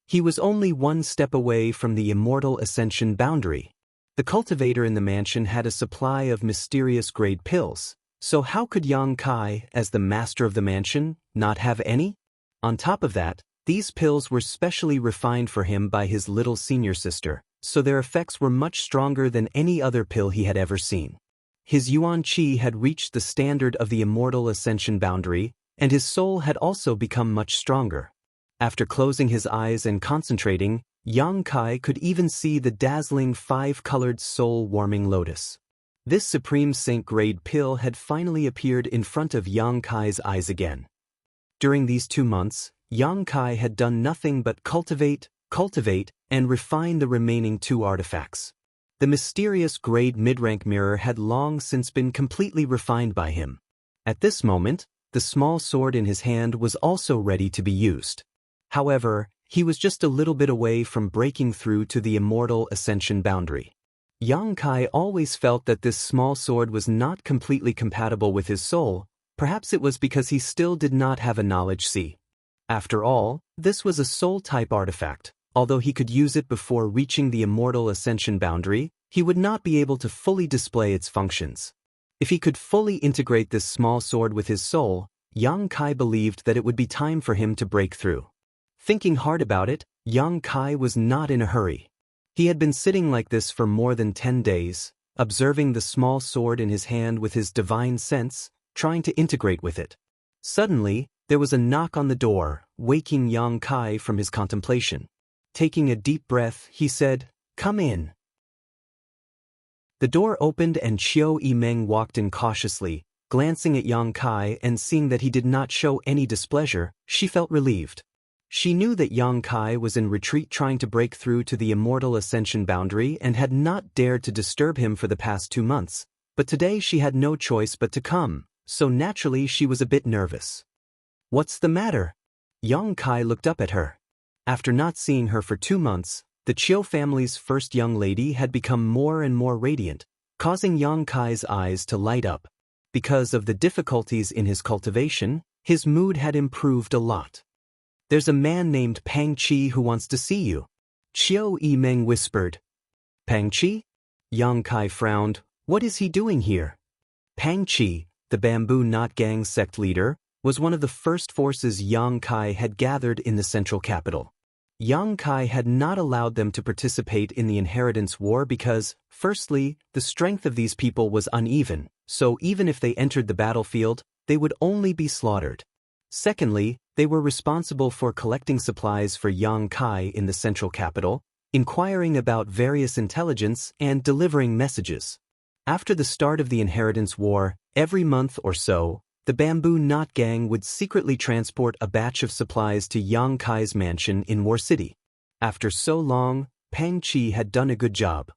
He was only 1 step away from the Immortal Ascension boundary. The cultivator in the mansion had a supply of mysterious grade pills, so how could Yang Kai, as the master of the mansion, not have any? On top of that, these pills were specially refined for him by his little senior sister, so their effects were much stronger than any other pill he had ever seen. His Yuan Qi had reached the standard of the Immortal Ascension boundary, and his soul had also become much stronger. After closing his eyes and concentrating, Yang Kai could even see the dazzling 5-colored soul-warming lotus. This supreme saint-grade pill had finally appeared in front of Yang Kai's eyes again. During these 2 months, Yang Kai had done nothing but cultivate, and refine the remaining 2 artifacts. The mysterious grade mid-rank mirror had long since been completely refined by him. At this moment, the small sword in his hand was also ready to be used. However, he was just a little bit away from breaking through to the immortal ascension boundary. Yang Kai always felt that this small sword was not completely compatible with his soul. Perhaps it was because he still did not have a knowledge C. After all, this was a soul-type artifact. Although he could use it before reaching the immortal ascension boundary, he would not be able to fully display its functions. If he could fully integrate this small sword with his soul, Yang Kai believed that it would be time for him to break through. Thinking hard about it, Yang Kai was not in a hurry. He had been sitting like this for more than 10 days, observing the small sword in his hand with his divine sense, trying to integrate with it. Suddenly, there was a knock on the door, waking Yang Kai from his contemplation. Taking a deep breath, he said, "Come in." The door opened and Chiu Yimeng walked in cautiously. Glancing at Yang Kai and seeing that he did not show any displeasure, she felt relieved. She knew that Yang Kai was in retreat trying to break through to the immortal ascension boundary and had not dared to disturb him for the past 2 months, but today she had no choice but to come, so naturally she was a bit nervous. "What's the matter?" Yang Kai looked up at her. After not seeing her for 2 months, the Chiu family's first young lady had become more and more radiant, causing Yang Kai's eyes to light up. Because of the difficulties in his cultivation, his mood had improved a lot. "There's a man named Pang Chi who wants to see you," Chiu Yimeng whispered. "Pang Chi?" Yang Kai frowned. "What is he doing here?" Pang Chi, the Bamboo Knot Gang sect leader, was one of the first forces Yang Kai had gathered in the central capital. Yang Kai had not allowed them to participate in the inheritance war because, firstly, the strength of these people was uneven, so even if they entered the battlefield, they would only be slaughtered. Secondly, they were responsible for collecting supplies for Yang Kai in the central capital, inquiring about various intelligence, and delivering messages. After the start of the inheritance war, every month or so, the Bamboo Knot Gang would secretly transport a batch of supplies to Yang Kai's mansion in War City. After so long, Pang Chi had done a good job.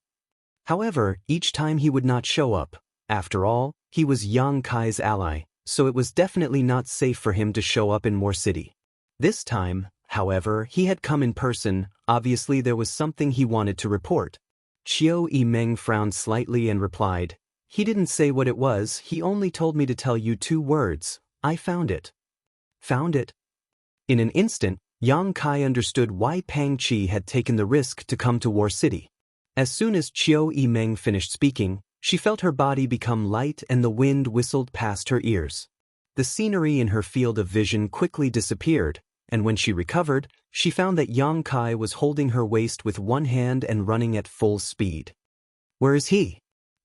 However, each time he would not show up. After all, he was Yang Kai's ally, so it was definitely not safe for him to show up in War City. This time, however, he had come in person. Obviously there was something he wanted to report. Chiu Yimeng frowned slightly and replied, "He didn't say what it was, he only told me to tell you 2 words. I found it." Found it? In an instant, Yang Kai understood why Pang Chi had taken the risk to come to War City. As soon as Chiu Yimeng finished speaking, she felt her body become light and the wind whistled past her ears. The scenery in her field of vision quickly disappeared, and when she recovered, she found that Yang Kai was holding her waist with one hand and running at full speed. "Where is he?"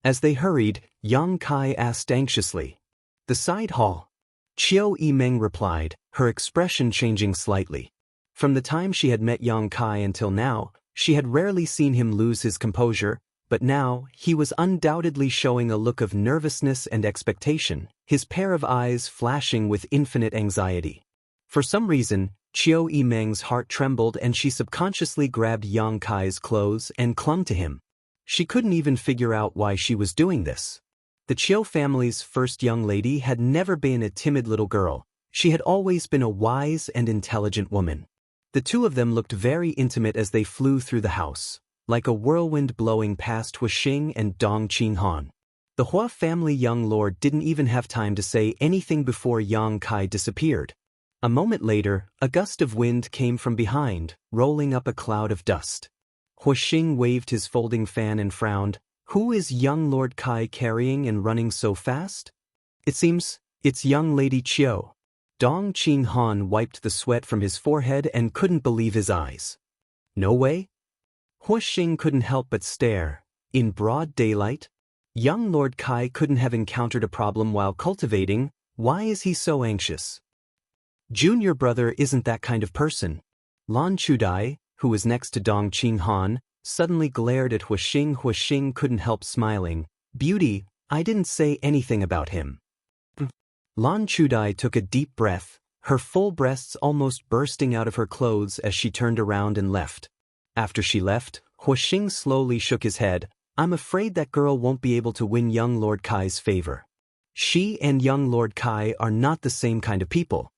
As they hurried, Yang Kai asked anxiously. "The side hall." Chiu Yimeng replied, her expression changing slightly. From the time she had met Yang Kai until now, she had rarely seen him lose his composure, but now, he was undoubtedly showing a look of nervousness and expectation, his pair of eyes flashing with infinite anxiety. For some reason, Chiu Yimeng's heart trembled and she subconsciously grabbed Yang Kai's clothes and clung to him. She couldn't even figure out why she was doing this. The Chiu family's first young lady had never been a timid little girl. She had always been a wise and intelligent woman. The 2 of them looked very intimate as they flew through the house, like a whirlwind blowing past Huixing and Dong Qinghan. The Hua family young lord didn't even have time to say anything before Yang Kai disappeared. A moment later, a gust of wind came from behind, rolling up a cloud of dust. Huixing waved his folding fan and frowned. "Who is young Lord Kai carrying and running so fast?" "It seems, it's young Lady Chiu." Dong Qinghan wiped the sweat from his forehead and couldn't believe his eyes. "No way?" Huixing couldn't help but stare. In broad daylight? Young Lord Kai couldn't have encountered a problem while cultivating. Why is he so anxious? Junior brother isn't that kind of person. Lan Chudai, who was next to Dong Qinghan, suddenly glared at Huixing. Huixing couldn't help smiling. Beauty, I didn't say anything about him. Lan Chudai took a deep breath, her full breasts almost bursting out of her clothes as she turned around and left. After she left, Huixing slowly shook his head. I'm afraid that girl won't be able to win young Lord Kai's favor. She and young Lord Kai are not the same kind of people.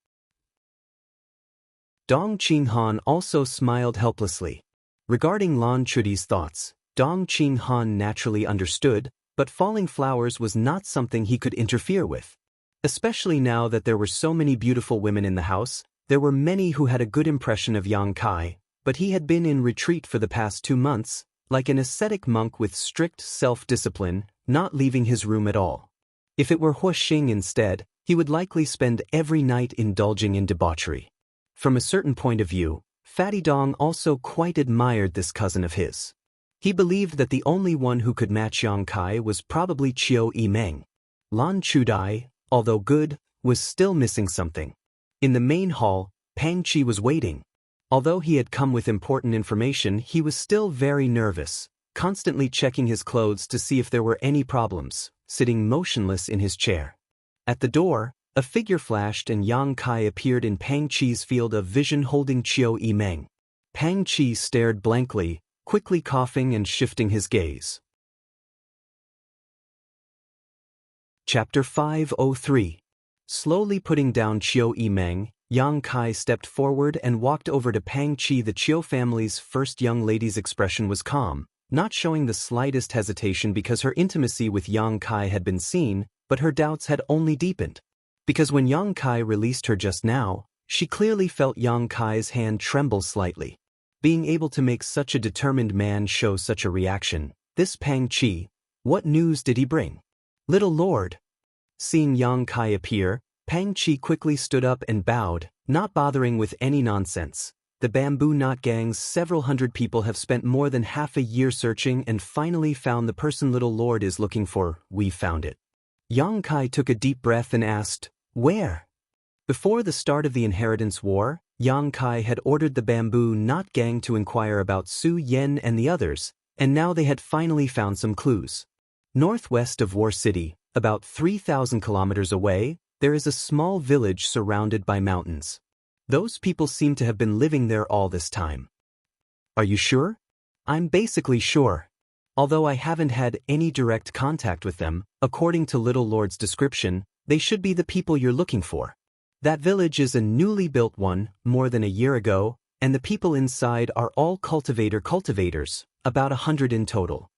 Dong Qinghan also smiled helplessly. Regarding Lan Chudai's thoughts, Dong Qinghan naturally understood, but falling flowers was not something he could interfere with. Especially now that there were so many beautiful women in the house, there were many who had a good impression of young Kai, but he had been in retreat for the past 2 months, like an ascetic monk with strict self-discipline, not leaving his room at all. If it were Huixing instead, he would likely spend every night indulging in debauchery. From a certain point of view, Fatty Dong also quite admired this cousin of his. He believed that the only one who could match Yang Kai was probably Chiu Yimeng. Lan Chudai, although good, was still missing something. In the main hall, Pang Qi was waiting. Although he had come with important information, he was still very nervous, constantly checking his clothes to see if there were any problems, sitting motionless in his chair. At the door, a figure flashed and Yang Kai appeared in Pang Qi's field of vision holding Chiu Yimeng. Pang Qi stared blankly, quickly coughing and shifting his gaze. Chapter 503. Slowly putting down Chiu Yimeng, Yang Kai stepped forward and walked over to Pang Qi. The Chiu family's first young lady's expression was calm, not showing the slightest hesitation because her intimacy with Yang Kai had been seen, but her doubts had only deepened. Because when Yang Kai released her just now, she clearly felt Yang Kai's hand tremble slightly. Being able to make such a determined man show such a reaction, this Pang Qi, what news did he bring? Little Lord. Seeing Yang Kai appear, Pang Qi quickly stood up and bowed, not bothering with any nonsense. The bamboo knot gang's several hundred people have spent more than half a year searching and finally found the person Little Lord is looking for. We found it. Yang Kai took a deep breath and asked, where? Before the start of the Inheritance War, Yang Kai had ordered the bamboo knot gang to inquire about Su Yen and the others, and now they had finally found some clues. Northwest of War City, about 3,000 kilometers away, there is a small village surrounded by mountains. Those people seem to have been living there all this time. Are you sure? I'm basically sure. Although I haven't had any direct contact with them, according to Little Lord's description, they should be the people you're looking for. That village is a newly built one, more than a year ago, and the people inside are all cultivators, about 100 in total.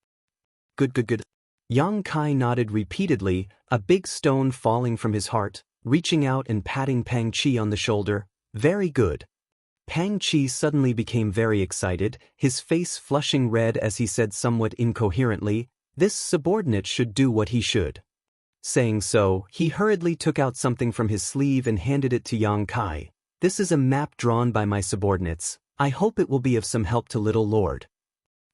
Good. Yang Kai nodded repeatedly, a big stone falling from his heart, reaching out and patting Pang Qi on the shoulder. Very good. Pang Qi suddenly became very excited, his face flushing red as he said somewhat incoherently, this subordinate should do what he should. Saying so, he hurriedly took out something from his sleeve and handed it to Yang Kai. This is a map drawn by my subordinates. I hope it will be of some help to Little Lord.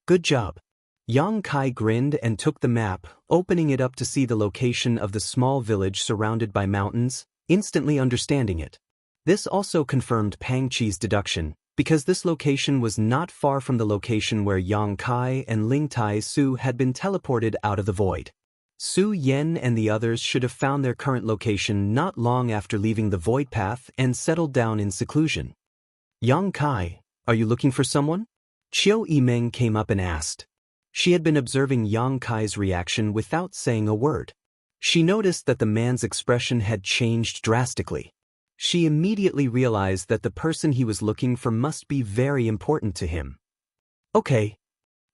Good job. Yang Kai grinned and took the map, opening it up to see the location of the small village surrounded by mountains, instantly understanding it. This also confirmed Pang Qi's deduction, because this location was not far from the location where Yang Kai and Ling Tai Su had been teleported out of the void. Su Yen and the others should have found their current location not long after leaving the void path and settled down in seclusion. Yang Kai, are you looking for someone? Chiu Yimeng came up and asked. She had been observing Yang Kai's reaction without saying a word. She noticed that the man's expression had changed drastically. She immediately realized that the person he was looking for must be very important to him. Okay.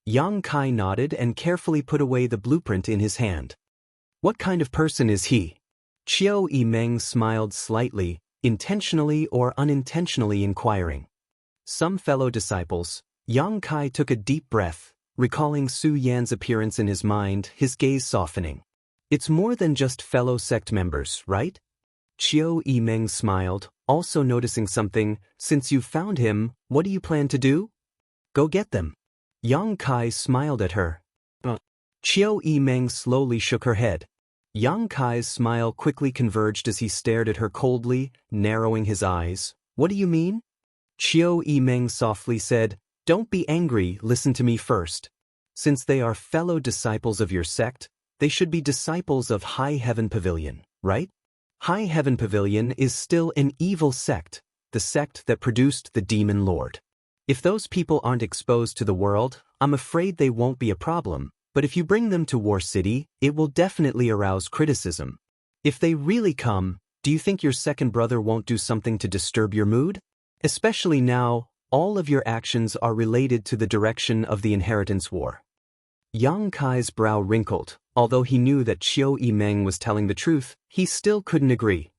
Yang Kai nodded and carefully put away the blueprint in his hand. What kind of person is he? Chiu Yimeng smiled slightly, intentionally or unintentionally inquiring. Some fellow disciples. Yang Kai took a deep breath, recalling Su Yan's appearance in his mind, his gaze softening. It's more than just fellow sect members, right? Chiu Yimeng smiled, also noticing something. Since you've found him, what do you plan to do? Go get them. Yang Kai smiled at her. Chiu Yimeng slowly shook her head. Yang Kai's smile quickly converged as he stared at her coldly, narrowing his eyes. What do you mean? Chiu Yimeng softly said, "Don't be angry, listen to me first. Since they are fellow disciples of your sect, they should be disciples of High Heaven Pavilion, right? High Heaven Pavilion is still an evil sect, the sect that produced the Demon Lord. If those people aren't exposed to the world, I'm afraid they won't be a problem, but if you bring them to War City, it will definitely arouse criticism. If they really come, do you think your second brother won't do something to disturb your mood? Especially now, all of your actions are related to the direction of the inheritance war." Yang Kai's brow wrinkled. Although he knew that Chiu Yimeng was telling the truth, he still couldn't agree.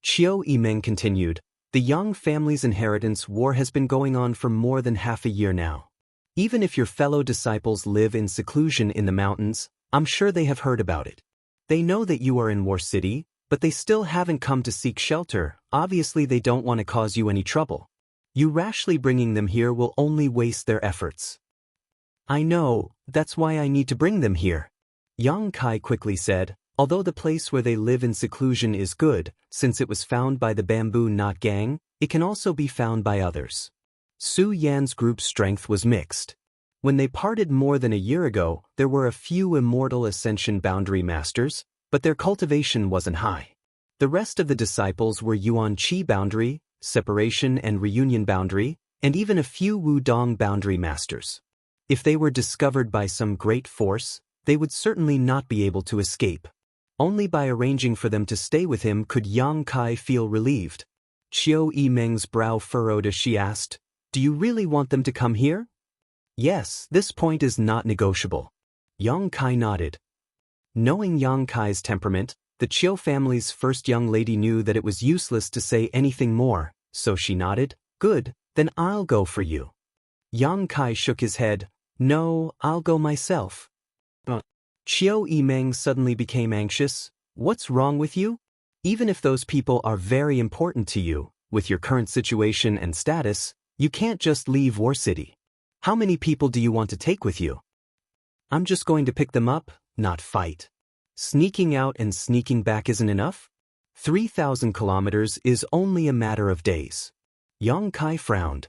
Chiu Yimeng continued, "The Yang family's inheritance war has been going on for more than half a year now. Even if your fellow disciples live in seclusion in the mountains, I'm sure they have heard about it. They know that you are in War City, but they still haven't come to seek shelter. Obviously they don't want to cause you any trouble. You rashly bringing them here will only waste their efforts." "I know, that's why I need to bring them here," Yang Kai quickly said, although the place where they live in seclusion is good, since it was found by the Bamboo Knot Gang, it can also be found by others. Su Yan's group's strength was mixed. When they parted more than a year ago, there were a few Immortal Ascension Boundary Masters, but their cultivation wasn't high. The rest of the disciples were Yuan Qi Boundary, Separation and Reunion Boundary, and even a few Wudong Boundary Masters. If they were discovered by some great force, they would certainly not be able to escape. Only by arranging for them to stay with him could Yang Kai feel relieved. Chiu Yimeng's brow furrowed as she asked, "Do you really want them to come here?" "Yes, this point is not negotiable." Yang Kai nodded. Knowing Yang Kai's temperament, the Chiu family's first young lady knew that it was useless to say anything more, so she nodded. "Good, then I'll go for you." Yang Kai shook his head. "No, I'll go myself." Chiu Yimeng suddenly became anxious. "What's wrong with you? Even if those people are very important to you, with your current situation and status, you can't just leave War City. How many people do you want to take with you?" "I'm just going to pick them up, not fight. Sneaking out and sneaking back isn't enough? 3,000 kilometers is only a matter of days." Yang Kai frowned.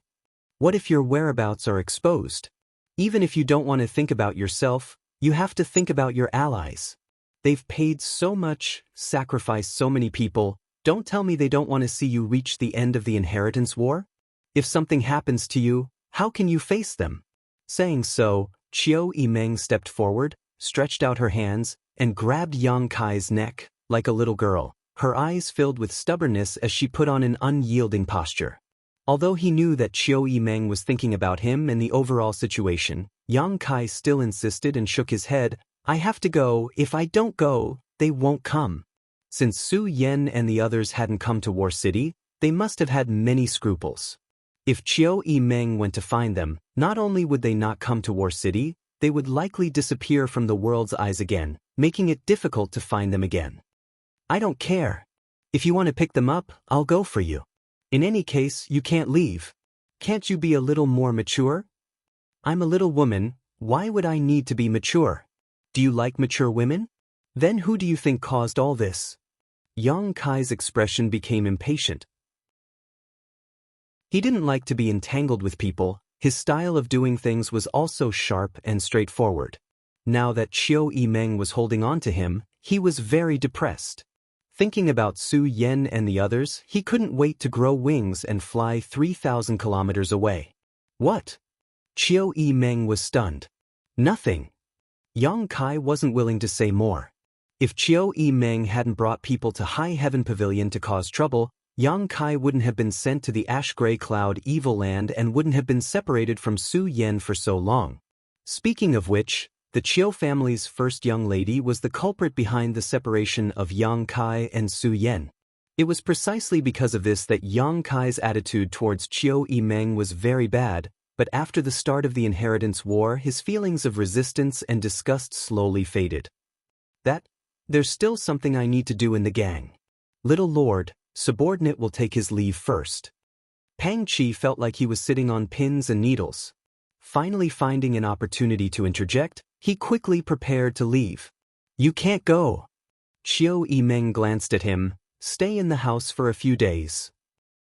"What if your whereabouts are exposed? Even if you don't want to think about yourself, you have to think about your allies. They've paid so much, sacrificed so many people. Don't tell me they don't want to see you reach the end of the inheritance war? If something happens to you, how can you face them?" Saying so, Chiu Yimeng stepped forward, stretched out her hands, and grabbed Yang Kai's neck, like a little girl, her eyes filled with stubbornness as she put on an unyielding posture. Although he knew that Chiu Yimeng was thinking about him and the overall situation, Yang Kai still insisted and shook his head. "I have to go. If I don't go, they won't come." Since Su Yan and the others hadn't come to War City, they must have had many scruples. If Chiu Yimeng went to find them, not only would they not come to War City, they would likely disappear from the world's eyes again, making it difficult to find them again. "I don't care. If you want to pick them up, I'll go for you. In any case, you can't leave. Can't you be a little more mature?" "I'm a little woman, why would I need to be mature? Do you like mature women? Then who do you think caused all this?" Yang Kai's expression became impatient. He didn't like to be entangled with people. His style of doing things was also sharp and straightforward. Now that Chiu Yimeng was holding on to him, he was very depressed. Thinking about Su Yan and the others, he couldn't wait to grow wings and fly 3,000 kilometers away. "What?" Chiu Yimeng was stunned. "Nothing." Yang Kai wasn't willing to say more. If Chiu Yimeng hadn't brought people to High Heaven Pavilion to cause trouble, Yang Kai wouldn't have been sent to the Ash-Gray Cloud Evil Land and wouldn't have been separated from Su Yan for so long. Speaking of which, the Chiu family's first young lady was the culprit behind the separation of Yang Kai and Su Yan. It was precisely because of this that Yang Kai's attitude towards Chiu Yimeng was very bad, but after the start of the inheritance war, his feelings of resistance and disgust slowly faded. "There's still something I need to do in the gang. Little Lord, subordinate will take his leave first." Pang Chi felt like he was sitting on pins and needles. Finally finding an opportunity to interject, he quickly prepared to leave. "You can't go." Chiu Yimeng glanced at him. "Stay in the house for a few days."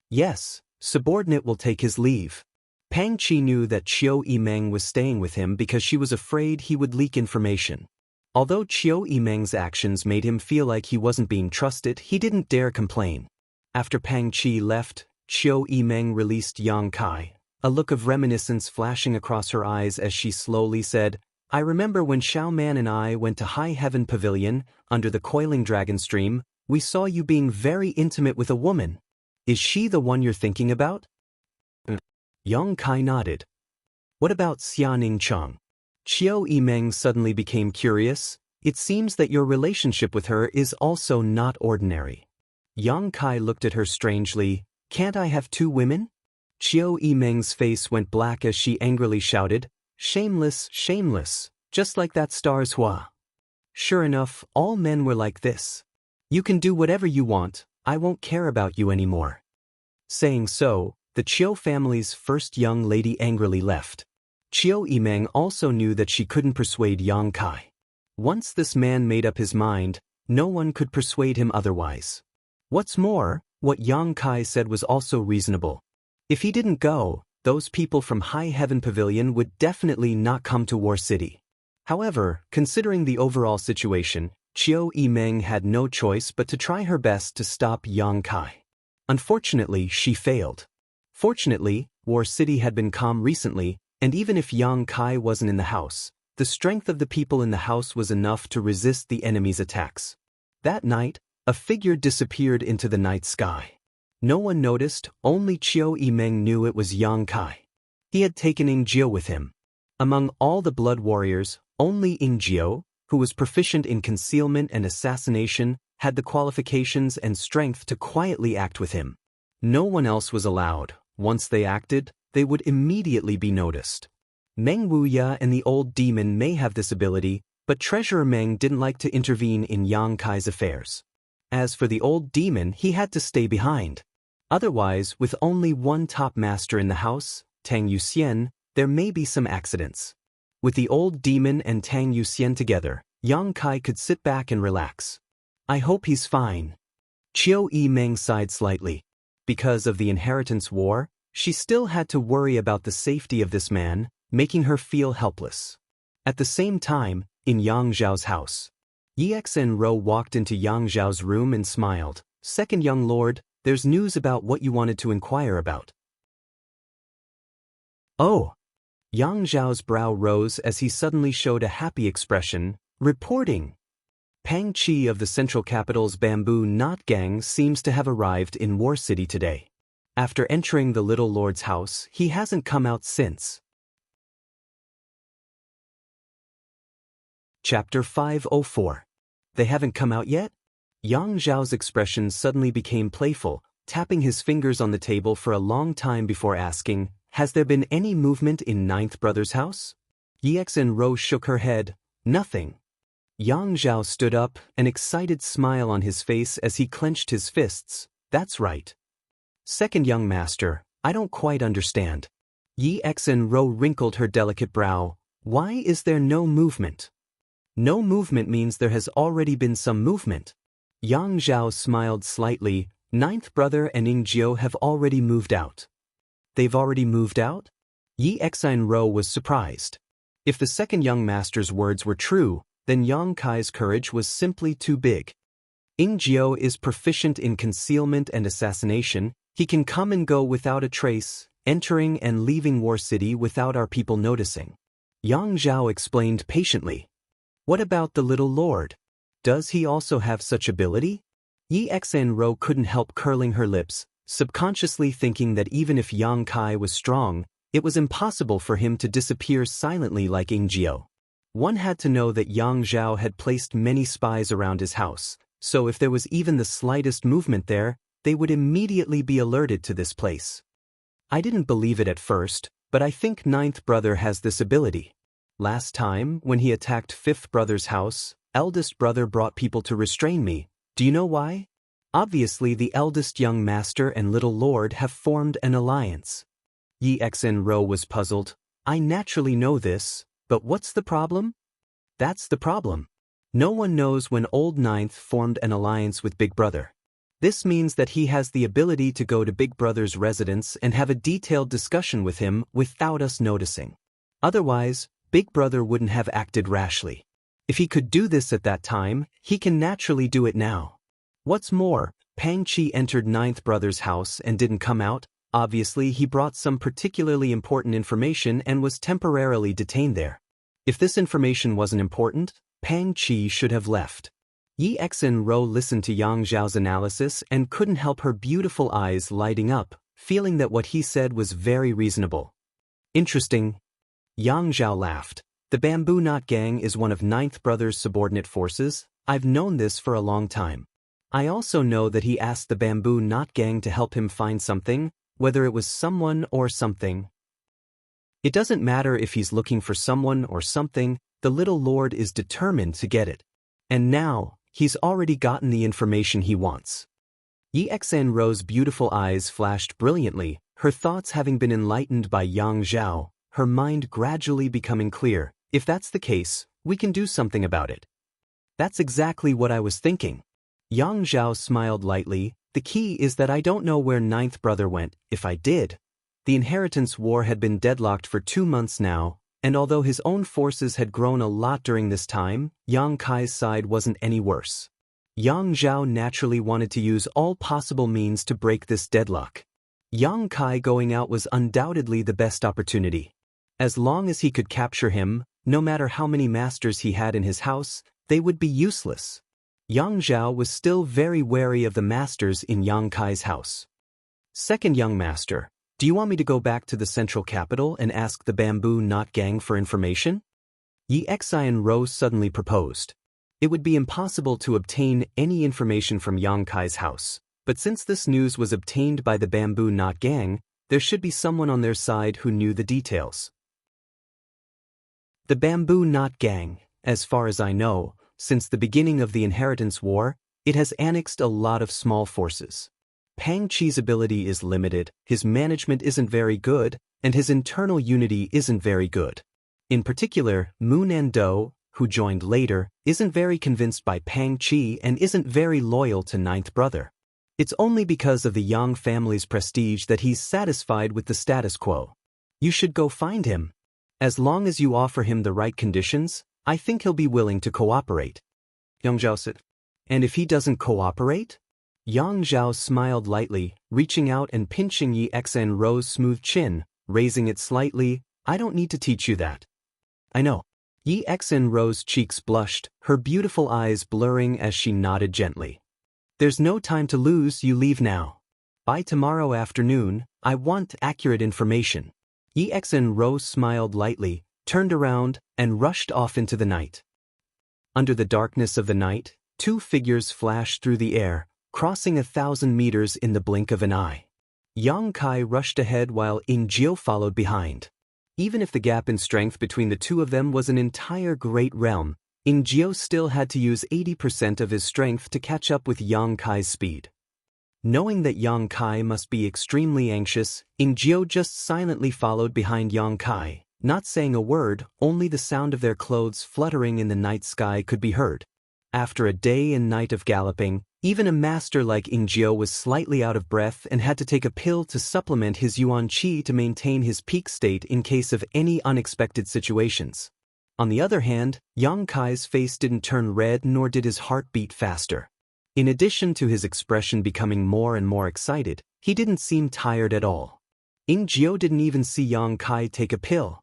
"Yes, Subordinate will take his leave. Pang Qi knew that Chiu Yimeng was staying with him because she was afraid he would leak information. Although Chiu Yimeng's actions made him feel like he wasn't being trusted, he didn't dare complain. After Pang Qi left, Chiu Yimeng released Yang Kai, a look of reminiscence flashing across her eyes as she slowly said, I remember when Xiao Man and I went to High Heaven Pavilion, under the coiling dragon stream, we saw you being very intimate with a woman. Is she the one you're thinking about? Yang Kai nodded. What about Xianing Cheng? Chiu Yimeng suddenly became curious. It seems that your relationship with her is also not ordinary. Yang Kai looked at her strangely. Can't I have two women? Chiu Yimeng's face went black as she angrily shouted, Shameless, shameless, just like that star's Hua. Sure enough, all men were like this. You can do whatever you want, I won't care about you anymore. Saying so, the Chiu family's first young lady angrily left. Chiu Yimeng also knew that she couldn't persuade Yang Kai. Once this man made up his mind, no one could persuade him otherwise. What's more, what Yang Kai said was also reasonable. If he didn't go, those people from High Heaven Pavilion would definitely not come to War City. However, considering the overall situation, Chiu Yimeng had no choice but to try her best to stop Yang Kai. Unfortunately, she failed. Fortunately, War City had been calm recently, and even if Yang Kai wasn't in the house, the strength of the people in the house was enough to resist the enemy's attacks. That night, a figure disappeared into the night sky. No one noticed, only Chiu Yimeng knew it was Yang Kai. He had taken Ying Jiu with him. Among all the blood warriors, only Ying Jiu, who was proficient in concealment and assassination, had the qualifications and strength to quietly act with him. No one else was allowed. Once they acted, they would immediately be noticed. Meng Wuya and the old demon may have this ability, but Treasurer Meng didn't like to intervene in Yang Kai's affairs. As for the old demon, he had to stay behind. Otherwise, with only one top master in the house, Tang Yuxian, there may be some accidents. With the old demon and Tang Yuxian together, Yang Kai could sit back and relax. I hope he's fine. Chiu Yimeng sighed slightly. Because of the inheritance war, she still had to worry about the safety of this man, making her feel helpless. At the same time, in Yang Zhao's house, Yexen-ro walked into Yang Zhao's room and smiled. Second young lord, there's news about what you wanted to inquire about. Oh! Yang Zhao's brow rose as he suddenly showed a happy expression. Reporting! Pang Qi of the Central Capital's Bamboo Knot Gang seems to have arrived in War City today. After entering the little lord's house, he hasn't come out since. Chapter 504. They haven't come out yet? Yang Zhao's expression suddenly became playful, tapping his fingers on the table for a long time before asking, Has there been any movement in Ninth Brother's house? Yexen-ro shook her head. Nothing. Yang Zhao stood up, an excited smile on his face as he clenched his fists. That's right. Second young master, I don't quite understand. Yexen-ro wrinkled her delicate brow. Why is there no movement? No movement means there has already been some movement. Yang Zhao smiled slightly. Ninth Brother and Ying Jiu have already moved out. They've already moved out? Yexen-ro was surprised. If the second young master's words were true, then Yang Kai's courage was simply too big. Ying Jiu is proficient in concealment and assassination. He can come and go without a trace, entering and leaving War City without our people noticing. Yang Zhao explained patiently. What about the little lord? Does he also have such ability? Yexen-ro couldn't help curling her lips, subconsciously thinking that even if Yang Kai was strong, it was impossible for him to disappear silently like Ying Jiu. One had to know that Yang Zhao had placed many spies around his house, so if there was even the slightest movement there, they would immediately be alerted to this place. I didn't believe it at first, but I think Ninth Brother has this ability. Last time, when he attacked Fifth Brother's house, Eldest Brother brought people to restrain me. Do you know why? Obviously the eldest young master and little lord have formed an alliance. Yexen-ro was puzzled. I naturally know this, but what's the problem? That's the problem. No one knows when Old Ninth formed an alliance with Big Brother. This means that he has the ability to go to Big Brother's residence and have a detailed discussion with him without us noticing. Otherwise, Big Brother wouldn't have acted rashly. If he could do this at that time, he can naturally do it now. What's more, Pang Chi entered Ninth Brother's house and didn't come out. Obviously, he brought some particularly important information and was temporarily detained there. If this information wasn't important, Pang Chi should have left. Yi Xen-ro listened to Yang Zhao's analysis and couldn't help her beautiful eyes lighting up, feeling that what he said was very reasonable. Interesting. Yang Zhao laughed. The Bamboo Knot Gang is one of Ninth Brother's subordinate forces. I've known this for a long time. I also know that he asked the Bamboo Knot Gang to help him find something, whether it was someone or something. It doesn't matter if he's looking for someone or something, the little lord is determined to get it. And now, he's already gotten the information he wants. Yi Xen-ro's beautiful eyes flashed brilliantly, her thoughts having been enlightened by Yang Zhao, her mind gradually becoming clear. If that's the case, we can do something about it. That's exactly what I was thinking. Yang Zhao smiled lightly. The key is that I don't know where Ninth Brother went. If I did. The inheritance war had been deadlocked for 2 months now, and although his own forces had grown a lot during this time, Yang Kai's side wasn't any worse. Yang Zhao naturally wanted to use all possible means to break this deadlock. Yang Kai going out was undoubtedly the best opportunity. As long as he could capture him, no matter how many masters he had in his house, they would be useless. Yang Zhao was still very wary of the masters in Yang Kai's house. Second young master, do you want me to go back to the central capital and ask the Bamboo Knot Gang for information? Yi Xen-ro suddenly proposed. It would be impossible to obtain any information from Yang Kai's house, but since this news was obtained by the Bamboo Knot Gang, there should be someone on their side who knew the details. The Bamboo Knot Gang, as far as I know, since the beginning of the Inheritance War, it has annexed a lot of small forces. Pang Chi's ability is limited, his management isn't very good, and his internal unity isn't very good. In particular, Moon and Do, who joined later, isn't very convinced by Pang Chi and isn't very loyal to Ninth Brother. It's only because of the Yang family's prestige that he's satisfied with the status quo. You should go find him. As long as you offer him the right conditions, I think he'll be willing to cooperate. Yang Zhao said. And if he doesn't cooperate? Yang Zhao smiled lightly, reaching out and pinching Yi Xen-ro's smooth chin, raising it slightly. I don't need to teach you that. I know. Yi Xen-ro's cheeks blushed, her beautiful eyes blurring as she nodded gently. There's no time to lose, you leave now. By tomorrow afternoon, I want accurate information. Yi Xen-ro smiled lightly, turned around, and rushed off into the night. Under the darkness of the night, 2 figures flashed through the air, crossing 1,000 meters in the blink of an eye. Yang Kai rushed ahead while In-jio followed behind. Even if the gap in strength between the two of them was an entire great realm, In-jio still had to use 80% of his strength to catch up with Yang Kai's speed. Knowing that Yang Kai must be extremely anxious, In-jio just silently followed behind Yang Kai, not saying a word, only the sound of their clothes fluttering in the night sky could be heard. After a day and night of galloping, even a master like In-jio was slightly out of breath and had to take a pill to supplement his yuan qi to maintain his peak state in case of any unexpected situations. On the other hand, Yang Kai's face didn't turn red nor did his heart beat faster. In addition to his expression becoming more and more excited, he didn't seem tired at all. In-jio didn't even see Yang Kai take a pill.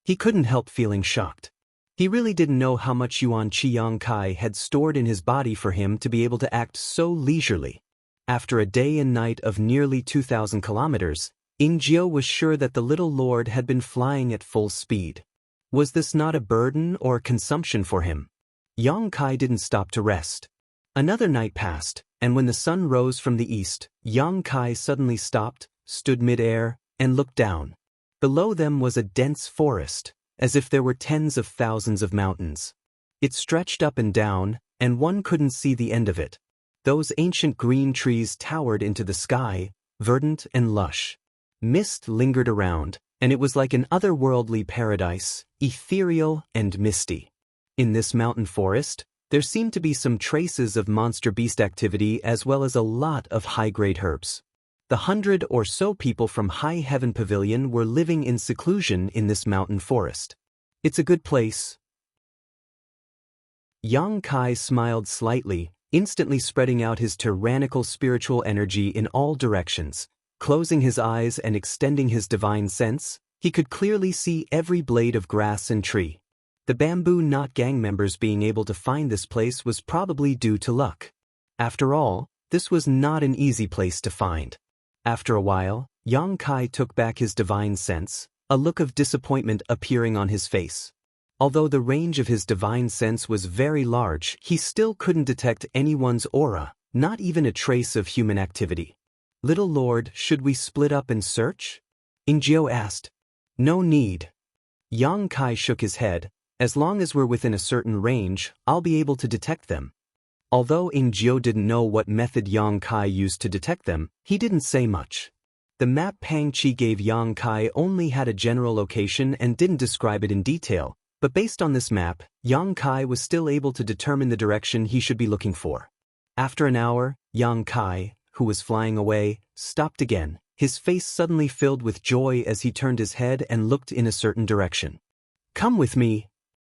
He couldn't help feeling shocked. He really didn't know how much yuan qi Yang Kai had stored in his body for him to be able to act so leisurely. After a day and night of nearly 2,000 kilometers, In-jio was sure that the little lord had been flying at full speed. Was this not a burden or consumption for him? Yang Kai didn't stop to rest. Another night passed, and when the sun rose from the east, Yang Kai suddenly stopped, stood mid-air, and looked down. Below them was a dense forest, as if there were tens of thousands of mountains. It stretched up and down, and one couldn't see the end of it. Those ancient green trees towered into the sky, verdant and lush. Mist lingered around, and it was like an otherworldly paradise, ethereal and misty. In this mountain forest, There seemed to be some traces of monster beast activity as well as a lot of high-grade herbs. The 100 or so people from High Heaven Pavilion were living in seclusion in this mountain forest. It's a good place. Yang Kai smiled slightly, instantly spreading out his tyrannical spiritual energy in all directions. Closing his eyes and extending his divine sense, he could clearly see every blade of grass and tree. The Bamboo Knot gang members being able to find this place was probably due to luck. After all, this was not an easy place to find. After a while, Yang Kai took back his divine sense, a look of disappointment appearing on his face. Although the range of his divine sense was very large, he still couldn't detect anyone's aura, not even a trace of human activity. "Little Lord, should we split up and search?" Ingio asked. "No need." Yang Kai shook his head. "As long as we're within a certain range, I'll be able to detect them." Although Ingio didn't know what method Yang Kai used to detect them, he didn't say much. The map Pang Chi gave Yang Kai only had a general location and didn't describe it in detail, but based on this map, Yang Kai was still able to determine the direction he should be looking for. After an hour, Yang Kai, who was flying away, stopped again, his face suddenly filled with joy as he turned his head and looked in a certain direction. "Come with me."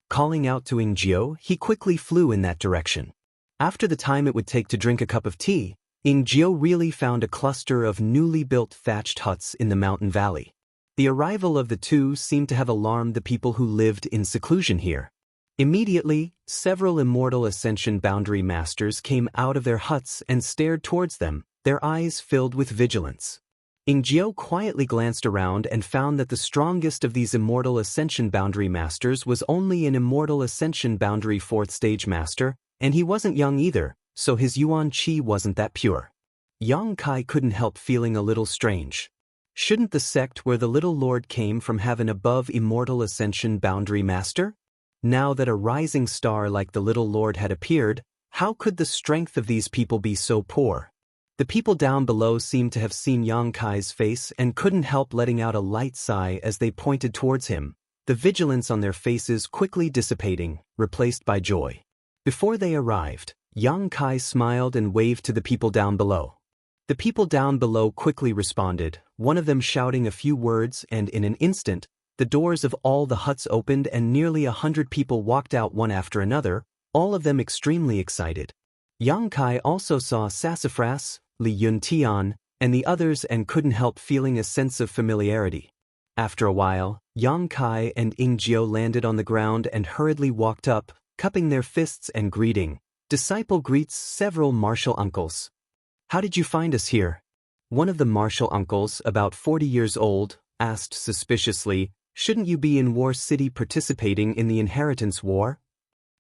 Calling out to Ingio, he quickly flew in that direction. After the time it would take to drink a cup of tea, Ingio really found a cluster of newly built thatched huts in the mountain valley. The arrival of the two seemed to have alarmed the people who lived in seclusion here. Immediately, several immortal Ascension Boundary Masters came out of their huts and stared towards them, their eyes filled with vigilance. Ingio quietly glanced around and found that the strongest of these Immortal Ascension Boundary Masters was only an Immortal Ascension Boundary 4th Stage Master, and he wasn't young either, so his Yuan Qi wasn't that pure. Yang Kai couldn't help feeling a little strange. Shouldn't the sect where the Little Lord came from have an above Immortal Ascension Boundary Master? Now that a rising star like the Little Lord had appeared, how could the strength of these people be so poor? The people down below seemed to have seen Yang Kai's face and couldn't help letting out a light sigh as they pointed towards him, the vigilance on their faces quickly dissipating, replaced by joy. Before they arrived, Yang Kai smiled and waved to the people down below. The people down below quickly responded, one of them shouting a few words, and in an instant, the doors of all the huts opened and nearly 100 people walked out one after another, all of them extremely excited. Yang Kai also saw Sassafras, Li Yuntian, and the others and couldn't help feeling a sense of familiarity. After a while, Yang Kai and Ingio landed on the ground and hurriedly walked up, cupping their fists and greeting. Disciple greets several martial uncles. "How did you find us here?" One of the martial uncles, about 40 years old, asked suspiciously, "Shouldn't you be in War City participating in the inheritance war?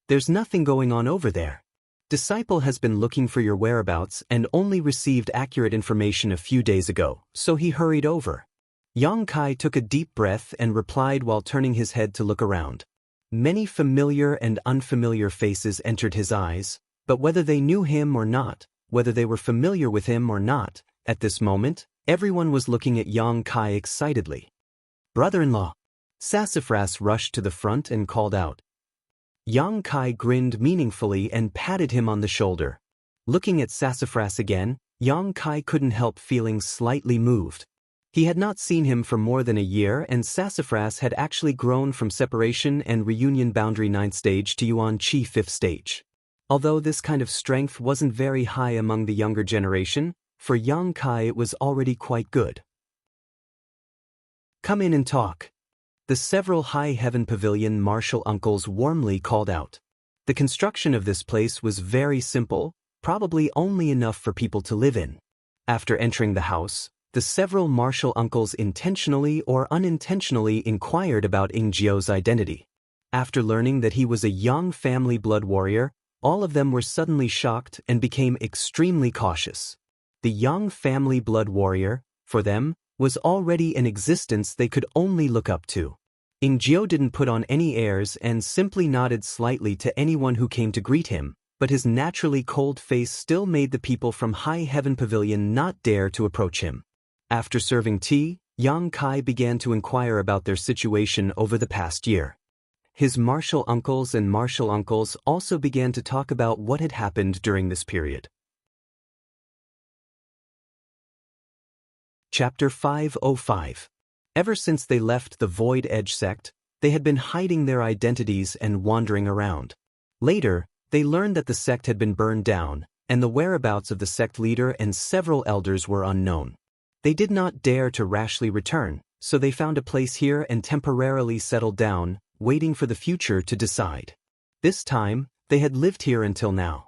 There's nothing going on over there. Disciple has been looking for your whereabouts and only received accurate information a few days ago, so he hurried over." Yang Kai took a deep breath and replied while turning his head to look around. Many familiar and unfamiliar faces entered his eyes, but whether they knew him or not, whether they were familiar with him or not, at this moment, everyone was looking at Yang Kai excitedly. "Brother-in-law!" Sassafras rushed to the front and called out. Yang Kai grinned meaningfully and patted him on the shoulder. Looking at Sassafras again, Yang Kai couldn't help feeling slightly moved. He had not seen him for more than a year, and Sassafras had actually grown from Separation and Reunion Boundary 9th Stage to Yuan Qi 5th Stage. Although this kind of strength wasn't very high among the younger generation, for Yang Kai it was already quite good. "Come in and talk." The several High Heaven Pavilion martial uncles warmly called out. The construction of this place was very simple, probably only enough for people to live in. After entering the house, the several martial uncles intentionally or unintentionally inquired about Ingio's identity. After learning that he was a young family blood warrior, all of them were suddenly shocked and became extremely cautious. The young family blood warrior, for them, was already an existence they could only look up to. Ingio didn't put on any airs and simply nodded slightly to anyone who came to greet him, but his naturally cold face still made the people from High Heaven Pavilion not dare to approach him. After serving tea, Yang Kai began to inquire about their situation over the past year. his martial uncles and martial uncles also began to talk about what had happened during this period. Chapter 505. Ever since they left the Void Edge sect, they had been hiding their identities and wandering around. Later, they learned that the sect had been burned down, and the whereabouts of the sect leader and several elders were unknown. They did not dare to rashly return, so they found a place here and temporarily settled down, waiting for the future to decide. This time, they had lived here until now.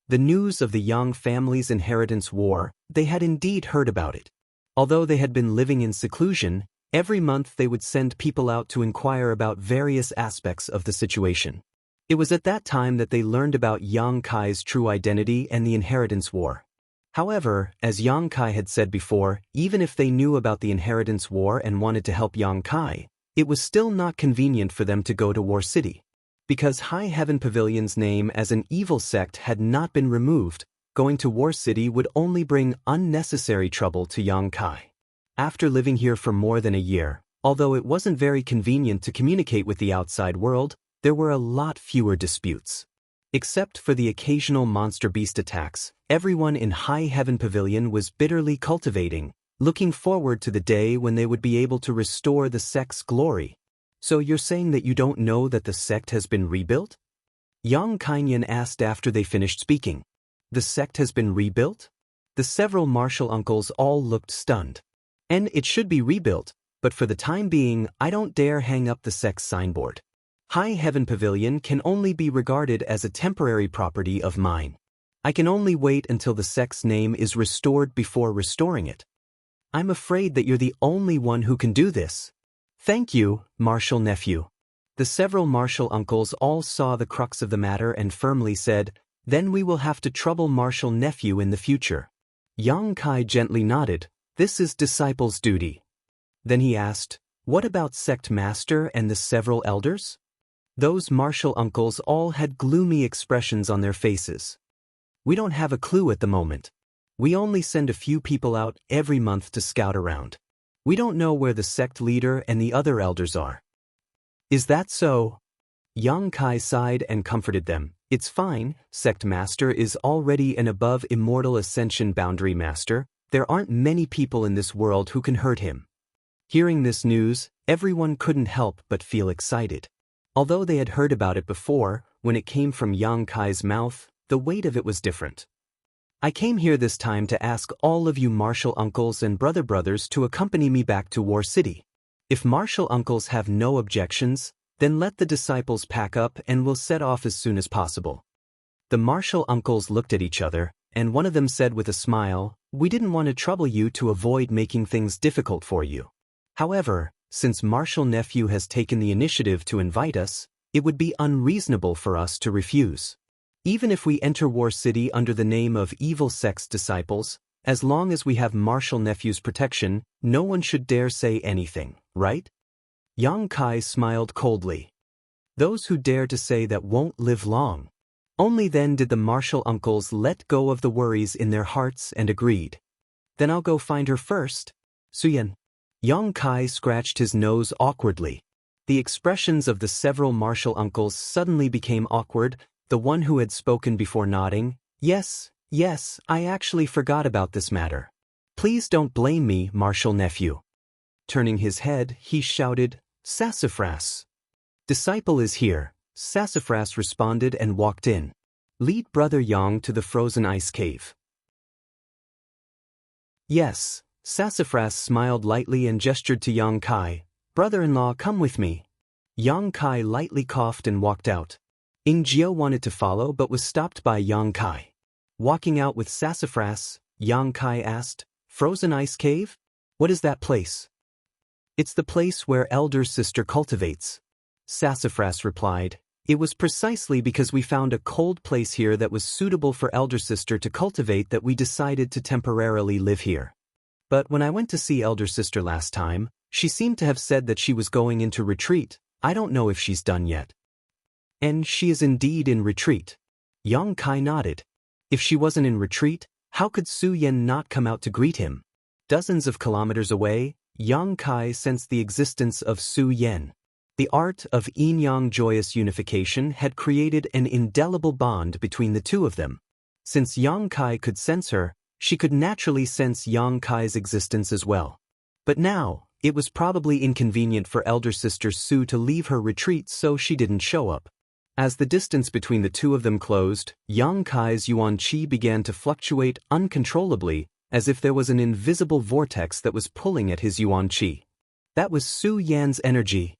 The news of the young family's inheritance war, they had indeed heard about it. Although they had been living in seclusion, every month they would send people out to inquire about various aspects of the situation. It was at that time that they learned about Yang Kai's true identity and the inheritance war. However, as Yang Kai had said before, even if they knew about the inheritance war and wanted to help Yang Kai, it was still not convenient for them to go to War City. Because High Heaven Pavilion's name as an evil sect had not been removed, going to War City would only bring unnecessary trouble to Yang Kai. After living here for more than a year, although it wasn't very convenient to communicate with the outside world, there were a lot fewer disputes. Except for the occasional monster beast attacks, everyone in High Heaven Pavilion was bitterly cultivating, looking forward to the day when they would be able to restore the sect's glory. So you're saying that you don't know that the sect has been rebuilt? Yang Kainyan asked after they finished speaking. The sect has been rebuilt? The several martial uncles all looked stunned. And it should be rebuilt, but for the time being, I don't dare hang up the sect's signboard. High Heaven Pavilion can only be regarded as a temporary property of mine. I can only wait until the sect's name is restored before restoring it. I'm afraid that you're the only one who can do this. Thank you, martial nephew. The several martial uncles all saw the crux of the matter and firmly said, then we will have to trouble martial nephew in the future. Yang Kai gently nodded, this is disciple's duty. Then he asked, what about sect master and the several elders? Those martial uncles all had gloomy expressions on their faces. We don't have a clue at the moment. We only send a few people out every month to scout around. We don't know where the sect leader and the other elders are. Is that so? Yang Kai sighed and comforted them. It's fine, sect master is already an above immortal ascension boundary master. There aren't many people in this world who can hurt him. Hearing this news, everyone couldn't help but feel excited. Although they had heard about it before, when it came from Yang Kai's mouth, the weight of it was different. I came here this time to ask all of you martial uncles and brothers to accompany me back to War City. If martial uncles have no objections, then let the disciples pack up and we'll set off as soon as possible. The martial uncles looked at each other, and one of them said with a smile, we didn't want to trouble you to avoid making things difficult for you. However, since martial nephew has taken the initiative to invite us, it would be unreasonable for us to refuse. Even if we enter War City under the name of evil sect's disciples, as long as we have martial nephew's protection, no one should dare say anything, right? Yang Kai smiled coldly. Those who dare to say that won't live long. Only then did the martial uncles let go of the worries in their hearts and agreed. Then I'll go find her first. Suyen. Yang Kai scratched his nose awkwardly. The expressions of the several martial uncles suddenly became awkward, the one who had spoken before nodding. Yes, I actually forgot about this matter. Please don't blame me, martial nephew. Turning his head, he shouted, Sassafras. Disciple is here, Sassafras responded and walked in. Lead Brother Yang to the frozen ice cave. Yes, Sassafras smiled lightly and gestured to Yang Kai. Brother-in-law, come with me. Yang Kai lightly coughed and walked out. Ing Jiao wanted to follow but was stopped by Yang Kai. Walking out with Sassafras, Yang Kai asked, Frozen ice cave? What is that place? It's the place where Elder Sister cultivates. Sassafras replied, it was precisely because we found a cold place here that was suitable for Elder Sister to cultivate that we decided to temporarily live here. But when I went to see Elder Sister last time, she seemed to have said that she was going into retreat. I don't know if she's done yet. And she is indeed in retreat. Yang Kai nodded. If she wasn't in retreat, how could Su Yan not come out to greet him? Dozens of kilometers away, Yang Kai sensed the existence of Su Yan. The art of yin-yang joyous unification had created an indelible bond between the two of them. Since Yang Kai could sense her, she could naturally sense Yang Kai's existence as well. But now, it was probably inconvenient for elder sister Su to leave her retreat, so she didn't show up. As the distance between the two of them closed, Yang Kai's yuan qi began to fluctuate uncontrollably, as if there was an invisible vortex that was pulling at his yuan qi. That was Su Yan's energy.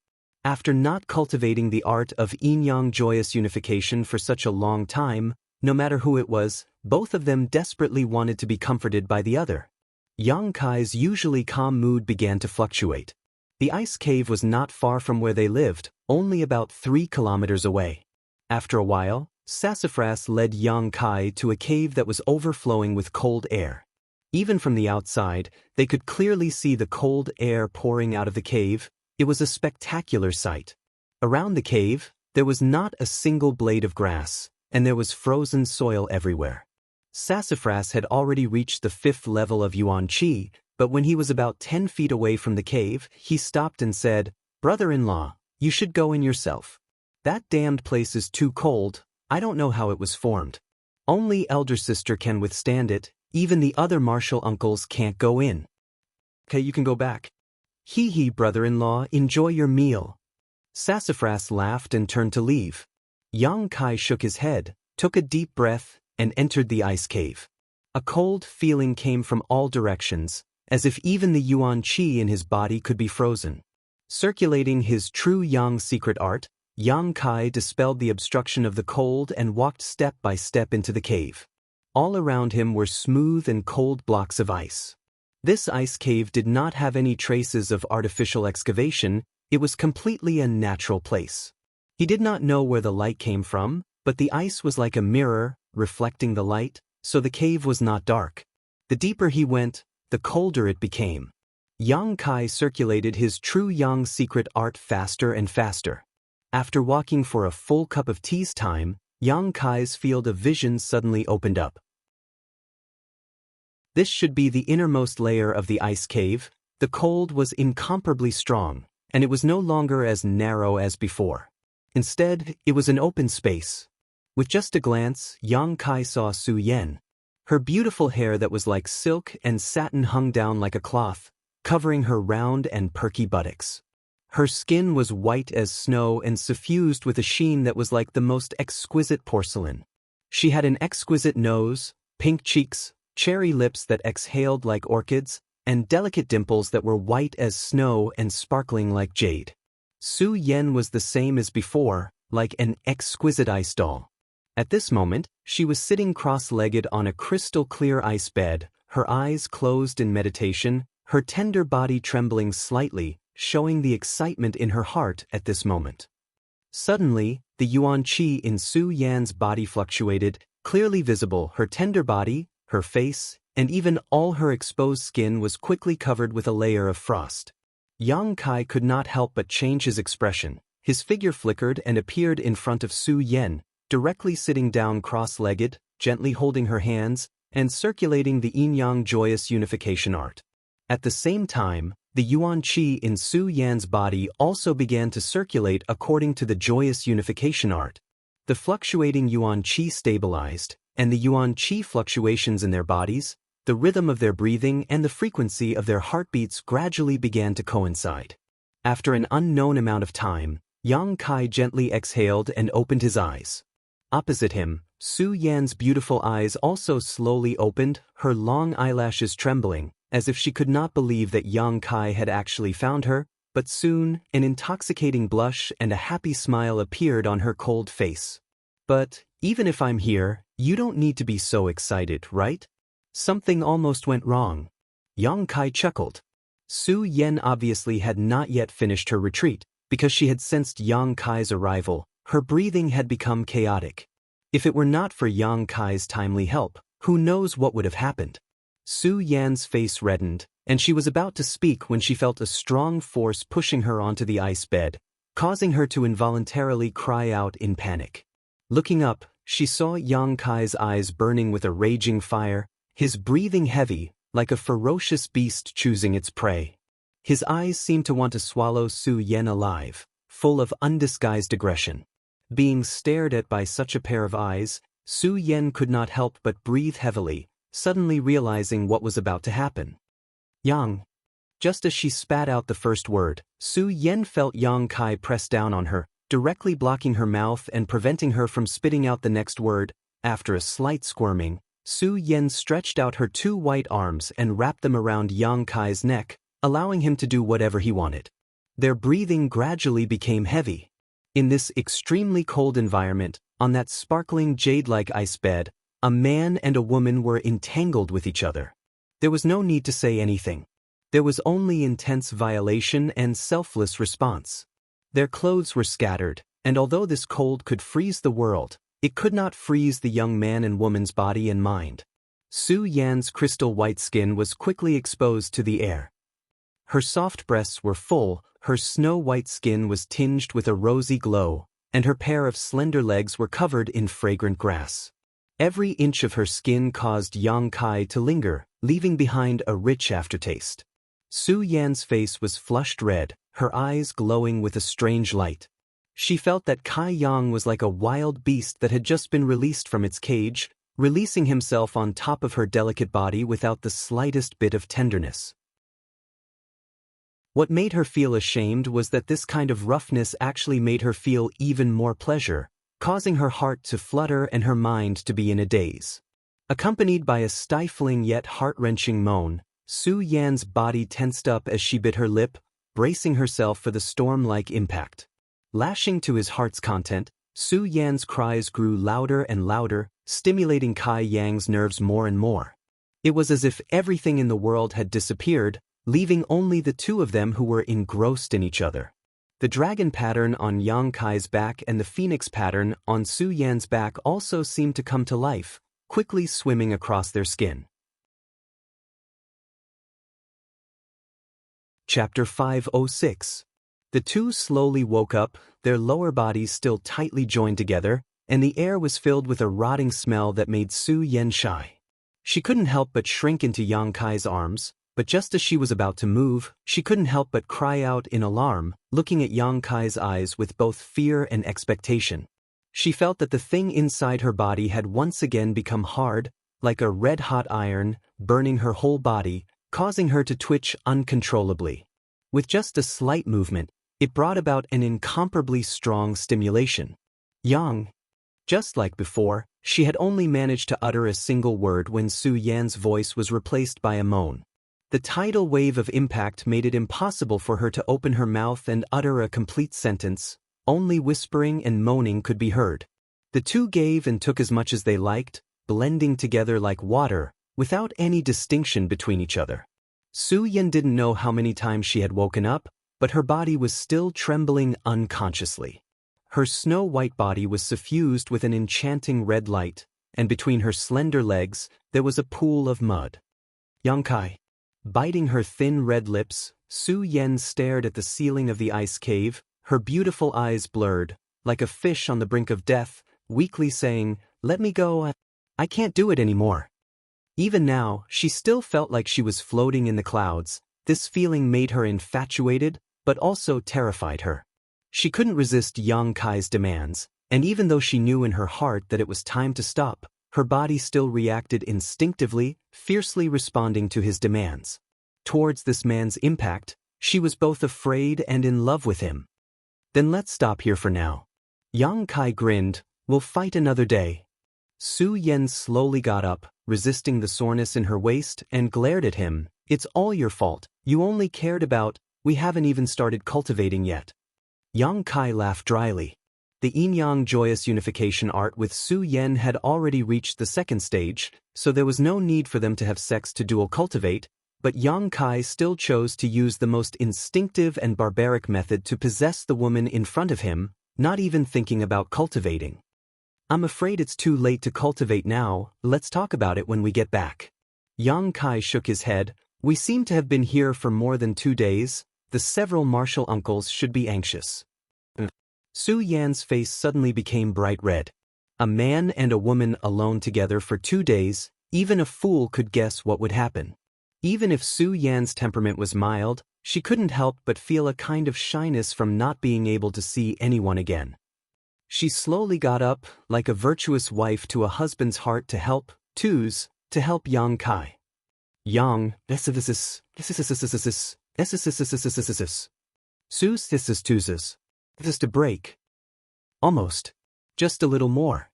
After not cultivating the art of yin-yang joyous unification for such a long time, no matter who it was, both of them desperately wanted to be comforted by the other. Yang Kai's usually calm mood began to fluctuate. The ice cave was not far from where they lived, only about 3 kilometers away. After a while, Sassafras led Yang Kai to a cave that was overflowing with cold air. Even from the outside, they could clearly see the cold air pouring out of the cave. It was a spectacular sight. Around the cave, there was not a single blade of grass, and there was frozen soil everywhere. Sassafras had already reached the 5th level of yuan qi, but when he was about 10 feet away from the cave, he stopped and said, "Brother-in-law, you should go in yourself. That damned place is too cold. I don't know how it was formed. Only elder sister can withstand it. Even the other martial uncles can't go in." "Okay, you can go back." "Hee, brother-in-law, enjoy your meal." Sassafras laughed and turned to leave. Yang Kai shook his head, took a deep breath, and entered the ice cave. A cold feeling came from all directions, as if even the yuan qi in his body could be frozen. Circulating his true yang secret art, Yang Kai dispelled the obstruction of the cold and walked step by step into the cave. All around him were smooth and cold blocks of ice. This ice cave did not have any traces of artificial excavation. It was completely a natural place. He did not know where the light came from, but the ice was like a mirror, reflecting the light, so the cave was not dark. The deeper he went, the colder it became. Yang Kai circulated his true yang secret art faster and faster. After walking for a full cup of tea's time, Yang Kai's field of vision suddenly opened up. This should be the innermost layer of the ice cave. The cold was incomparably strong, and it was no longer as narrow as before. Instead, it was an open space. With just a glance, Yang Kai saw Su Yan. Her beautiful hair that was like silk and satin hung down like a cloth, covering her round and perky buttocks. Her skin was white as snow and suffused with a sheen that was like the most exquisite porcelain. She had an exquisite nose, pink cheeks, cherry lips that exhaled like orchids, and delicate dimples that were white as snow and sparkling like jade. Su Yan was the same as before, like an exquisite ice doll. At this moment, she was sitting cross-legged on a crystal-clear ice bed, her eyes closed in meditation, her tender body trembling slightly, showing the excitement in her heart at this moment. Suddenly, the yuan qi in Su Yan's body fluctuated, clearly visible. Her tender body, her face, and even all her exposed skin was quickly covered with a layer of frost. Yang Kai could not help but change his expression. His figure flickered and appeared in front of Su Yan, directly sitting down cross-legged, gently holding her hands, and circulating the yin-yang joyous unification art. At the same time, the yuan qi in Su Yan's body also began to circulate according to the joyous unification art. The fluctuating yuan qi stabilized, and the yuan qi fluctuations in their bodies, the rhythm of their breathing and the frequency of their heartbeats gradually began to coincide. After an unknown amount of time, Yang Kai gently exhaled and opened his eyes. Opposite him, Su Yan's beautiful eyes also slowly opened, her long eyelashes trembling, as if she could not believe that Yang Kai had actually found her, but soon, an intoxicating blush and a happy smile appeared on her cold face. "But, even if I'm here, you don't need to be so excited, right? Something almost went wrong." Yang Kai chuckled. Su Yan obviously had not yet finished her retreat. Because she had sensed Yang Kai's arrival, her breathing had become chaotic. If it were not for Yang Kai's timely help, who knows what would have happened? Su Yan's face reddened, and she was about to speak when she felt a strong force pushing her onto the ice bed, causing her to involuntarily cry out in panic. Looking up, she saw Yang Kai's eyes burning with a raging fire, his breathing heavy, like a ferocious beast choosing its prey. His eyes seemed to want to swallow Su Yan alive. full of undisguised aggression. Being stared at by such a pair of eyes, Su Yan could not help but breathe heavily, suddenly realizing what was about to happen. Yang. Just as she spat out the first word, Su Yan felt Yang Kai press down on her, directly blocking her mouth and preventing her from spitting out the next word. After a slight squirming, Su Yan stretched out her two white arms and wrapped them around Yang Kai's neck, allowing him to do whatever he wanted. Their breathing gradually became heavy. In this extremely cold environment, on that sparkling jade-like ice bed, a man and a woman were entangled with each other. There was no need to say anything. There was only intense violation and selfless response. Their clothes were scattered, and although this cold could freeze the world, it could not freeze the young man and woman's body and mind. Su Yan's crystal white skin was quickly exposed to the air. Her soft breasts were full, her snow-white skin was tinged with a rosy glow, and her pair of slender legs were covered in fragrant grass. Every inch of her skin caused Yang Kai to linger, leaving behind a rich aftertaste. Su Yan's face was flushed red, her eyes glowing with a strange light. She felt that Kai Yang was like a wild beast that had just been released from its cage, releasing himself on top of her delicate body without the slightest bit of tenderness. What made her feel ashamed was that this kind of roughness actually made her feel even more pleasure, causing her heart to flutter and her mind to be in a daze. Accompanied by a stifling yet heart-wrenching moan, Su Yan's body tensed up as she bit her lip, bracing herself for the storm-like impact. Lashing to his heart's content, Su Yan's cries grew louder and louder, stimulating Kai Yang's nerves more and more. It was as if everything in the world had disappeared, leaving only the two of them who were engrossed in each other. The dragon pattern on Yang Kai's back and the phoenix pattern on Su Yan's back also seemed to come to life, quickly swimming across their skin. Chapter 506. The two slowly woke up, their lower bodies still tightly joined together, and the air was filled with a rotting smell that made Su Yan shy. She couldn't help but shrink into Yang Kai's arms, but just as she was about to move, she couldn't help but cry out in alarm, looking at Yang Kai's eyes with both fear and expectation. She felt that the thing inside her body had once again become hard, like a red-hot iron, burning her whole body, causing her to twitch uncontrollably. With just a slight movement, it brought about an incomparably strong stimulation. Yang. Just like before, she had only managed to utter a single word when Su Yan's voice was replaced by a moan. The tidal wave of impact made it impossible for her to open her mouth and utter a complete sentence. Only whispering and moaning could be heard. The two gave and took as much as they liked, blending together like water, without any distinction between each other. Su Yan didn't know how many times she had woken up, but her body was still trembling unconsciously. Her snow-white body was suffused with an enchanting red light, and between her slender legs, there was a pool of mud. Yang Kai. Biting her thin red lips, Su Yan stared at the ceiling of the ice cave, her beautiful eyes blurred, like a fish on the brink of death, weakly saying, "Let me go, I can't do it anymore." Even now, she still felt like she was floating in the clouds. This feeling made her infatuated, but also terrified her. She couldn't resist Yang Kai's demands, and even though she knew in her heart that it was time to stop, her body still reacted instinctively, fiercely responding to his demands. Towards this man's impact, she was both afraid and in love with him. "Then let's stop here for now." Yang Kai grinned, "We'll fight another day." Su Yan slowly got up, resisting the soreness in her waist, and glared at him. "It's all your fault. You only cared about, we haven't even started cultivating yet." Yang Kai laughed dryly. The yin-yang joyous unification art with Su Yan had already reached the second stage, so there was no need for them to have sex to dual cultivate, but Yang Kai still chose to use the most instinctive and barbaric method to possess the woman in front of him, not even thinking about cultivating. "I'm afraid it's too late to cultivate now, let's talk about it when we get back." Yang Kai shook his head. "We seem to have been here for more than 2 days, the several martial uncles should be anxious." Su Yan's face suddenly became bright red. A man and a woman alone together for 2 days, even a fool could guess what would happen. Even if Su Yan's temperament was mild, she couldn't help but feel a kind of shyness from not being able to see anyone again. She slowly got up, like a virtuous wife to a husband's heart to help Yang Kai. Yang, just a break. Almost. Just a little more.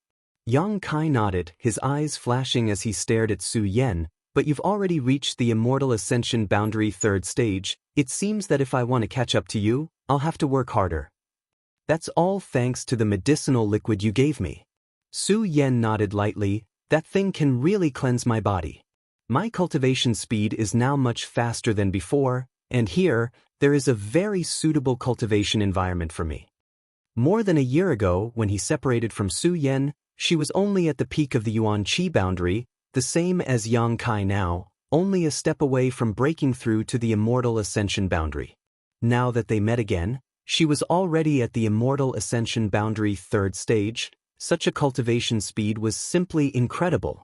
Yang Kai nodded, his eyes flashing as he stared at Su Yan. But you've already reached the immortal ascension boundary 3rd stage. It seems that if I want to catch up to you, I'll have to work harder. That's all thanks to the medicinal liquid you gave me. Su Yan nodded lightly. That thing can really cleanse my body. My cultivation speed is now much faster than before, and here, there is a very suitable cultivation environment for me. More than a year ago, when he separated from Su Yan, she was only at the peak of the Yuan Qi boundary, the same as Yang Kai now, only a step away from breaking through to the immortal ascension boundary. Now that they met again, she was already at the immortal ascension boundary 3rd stage. Such a cultivation speed was simply incredible.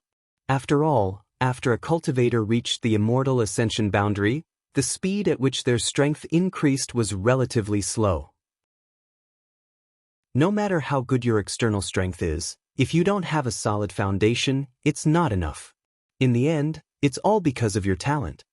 After all, after a cultivator reached the immortal ascension boundary, the speed at which their strength increased was relatively slow. No matter how good your external strength is, if you don't have a solid foundation, it's not enough. In the end, it's all because of your talent.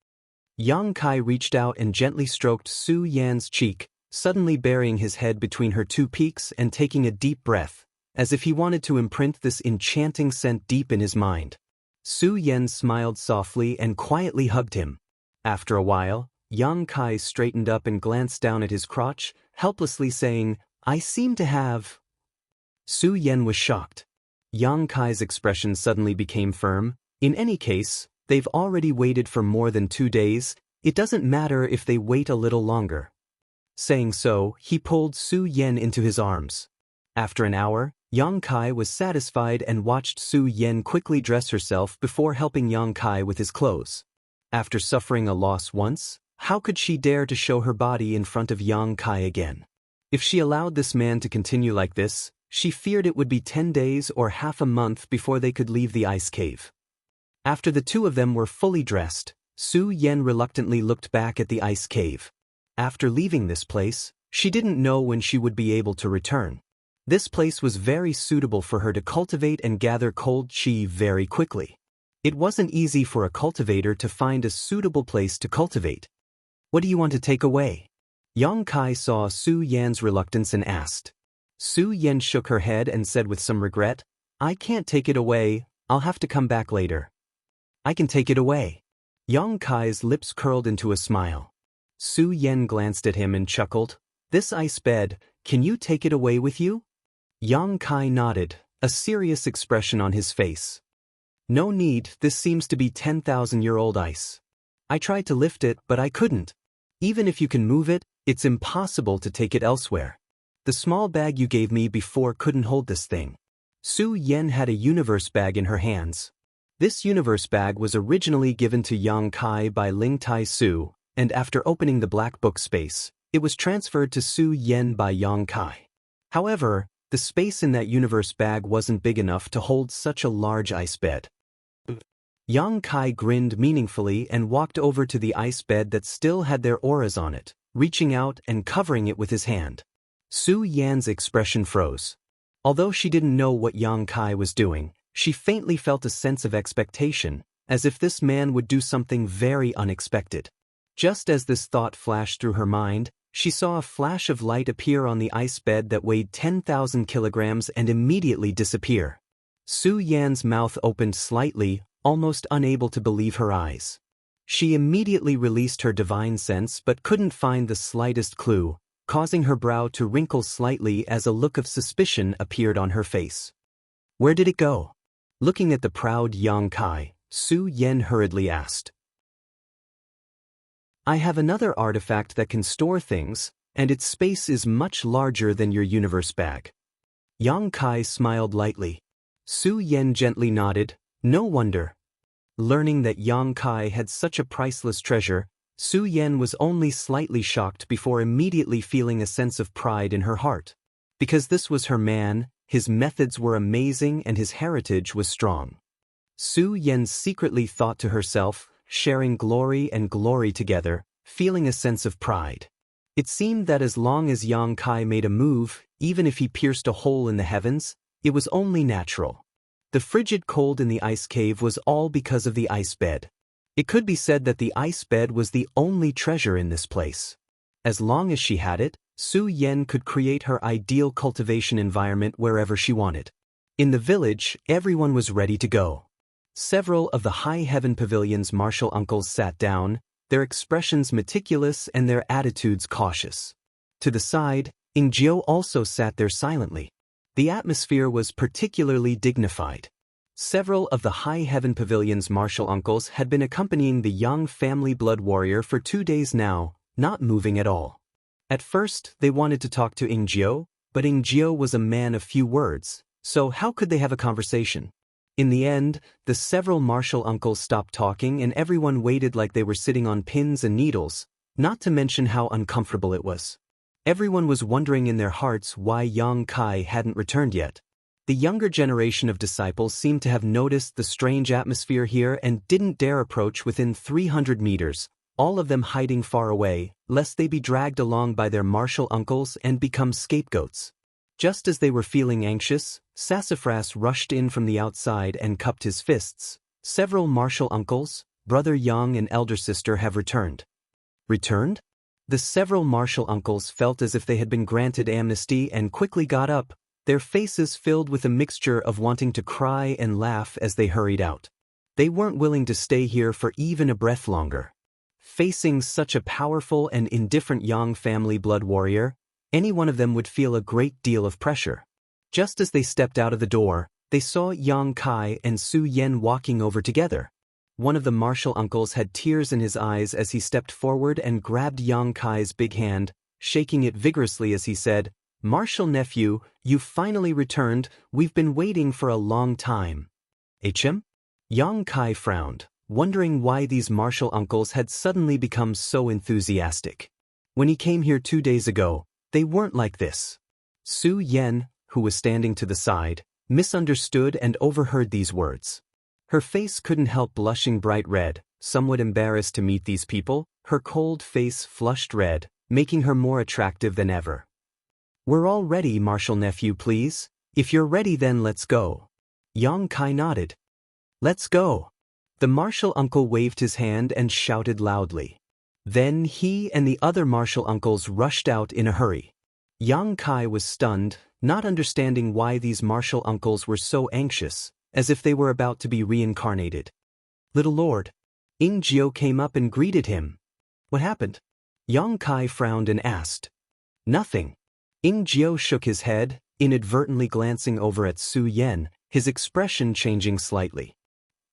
Yang Kai reached out and gently stroked Su Yan's cheek, suddenly burying his head between her 2 peaks and taking a deep breath, as if he wanted to imprint this enchanting scent deep in his mind. Su Yan smiled softly and quietly hugged him. After a while, Yang Kai straightened up and glanced down at his crotch, helplessly saying, "I seem to have..." Su Yan was shocked. Yang Kai's expression suddenly became firm. In any case, they've already waited for more than 2 days. It doesn't matter if they wait a little longer. Saying so, he pulled Su Yan into his arms. After an hour, Yang Kai was satisfied and watched Su Yan quickly dress herself before helping Yang Kai with his clothes. After suffering a loss once, how could she dare to show her body in front of Yang Kai again? If she allowed this man to continue like this, she feared it would be 10 days or half a month before they could leave the ice cave. After the 2 of them were fully dressed, Su Yan reluctantly looked back at the ice cave. After leaving this place, she didn't know when she would be able to return. This place was very suitable for her to cultivate and gather cold qi very quickly. It wasn't easy for a cultivator to find a suitable place to cultivate. "What do you want to take away?" Yang Kai saw Su Yan's reluctance and asked. Su Yan shook her head and said with some regret, "I can't take it away, I'll have to come back later." "I can take it away." Yang Kai's lips curled into a smile. Su Yan glanced at him and chuckled. "This ice bed, can you take it away with you?" Yang Kai nodded, a serious expression on his face. "No need, this seems to be 10,000-year-old ice. I tried to lift it, but I couldn't. Even if you can move it, it's impossible to take it elsewhere. The small bag you gave me before couldn't hold this thing." Su Yan had a universe bag in her hands. This universe bag was originally given to Yang Kai by Ling Tai Su, and after opening the black book space, it was transferred to Su Yan by Yang Kai. However, the space in that universe bag wasn't big enough to hold such a large ice bed. Yang Kai grinned meaningfully and walked over to the ice bed that still had their auras on it, reaching out and covering it with his hand. Su Yan's expression froze. Although she didn't know what Yang Kai was doing, she faintly felt a sense of expectation, as if this man would do something very unexpected. Just as this thought flashed through her mind, she saw a flash of light appear on the ice bed that weighed 10,000 kilograms and immediately disappear. Su Yan's mouth opened slightly, almost unable to believe her eyes. She immediately released her divine sense but couldn't find the slightest clue, causing her brow to wrinkle slightly as a look of suspicion appeared on her face. "Where did it go?" Looking at the proud Yang Kai, Su Yan hurriedly asked. "I have another artifact that can store things, and its space is much larger than your universe bag." Yang Kai smiled lightly. Su Yan gently nodded. No wonder. Learning that Yang Kai had such a priceless treasure, Su Yan was only slightly shocked before immediately feeling a sense of pride in her heart. Because this was her man, his methods were amazing and his heritage was strong. Su Yan secretly thought to herself, sharing glory and glory together, feeling a sense of pride. It seemed that as long as Yang Kai made a move, even if he pierced a hole in the heavens, it was only natural. The frigid cold in the ice cave was all because of the ice bed. It could be said that the ice bed was the only treasure in this place. As long as she had it, Su Yan could create her ideal cultivation environment wherever she wanted. In the village, everyone was ready to go. Several of the High Heaven Pavilion's martial uncles sat down, their expressions meticulous and their attitudes cautious. To the side, Ingjiu also sat there silently. The atmosphere was particularly dignified. Several of the High Heaven Pavilion's martial uncles had been accompanying the young family blood warrior for 2 days now, not moving at all. At first, they wanted to talk to Ingjiu, but Ingjiu was a man of few words, so how could they have a conversation? In the end, the several martial uncles stopped talking and everyone waited like they were sitting on pins and needles, not to mention how uncomfortable it was. Everyone was wondering in their hearts why Yang Kai hadn't returned yet. The younger generation of disciples seemed to have noticed the strange atmosphere here and didn't dare approach within 300 meters, all of them hiding far away, lest they be dragged along by their martial uncles and become scapegoats. Just as they were feeling anxious, Sassafras rushed in from the outside and cupped his fists. Several martial uncles, Brother Yang and elder sister have returned. Returned? The several martial uncles felt as if they had been granted amnesty and quickly got up, their faces filled with a mixture of wanting to cry and laugh as they hurried out. They weren't willing to stay here for even a breath longer. Facing such a powerful and indifferent Yang family blood warrior, any one of them would feel a great deal of pressure. Just as they stepped out of the door, they saw Yang Kai and Su Yan walking over together. One of the martial uncles had tears in his eyes as he stepped forward and grabbed Yang Kai's big hand, shaking it vigorously as he said, "Martial nephew, you finally returned, we've been waiting for a long time." "Hm?" Yang Kai frowned, wondering why these martial uncles had suddenly become so enthusiastic. When he came here 2 days ago, they weren't like this. Su Yan, who was standing to the side, misunderstood and overheard these words. Her face couldn't help blushing bright red, somewhat embarrassed to meet these people, her cold face flushed red, making her more attractive than ever. "We're all ready, martial nephew, please. If you're ready then let's go." Yang Kai nodded. "Let's go." The martial uncle waved his hand and shouted loudly. Then he and the other martial uncles rushed out in a hurry. Yang Kai was stunned, not understanding why these martial uncles were so anxious, as if they were about to be reincarnated. "Little Lord." Ingjiu came up and greeted him. "What happened?" Yang Kai frowned and asked. "Nothing." Ingjiu shook his head, inadvertently glancing over at Su Yan, his expression changing slightly.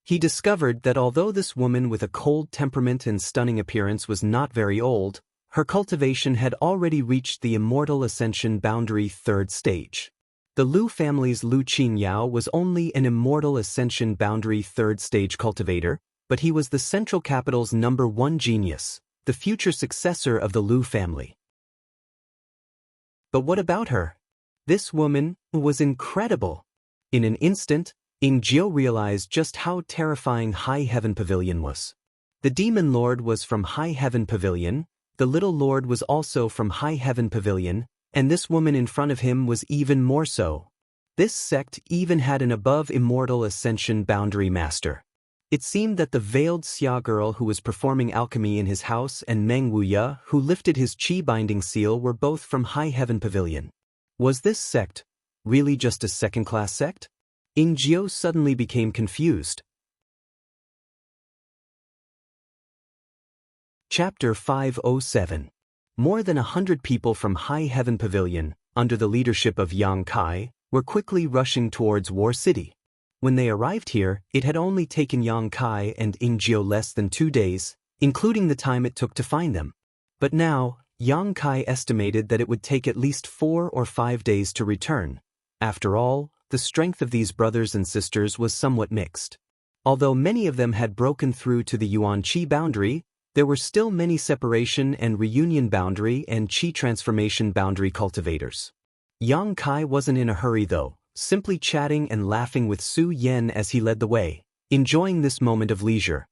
He discovered that although this woman with a cold temperament and stunning appearance was not very old, her cultivation had already reached the immortal ascension boundary 3rd stage. The Lu family's Lu Qingyao was only an immortal ascension boundary 3rd stage cultivator, but he was the central capital's #1 genius, the future successor of the Lu family. But what about her? This woman was incredible. In an instant, Ingjiu realized just how terrifying High Heaven Pavilion was. The Demon Lord was from High Heaven Pavilion, the Little Lord was also from High Heaven Pavilion, and this woman in front of him was even more so. This sect even had an above immortal ascension boundary master. It seemed that the veiled Xia girl who was performing alchemy in his house and Meng Wuya who lifted his chi binding seal were both from High Heaven Pavilion. Was this sect really just a second-class sect? Ingjiu suddenly became confused. Chapter 507. More than 100 people from High Heaven Pavilion, under the leadership of Yang Kai, were quickly rushing towards War City. When they arrived here, it had only taken Yang Kai and Ingjiu less than 2 days, including the time it took to find them. But now, Yang Kai estimated that it would take at least 4 or 5 days to return. After all, the strength of these brothers and sisters was somewhat mixed. Although many of them had broken through to the Yuan Qi boundary, there were still many separation and reunion boundary and Qi transformation boundary cultivators. Yang Kai wasn't in a hurry though, simply chatting and laughing with Su Yan as he led the way, enjoying this moment of leisure.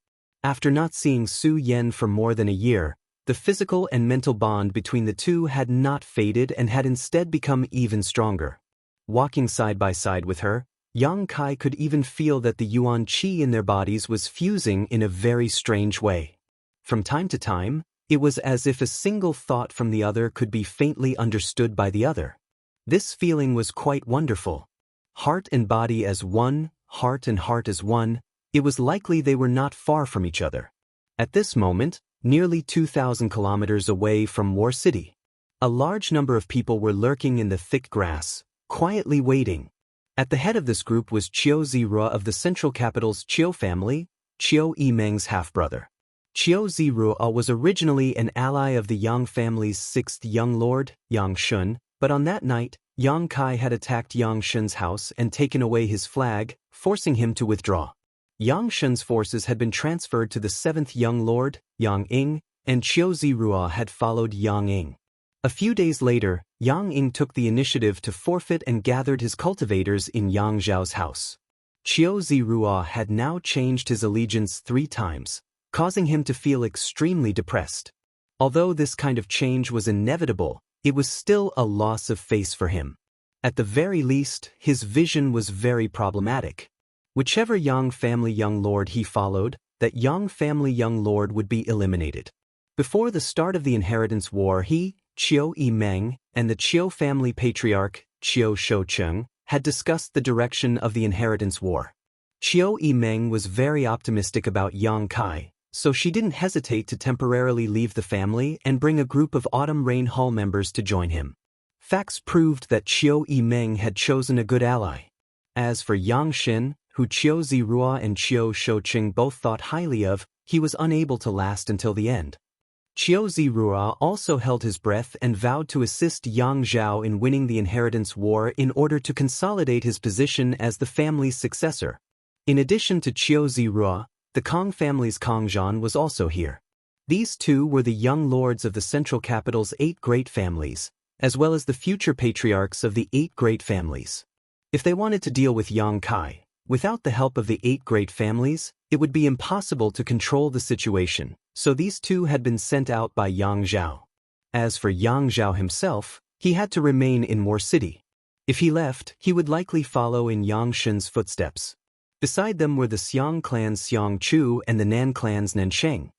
After not seeing Su Yen for more than a year, the physical and mental bond between the two had not faded and had instead become even stronger. Walking side by side with her, Yang Kai could even feel that the yuan qi in their bodies was fusing in a very strange way. From time to time, it was as if a single thought from the other could be faintly understood by the other. This feeling was quite wonderful. Heart and body as one, heart and heart as one, it was likely they were not far from each other. At this moment, nearly 2,000 kilometers away from War City, a large number of people were lurking in the thick grass, quietly waiting. At the head of this group was Qiu Zirua of the central capital's Qiu family, Qiu Yimeng's half-brother. Qiu Zirua was originally an ally of the Yang family's sixth young lord, Yang Shun, but on that night, Yang Kai had attacked Yang Shun's house and taken away his flag, forcing him to withdraw. Yang Shun's forces had been transferred to the seventh young lord, Yang Ing, and Qiu Zirua had followed Yang Ing. A few days later, Yang Ing took the initiative to forfeit and gathered his cultivators in Yang Zhao's house. Qiu Zirua had now changed his allegiance 3 times, causing him to feel extremely depressed. Although this kind of change was inevitable, it was still a loss of face for him. At the very least, his vision was very problematic. Whichever Yang family young lord he followed, that Yang family young lord would be eliminated. Before the start of the inheritance war, he, Qiu Yimeng, and the Qiu family patriarch, Qiu Shoucheng, had discussed the direction of the inheritance war. Qiu Yimeng was very optimistic about Yang Kai, so she didn't hesitate to temporarily leave the family and bring a group of Autumn Rain Hall members to join him. Facts proved that Qiu Yimeng had chosen a good ally. As for Yang Xin, who Qiu Zirua and Qiu Shoucheng both thought highly of, he was unable to last until the end. Qiu Zirua also held his breath and vowed to assist Yang Zhao in winning the inheritance war in order to consolidate his position as the family's successor. In addition to Qiu Zirua, the Kong family's Kong Zhan was also here. These two were the young lords of the central capital's 8 great families, as well as the future patriarchs of the 8 great families. If they wanted to deal with Yang Kai, without the help of the 8 great families, it would be impossible to control the situation, so these two had been sent out by Yang Zhao. As for Yang Zhao himself, he had to remain in War City. If he left, he would likely follow in Yang Shun's footsteps. Beside them were the Xiang clan's Xiang Chu and the Nan clan's Nansheng.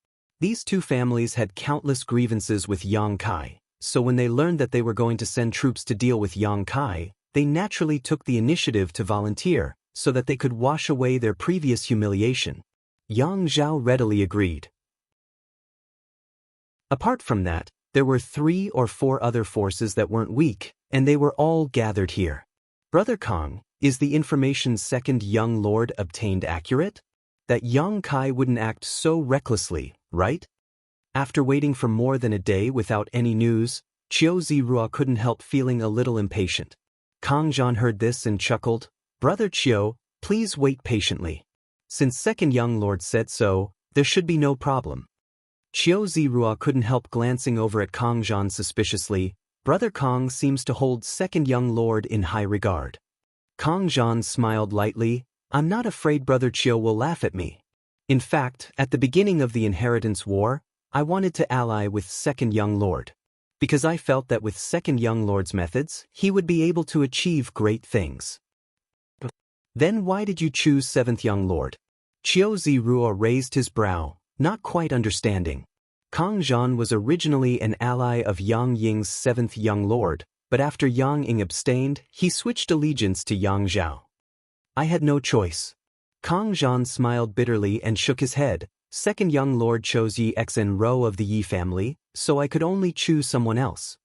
These two families had countless grievances with Yang Kai, so when they learned that they were going to send troops to deal with Yang Kai, they naturally took the initiative to volunteer, so that they could wash away their previous humiliation. Yang Zhao readily agreed. Apart from that, there were 3 or 4 other forces that weren't weak, and they were all gathered here. Brother Kong, is the information's second young lord obtained accurate? That Yang Kai wouldn't act so recklessly, right? After waiting for more than a day without any news, Qiu Zirua couldn't help feeling a little impatient. Kong Zhan heard this and chuckled. Brother Qiu, please wait patiently. Since second young lord said so, there should be no problem. Qiu Zirua couldn't help glancing over at Kong Zhan suspiciously. Brother Kong seems to hold second young lord in high regard. Kong Zhan smiled lightly. I'm not afraid Brother Qiu will laugh at me. In fact, at the beginning of the inheritance war, I wanted to ally with second young lord. Because I felt that with second young lord's methods, he would be able to achieve great things. Then why did you choose seventh young lord? Qiu Zirua raised his brow, not quite understanding. Kong Zhan was originally an ally of Yang Ying's seventh young lord, but after Yang Ying abstained, he switched allegiance to Yang Zhao. I had no choice. Kong Zhan smiled bitterly and shook his head. Second young lord chose Yi Xen Ro of the Yi family, so I could only choose someone else.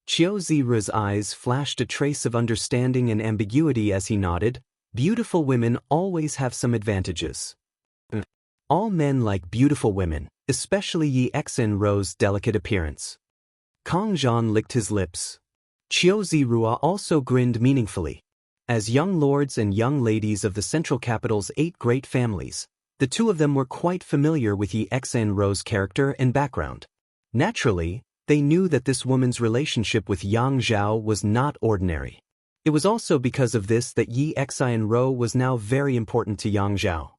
Qiu Zirua's eyes flashed a trace of understanding and ambiguity as he nodded. Beautiful women always have some advantages. All men like beautiful women, especially Yi Xen Ro's delicate appearance. Kong Zhan licked his lips. Qiu Zirua also grinned meaningfully. As young lords and young ladies of the central capital's 8 great families, the two of them were quite familiar with Yi Xen Ro's character and background. Naturally, they knew that this woman's relationship with Yang Zhao was not ordinary. It was also because of this that Yi Xen Ro was now very important to Yang Zhao.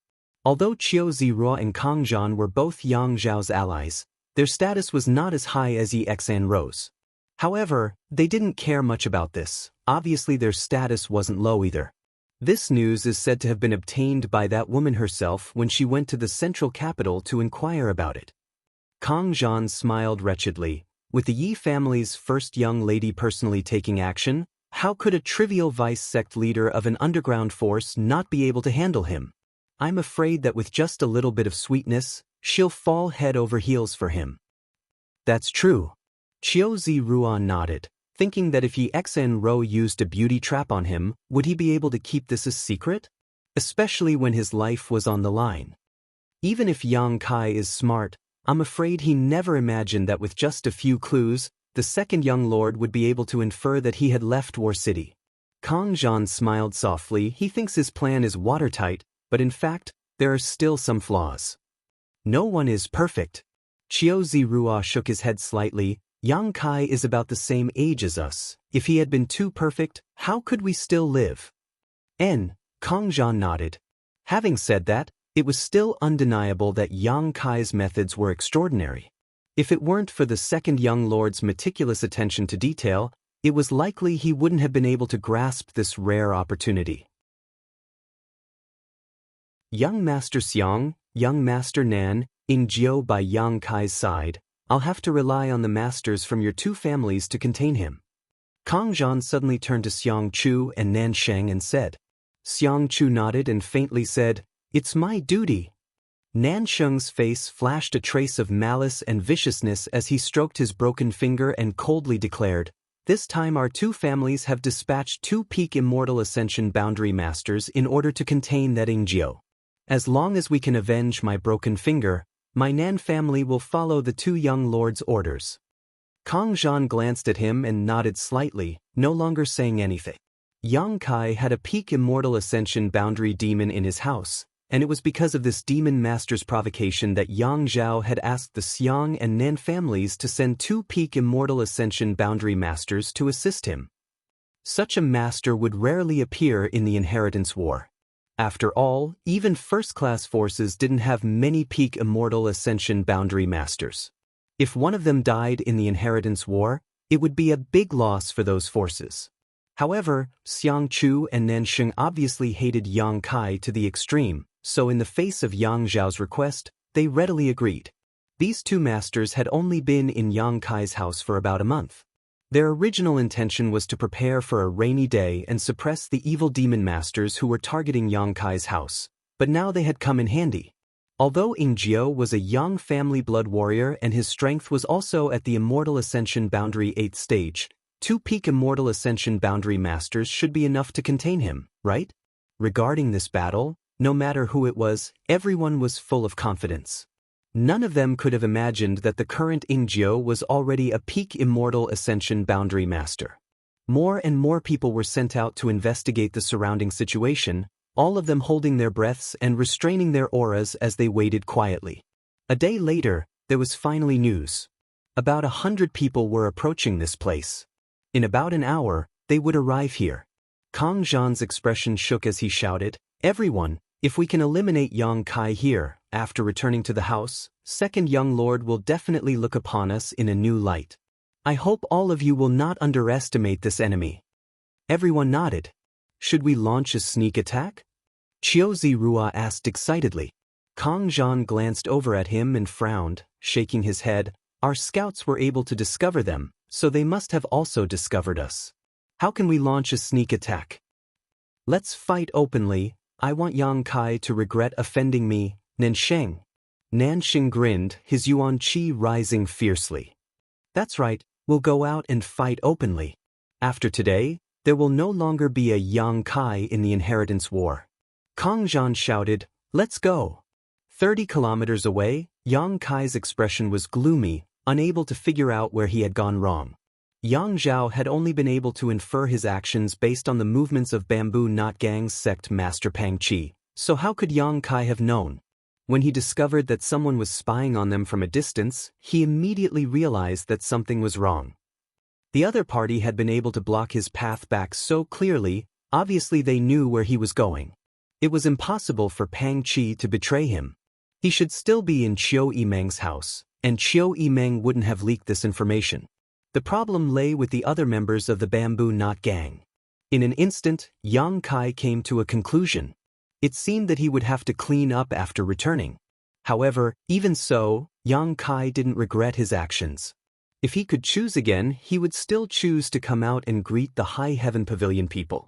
Although Qiu Ziruo and Kang Zhan were both Yang Zhao's allies, their status was not as high as Yi Xan Rose. However, they didn't care much about this. Obviously their status wasn't low either. This news is said to have been obtained by that woman herself when she went to the central capital to inquire about it. Kang Zhan smiled wretchedly. With the Yi family's first young lady personally taking action, how could a trivial vice sect leader of an underground force not be able to handle him? I'm afraid that with just a little bit of sweetness, she'll fall head over heels for him. That's true. Qiu Ziruo nodded, thinking that if Yi Xan Rou used a beauty trap on him, would he be able to keep this a secret? Especially when his life was on the line. Even if Yang Kai is smart, I'm afraid he never imagined that with just a few clues, the second young lord would be able to infer that he had left War City. Kang Zhan smiled softly. He thinks his plan is watertight, but in fact, there are still some flaws. No one is perfect. Qiu Ziruo shook his head slightly. Yang Kai is about the same age as us. If he had been too perfect, how could we still live? Kang Zhan nodded. Having said that, it was still undeniable that Yang Kai's methods were extraordinary. If it weren't for the second young lord's meticulous attention to detail, it was likely he wouldn't have been able to grasp this rare opportunity. Young Master Xiang, Young Master Nan, in Jiu by Yang Kai's side, I'll have to rely on the masters from your two families to contain him. Kang Zhan suddenly turned to Xiang Chu and Nan Sheng and said. Xiang Chu nodded and faintly said, "It's my duty." Nan Sheng's face flashed a trace of malice and viciousness as he stroked his broken finger and coldly declared, "This time our two families have dispatched two peak immortal ascension boundary masters in order to contain that Ingjiu. As long as we can avenge my broken finger, my Nan family will follow the two young lords' orders." Kang Zhan glanced at him and nodded slightly, no longer saying anything. Yang Kai had a peak immortal ascension boundary demon in his house, and it was because of this demon master's provocation that Yang Zhao had asked the Xiang and Nan families to send two peak immortal ascension boundary masters to assist him. Such a master would rarely appear in the inheritance war. After all, even first-class forces didn't have many peak immortal ascension boundary masters. If one of them died in the inheritance war, it would be a big loss for those forces. However, Xiang Chu and Nan Sheng obviously hated Yang Kai to the extreme, so in the face of Yang Zhao's request, they readily agreed. These two masters had only been in Yang Kai's house for about a month. Their original intention was to prepare for a rainy day and suppress the evil demon masters who were targeting Yang Kai's house, but now they had come in handy. Although Ingjiu was a young family blood warrior and his strength was also at the Immortal Ascension Boundary 8th stage, two peak Immortal Ascension Boundary Masters should be enough to contain him, right? Regarding this battle, no matter who it was, everyone was full of confidence. None of them could have imagined that the current Ingjiu was already a peak Immortal Ascension Boundary Master. More and more people were sent out to investigate the surrounding situation, all of them holding their breaths and restraining their auras as they waited quietly. A day later, there was finally news. About 100 people were approaching this place. In about an hour, they would arrive here. Kang Zhan's expression shook as he shouted, "Everyone, if we can eliminate Yang Kai here, after returning to the house, second young lord will definitely look upon us in a new light. I hope all of you will not underestimate this enemy." Everyone nodded. "Should we launch a sneak attack?" Qiu Ziruo asked excitedly. Kang Zhan glanced over at him and frowned, shaking his head. "Our scouts were able to discover them, so they must have also discovered us. How can we launch a sneak attack? Let's fight openly. I want Yang Kai to regret offending me." Nan Sheng grinned, his yuan qi rising fiercely. "That's right, we'll go out and fight openly. After today, there will no longer be a Yang Kai in the inheritance war." Kang Zhan shouted, "Let's go." 30 kilometers away, Yang Kai's expression was gloomy, unable to figure out where he had gone wrong. Yang Zhao had only been able to infer his actions based on the movements of Bamboo Knot Gang's sect master Pang Qi, so how could Yang Kai have known? When he discovered that someone was spying on them from a distance, he immediately realized that something was wrong. The other party had been able to block his path back so clearly, obviously they knew where he was going. It was impossible for Pang Chi to betray him. He should still be in Chiu Yimeng's house, and Chiu Yimeng wouldn't have leaked this information. The problem lay with the other members of the Bamboo Knot gang. In an instant, Yang Kai came to a conclusion. It seemed that he would have to clean up after returning. However, even so, Yang Kai didn't regret his actions. If he could choose again, he would still choose to come out and greet the High Heaven Pavilion people.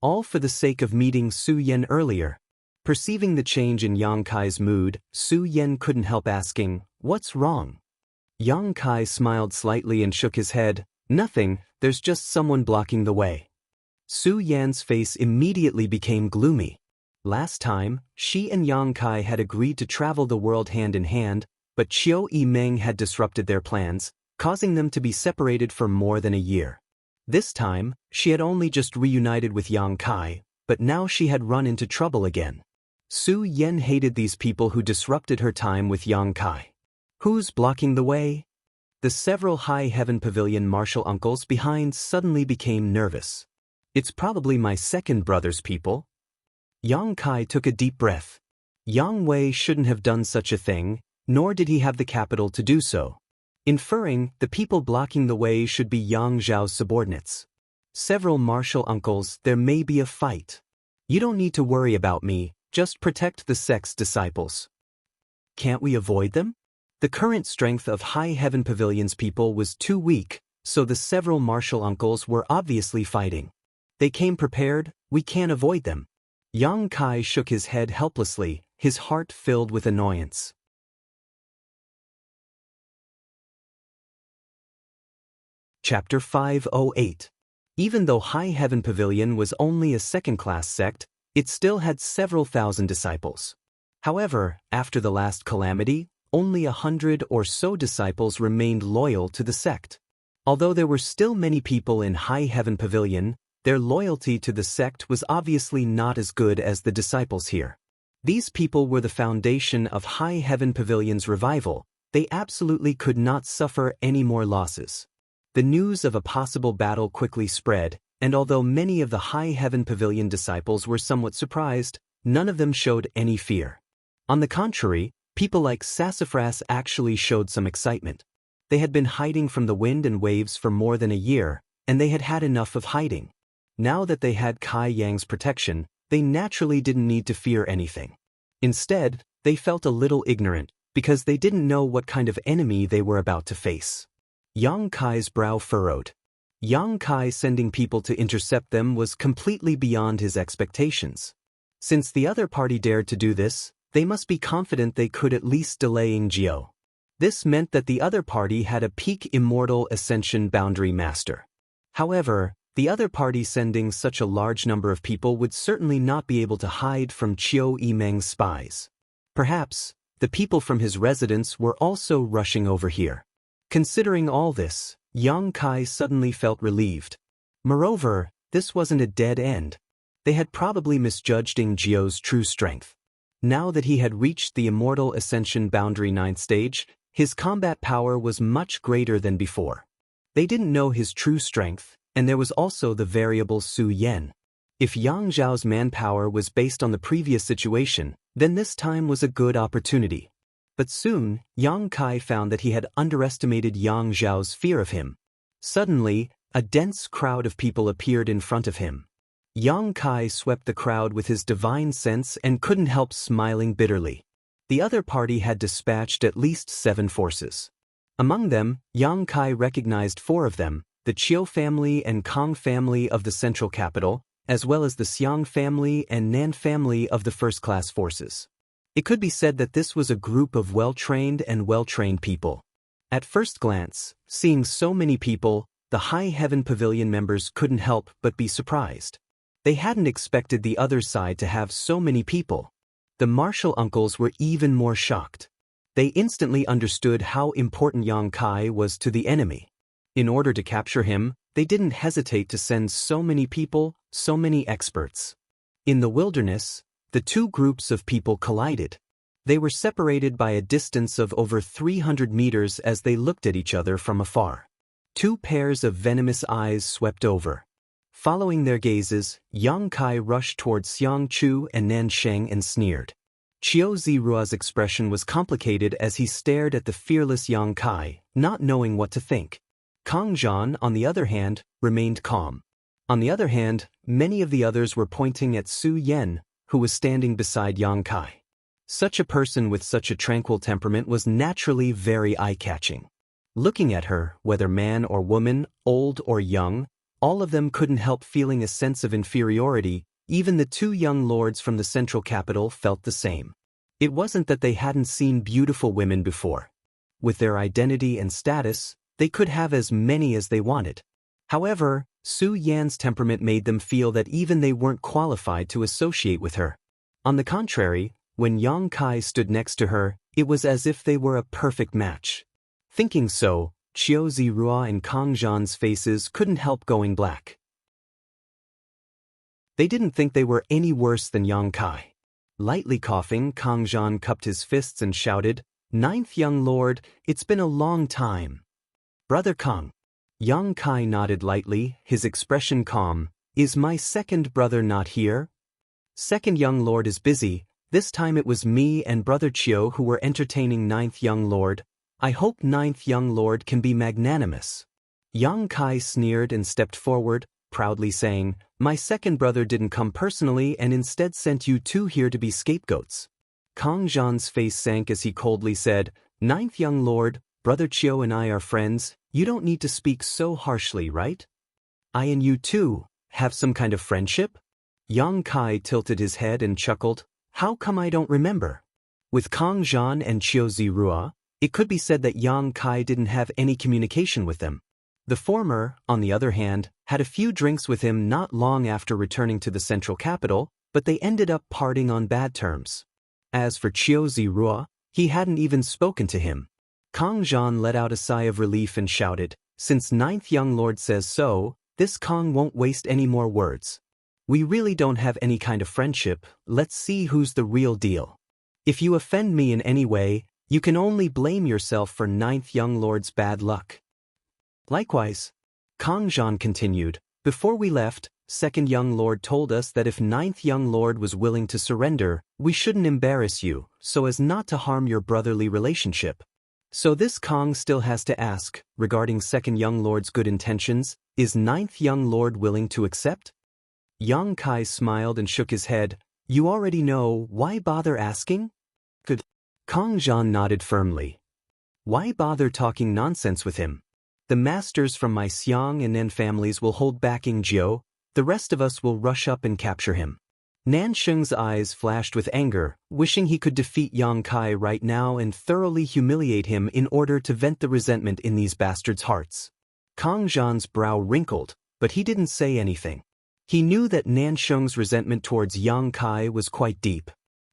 All for the sake of meeting Su Yen earlier. Perceiving the change in Yang Kai's mood, Su Yen couldn't help asking, "What's wrong?" Yang Kai smiled slightly and shook his head. "Nothing, there's just someone blocking the way." Su Yan's face immediately became gloomy. Last time, she and Yang Kai had agreed to travel the world hand in hand, but Chiu Yimeng had disrupted their plans, causing them to be separated for more than a year. This time, she had only just reunited with Yang Kai, but now she had run into trouble again. Su Yen hated these people who disrupted her time with Yang Kai. Who's blocking the way? The several High Heaven Pavilion martial uncles behind suddenly became nervous. It's probably my second brother's people. Yang Kai took a deep breath. Yang Wei shouldn't have done such a thing, nor did he have the capital to do so. Inferring, the people blocking the way should be Yang Zhao's subordinates. Several martial uncles, there may be a fight. You don't need to worry about me, just protect the sect's disciples. Can't we avoid them? The current strength of High Heaven Pavilion's people was too weak, so the several martial uncles were obviously fighting. They came prepared, we can't avoid them. Yang Kai shook his head helplessly, his heart filled with annoyance. Chapter 508. Even though High Heaven Pavilion was only a second-class sect, it still had several thousand disciples. However, after the last calamity, only 100 or so disciples remained loyal to the sect. Although there were still many people in High Heaven Pavilion, their loyalty to the sect was obviously not as good as the disciples here. These people were the foundation of High Heaven Pavilion's revival. They absolutely could not suffer any more losses. The news of a possible battle quickly spread, and although many of the High Heaven Pavilion disciples were somewhat surprised, none of them showed any fear. On the contrary, people like Sassafras actually showed some excitement. They had been hiding from the wind and waves for more than a year, and they had had enough of hiding. Now that they had Kai Yang's protection, they naturally didn't need to fear anything. Instead, they felt a little ignorant, because they didn't know what kind of enemy they were about to face. Yang Kai's brow furrowed. Yang Kai sending people to intercept them was completely beyond his expectations. Since the other party dared to do this, they must be confident they could at least delay Ingjiu. This meant that the other party had a peak immortal ascension boundary master. However, the other party sending such a large number of people would certainly not be able to hide from Chiu Yimeng's spies. Perhaps, the people from his residence were also rushing over here. Considering all this, Yang Kai suddenly felt relieved. Moreover, this wasn't a dead end. They had probably misjudged Ingjiu's true strength. Now that he had reached the Immortal Ascension Boundary 9th stage, his combat power was much greater than before. They didn't know his true strength, and there was also the variable Su Yen. If Yang Zhao's manpower was based on the previous situation, then this time was a good opportunity. But soon, Yang Kai found that he had underestimated Yang Zhao's fear of him. Suddenly, a dense crowd of people appeared in front of him. Yang Kai swept the crowd with his divine sense and couldn't help smiling bitterly. The other party had dispatched at least 7 forces. Among them, Yang Kai recognized 4 of them, the Chiu family and Kong family of the central capital, as well as the Xiang family and Nan family of the first-class forces. It could be said that this was a group of well-trained people. At first glance, seeing so many people, the High Heaven Pavilion members couldn't help but be surprised. They hadn't expected the other side to have so many people. The martial uncles were even more shocked. They instantly understood how important Yang Kai was to the enemy. In order to capture him, they didn't hesitate to send so many people, so many experts. In the wilderness, the two groups of people collided. They were separated by a distance of over 300 meters as they looked at each other from afar. 2 pairs of venomous eyes swept over. Following their gazes, Yang Kai rushed towards Xiang Chu and Nan Sheng and sneered. Qiu Zirua's expression was complicated as he stared at the fearless Yang Kai, not knowing what to think. Kang Zhan, on the other hand, remained calm. On the other hand, many of the others were pointing at Su Yan, who was standing beside Yang Kai. Such a person with such a tranquil temperament was naturally very eye-catching. Looking at her, whether man or woman, old or young, all of them couldn't help feeling a sense of inferiority. Even the two young lords from the central capital felt the same. It wasn't that they hadn't seen beautiful women before. With their identity and status, they could have as many as they wanted. However, Su Yan's temperament made them feel that even they weren't qualified to associate with her. On the contrary, when Yang Kai stood next to her, it was as if they were a perfect match. Thinking so, Qiu Zirua and Kang Zhan's faces couldn't help going black. They didn't think they were any worse than Yang Kai. Lightly coughing, Kang Zhan cupped his fists and shouted, "Ninth young lord, it's been a long time." "Brother Kang." Yang Kai nodded lightly, his expression calm. "Is my second brother not here?" "Second young lord is busy. This time it was me and brother Qiu who were entertaining ninth young lord. I hope ninth young lord can be magnanimous." Yang Kai sneered and stepped forward, proudly saying, "My second brother didn't come personally and instead sent you two here to be scapegoats." Kang Zhan's face sank as he coldly said, "Ninth young lord, brother Qiu and I are friends. You don't need to speak so harshly, right? I and you too have some kind of friendship?" Yang Kai tilted his head and chuckled, "How come I don't remember?" With Kang Zhan and Qiu Zirua, it could be said that Yang Kai didn't have any communication with them. The former, on the other hand, had a few drinks with him not long after returning to the central capital, but they ended up parting on bad terms. As for Qiu Zirua, he hadn't even spoken to him. Kang Zhan let out a sigh of relief and shouted, "Since ninth young lord says so, this Kang won't waste any more words. We really don't have any kind of friendship. Let's see who's the real deal. If you offend me in any way, you can only blame yourself for ninth young lord's bad luck." Likewise, Kang Zhan continued, "Before we left, second young lord told us that if ninth young lord was willing to surrender, we shouldn't embarrass you, so as not to harm your brotherly relationship. So this Kang still has to ask, regarding second young lord's good intentions, is ninth young lord willing to accept?" Yang Kai smiled and shook his head. "You already know, why bother asking?" "Good." Kang Zhan nodded firmly. "Why bother talking nonsense with him? The masters from my Xiang and Nan families will hold back Jiu, the rest of us will rush up and capture him." Nan Sheng's eyes flashed with anger, wishing he could defeat Yang Kai right now and thoroughly humiliate him in order to vent the resentment in these bastards' hearts. Kang Zhan's brow wrinkled, but he didn't say anything. He knew that Nan Sheng's resentment towards Yang Kai was quite deep.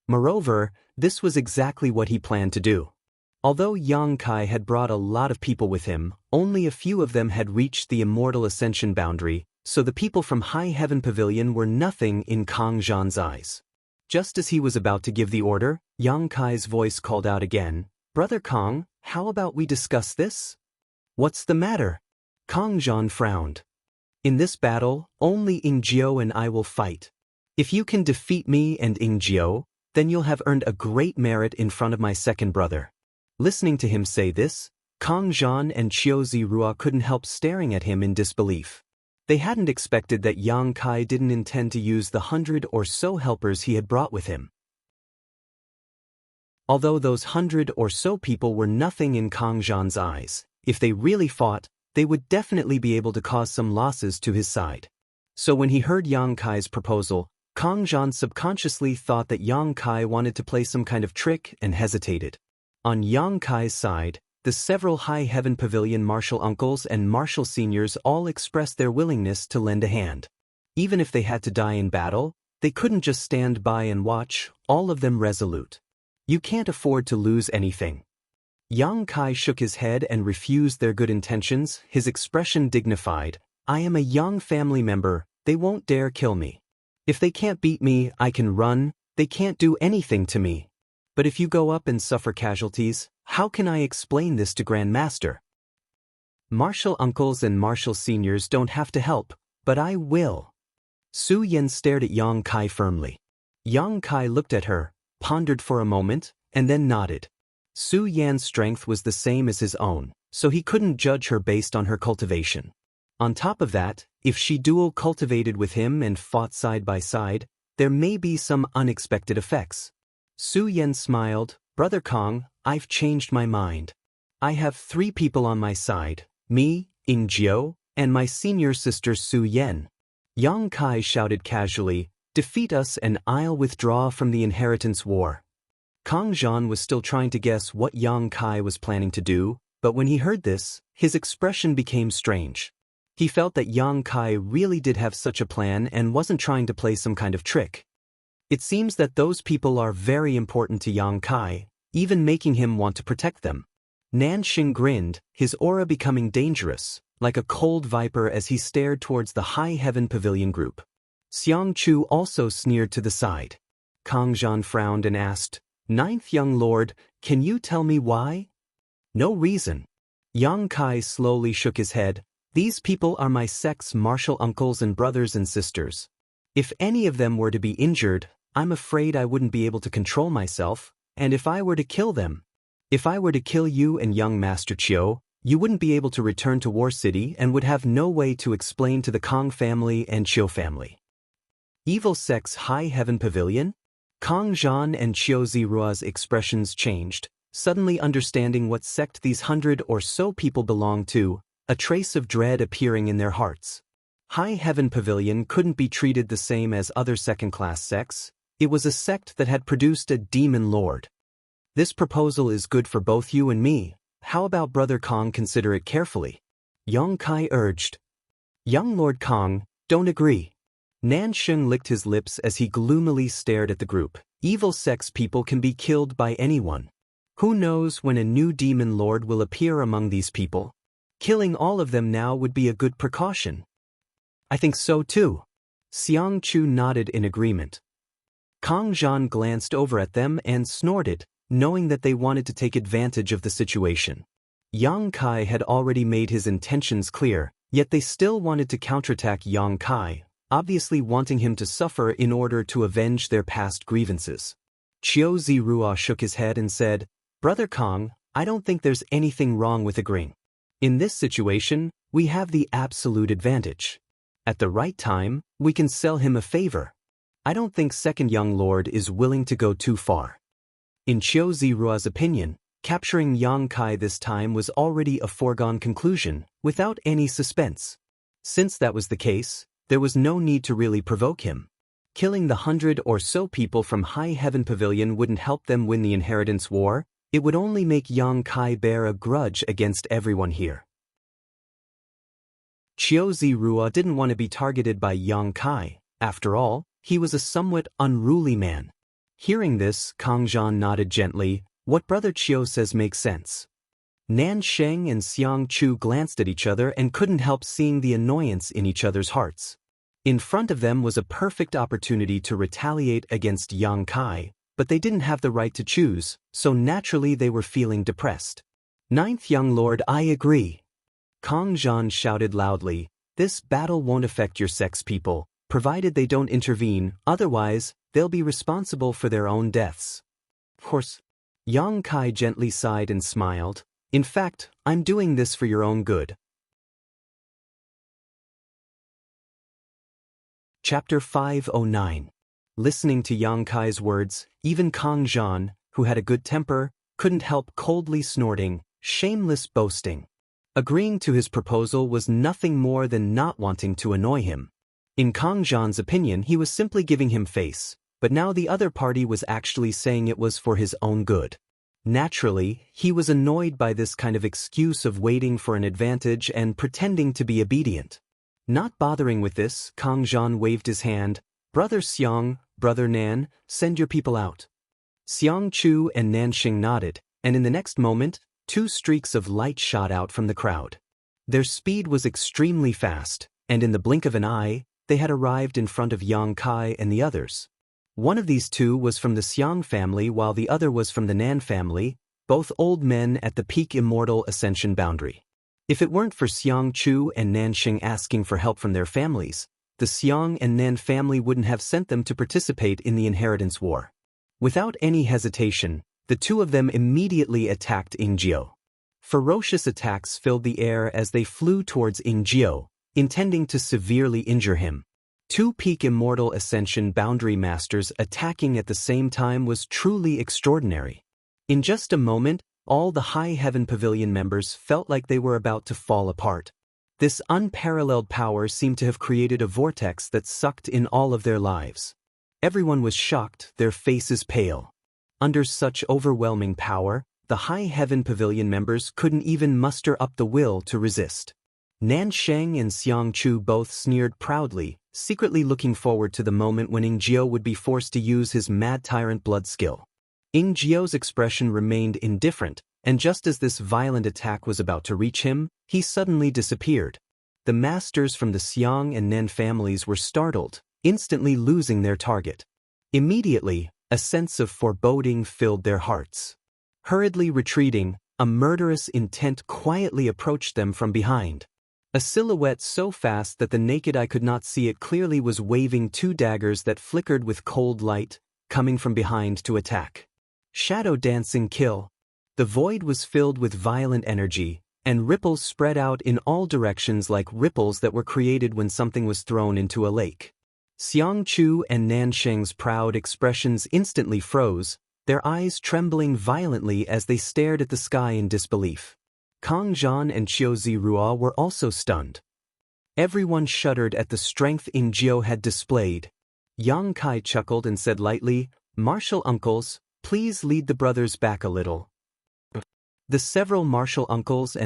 Moreover, this was exactly what he planned to do. Although Yang Kai had brought a lot of people with him, only a few of them had reached the immortal ascension boundary, so the people from High Heaven Pavilion were nothing in Kang Zhan's eyes. Just as he was about to give the order, Yang Kai's voice called out again, "Brother Kang, how about we discuss this?" "What's the matter?" Kang Zhan frowned. "In this battle, only Jiu and I will fight. If you can defeat me and Jiu, then you'll have earned a great merit in front of my second brother." Listening to him say this, Kang Zhan and Qiu Zirua couldn't help staring at him in disbelief. They hadn't expected that Yang Kai didn't intend to use the 100 or so helpers he had brought with him. Although those 100 or so people were nothing in Kang Zhan's eyes, if they really fought, they would definitely be able to cause some losses to his side. So when he heard Yang Kai's proposal, Kang Zhan subconsciously thought that Yang Kai wanted to play some kind of trick and hesitated. On Yang Kai's side, the several High Heaven Pavilion martial uncles and martial seniors all expressed their willingness to lend a hand. Even if they had to die in battle, they couldn't just stand by and watch, all of them resolute. You can't afford to lose anything. Yang Kai shook his head and refused their good intentions, his expression dignified. "I am a young family member, they won't dare kill me. If they can't beat me, I can run, they can't do anything to me. But if you go up and suffer casualties, how can I explain this to Grand Master?" Martial uncles and martial seniors don't have to help, But I will. Su Yan stared at Yang Kai firmly. Yang Kai looked at her, pondered for a moment, and then nodded. Su Yan's strength was the same as his own, so he couldn't judge her based on her cultivation. On top of that, if she dual cultivated with him and fought side by side, there may be some unexpected effects. Su Yan smiled. Brother Kong, I've changed my mind. I have 3 people on my side, me, Ing Jiu, and my senior sister Su Yan. Yang Kai shouted casually, defeat us and I'll withdraw from the inheritance war. Kong Zhan was still trying to guess what Yang Kai was planning to do, but when he heard this, his expression became strange. He felt that Yang Kai really did have such a plan and wasn't trying to play some kind of trick. It seems that those people are very important to Yang Kai, even making him want to protect them. Nanxing grinned, his aura becoming dangerous, like a cold viper as he stared towards the High Heaven Pavilion group. Xiang Chu also sneered to the side. Kong Zhan frowned and asked, Ninth Young Lord, can you tell me why? No reason. Yang Kai slowly shook his head. These people are my sect's martial uncles and brothers and sisters. If any of them were to be injured, I'm afraid I wouldn't be able to control myself, and if I were to kill them, if I were to kill you and young Master Chiu, you wouldn't be able to return to War City and would have no way to explain to the Kong family and Chiu family. Evil Sect's High Heaven Pavilion? Kong Zhan and Chiu Zirua's expressions changed, suddenly understanding what sect these 100 or so people belonged to, a trace of dread appearing in their hearts. High Heaven Pavilion couldn't be treated the same as other second-class sects. It was a sect that had produced a demon lord. This proposal is good for both you and me. How about Brother Kong consider it carefully? Yang Kai urged. Young Lord Kong, don't agree. Nanxing licked his lips as he gloomily stared at the group. Evil sect's people can be killed by anyone. Who knows when a new demon lord will appear among these people? Killing all of them now would be a good precaution. I think so too. Xiang Chu nodded in agreement. Kong Zhan glanced over at them and snorted, knowing that they wanted to take advantage of the situation. Yang Kai had already made his intentions clear, yet they still wanted to counterattack Yang Kai, obviously wanting him to suffer in order to avenge their past grievances. Chiu Zirua shook his head and said, Brother Kong, I don't think there's anything wrong with agreeing. In this situation, we have the absolute advantage. At the right time, we can sell him a favor. I don't think Second Young Lord is willing to go too far. In Chiu Zirua's opinion, capturing Yang Kai this time was already a foregone conclusion, without any suspense. Since that was the case, there was no need to really provoke him. Killing the 100 or so people from High Heaven Pavilion wouldn't help them win the inheritance war. It would only make Yang Kai bear a grudge against everyone here. Chiu Zirua didn't want to be targeted by Yang Kai. After all, he was a somewhat unruly man. Hearing this, Kong Zhan nodded gently. What Brother Chiu says makes sense. Nanxing and Xiang Chu glanced at each other and couldn't help seeing the annoyance in each other's hearts. In front of them was a perfect opportunity to retaliate against Yang Kai, but they didn't have the right to choose, so naturally they were feeling depressed. Ninth Young Lord, I agree. Kong Zhan shouted loudly, this battle won't affect your sect's people, provided they don't intervene, otherwise, they'll be responsible for their own deaths. Of course. Yang Kai gently sighed and smiled. In fact, I'm doing this for your own good. Chapter 509. Listening to Yang Kai's words, even Kong Zhan, who had a good temper, couldn't help coldly snorting, shameless boasting. Agreeing to his proposal was nothing more than not wanting to annoy him. In Kong Zhan's opinion, he was simply giving him face, but now the other party was actually saying it was for his own good. Naturally, he was annoyed by this kind of excuse of waiting for an advantage and pretending to be obedient. Not bothering with this, Kong Zhan waved his hand. Brother Xiang, Brother Nan, send your people out. Xiang Chu and Nanxing nodded, and in the next moment, 2 streaks of light shot out from the crowd. Their speed was extremely fast, and in the blink of an eye, they had arrived in front of Yang Kai and the others. One of these 2 was from the Xiang family while the other was from the Nan family, both old men at the peak immortal ascension boundary. If it weren't for Xiang Chu and Nanxing asking for help from their families, the Xiang and Nan family wouldn't have sent them to participate in the inheritance war. Without any hesitation, the two of them immediately attacked Ingjiu. Ferocious attacks filled the air as they flew towards Ingjiu, intending to severely injure him. Two peak immortal ascension boundary masters attacking at the same time was truly extraordinary. In just a moment, all the High Heaven Pavilion members felt like they were about to fall apart. This unparalleled power seemed to have created a vortex that sucked in all of their lives. Everyone was shocked, their faces pale. Under such overwhelming power, the High Heaven Pavilion members couldn't even muster up the will to resist. Nansheng and Xiang Chu both sneered proudly, secretly looking forward to the moment when Ingjiu would be forced to use his Mad Tyrant blood skill. Ingjiu's expression remained indifferent, and just as this violent attack was about to reach him, he suddenly disappeared. The masters from the Xiang and Nen families were startled, instantly losing their target. Immediately, a sense of foreboding filled their hearts. Hurriedly retreating, a murderous intent quietly approached them from behind. A silhouette so fast that the naked eye could not see it clearly was waving two daggers that flickered with cold light, coming from behind to attack. Shadow dancing kill. The void was filled with violent energy, and ripples spread out in all directions like ripples that were created when something was thrown into a lake. Xiang Chu and Nansheng's proud expressions instantly froze, their eyes trembling violently as they stared at the sky in disbelief. Kang Zhan and Qiu Zirua were also stunned. Everyone shuddered at the strength Ingjiu had displayed. Yang Kai chuckled and said lightly, "Martial uncles, please lead the brothers back a little." The several martial uncles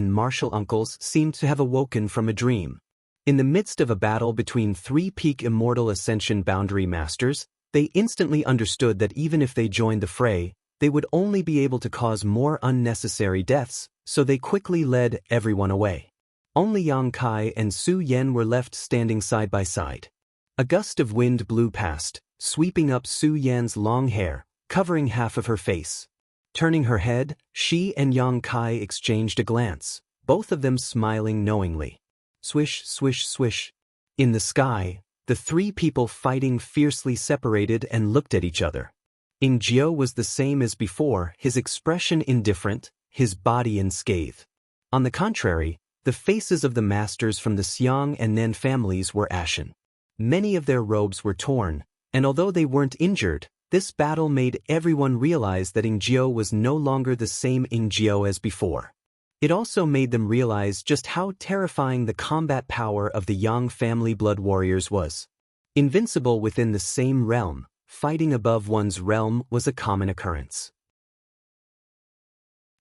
seemed to have awoken from a dream. In the midst of a battle between three peak immortal ascension boundary masters, they instantly understood that even if they joined the fray, they would only be able to cause more unnecessary deaths, so they quickly led everyone away. Only Yang Kai and Su Yan were left standing side by side. A gust of wind blew past, sweeping up Su Yan's long hair, covering half of her face. Turning her head, she and Yang Kai exchanged a glance, both of them smiling knowingly. Swish, swish, swish. In the sky, the three people fighting fiercely separated and looked at each other. Ingjiu was the same as before, his expression indifferent, his body unscathed. On the contrary, the faces of the masters from the Xiang and Nen families were ashen. Many of their robes were torn, and although they weren't injured, this battle made everyone realize that Ingjiu was no longer the same Ingjiu as before. It also made them realize just how terrifying the combat power of the Yang family blood warriors was. Invincible within the same realm, fighting above one's realm was a common occurrence.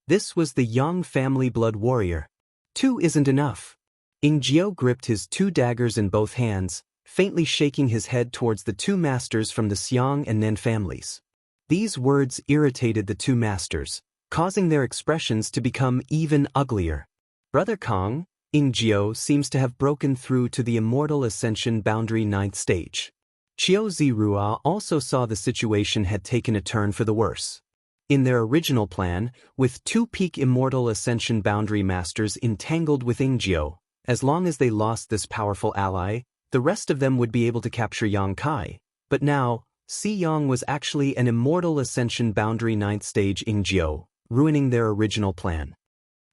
This was the Yang family blood warrior. Two isn't enough. Ingjiu gripped his two daggers in both hands, faintly shaking his head towards the two masters from the Xiang and Nen families. These words irritated the two masters, causing their expressions to become even uglier. Brother Kang, Ingjiu seems to have broken through to the Immortal Ascension Boundary 9th stage. Qiu Zirua also saw the situation had taken a turn for the worse. In their original plan, with two peak Immortal Ascension Boundary Masters entangled with Ingjiu, as long as they lost this powerful ally, the rest of them would be able to capture Yang Kai. But now, Si Yang was actually an Immortal Ascension Boundary 9th stage Ingjiu, ruining their original plan.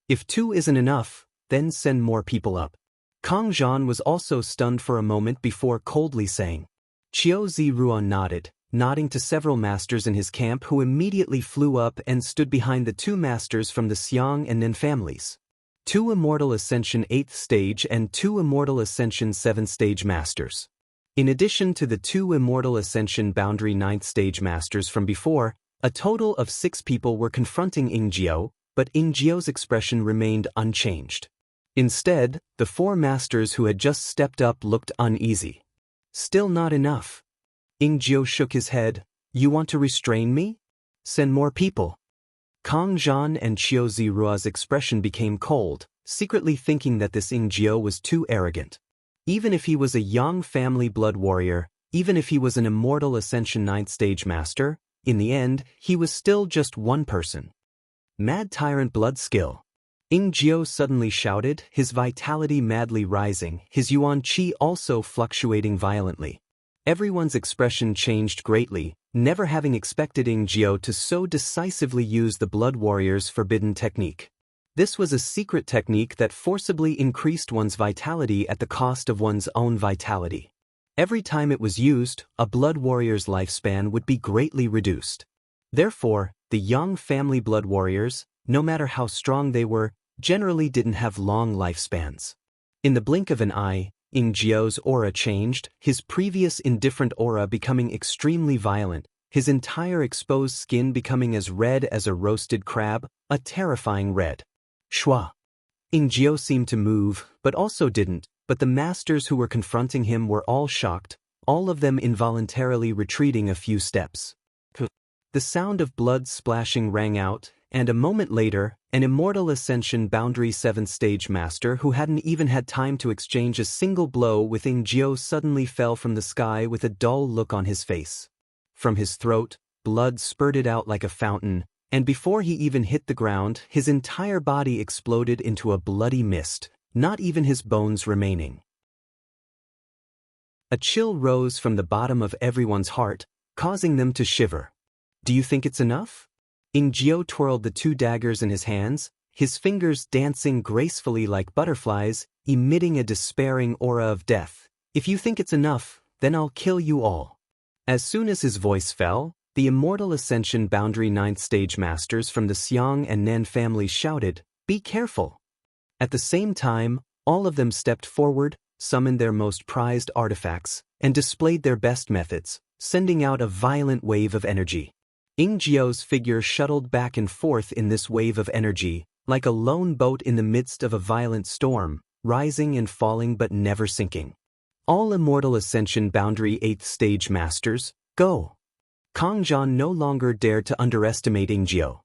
If two isn't enough, then send more people up. Kang Zhan was also stunned for a moment before coldly saying. Qiu Zirua nodded, nodding to several masters in his camp who immediately flew up and stood behind the two masters from the Xiang and Nen families. Two Immortal Ascension 8th stage and two Immortal Ascension 7th stage masters. In addition to the two Immortal Ascension Boundary 9th stage masters from before, a total of 6 people were confronting Ingjiu, but Ingjiu's expression remained unchanged. Instead, the 4 masters who had just stepped up looked uneasy. Still not enough. Ingjiu shook his head. You want to restrain me? Send more people. Kang Zhan and Qiu Zirua's expression became cold, secretly thinking that this Ingjiu was too arrogant. Even if he was a Yang family blood warrior, even if he was an Immortal Ascension 9th stage master, in the end, he was still just one person. Mad Tyrant blood skill. Jiao suddenly shouted, his vitality madly rising, his yuan qi also fluctuating violently. Everyone's expression changed greatly, never having expected Jiao to so decisively use the Blood Warrior's forbidden technique. This was a secret technique that forcibly increased one's vitality at the cost of one's own vitality. Every time it was used, a Blood Warrior's lifespan would be greatly reduced. Therefore, the young family Blood Warriors, no matter how strong they were, generally didn't have long lifespans. In the blink of an eye, Jiao's aura changed, his previous indifferent aura becoming extremely violent, his entire exposed skin becoming as red as a roasted crab, a terrifying red. Shua. Jiao seemed to move, but also didn't, but the masters who were confronting him were all shocked, all of them involuntarily retreating a few steps. The sound of blood splashing rang out, and a moment later, an immortal Ascension Boundary 7th Stage Master who hadn't even had time to exchange a single blow with Jiao suddenly fell from the sky with a dull look on his face. From his throat, blood spurted out like a fountain, and before he even hit the ground, his entire body exploded into a bloody mist, not even his bones remaining. A chill rose from the bottom of everyone's heart, causing them to shiver. Do you think it's enough? Jiao twirled the two daggers in his hands, his fingers dancing gracefully like butterflies, emitting a despairing aura of death. If you think it's enough, then I'll kill you all. As soon as his voice fell, the immortal Ascension Boundary 9th Stage Masters from the Xiang and Nan families shouted, "Be careful!" At the same time, all of them stepped forward, summoned their most prized artifacts, and displayed their best methods, sending out a violent wave of energy. Jiao's figure shuttled back and forth in this wave of energy, like a lone boat in the midst of a violent storm, rising and falling but never sinking. All immortal Ascension Boundary 8th Stage Masters, go! Kang Zhan no longer dared to underestimate Jiao.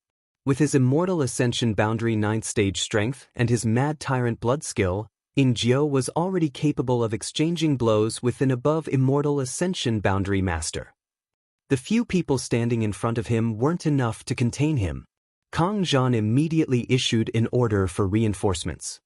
With his immortal Ascension Boundary 9th Stage strength and his mad tyrant blood skill, Jiao was already capable of exchanging blows with an above immortal Ascension Boundary Master. The few people standing in front of him weren't enough to contain him. Kang Zhan immediately issued an order for reinforcements.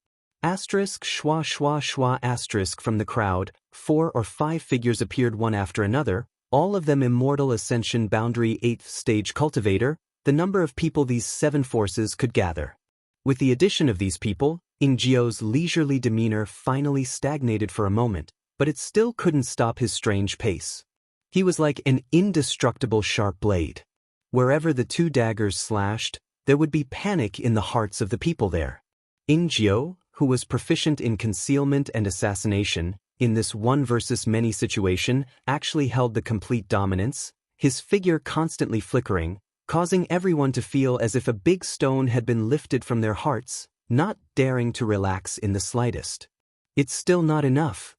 Shwa shwa shwa from the crowd, 4 or 5 figures appeared one after another, all of them immortal Ascension Boundary 8th Stage Cultivator, the number of people these 7 forces could gather. With the addition of these people, Jiao's leisurely demeanor finally stagnated for a moment, but it still couldn't stop his strange pace. He was like an indestructible sharp blade. Wherever the two daggers slashed, there would be panic in the hearts of the people there. Jiao, who was proficient in concealment and assassination, in this one versus many situation, actually held the complete dominance, his figure constantly flickering, causing everyone to feel as if a big stone had been lifted from their hearts, not daring to relax in the slightest. It's still not enough.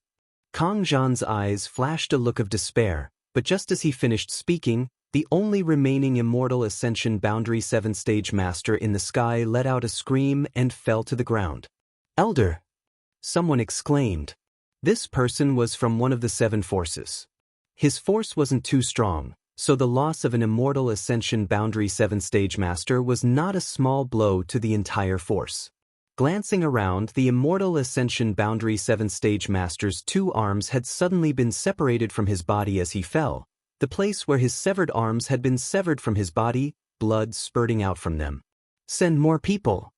Kang Zhan's eyes flashed a look of despair, but just as he finished speaking, the only remaining immortal Ascension Boundary 7th Stage Master in the sky let out a scream and fell to the ground. "Elder!" someone exclaimed. This person was from one of the 7 forces. His force wasn't too strong, so the loss of an immortal Ascension Boundary 7th Stage Master was not a small blow to the entire force. Glancing around, the immortal Ascension Boundary 7th Stage Master's 2 arms had suddenly been separated from his body as he fell, the place where his severed arms had been severed from his body, blood spurting out from them. "Send more people!"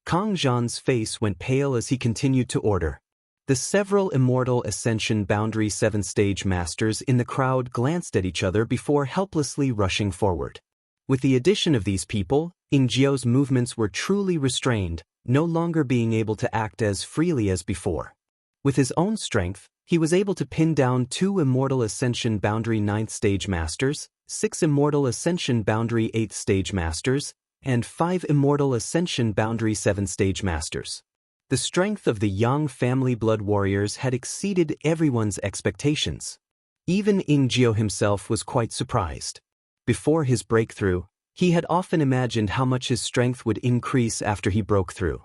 Kang Zhan's face went pale as he continued to order. The several immortal Ascension Boundary 7th Stage Masters in the crowd glanced at each other before helplessly rushing forward. With the addition of these people, Jiao's movements were truly restrained, no longer being able to act as freely as before. With his own strength, he was able to pin down 2 immortal Ascension Boundary 9th Stage Masters, 6 immortal Ascension Boundary 8th Stage Masters, and 5 immortal Ascension Boundary 7th Stage Masters. The strength of the young family Blood Warriors had exceeded everyone's expectations. Even Jiao himself was quite surprised. Before his breakthrough, he had often imagined how much his strength would increase after he broke through.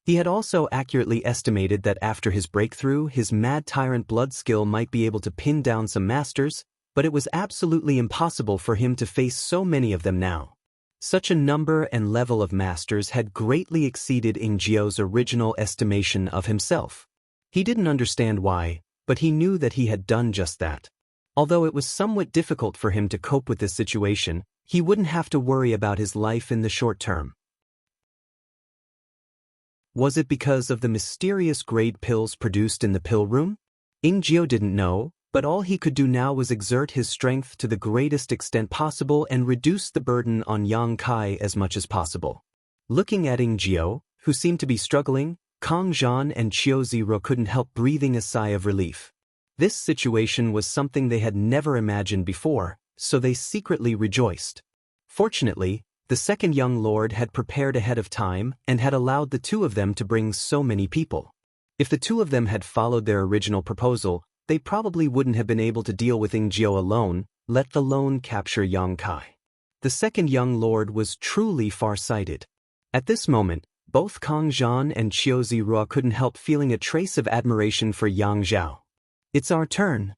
He had also accurately estimated that after his breakthrough, his mad tyrant blood skill might be able to pin down some masters, but it was absolutely impossible for him to face so many of them now. Such a number and level of masters had greatly exceeded Ing Jiu's original estimation of himself. He didn't understand why, but he knew that he had done just that. Although it was somewhat difficult for him to cope with this situation, he wouldn't have to worry about his life in the short term. Was it because of the mysterious grade pills produced in the pill room? Ing Jiu didn't know, but all he could do now was exert his strength to the greatest extent possible and reduce the burden on Yang Kai as much as possible. Looking at Ing Jiu, who seemed to be struggling, Kang Zhan and Qiu Ziro couldn't help breathing a sigh of relief. This situation was something they had never imagined before, so they secretly rejoiced. Fortunately, the second young lord had prepared ahead of time and had allowed the two of them to bring so many people. If the two of them had followed their original proposal, they probably wouldn't have been able to deal with Ing Jiu alone, let alone capture Yang Kai. The second young lord was truly far-sighted. At this moment, both Kang Zhan and Qiu Zirua couldn't help feeling a trace of admiration for Yang Zhao. It's our turn.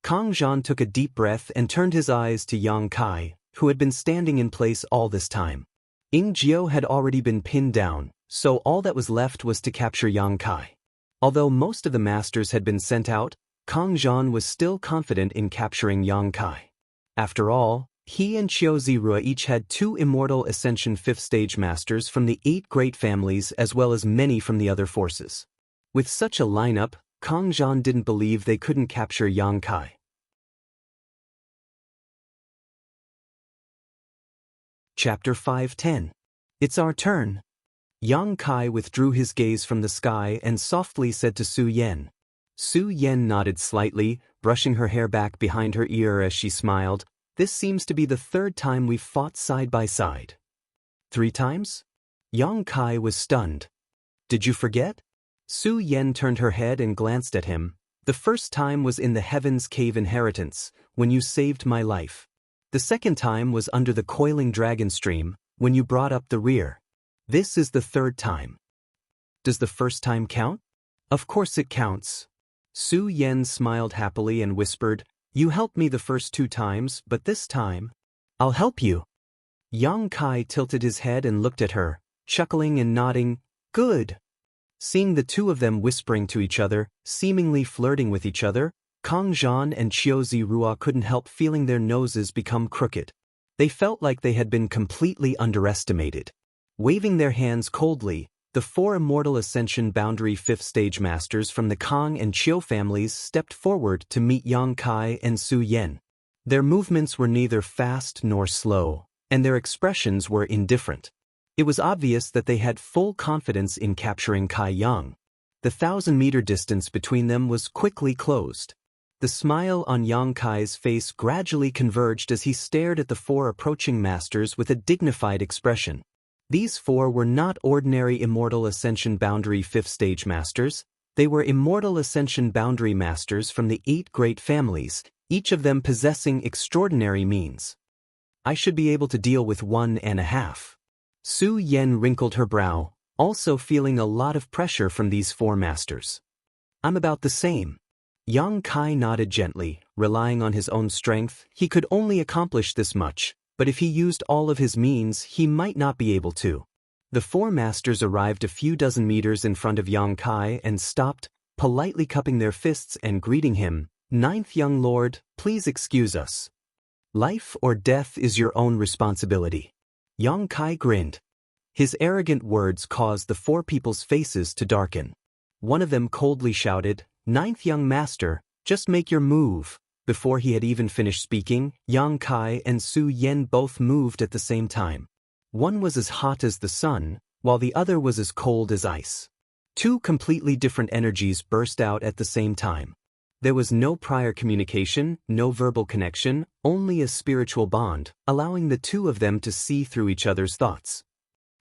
Kang Zhan took a deep breath and turned his eyes to Yang Kai, who had been standing in place all this time. Ing Jiu had already been pinned down, so all that was left was to capture Yang Kai. Although most of the masters had been sent out, Kang Zhan was still confident in capturing Yang Kai. After all, he and Qiu Zirua each had 2 immortal Ascension 5th stage masters from the 8 great families as well as many from the other forces. With such a lineup, Kang Zhan didn't believe they couldn't capture Yang Kai. Chapter 510. It's our turn. Yang Kai withdrew his gaze from the sky and softly said to Su Yan. Su Yan nodded slightly, brushing her hair back behind her ear as she smiled. This seems to be the 3rd time we've fought side by side. 3 times? Yang Kai was stunned. Did you forget? Su Yan turned her head and glanced at him. The first time was in the Heaven's Cave Inheritance, when you saved my life. The second time was under the Coiling Dragon Stream, when you brought up the rear. This is the 3rd time. Does the first time count? Of course it counts. Su Yan smiled happily and whispered, You helped me the first 2 times, but this time, I'll help you. Yang Kai tilted his head and looked at her, chuckling and nodding, Good. Seeing the two of them whispering to each other, seemingly flirting with each other, Kang Zhan and Qiu Zirua couldn't help feeling their noses become crooked. They felt like they had been completely underestimated. Waving their hands coldly, the 4 Immortal Ascension Boundary 5th Stage Masters from the Kang and Qiu families stepped forward to meet Yang Kai and Su Yan. Their movements were neither fast nor slow, and their expressions were indifferent. It was obvious that they had full confidence in capturing Kai Yang. The 1,000-meter distance between them was quickly closed. The smile on Yang Kai's face gradually converged as he stared at the 4 approaching masters with a dignified expression. These 4 were not ordinary Immortal Ascension Boundary 5th Stage Masters. They were Immortal Ascension Boundary Masters from the 8 great families, each of them possessing extraordinary means. I should be able to deal with 1.5. Su Yan wrinkled her brow, also feeling a lot of pressure from these 4 masters. I'm about the same. Yang Kai nodded gently, relying on his own strength. He could only accomplish this much, but if he used all of his means, he might not be able to. The 4 masters arrived a few dozen meters in front of Yang Kai and stopped, politely cupping their fists and greeting him. 9th young lord, please excuse us. Life or death is your own responsibility. Yang Kai grinned. His arrogant words caused the 4 people's faces to darken. One of them coldly shouted, 9th young master, just make your move. Before he had even finished speaking, Yang Kai and Su Yan both moved at the same time. One was as hot as the sun, while the other was as cold as ice. 2 completely different energies burst out at the same time. There was no prior communication, no verbal connection, only a spiritual bond, allowing the 2 of them to see through each other's thoughts.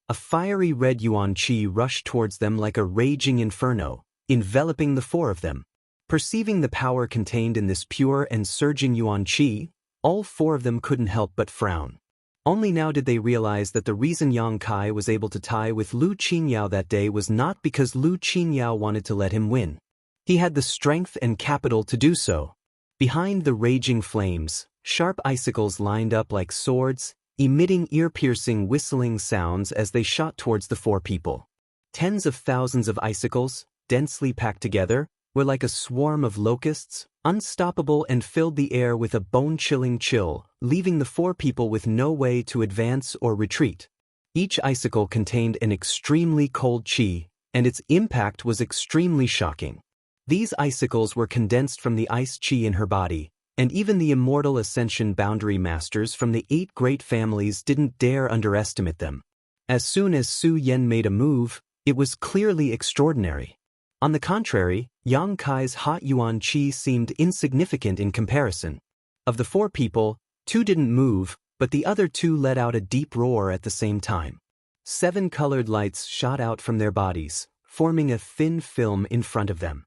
A fiery red yuan qi rushed towards them like a raging inferno, enveloping the 4 of them. Perceiving the power contained in this pure and surging yuan qi, all 4 of them couldn't help but frown. Only now did they realize that the reason Yang Kai was able to tie with Lu Qingyao that day was not because Lu Qingyao wanted to let him win. He had the strength and capital to do so. Behind the raging flames, sharp icicles lined up like swords, emitting ear-piercing whistling sounds as they shot towards the four people. Tens of thousands of icicles, densely packed together, were like a swarm of locusts, unstoppable, and filled the air with a bone-chilling chill, leaving the four people with no way to advance or retreat. Each icicle contained an extremely cold chi, and its impact was extremely shocking. These icicles were condensed from the ice chi in her body, and even the immortal Ascension Boundary Masters from the 8 great families didn't dare underestimate them. As soon as Su Yen made a move, it was clearly extraordinary. On the contrary, Yang Kai's hot yuan chi seemed insignificant in comparison. Of the 4 people, 2 didn't move, but the other 2 let out a deep roar at the same time. 7 colored lights shot out from their bodies, forming a thin film in front of them.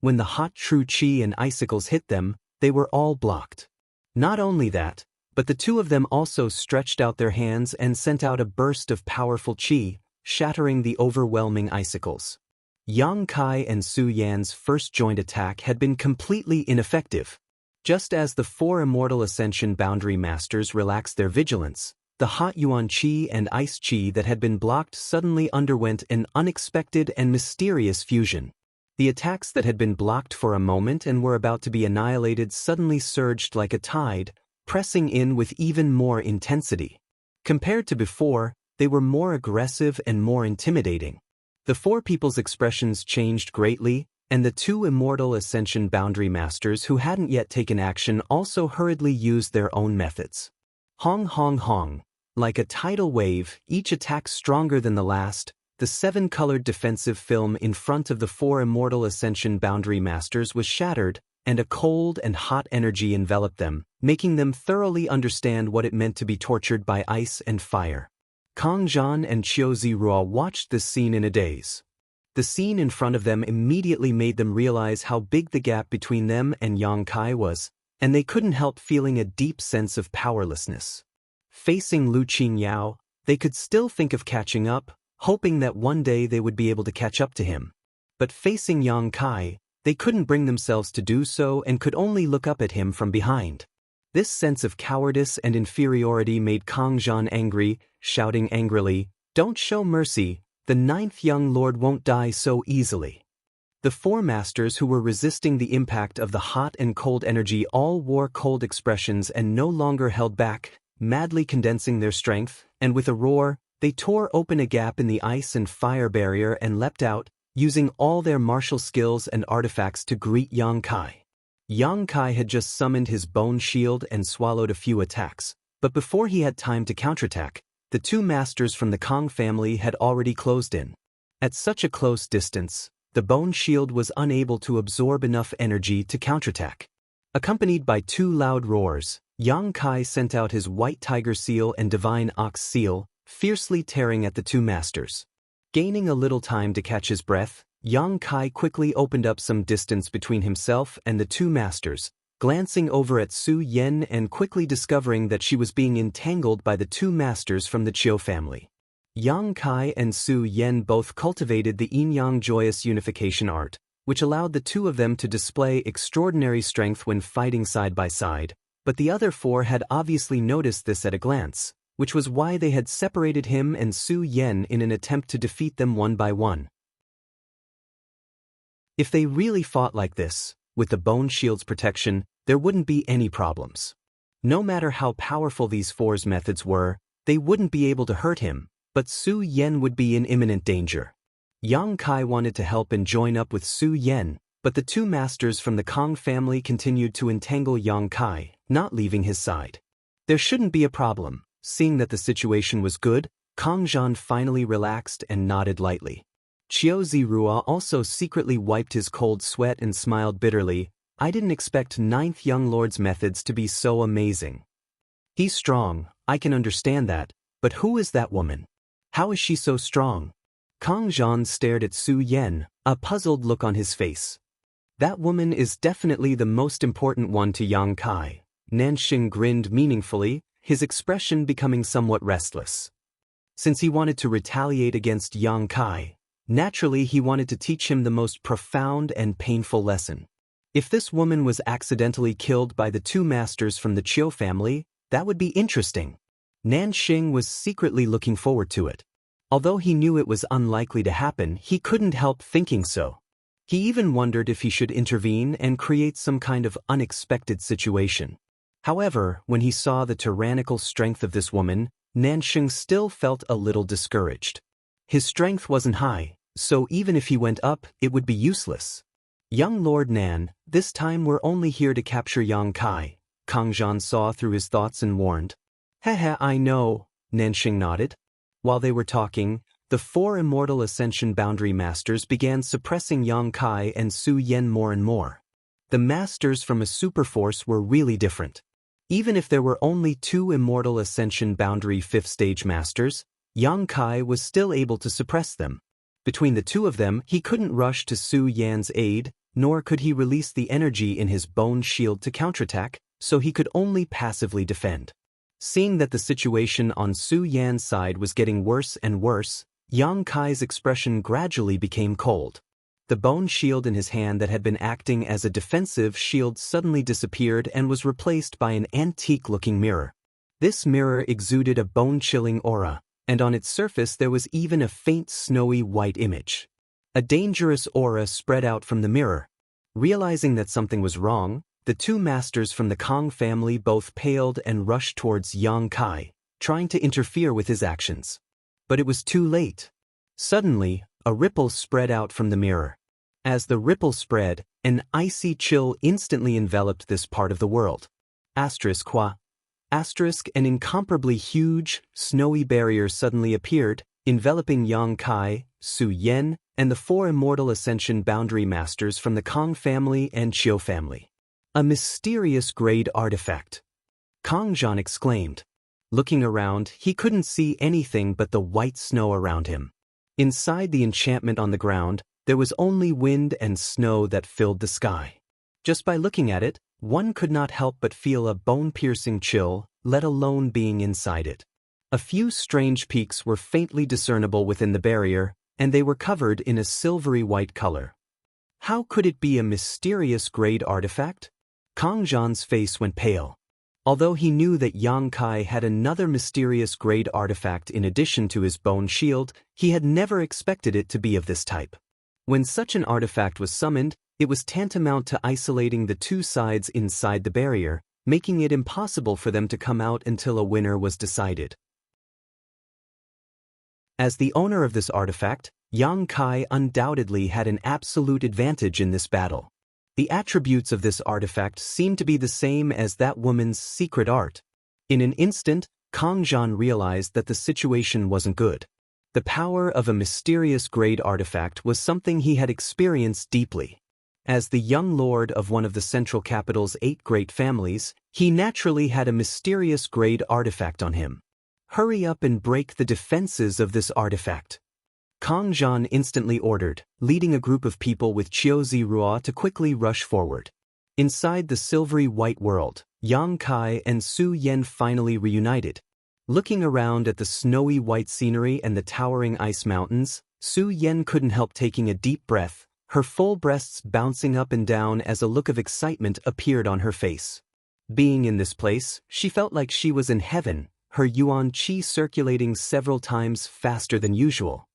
When the hot true chi and icicles hit them, they were all blocked. Not only that, but the 2 of them also stretched out their hands and sent out a burst of powerful chi, shattering the overwhelming icicles. Yang Kai and Su Yan's first joint attack had been completely ineffective. Just as the 4 immortal Ascension Boundary Masters relaxed their vigilance, the hot yuan chi and ice chi that had been blocked suddenly underwent an unexpected and mysterious fusion. The attacks that had been blocked for a moment and were about to be annihilated suddenly surged like a tide, pressing in with even more intensity. Compared to before, they were more aggressive and more intimidating. The 4 people's expressions changed greatly, and the 2 immortal Ascension Boundary Masters who hadn't yet taken action also hurriedly used their own methods. Hong hong hong. Like a tidal wave, each attack stronger than the last, the 7-colored defensive film in front of the 4 immortal Ascension Boundary Masters was shattered, and a cold and hot energy enveloped them, making them thoroughly understand what it meant to be tortured by ice and fire. Kang Zhan and Qiu Zirua watched this scene in a daze. The scene in front of them immediately made them realize how big the gap between them and Yang Kai was, and they couldn't help feeling a deep sense of powerlessness. Facing Lu Qingyao, they could still think of catching up, hoping that one day they would be able to catch up to him. But facing Yang Kai, they couldn't bring themselves to do so and could only look up at him from behind. This sense of cowardice and inferiority made Kang Zhan angry, shouting angrily, "Don't show mercy, the 9th young lord won't die so easily." The 4 masters who were resisting the impact of the hot and cold energy all wore cold expressions and no longer held back, madly condensing their strength, and with a roar, they tore open a gap in the ice and fire barrier and leapt out, using all their martial skills and artifacts to greet Yang Kai. Yang Kai had just summoned his bone shield and swallowed a few attacks, but before he had time to counterattack, the 2 masters from the Kang family had already closed in. At such a close distance, the bone shield was unable to absorb enough energy to counterattack. Accompanied by 2 loud roars, Yang Kai sent out his white tiger seal and divine ox seal, fiercely tearing at the 2 masters. Gaining a little time to catch his breath, Yang Kai quickly opened up some distance between himself and the 2 masters, glancing over at Su Yen and quickly discovering that she was being entangled by the 2 masters from the Qiu family. Yang Kai and Su Yen both cultivated the yin-yang joyous unification art, which allowed the 2 of them to display extraordinary strength when fighting side by side, but the other 4 had obviously noticed this at a glance, which was why they had separated him and Su Yen in an attempt to defeat them one by one. If they really fought like this, with the bone shield's protection, there wouldn't be any problems. No matter how powerful these 4's methods were, they wouldn't be able to hurt him, but Su Yen would be in imminent danger. Yang Kai wanted to help and join up with Su Yen, but the 2 masters from the Kang family continued to entangle Yang Kai, not leaving his side. There shouldn't be a problem. Seeing that the situation was good, Kang Zhan finally relaxed and nodded lightly. Qiu Zirua also secretly wiped his cold sweat and smiled bitterly. "I didn't expect 9th young lord's methods to be so amazing. He's strong, I can understand that, but who is that woman? How is she so strong?" Kang Zhan stared at Su Yen, a puzzled look on his face. "That woman is definitely the most important one to Yang Kai." Nanxing grinned meaningfully, his expression becoming somewhat restless. Since he wanted to retaliate against Yang Kai, naturally he wanted to teach him the most profound and painful lesson. If this woman was accidentally killed by the 2 masters from the Qiu family, That would be interesting. Nanxing was secretly looking forward to it. Although he knew it was unlikely to happen, he couldn't help thinking so. He even wondered if he should intervene and create some kind of unexpected situation. However, when he saw the tyrannical strength of this woman, Nanxing still felt a little discouraged. His strength wasn't high, so even if he went up, it would be useless. Young Lord Nan, this time we're only here to capture Yang Kai, Kang Zhan saw through his thoughts and warned. Haha, I know, Nanxing nodded. While they were talking, the 4 immortal Ascension Boundary Masters began suppressing Yang Kai and Su Yen more and more. The Masters from a superforce were really different. Even if there were only 2 immortal Ascension Boundary 5th Stage Masters, Yang Kai was still able to suppress them. Between the 2 of them, he couldn't rush to Su Yan's aid, nor could he release the energy in his bone shield to counterattack, so he could only passively defend. Seeing that the situation on Su Yan's side was getting worse and worse, Yang Kai's expression gradually became cold. The bone shield in his hand that had been acting as a defensive shield suddenly disappeared and was replaced by an antique-looking mirror. This mirror exuded a bone-chilling aura, and on its surface there was even a faint snowy white image. A dangerous aura spread out from the mirror. Realizing that something was wrong, the 2 masters from the Kang family both paled and rushed towards Yang Kai, trying to interfere with his actions. But it was too late. Suddenly, a ripple spread out from the mirror. As the ripple spread, an icy chill instantly enveloped this part of the world. An incomparably huge, snowy barrier suddenly appeared, enveloping Yang Kai, Su Yen, and the 4 immortal Ascension Boundary Masters from the Kang family and Chiu family. A mysterious grade artifact. Kang Zhan exclaimed. Looking around, he couldn't see anything but the white snow around him. Inside the enchantment on the ground, there was only wind and snow that filled the sky. Just by looking at it, one could not help but feel a bone-piercing chill, let alone being inside it. A few strange peaks were faintly discernible within the barrier, and they were covered in a silvery white color. How could it be a mysterious grade artifact? Kang Zhan's face went pale. Although he knew that Yang Kai had another mysterious grade artifact in addition to his bone shield, he had never expected it to be of this type. When such an artifact was summoned, it was tantamount to isolating the 2 sides inside the barrier, making it impossible for them to come out until a winner was decided. As the owner of this artifact, Yang Kai undoubtedly had an absolute advantage in this battle. The attributes of this artifact seemed to be the same as that woman's secret art. In an instant, Kang Zhan realized that the situation wasn't good. The power of a mysterious grade artifact was something he had experienced deeply. As the young lord of one of the central capital's 8 great families, he naturally had a mysterious grade artifact on him. Hurry up and break the defenses of this artifact. Kang Zhan instantly ordered, leading a group of people with Qiu Zirua to quickly rush forward. Inside the silvery white world, Yang Kai and Su Yen finally reunited. Looking around at the snowy white scenery and the towering ice mountains, Su Yen couldn't help taking a deep breath, her full breasts bouncing up and down as a look of excitement appeared on her face. Being in this place, she felt like she was in heaven, her yuan qi circulating several times faster than usual.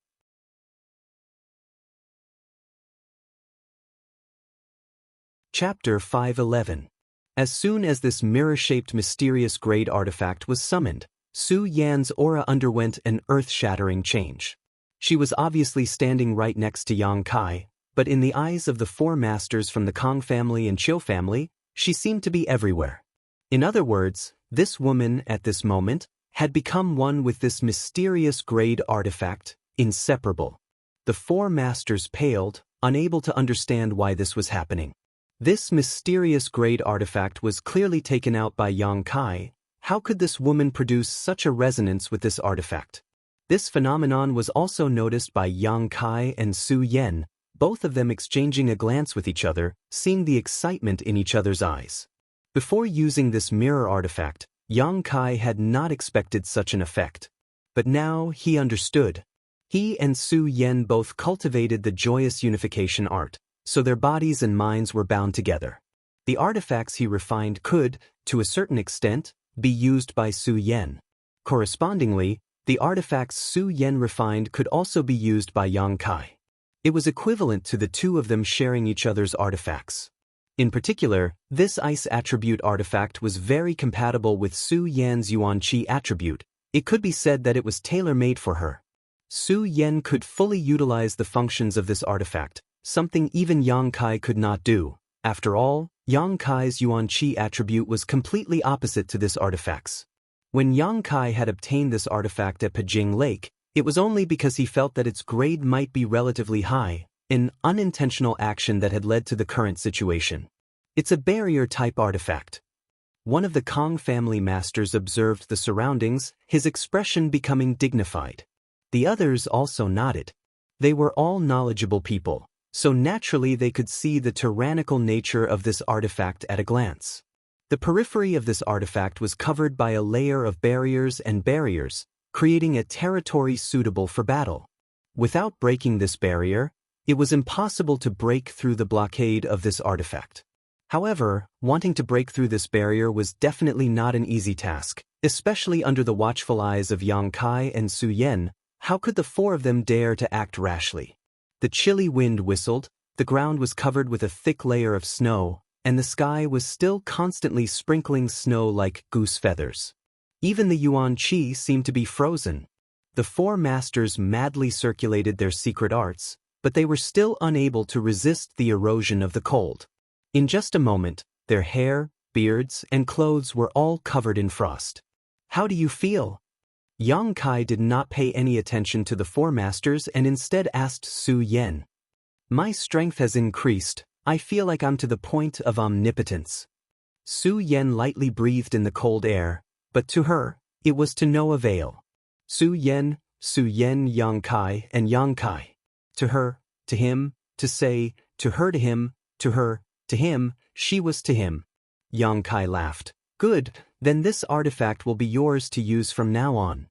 Chapter 511. As soon as this mirror-shaped mysterious grade artifact was summoned, Su Yan's aura underwent an earth-shattering change. She was obviously standing right next to Yang Kai, but in the eyes of the 4 masters from the Kang family and Chiu family, she seemed to be everywhere. In other words, this woman, at this moment, had become one with this mysterious grade artifact, inseparable. The 4 masters paled, unable to understand why this was happening. This mysterious grade artifact was clearly taken out by Yang Kai. How could this woman produce such a resonance with this artifact? This phenomenon was also noticed by Yang Kai and Su Yen, both of them exchanging a glance with each other, seeing the excitement in each other's eyes. Before using this mirror artifact, Yang Kai had not expected such an effect. But now he understood. He and Su Yen both cultivated the joyous unification art, so their bodies and minds were bound together. The artifacts he refined could, to a certain extent, be used by Su Yan. Correspondingly, the artifacts Su Yan refined could also be used by Yang Kai. It was equivalent to the two of them sharing each other's artifacts. In particular, this ice attribute artifact was very compatible with Su Yan's Yuan Qi attribute. It could be said that it was tailor-made for her. Su Yan could fully utilize the functions of this artifact, something even Yang Kai could not do. After all, Yang Kai's Yuan Qi attribute was completely opposite to this artifact's. When Yang Kai had obtained this artifact at Pijing Lake, it was only because he felt that its grade might be relatively high, an unintentional action that had led to the current situation. It's a barrier-type artifact. One of the Kong family masters observed the surroundings, his expression becoming dignified. The others also nodded. They were all knowledgeable people, so naturally they could see the tyrannical nature of this artifact at a glance. The periphery of this artifact was covered by a layer of barriers, creating a territory suitable for battle. Without breaking this barrier, it was impossible to break through the blockade of this artifact. However, wanting to break through this barrier was definitely not an easy task, especially under the watchful eyes of Yang Kai and Su Yan. How could the four of them dare to act rashly? The chilly wind whistled, the ground was covered with a thick layer of snow, and the sky was still constantly sprinkling snow like goose feathers. Even the Yuan Qi seemed to be frozen. The four masters madly circulated their secret arts, but they were still unable to resist the erosion of the cold. In just a moment, their hair, beards, and clothes were all covered in frost. "How do you feel?" Yang Kai did not pay any attention to the four masters and instead asked Su Yan. "My strength has increased. I feel like I'm to the point of omnipotence." Su Yan lightly breathed in the cold air, but to her, it was to no avail. Su Yan, Yang Kai, and Yang Kai. To her, to him, to say, to her to him, to her, to him, she was to him. Yang Kai laughed. "Good, then this artifact will be yours to use from now on."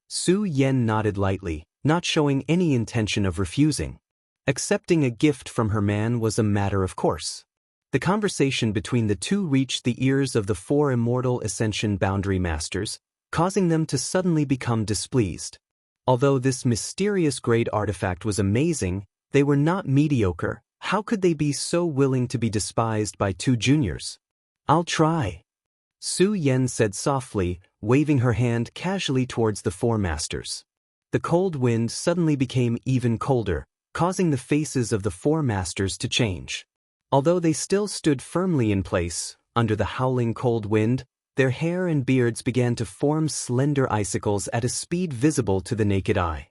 Su Yan nodded lightly, not showing any intention of refusing. Accepting a gift from her man was a matter of course. The conversation between the two reached the ears of the four immortal Ascension Boundary Masters, causing them to suddenly become displeased. Although this mysterious great artifact was amazing, they were not mediocre. How could they be so willing to be despised by two juniors? "I'll try," Su Yan said softly, waving her hand casually towards the four masters. The cold wind suddenly became even colder, causing the faces of the four masters to change. Although they still stood firmly in place, under the howling cold wind, their hair and beards began to form slender icicles at a speed visible to the naked eye.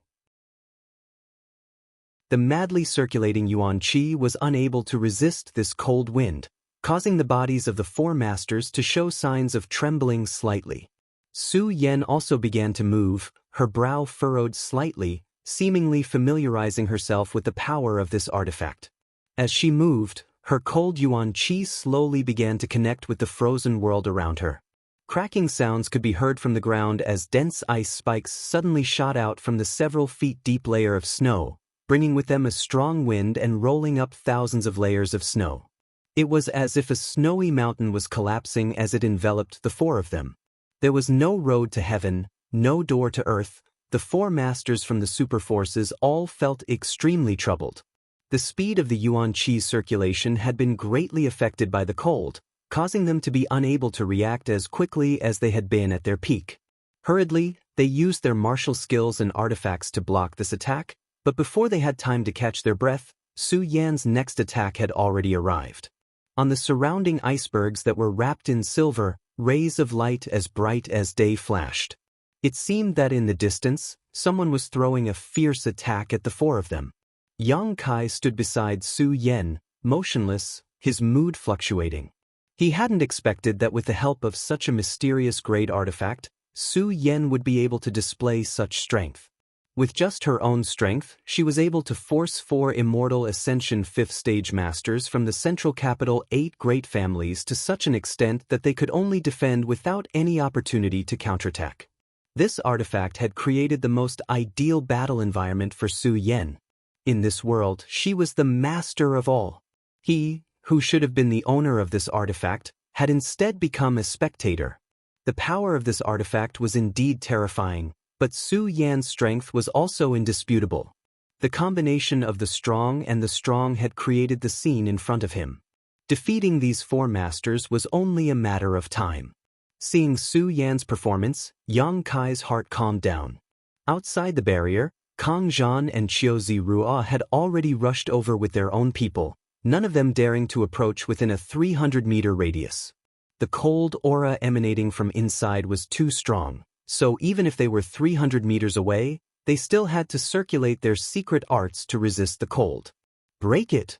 The madly circulating Yuan Qi was unable to resist this cold wind, causing the bodies of the four masters to show signs of trembling slightly. Su Yan also began to move, her brow furrowed slightly, seemingly familiarizing herself with the power of this artifact. As she moved, her cold Yuan Qi slowly began to connect with the frozen world around her. Cracking sounds could be heard from the ground as dense ice spikes suddenly shot out from the several feet deep layer of snow, bringing with them a strong wind and rolling up thousands of layers of snow. It was as if a snowy mountain was collapsing as it enveloped the four of them. There was no road to heaven, no door to earth. The four masters from the superforces all felt extremely troubled. The speed of the Yuan Qi circulation had been greatly affected by the cold, causing them to be unable to react as quickly as they had been at their peak. Hurriedly, they used their martial skills and artifacts to block this attack, but before they had time to catch their breath, Su Yan's next attack had already arrived. On the surrounding icebergs that were wrapped in silver, rays of light as bright as day flashed. It seemed that in the distance, someone was throwing a fierce attack at the four of them. Yang Kai stood beside Su Yan, motionless, his mood fluctuating. He hadn't expected that with the help of such a mysterious great artifact, Su Yan would be able to display such strength. With just her own strength, she was able to force four immortal Ascension 5th Stage Masters from the central capital 8 great families to such an extent that they could only defend without any opportunity to counterattack. This artifact had created the most ideal battle environment for Su Yan. In this world, she was the master of all. He, who should have been the owner of this artifact, had instead become a spectator. The power of this artifact was indeed terrifying, but Su Yan's strength was also indisputable. The combination of the strong and the strong had created the scene in front of him. Defeating these four masters was only a matter of time. Seeing Su Yan's performance, Yang Kai's heart calmed down. Outside the barrier, Kang Zhan and Qiu Zirua had already rushed over with their own people, none of them daring to approach within a 300-meter radius. The cold aura emanating from inside was too strong, so even if they were 300 meters away, they still had to circulate their secret arts to resist the cold. "Break it!"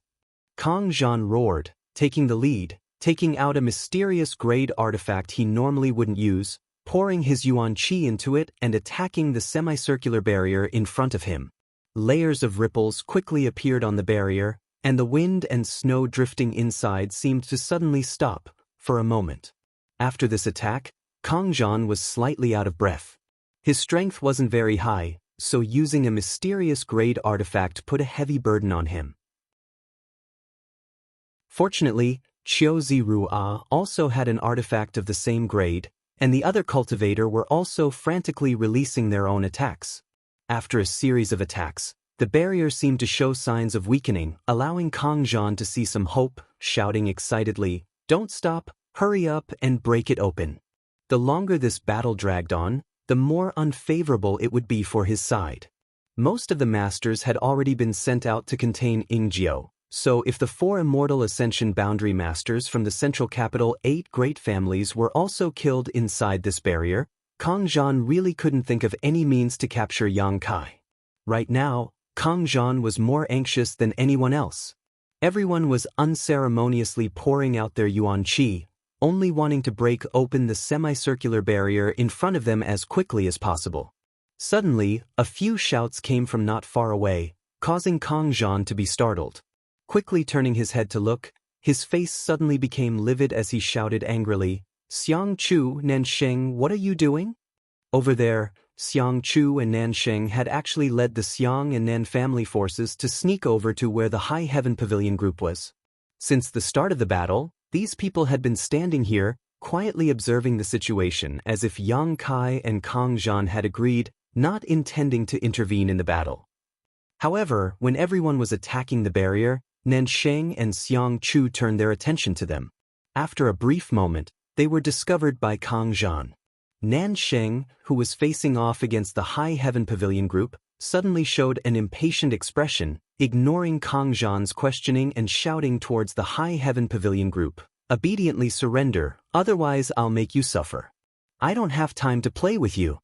Kang Zhan roared, taking the lead, taking out a mysterious grade artifact he normally wouldn't use, pouring his yuan qi into it and attacking the semicircular barrier in front of him. Layers of ripples quickly appeared on the barrier, and the wind and snow drifting inside seemed to suddenly stop, for a moment. After this attack, Kang Zhan was slightly out of breath. His strength wasn't very high, so using a mysterious grade artifact put a heavy burden on him. Fortunately, Qiu Zirua also had an artifact of the same grade, and the other cultivator were also frantically releasing their own attacks. After a series of attacks, the barrier seemed to show signs of weakening, allowing Kang Zhan to see some hope, shouting excitedly, "Don't stop, hurry up and break it open." The longer this battle dragged on, the more unfavorable it would be for his side. Most of the masters had already been sent out to contain Yingjiu, so if the four immortal ascension boundary masters from the central capital 8 great families were also killed inside this barrier, Kang Zhan really couldn't think of any means to capture Yang Kai. Right now, Kang Zhan was more anxious than anyone else. Everyone was unceremoniously pouring out their yuan qi, only wanting to break open the semicircular barrier in front of them as quickly as possible. Suddenly, a few shouts came from not far away, causing Kang Zhan to be startled. Quickly turning his head to look, his face suddenly became livid as he shouted angrily, "Xiang Chu, Nansheng, what are you doing?" Over there, Xiang Chu and Nansheng had actually led the Xiang and Nan family forces to sneak over to where the High Heaven Pavilion group was. Since the start of the battle, these people had been standing here, quietly observing the situation as if Yang Kai and Kang Zhan had agreed, not intending to intervene in the battle. However, when everyone was attacking the barrier, Nansheng and Xiang Chu turned their attention to them. After a brief moment, they were discovered by Kang Zhan. Nansheng, who was facing off against the High Heaven Pavilion group, suddenly showed an impatient expression, ignoring Kang Zhan's questioning and shouting towards the High Heaven Pavilion group, "Obediently surrender, otherwise I'll make you suffer. I don't have time to play with you."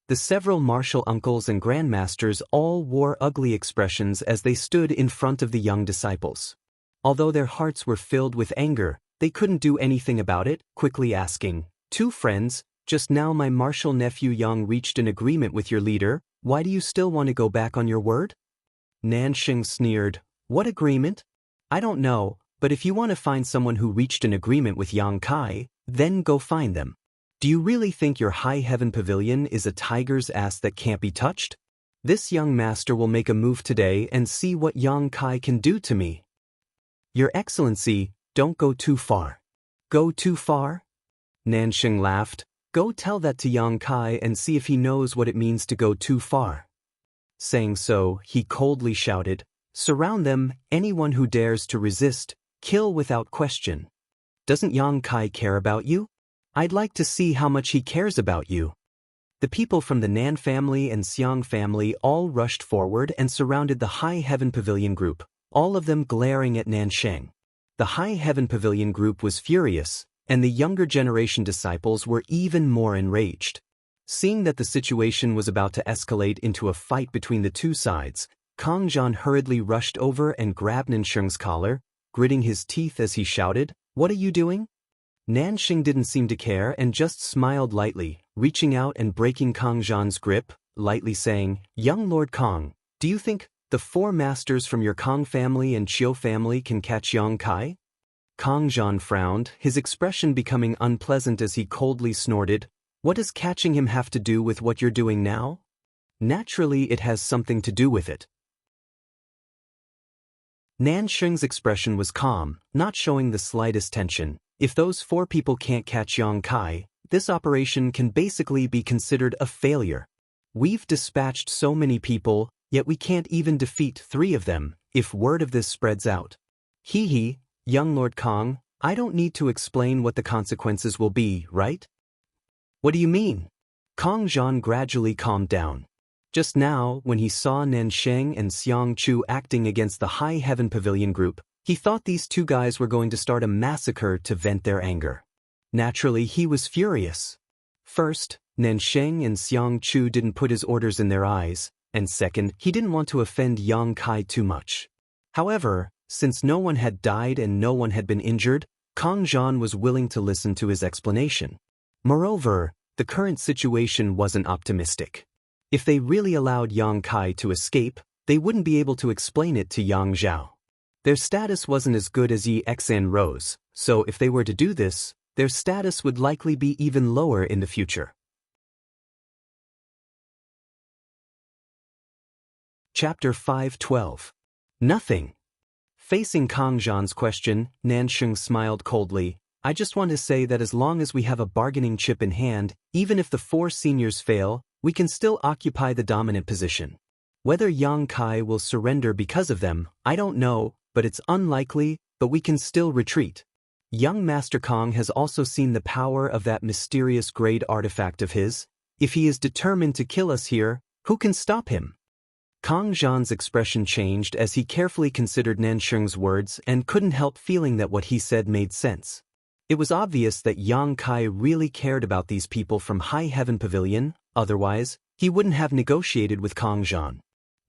The several martial uncles and grandmasters all wore ugly expressions as they stood in front of the young disciples. Although their hearts were filled with anger, they couldn't do anything about it, quickly asking, "Two friends, just now my martial nephew Yang reached an agreement with your leader, why do you still want to go back on your word?" Nansheng sneered, "What agreement? I don't know, but if you want to find someone who reached an agreement with Yang Kai, then go find them. Do you really think your High Heaven Pavilion is a tiger's ass that can't be touched? This young master will make a move today and see what Yang Kai can do to me." "Your Excellency, don't go too far." "Go too far?" Nansheng laughed. "Go tell that to Yang Kai and see if he knows what it means to go too far." Saying so, he coldly shouted, "Surround them, anyone who dares to resist, kill without question. Doesn't Yang Kai care about you? I'd like to see how much he cares about you." The people from the Nan family and Xiang family all rushed forward and surrounded the High Heaven Pavilion group, all of them glaring at Nansheng. The High Heaven Pavilion group was furious, and the younger generation disciples were even more enraged. Seeing that the situation was about to escalate into a fight between the two sides, Kang Zhan hurriedly rushed over and grabbed Nansheng's collar, gritting his teeth as he shouted, "What are you doing?" Nansheng didn't seem to care and just smiled lightly, reaching out and breaking Kang Zhan's grip, lightly saying, "Young Lord Kang, do you think the four masters from your Kang family and Qiu family can catch Yang Kai?" Kang Zhan frowned, his expression becoming unpleasant as he coldly snorted, "What does catching him have to do with what you're doing now?" "Naturally it has something to do with it." Nansheng's expression was calm, not showing the slightest tension, If those 4 people can't catch Yang Kai, this operation can basically be considered a failure. We've dispatched so many people, yet we can't even defeat 3 of them, if word of this spreads out. Hee, young Lord Kong, I don't need to explain what the consequences will be, right? What do you mean? Kong Zhan gradually calmed down. Just now, when he saw Nansheng and Xiang Chu acting against the High Heaven Pavilion group, he thought these 2 guys were going to start a massacre to vent their anger. Naturally, he was furious. First, Nansheng and Xiang Chu didn't put his orders in their eyes, and second, he didn't want to offend Yang Kai too much. However, since no one had died and no one had been injured, Kong Zhan was willing to listen to his explanation. Moreover, the current situation wasn't optimistic. If they really allowed Yang Kai to escape, they wouldn't be able to explain it to Yang Zhao. Their status wasn't as good as Yi Xan Rose, so if they were to do this, their status would likely be even lower in the future. Chapter 5:12. Nothing. Facing Kong Zhan's question, Nansheng smiled coldly. I just want to say that as long as we have a bargaining chip in hand, even if the 4 seniors fail, we can still occupy the dominant position. Whether Yang Kai will surrender because of them, I don't know, but it's unlikely, but we can still retreat. Young Master Kong has also seen the power of that mysterious grade artifact of his. If he is determined to kill us here, who can stop him? Kong Zhan's expression changed as he carefully considered Nansheng's words and couldn't help feeling that what he said made sense. It was obvious that Yang Kai really cared about these people from High Heaven Pavilion, otherwise, he wouldn't have negotiated with Kong Zhan.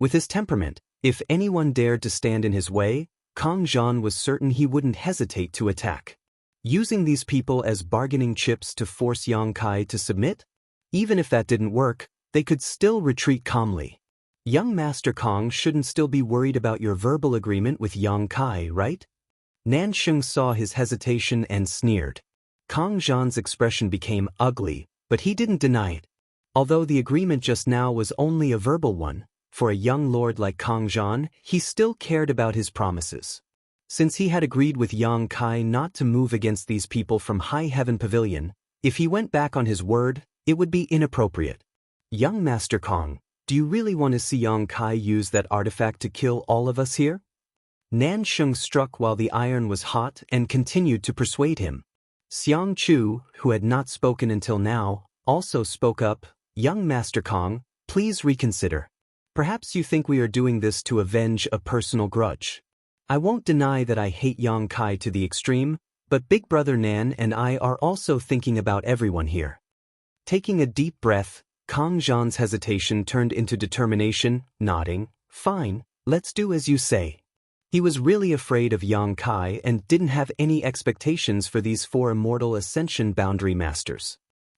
With his temperament, if anyone dared to stand in his way, Kong Zhan was certain he wouldn't hesitate to attack. Using these people as bargaining chips to force Yang Kai to submit? Even if that didn't work, they could still retreat calmly. Young Master Kong shouldn't still be worried about your verbal agreement with Yang Kai, right? Nansheng saw his hesitation and sneered. Kong Zhan's expression became ugly, but he didn't deny it. Although the agreement just now was only a verbal one, for a young lord like Kong Zhan, he still cared about his promises. Since he had agreed with Yang Kai not to move against these people from High Heaven Pavilion, if he went back on his word, it would be inappropriate. Young Master Kong, do you really want to see Yang Kai use that artifact to kill all of us here? Nansheng struck while the iron was hot and continued to persuade him. Xiang Chu, who had not spoken until now, also spoke up. Young Master Kong, please reconsider. Perhaps you think we are doing this to avenge a personal grudge. I won't deny that I hate Yang Kai to the extreme, but Big Brother Nan and I are also thinking about everyone here. Taking a deep breath, Kong Zhan's hesitation turned into determination, nodding. Fine, let's do as you say. He was really afraid of Yang Kai and didn't have any expectations for these 4 immortal Ascension Boundary Masters.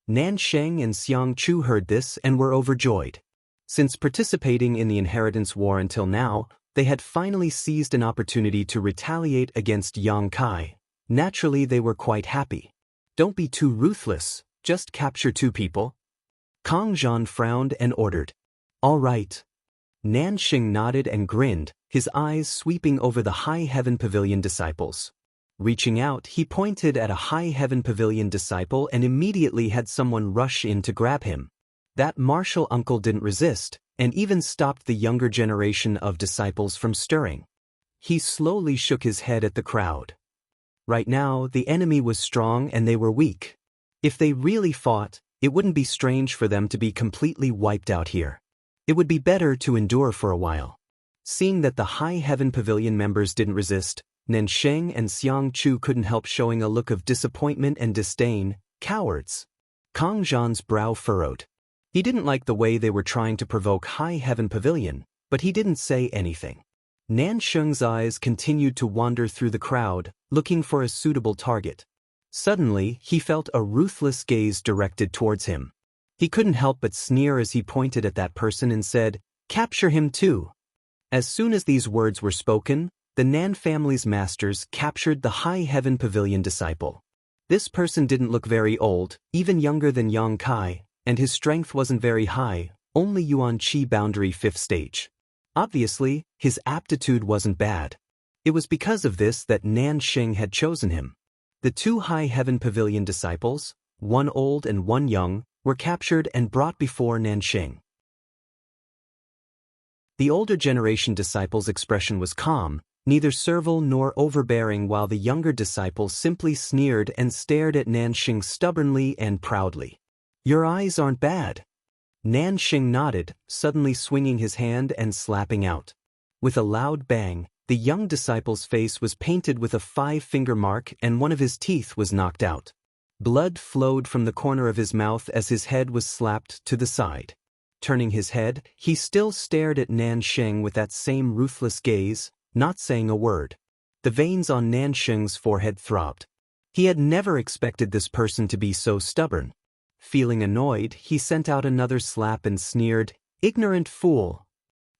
Nansheng and Xiang Chu heard this and were overjoyed. Since participating in the Inheritance War until now, they had finally seized an opportunity to retaliate against Yang Kai. Naturally, they were quite happy. Don't be too ruthless, just capture 2 people. Kong Zhan frowned and ordered. All right. Nansheng nodded and grinned, his eyes sweeping over the High Heaven Pavilion disciples. Reaching out, he pointed at a High Heaven Pavilion disciple and immediately had someone rush in to grab him. That martial uncle didn't resist, and even stopped the younger generation of disciples from stirring. He slowly shook his head at the crowd. Right now, the enemy was strong and they were weak. If they really fought, it wouldn't be strange for them to be completely wiped out here. It would be better to endure for a while. Seeing that the High Heaven Pavilion members didn't resist, Nansheng and Xiang Chu couldn't help showing a look of disappointment and disdain. Cowards. Kong Zhan's brow furrowed. He didn't like the way they were trying to provoke High Heaven Pavilion, but he didn't say anything. Nansheng's eyes continued to wander through the crowd, looking for a suitable target. Suddenly, he felt a ruthless gaze directed towards him. He couldn't help but sneer as he pointed at that person and said, "Capture him too." As soon as these words were spoken, the Nan family's masters captured the High Heaven Pavilion disciple. This person didn't look very old, even younger than Yang Kai, and his strength wasn't very high, only Yuan Qi Boundary 5th stage. Obviously, his aptitude wasn't bad. It was because of this that Nansheng had chosen him. The two High Heaven Pavilion disciples, one old and one young, were captured and brought before Nanxing. The older generation disciples' expression was calm, neither servile nor overbearing, while the younger disciples simply sneered and stared at Nanxing stubbornly and proudly. "Your eyes aren't bad." Nanxing nodded, suddenly swinging his hand and slapping out. With a loud bang, the young disciple's face was painted with a 5-finger mark and one of his teeth was knocked out. Blood flowed from the corner of his mouth as his head was slapped to the side. Turning his head, he still stared at Nanxing with that same ruthless gaze, not saying a word. The veins on Nanxing's forehead throbbed. He had never expected this person to be so stubborn. Feeling annoyed, he sent out another slap and sneered, "Ignorant fool."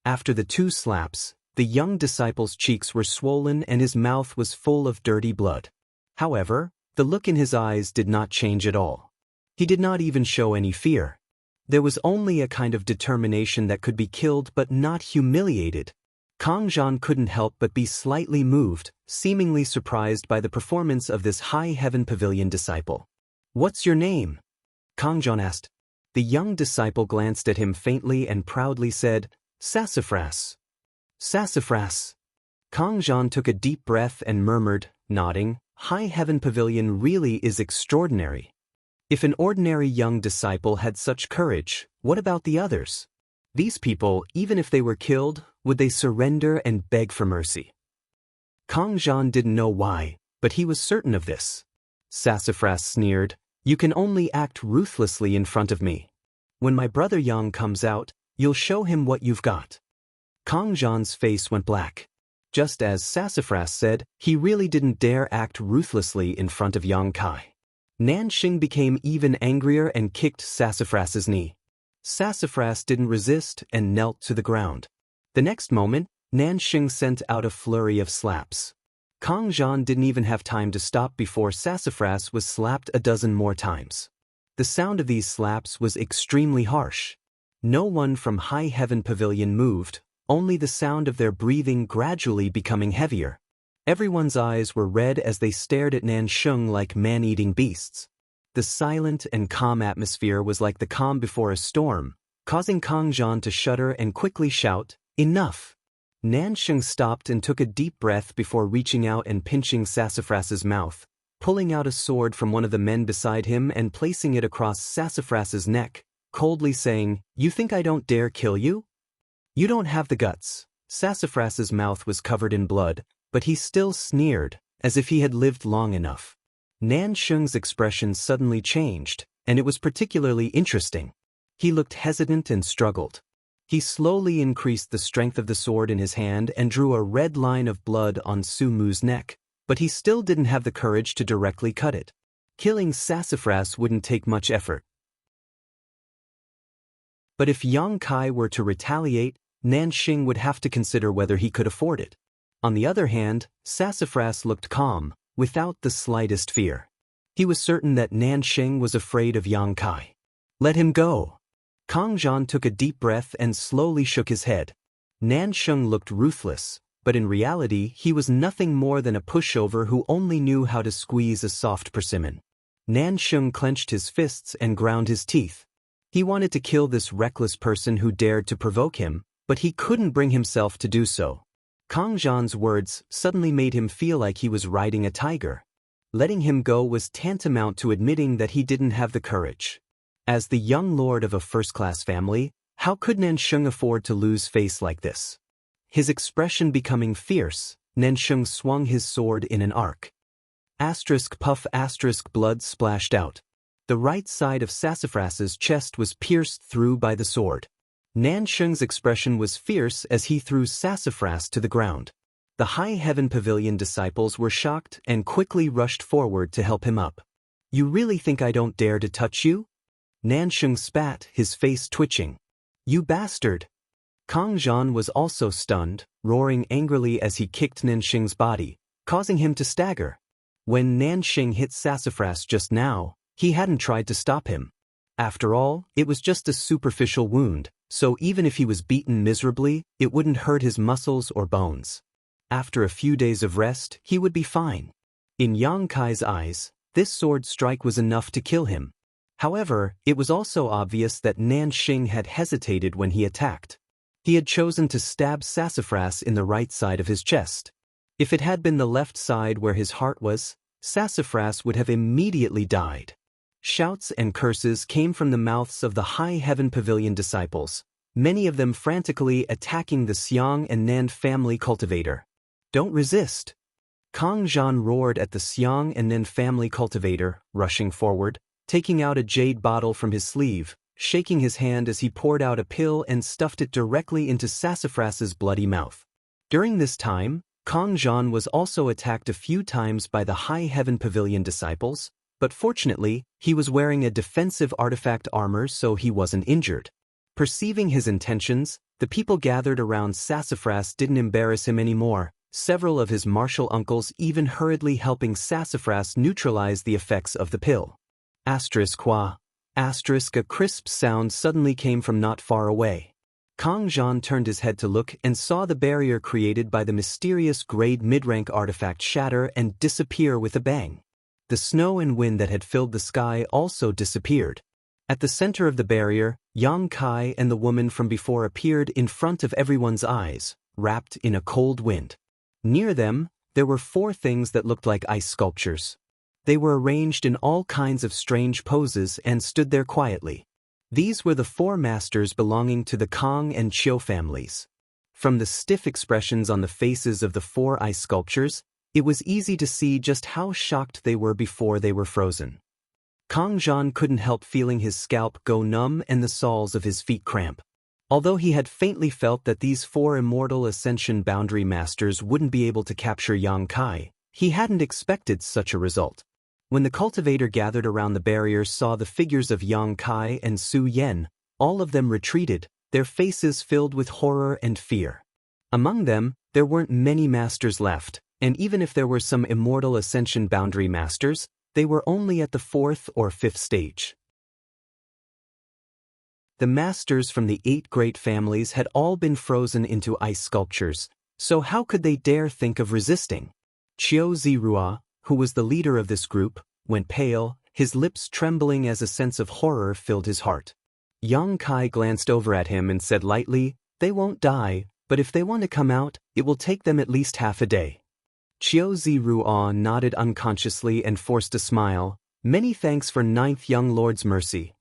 After the 2 slaps, the young disciple's cheeks were swollen and his mouth was full of dirty blood. However, the look in his eyes did not change at all. He did not even show any fear. There was only a kind of determination that could be killed but not humiliated. Kang Zhan couldn't help but be slightly moved, seemingly surprised by the performance of this High Heaven Pavilion disciple. "What's your name?" Kang Zhan asked. The young disciple glanced at him faintly and proudly said, "Sassafras." "Sassafras." Kang Zhan took a deep breath and murmured, nodding, "High Heaven Pavilion really is extraordinary." If an ordinary young disciple had such courage, what about the others? These people, even if they were killed, would they surrender and beg for mercy? Kang Zhan didn't know why, but he was certain of this. Sassafras sneered, "You can only act ruthlessly in front of me. When my brother Yang comes out, you'll show him what you've got." Kang Zhan's face went black. Just as Sassafras said, he really didn't dare act ruthlessly in front of Yang Kai. Nanxing became even angrier and kicked Sassafras's knee. Sassafras didn't resist and knelt to the ground. The next moment, Nanxing sent out a flurry of slaps. Kang Zhan didn't even have time to stop before Sassafras was slapped a dozen more times. The sound of these slaps was extremely harsh. No one from High Heaven Pavilion moved, only the sound of their breathing gradually becoming heavier. Everyone's eyes were red as they stared at Nanxing like man-eating beasts. The silent and calm atmosphere was like the calm before a storm, causing Kang Zhan to shudder and quickly shout, "Enough!" Nanxing stopped and took a deep breath before reaching out and pinching Sassafras's mouth, pulling out a sword from one of the men beside him and placing it across Sassafras's neck, coldly saying, "You think I don't dare kill you? You don't have the guts." Sassafras's mouth was covered in blood, but he still sneered, as if he had lived long enough. Nanxing's expression suddenly changed, and it was particularly interesting. He looked hesitant and struggled. He slowly increased the strength of the sword in his hand and drew a red line of blood on Su Mu's neck, but he still didn't have the courage to directly cut it. Killing Sassafras wouldn't take much effort. But if Yang Kai were to retaliate, Nanxing would have to consider whether he could afford it. On the other hand, Sassafras looked calm, without the slightest fear. He was certain that Nanxing was afraid of Yang Kai. "Let him go." Kang Zhan took a deep breath and slowly shook his head. Nanxing looked ruthless, but in reality he was nothing more than a pushover who only knew how to squeeze a soft persimmon. Nanxing clenched his fists and ground his teeth. He wanted to kill this reckless person who dared to provoke him, but he couldn't bring himself to do so. Kang Zhan's words suddenly made him feel like he was riding a tiger. Letting him go was tantamount to admitting that he didn't have the courage. As the young lord of a first-class family, how could Nanxing afford to lose face like this? His expression becoming fierce, Nanxing swung his sword in an arc. Puff blood splashed out. The right side of Sassafras's chest was pierced through by the sword. Nanxing's expression was fierce as he threw Sassafras to the ground. The High Heaven Pavilion disciples were shocked and quickly rushed forward to help him up. "You really think I don't dare to touch you?" Nanxing spat, his face twitching. "You bastard!" Kang Zhan was also stunned, roaring angrily as he kicked Nanxing's body, causing him to stagger. When Nanxing hit Sassafras just now, he hadn't tried to stop him. After all, it was just a superficial wound, so even if he was beaten miserably, it wouldn't hurt his muscles or bones. After a few days of rest, he would be fine. In Yang Kai's eyes, this sword strike was enough to kill him. However, it was also obvious that Nanxing had hesitated when he attacked. He had chosen to stab Sassafras in the right side of his chest. If it had been the left side where his heart was, Sassafras would have immediately died. Shouts and curses came from the mouths of the High Heaven Pavilion disciples, many of them frantically attacking the Xiang and Nan family cultivator. "Don't resist!" Kang Zhan roared at the Xiang and Nan family cultivator, rushing forward, taking out a jade bottle from his sleeve, shaking his hand as he poured out a pill and stuffed it directly into Sassafras's bloody mouth. During this time, Kang Zhan was also attacked a few times by the High Heaven Pavilion disciples, but fortunately, he was wearing a defensive artifact armor so he wasn't injured. Perceiving his intentions, the people gathered around Sassafras didn't embarrass him anymore, several of his martial uncles even hurriedly helping Sassafras neutralize the effects of the pill. Qua. A crisp sound suddenly came from not far away. Kang Zhan turned his head to look and saw the barrier created by the mysterious grade mid-rank artifact shatter and disappear with a bang. The snow and wind that had filled the sky also disappeared. At the center of the barrier, Yang Kai and the woman from before appeared in front of everyone's eyes, wrapped in a cold wind. Near them, there were 4 things that looked like ice sculptures. They were arranged in all kinds of strange poses and stood there quietly. These were the 4 masters belonging to the Kang and Chiu families. From the stiff expressions on the faces of the 4 ice sculptures, it was easy to see just how shocked they were before they were frozen. Kang Zhan couldn't help feeling his scalp go numb and the soles of his feet cramp. Although he had faintly felt that these 4 immortal Ascension Boundary Masters wouldn't be able to capture Yang Kai, he hadn't expected such a result. When the cultivator gathered around the barrier saw the figures of Yang Kai and Su Yan, all of them retreated, their faces filled with horror and fear. Among them, there weren't many masters left, and even if there were some immortal Ascension Boundary Masters, they were only at the 4th or 5th stage. The masters from the 8 great families had all been frozen into ice sculptures, so how could they dare think of resisting? Chiu Zirua, who was the leader of this group, went pale, his lips trembling as a sense of horror filled his heart. Yang Kai glanced over at him and said lightly, "They won't die, but if they want to come out, it will take them at least half a day." Chiu Zirua nodded unconsciously and forced a smile. "Many thanks for 9th Young Lord's mercy."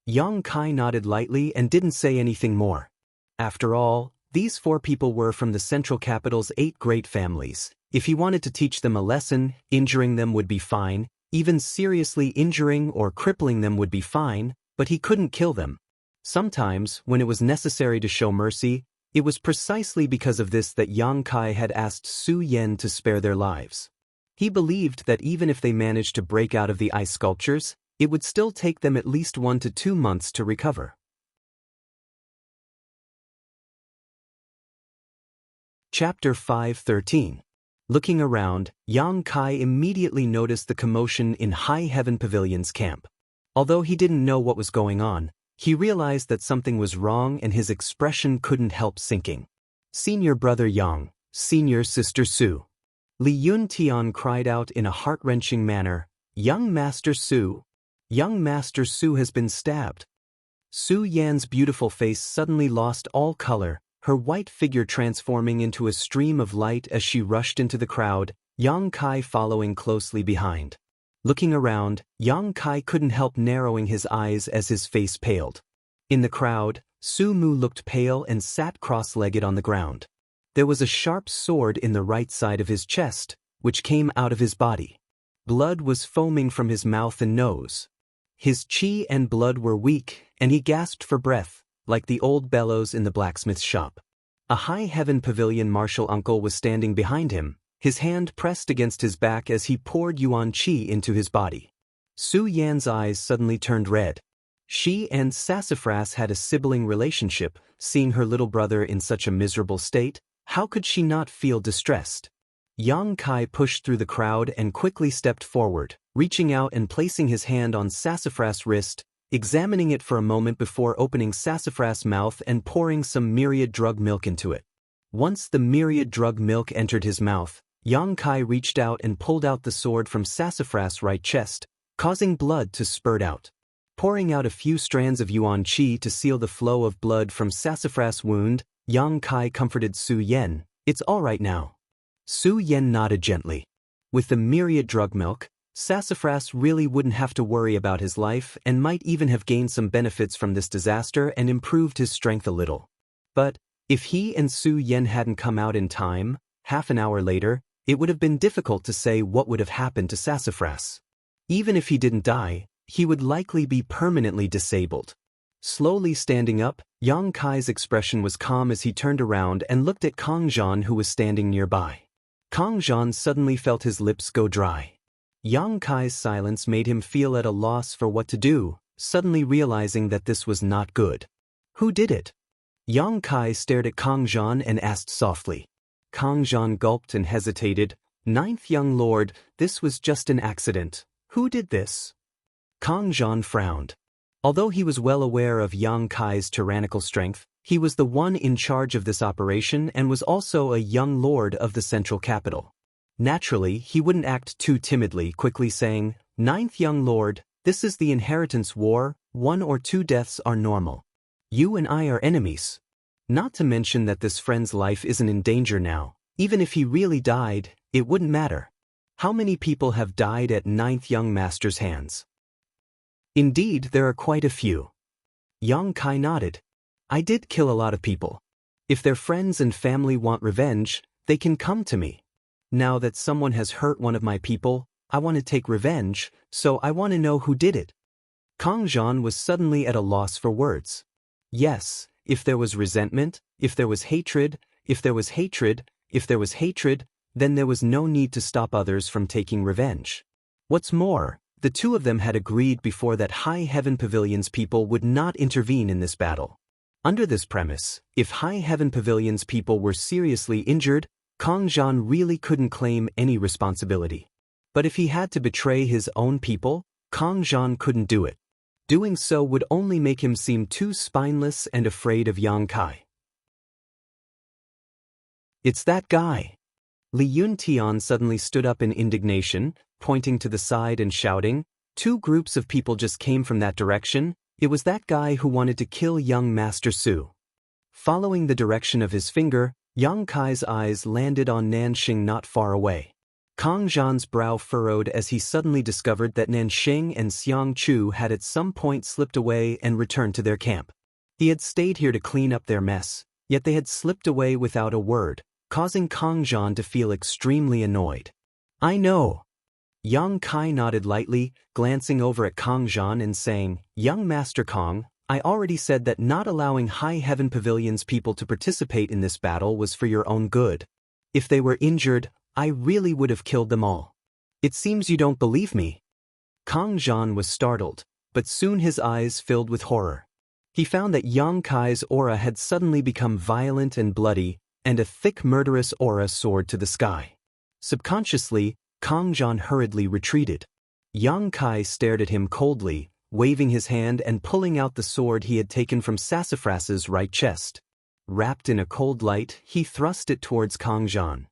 Yang Kai nodded lightly and didn't say anything more. After all, these 4 people were from the central capital's 8 great families. If he wanted to teach them a lesson, injuring them would be fine, even seriously injuring or crippling them would be fine, but he couldn't kill them. Sometimes, when it was necessary to show mercy, it was precisely because of this that Yang Kai had asked Su Yan to spare their lives. He believed that even if they managed to break out of the ice sculptures, it would still take them at least 1 to 2 months to recover. Chapter 5:13. Looking around, Yang Kai immediately noticed the commotion in High Heaven Pavilion's camp. Although he didn't know what was going on, he realized that something was wrong and his expression couldn't help sinking. "Senior brother Yang, senior sister Su." Li Yun Tian cried out in a heart-wrenching manner, "Young Master Su! Young Master Su has been stabbed." Su Yan's beautiful face suddenly lost all color, her white figure transforming into a stream of light as she rushed into the crowd, Yang Kai following closely behind. Looking around, Yang Kai couldn't help narrowing his eyes as his face paled. In the crowd, Su Mu looked pale and sat cross-legged on the ground. There was a sharp sword in the right side of his chest, which came out of his body. Blood was foaming from his mouth and nose. His chi and blood were weak, and he gasped for breath, like the old bellows in the blacksmith's shop. A High Heaven Pavilion martial uncle was standing behind him, his hand pressed against his back as he poured yuan qi into his body. Su Yan's eyes suddenly turned red. She and Sassafras had a sibling relationship. Seeing her little brother in such a miserable state, how could she not feel distressed? Yang Kai pushed through the crowd and quickly stepped forward, reaching out and placing his hand on Sassafras' wrist, examining it for a moment before opening Sassafras' mouth and pouring some myriad drug milk into it. Once the myriad drug milk entered his mouth, Yang Kai reached out and pulled out the sword from Sassafras' right chest, causing blood to spurt out. Pouring out a few strands of yuan qi to seal the flow of blood from Sassafras' wound, Yang Kai comforted Su Yen. "It's all right now." Su Yen nodded gently. With the myriad drug milk, Sassafras really wouldn't have to worry about his life and might even have gained some benefits from this disaster and improved his strength a little. But if he and Su Yen hadn't come out in time, half an hour later, it would have been difficult to say what would have happened to Sassafras. Even if he didn't die, he would likely be permanently disabled. Slowly standing up, Yang Kai's expression was calm as he turned around and looked at Kang Zhan, who was standing nearby. Kang Zhan suddenly felt his lips go dry. Yang Kai's silence made him feel at a loss for what to do, suddenly realizing that this was not good. "Who did it?" Yang Kai stared at Kang Zhan and asked softly. Kang Zhan gulped and hesitated. "Ninth young lord, this was just an accident. Who did this?" Kang Zhan frowned. Although he was well aware of Yang Kai's tyrannical strength, he was the one in charge of this operation and was also a young lord of the central capital. Naturally, he wouldn't act too timidly, quickly saying, "Ninth young lord, this is the inheritance war, 1 or 2 deaths are normal. You and I are enemies. Not to mention that this friend's life isn't in danger now. Even if he really died, it wouldn't matter. How many people have died at ninth young master's hands?" "Indeed, there are quite a few." Yang Kai nodded. "I did kill a lot of people. If their friends and family want revenge, they can come to me. Now that someone has hurt one of my people, I want to take revenge, so I want to know who did it." Kang Zhan was suddenly at a loss for words. Yes, if there was resentment, if there was hatred, if there was hatred, if there was hatred, then there was no need to stop others from taking revenge. What's more, the two of them had agreed before that High Heaven Pavilion's people would not intervene in this battle. Under this premise, if High Heaven Pavilion's people were seriously injured, Kang Zhan really couldn't claim any responsibility. But if he had to betray his own people, Kang Zhan couldn't do it. Doing so would only make him seem too spineless and afraid of Yang Kai. "It's that guy." Li Yuntian suddenly stood up in indignation, pointing to the side and shouting, "2 groups of people just came from that direction. It was that guy who wanted to kill young Master Su." Following the direction of his finger, Yang Kai's eyes landed on Nanxing not far away. Kang Zhan's brow furrowed as he suddenly discovered that Nanxing and Xiang Chu had at some point slipped away and returned to their camp. He had stayed here to clean up their mess, yet they had slipped away without a word, causing Kang Zhan to feel extremely annoyed. "I know." Yang Kai nodded lightly, glancing over at Kang Zhan and saying, "Young Master Kang, I already said that not allowing High Heaven Pavilion's people to participate in this battle was for your own good. If they were injured, I really would have killed them all. It seems you don't believe me." Kang Zhan was startled, but soon his eyes filled with horror. He found that Yang Kai's aura had suddenly become violent and bloody, and a thick murderous aura soared to the sky. Subconsciously, Kang Zhan hurriedly retreated. Yang Kai stared at him coldly, waving his hand and pulling out the sword he had taken from Sassafras's right chest. Wrapped in a cold light, he thrust it towards Kang Zhan.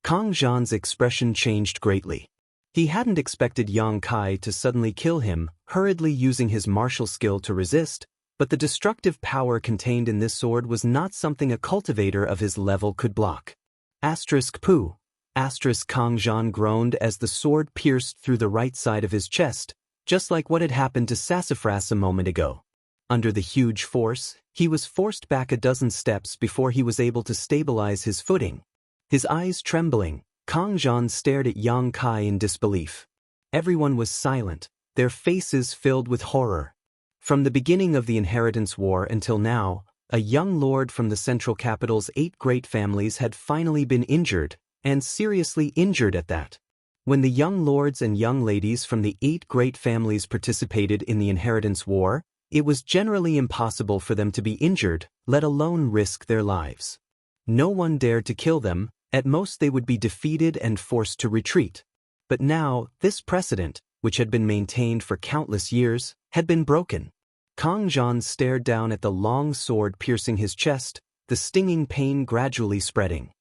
Kang Zhan's expression changed greatly. He hadn't expected Yang Kai to suddenly kill him, hurriedly using his martial skill to resist, but the destructive power contained in this sword was not something a cultivator of his level could block. Pooh. Kang Zhan groaned as the sword pierced through the right side of his chest, just like what had happened to Sassafras a moment ago. Under the huge force, he was forced back a dozen steps before he was able to stabilize his footing. His eyes trembling, Kang Zhan stared at Yang Kai in disbelief. Everyone was silent, their faces filled with horror. From the beginning of the inheritance war until now, a young lord from the central capital's 8 great families had finally been injured, and seriously injured at that. When the young lords and young ladies from the 8 great families participated in the inheritance war, it was generally impossible for them to be injured, let alone risk their lives. No one dared to kill them, at most they would be defeated and forced to retreat. But now, this precedent, which had been maintained for countless years, had been broken. Kang Zhan stared down at the long sword piercing his chest, the stinging pain gradually spreading.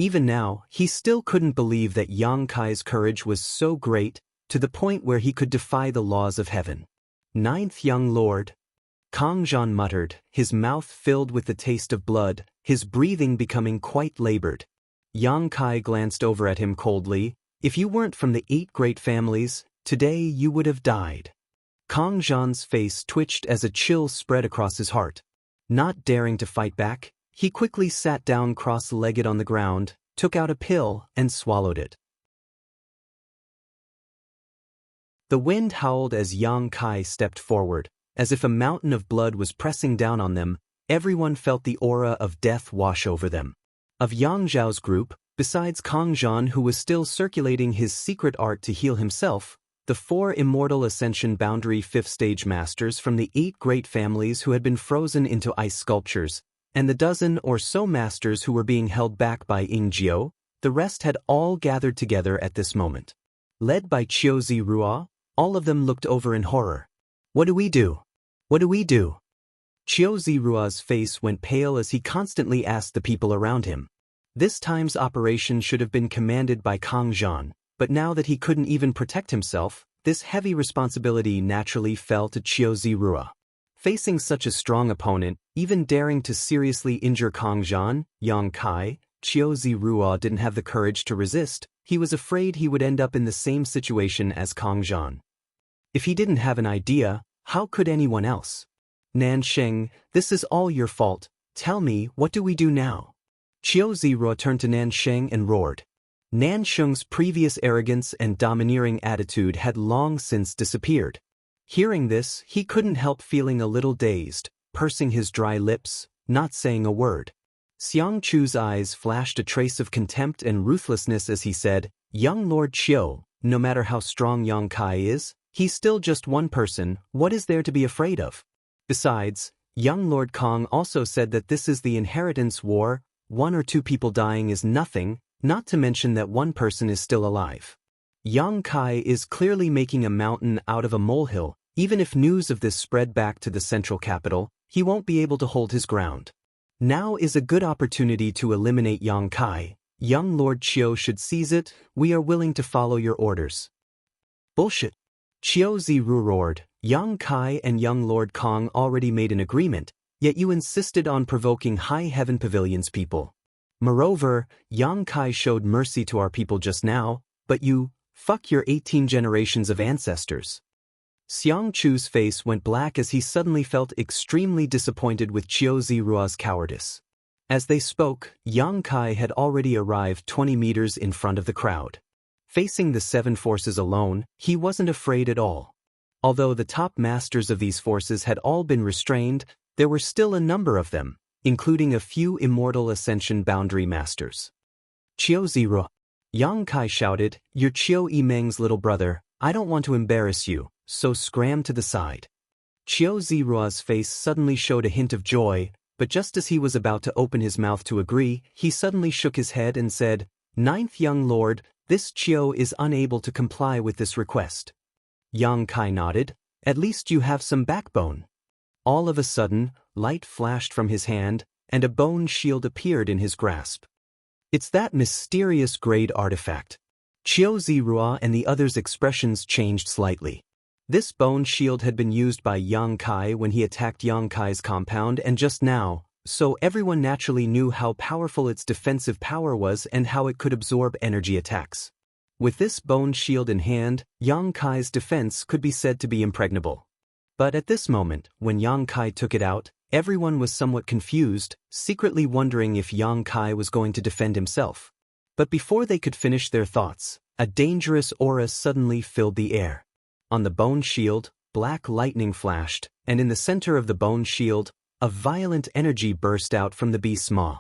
Even now, he still couldn't believe that Yang Kai's courage was so great, to the point where he could defy the laws of heaven. Ninth young lord, Kang Zhan muttered, his mouth filled with the taste of blood, his breathing becoming quite labored. Yang Kai glanced over at him coldly. If you weren't from the 8 great families, today you would have died. Kang Zhan's face twitched as a chill spread across his heart. Not daring to fight back, he quickly sat down cross-legged on the ground, took out a pill, and swallowed it. The wind howled as Yang Kai stepped forward. As if a mountain of blood was pressing down on them, everyone felt the aura of death wash over them. Of Yang Zhao's group, besides Kang Zhan, who was still circulating his secret art to heal himself, the 4 immortal ascension boundary 5th stage masters from the 8 great families who had been frozen into ice sculptures, and the dozen or so masters who were being held back by Ying Jiao, the rest had all gathered together at this moment. Led by Qiu Zirua, all of them looked over in horror. What do we do? What do we do? Qiu Zirua's face went pale as he constantly asked the people around him. This time's operation should have been commanded by Kang Zhan, but now that he couldn't even protect himself, this heavy responsibility naturally fell to Qiu Zirua. Facing such a strong opponent, even daring to seriously injure Kang Zhan, Yang Kai, Qiu Zirua didn't have the courage to resist. He was afraid he would end up in the same situation as Kang Zhan. If he didn't have an idea, how could anyone else? Nansheng, this is all your fault. Tell me, what do we do now? Qiu Zirua turned to Nansheng and roared. Nansheng's previous arrogance and domineering attitude had long since disappeared. Hearing this, he couldn't help feeling a little dazed, pursing his dry lips, not saying a word. Xiang Chu's eyes flashed a trace of contempt and ruthlessness as he said, Young Lord Qiu, no matter how strong Yang Kai is, he's still just one person. What is there to be afraid of? Besides, young Lord Kong also said that this is the inheritance war. 1 or 2 people dying is nothing, not to mention that 1 person is still alive. Yang Kai is clearly making a mountain out of a molehill. Even if news of this spread back to the central capital, he won't be able to hold his ground. Now is a good opportunity to eliminate Yang Kai. Young Lord Qiu should seize it. We are willing to follow your orders. Bullshit. Qiu Ziru roared. Yang Kai and young Lord Kong already made an agreement, yet you insisted on provoking High Heaven Pavilion's people. Moreover, Yang Kai showed mercy to our people just now, but you, fuck your 18 generations of ancestors. Xiang Chu's face went black as he suddenly felt extremely disappointed with Qiu Zirua's cowardice. As they spoke, Yang Kai had already arrived 20 meters in front of the crowd. Facing the 7 forces alone, he wasn't afraid at all. Although the top masters of these forces had all been restrained, there were still a number of them, including a few immortal ascension boundary masters. Qiu Zirua. Yang Kai shouted, You're Qiu Yimeng's little brother. I don't want to embarrass you, so scram to the side. Qiu Zirua's face suddenly showed a hint of joy, but just as he was about to open his mouth to agree, he suddenly shook his head and said, Ninth young lord, this Qiu is unable to comply with this request. Yang Kai nodded. At least you have some backbone. All of a sudden, light flashed from his hand, and a bone shield appeared in his grasp. It's that mysterious grade artifact. Qiu Zirua and the others' expressions changed slightly. This bone shield had been used by Yang Kai when he attacked Yang Kai's compound and just now, so everyone naturally knew how powerful its defensive power was and how it could absorb energy attacks. With this bone shield in hand, Yang Kai's defense could be said to be impregnable. But at this moment, when Yang Kai took it out, everyone was somewhat confused, secretly wondering if Yang Kai was going to defend himself. But before they could finish their thoughts, a dangerous aura suddenly filled the air. On the bone shield, black lightning flashed, and in the center of the bone shield, a violent energy burst out from the beast's maw.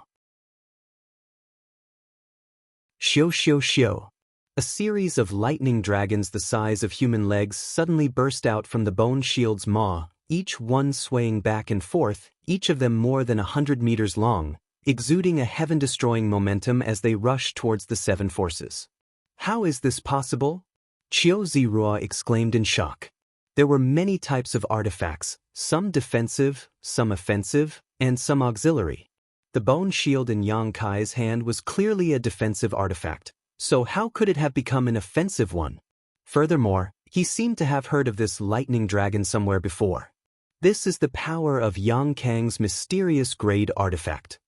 Xiu xiu xiu. A series of lightning dragons the size of human legs suddenly burst out from the bone shield's maw, each one swaying back and forth, each of them more than 100 meters long, exuding a heaven-destroying momentum as they rushed towards the 7 forces. How is this possible? Qiu Zirua exclaimed in shock. There were many types of artifacts, some defensive, some offensive, and some auxiliary. The bone shield in Yang Kai's hand was clearly a defensive artifact, so how could it have become an offensive one? Furthermore, he seemed to have heard of this lightning dragon somewhere before. This is the power of Yang Kang's mysterious grade artifact.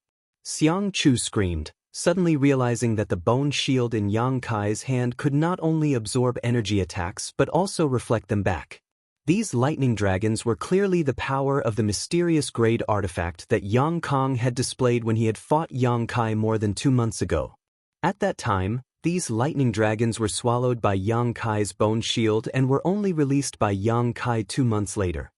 Xiang Chu screamed, suddenly realizing that the bone shield in Yang Kai's hand could not only absorb energy attacks but also reflect them back. These lightning dragons were clearly the power of the mysterious grade artifact that Yang Kang had displayed when he had fought Yang Kai more than 2 months ago. At that time, these lightning dragons were swallowed by Yang Kai's bone shield and were only released by Yang Kai 2 months later.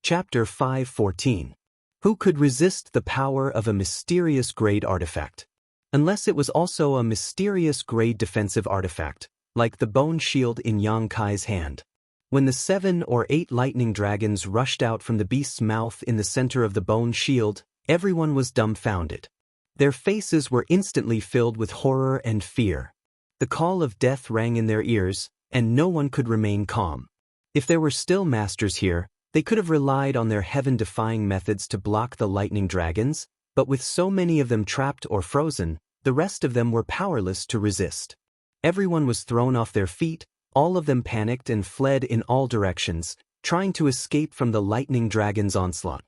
Chapter 5:14. Who could resist the power of a mysterious grade artifact? Unless it was also a mysterious grade defensive artifact, like the bone shield in Yang Kai's hand. When the 7 or 8 lightning dragons rushed out from the beast's mouth in the center of the bone shield, everyone was dumbfounded. Their faces were instantly filled with horror and fear. The call of death rang in their ears, and no one could remain calm. If there were still masters here, they could have relied on their heaven-defying methods to block the lightning dragons, but with so many of them trapped or frozen, the rest of them were powerless to resist. Everyone was thrown off their feet, all of them panicked and fled in all directions, trying to escape from the lightning dragon's onslaught.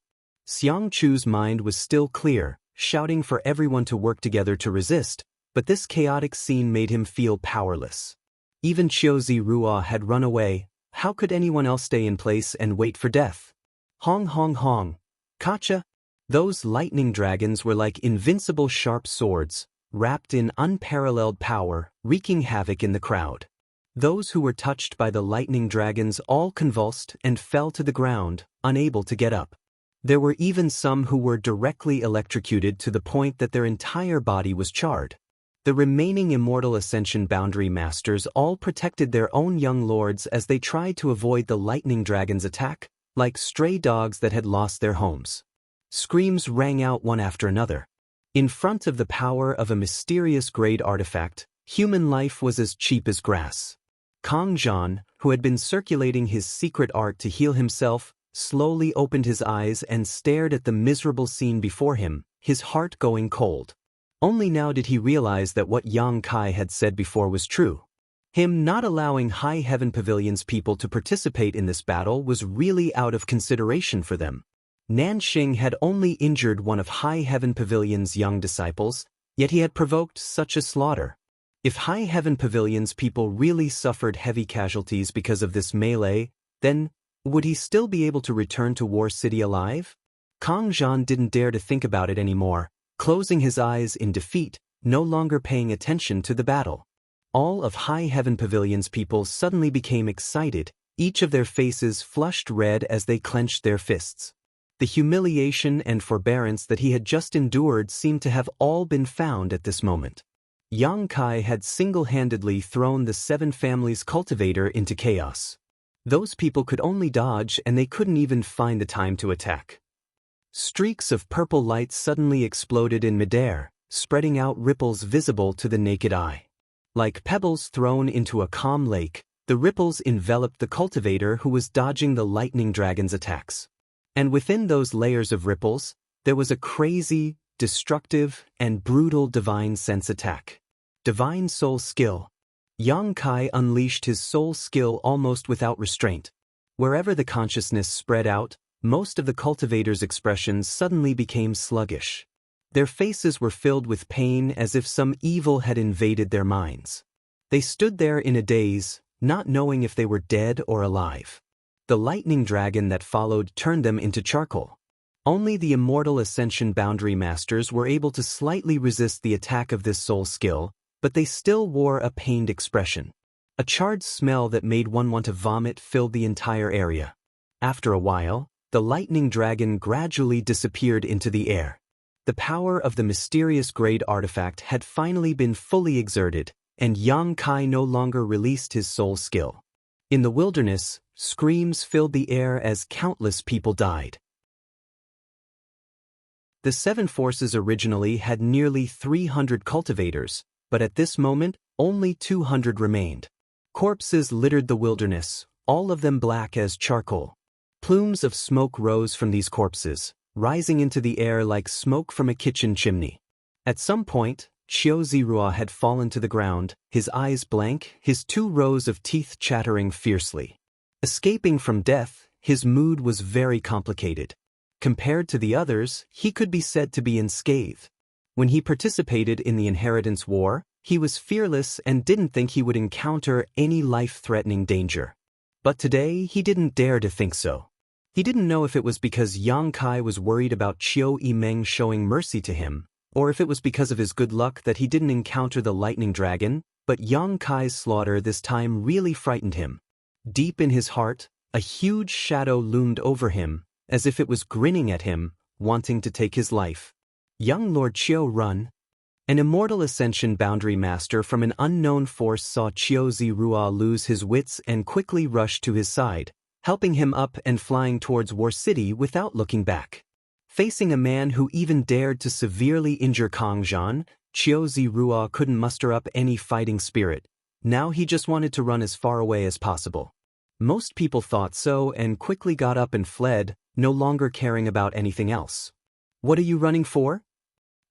Xiang Chu's mind was still clear, shouting for everyone to work together to resist, but this chaotic scene made him feel powerless. Even Qiu Zirua had run away. How could anyone else stay in place and wait for death? Hong hong hong. Kacha? Those lightning dragons were like invincible sharp swords, wrapped in unparalleled power, wreaking havoc in the crowd. Those who were touched by the lightning dragons all convulsed and fell to the ground, unable to get up. There were even some who were directly electrocuted to the point that their entire body was charred. The remaining Immortal Ascension Boundary Masters all protected their own young lords as they tried to avoid the lightning dragon's attack, like stray dogs that had lost their homes. Screams rang out one after another. In front of the power of a mysterious grade artifact, human life was as cheap as grass. Kang Zhan, who had been circulating his secret art to heal himself, slowly opened his eyes and stared at the miserable scene before him, his heart going cold. Only now did he realize that what Yang Kai had said before was true. Him not allowing High Heaven Pavilion's people to participate in this battle was really out of consideration for them. Nanxing had only injured one of High Heaven Pavilion's young disciples, yet he had provoked such a slaughter. If High Heaven Pavilion's people really suffered heavy casualties because of this melee, then would he still be able to return to War City alive? Kang Zhan didn't dare to think about it anymore, closing his eyes in defeat, no longer paying attention to the battle. All of High Heaven Pavilion's people suddenly became excited, each of their faces flushed red as they clenched their fists. The humiliation and forbearance that he had just endured seemed to have all been found at this moment. Yang Kai had single-handedly thrown the 7 families' cultivator into chaos. Those people could only dodge and they couldn't even find the time to attack. Streaks of purple light suddenly exploded in midair, spreading out ripples visible to the naked eye. Like pebbles thrown into a calm lake, the ripples enveloped the cultivator who was dodging the lightning dragon's attacks. And within those layers of ripples, there was a crazy, destructive, and brutal divine sense attack. Divine soul skill. Yang Kai unleashed his soul skill almost without restraint. Wherever the consciousness spread out, most of the cultivator's expressions suddenly became sluggish. Their faces were filled with pain as if some evil had invaded their minds. They stood there in a daze, not knowing if they were dead or alive. The lightning dragon that followed turned them into charcoal. Only the Immortal Ascension Boundary Masters were able to slightly resist the attack of this soul skill, but they still wore a pained expression. A charred smell that made one want to vomit filled the entire area. After a while, the lightning dragon gradually disappeared into the air. The power of the mysterious grade artifact had finally been fully exerted, and Yang Kai no longer released his soul skill. In the wilderness, screams filled the air as countless people died. The 7 forces originally had nearly 300 cultivators, but at this moment, only 200 remained. Corpses littered the wilderness, all of them black as charcoal. Plumes of smoke rose from these corpses, rising into the air like smoke from a kitchen chimney. At some point, Qiu Zirua had fallen to the ground, his eyes blank, his 2 rows of teeth chattering fiercely. Escaping from death, his mood was very complicated. Compared to the others, he could be said to be unscathed. When he participated in the Inheritance War, he was fearless and didn't think he would encounter any life-threatening danger. But today, he didn't dare to think so. He didn't know if it was because Yang Kai was worried about Qiu Yimeng showing mercy to him, or if it was because of his good luck that he didn't encounter the lightning dragon, but Yang Kai's slaughter this time really frightened him. Deep in his heart, a huge shadow loomed over him, as if it was grinning at him, wanting to take his life. Young Lord Qiu Run. An immortal ascension boundary master from an unknown force saw Qiu Zirua lose his wits and quickly rushed to his side, helping him up and flying towards War City without looking back. Facing a man who even dared to severely injure Kang Zhan, Qiu Zirua couldn't muster up any fighting spirit. Now he just wanted to run as far away as possible. Most people thought so and quickly got up and fled, no longer caring about anything else. "What are you running for?"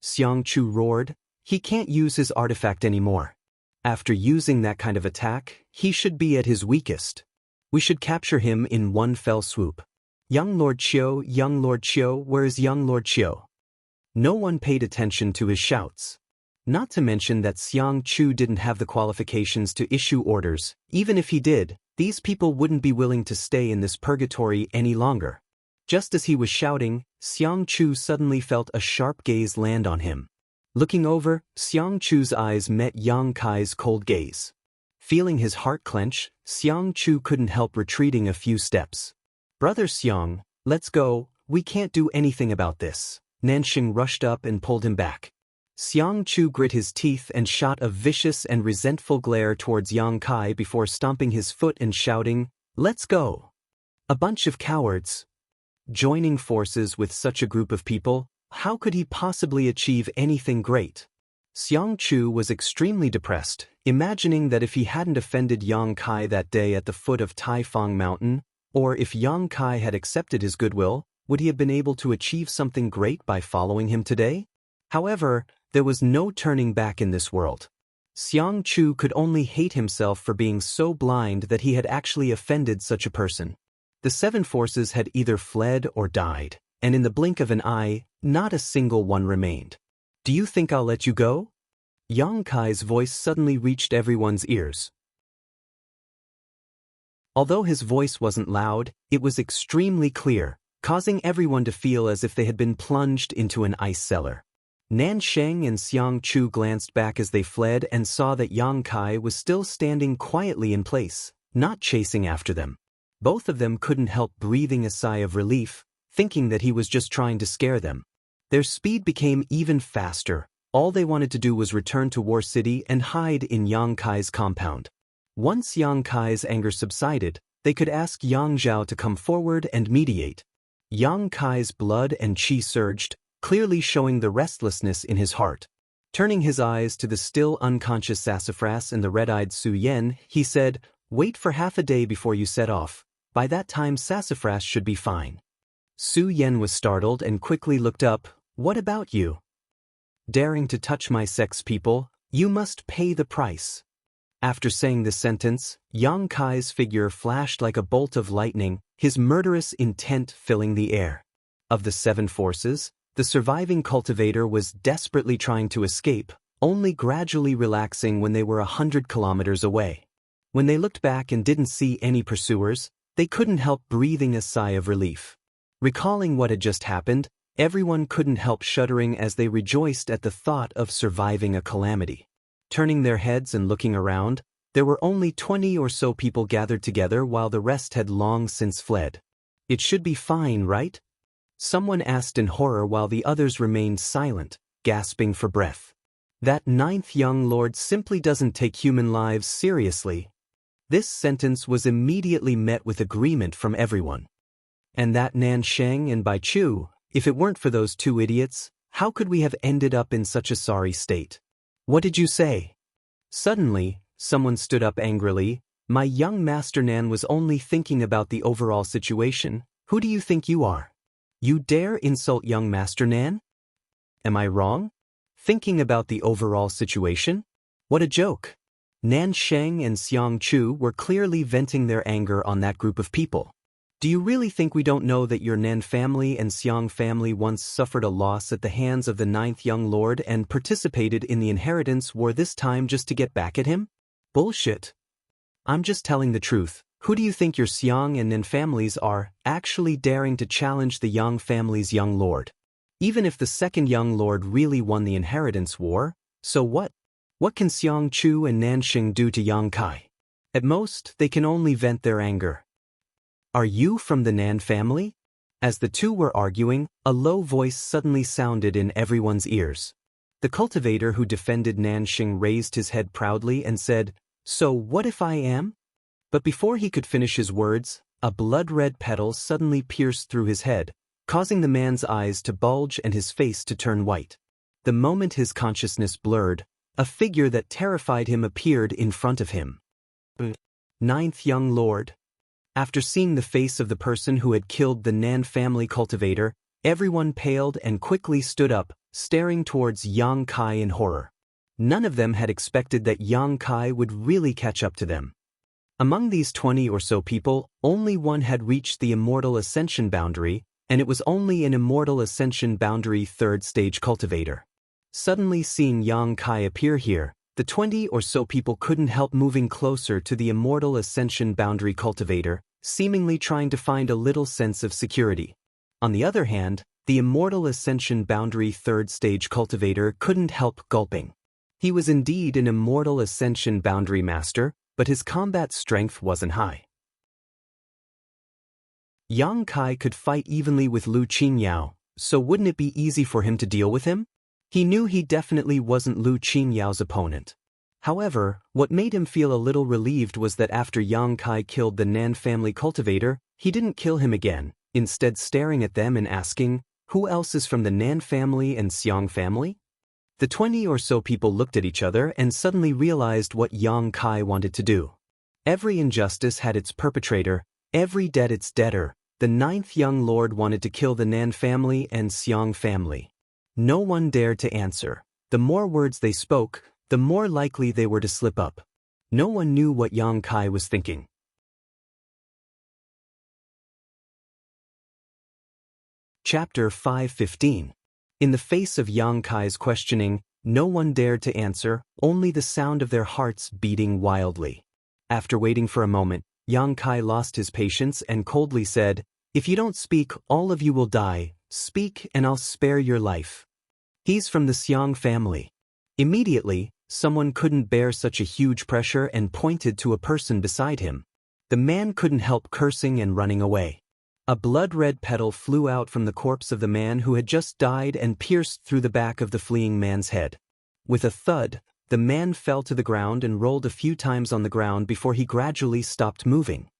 Xiang Chu roared. He can't use his artifact anymore. After using that kind of attack, he should be at his weakest. We should capture him in one fell swoop. Young Lord Qiu, where is young Lord Qiu? No one paid attention to his shouts. Not to mention that Xiang Chu didn't have the qualifications to issue orders. Even if he did, these people wouldn't be willing to stay in this purgatory any longer. Just as he was shouting, Xiang Chu suddenly felt a sharp gaze land on him. Looking over, Xiang Chu's eyes met Yang Kai's cold gaze. Feeling his heart clench, Xiang Chu couldn't help retreating a few steps. "Brother Xiang, let's go, we can't do anything about this." Nanxing rushed up and pulled him back. Xiang Chu grit his teeth and shot a vicious and resentful glare towards Yang Kai before stomping his foot and shouting, "Let's go!" A bunch of cowards. Joining forces with such a group of people, how could he possibly achieve anything great? Xiang Chu was extremely depressed, imagining that if he hadn't offended Yang Kai that day at the foot of Taifang Mountain, or if Yang Kai had accepted his goodwill, would he have been able to achieve something great by following him today? However, there was no turning back in this world. Xiang Chu could only hate himself for being so blind that he had actually offended such a person. The 7 forces had either fled or died, and in the blink of an eye, not a single one remained. "Do you think I'll let you go?" Yang Kai's voice suddenly reached everyone's ears. Although his voice wasn't loud, it was extremely clear, causing everyone to feel as if they had been plunged into an ice cellar. Nansheng and Xiang Chu glanced back as they fled and saw that Yang Kai was still standing quietly in place, not chasing after them. Both of them couldn't help breathing a sigh of relief, thinking that he was just trying to scare them. Their speed became even faster. All they wanted to do was return to War City and hide in Yang Kai's compound. Once Yang Kai's anger subsided, they could ask Yang Zhao to come forward and mediate. Yang Kai's blood and qi surged, clearly showing the restlessness in his heart. Turning his eyes to the still unconscious Sassafras and the red-eyed Su Yen, he said, "Wait for half a day before you set off. By that time Sassafras should be fine." Su Yen was startled and quickly looked up. "What about you? Daring to touch my sex people, you must pay the price." After saying this sentence, Yang Kai's figure flashed like a bolt of lightning, his murderous intent filling the air. Of the 7 forces, the surviving cultivator was desperately trying to escape, only gradually relaxing when they were 100 kilometers away. When they looked back and didn't see any pursuers, they couldn't help breathing a sigh of relief. Recalling what had just happened, everyone couldn't help shuddering as they rejoiced at the thought of surviving a calamity. Turning their heads and looking around, there were only 20 or so people gathered together while the rest had long since fled. "It should be fine, right?" Someone asked in horror while the others remained silent, gasping for breath. "That 9th young lord simply doesn't take human lives seriously." This sentence was immediately met with agreement from everyone. And that Nansheng and Bai Chu, if it weren't for those 2 idiots, how could we have ended up in such a sorry state? "What did you say?" Suddenly, someone stood up angrily. "My young Master Nan was only thinking about the overall situation. Who do you think you are? You dare insult young Master Nan? Am I wrong? Thinking about the overall situation? What a joke. Nan Sheng and Xiang Chu were clearly venting their anger on that group of people. Do you really think we don't know that your Nan family and Xiang family once suffered a loss at the hands of the 9th young lord and participated in the inheritance war this time just to get back at him? Bullshit. I'm just telling the truth. Who do you think your Xiang and Nan families are, actually daring to challenge the Yang family's young lord? Even if the 2nd young lord really won the inheritance war, so what? What can Xiang Chu and Nanxing do to Yang Kai? At most, they can only vent their anger. Are you from the Nan family? As the two were arguing, a low voice suddenly sounded in everyone's ears. The cultivator who defended Nanxing raised his head proudly and said, "So what if I am?" But before he could finish his words, a blood-red petal suddenly pierced through his head, causing the man's eyes to bulge and his face to turn white. The moment his consciousness blurred, a figure that terrified him appeared in front of him. 9th young lord. After seeing the face of the person who had killed the Nan family cultivator, everyone paled and quickly stood up, staring towards Yang Kai in horror. None of them had expected that Yang Kai would really catch up to them. Among these 20 or so people, only one had reached the Immortal Ascension boundary, and it was only an Immortal Ascension boundary 3rd stage cultivator. Suddenly seeing Yang Kai appear here, the 20 or so people couldn't help moving closer to the Immortal Ascension boundary cultivator, seemingly trying to find a little sense of security. On the other hand, the Immortal Ascension boundary 3rd stage cultivator couldn't help gulping. He was indeed an Immortal Ascension boundary master, but his combat strength wasn't high. Yang Kai could fight evenly with Lu Qingyao, so wouldn't it be easy for him to deal with him? He knew he definitely wasn't Lu Qinyao's opponent. However, what made him feel a little relieved was that after Yang Kai killed the Nan family cultivator, he didn't kill him again, instead staring at them and asking, "Who else is from the Nan family and Xiang family?" The 20 or so people looked at each other and suddenly realized what Yang Kai wanted to do. Every injustice had its perpetrator, every debt its debtor. The 9th young lord wanted to kill the Nan family and Xiang family. No one dared to answer. The more words they spoke, the more likely they were to slip up. No one knew what Yang Kai was thinking. Chapter 5:15. In the face of Yang Kai's questioning, no one dared to answer, only the sound of their hearts beating wildly. After waiting for a moment, Yang Kai lost his patience and coldly said, "If you don't speak, all of you will die. Speak and I'll spare your life." "He's from the Xiang family." Immediately, someone couldn't bear such a huge pressure and pointed to a person beside him. The man couldn't help cursing and running away. A blood-red petal flew out from the corpse of the man who had just died and pierced through the back of the fleeing man's head. With a thud, the man fell to the ground and rolled a few times on the ground before he gradually stopped moving.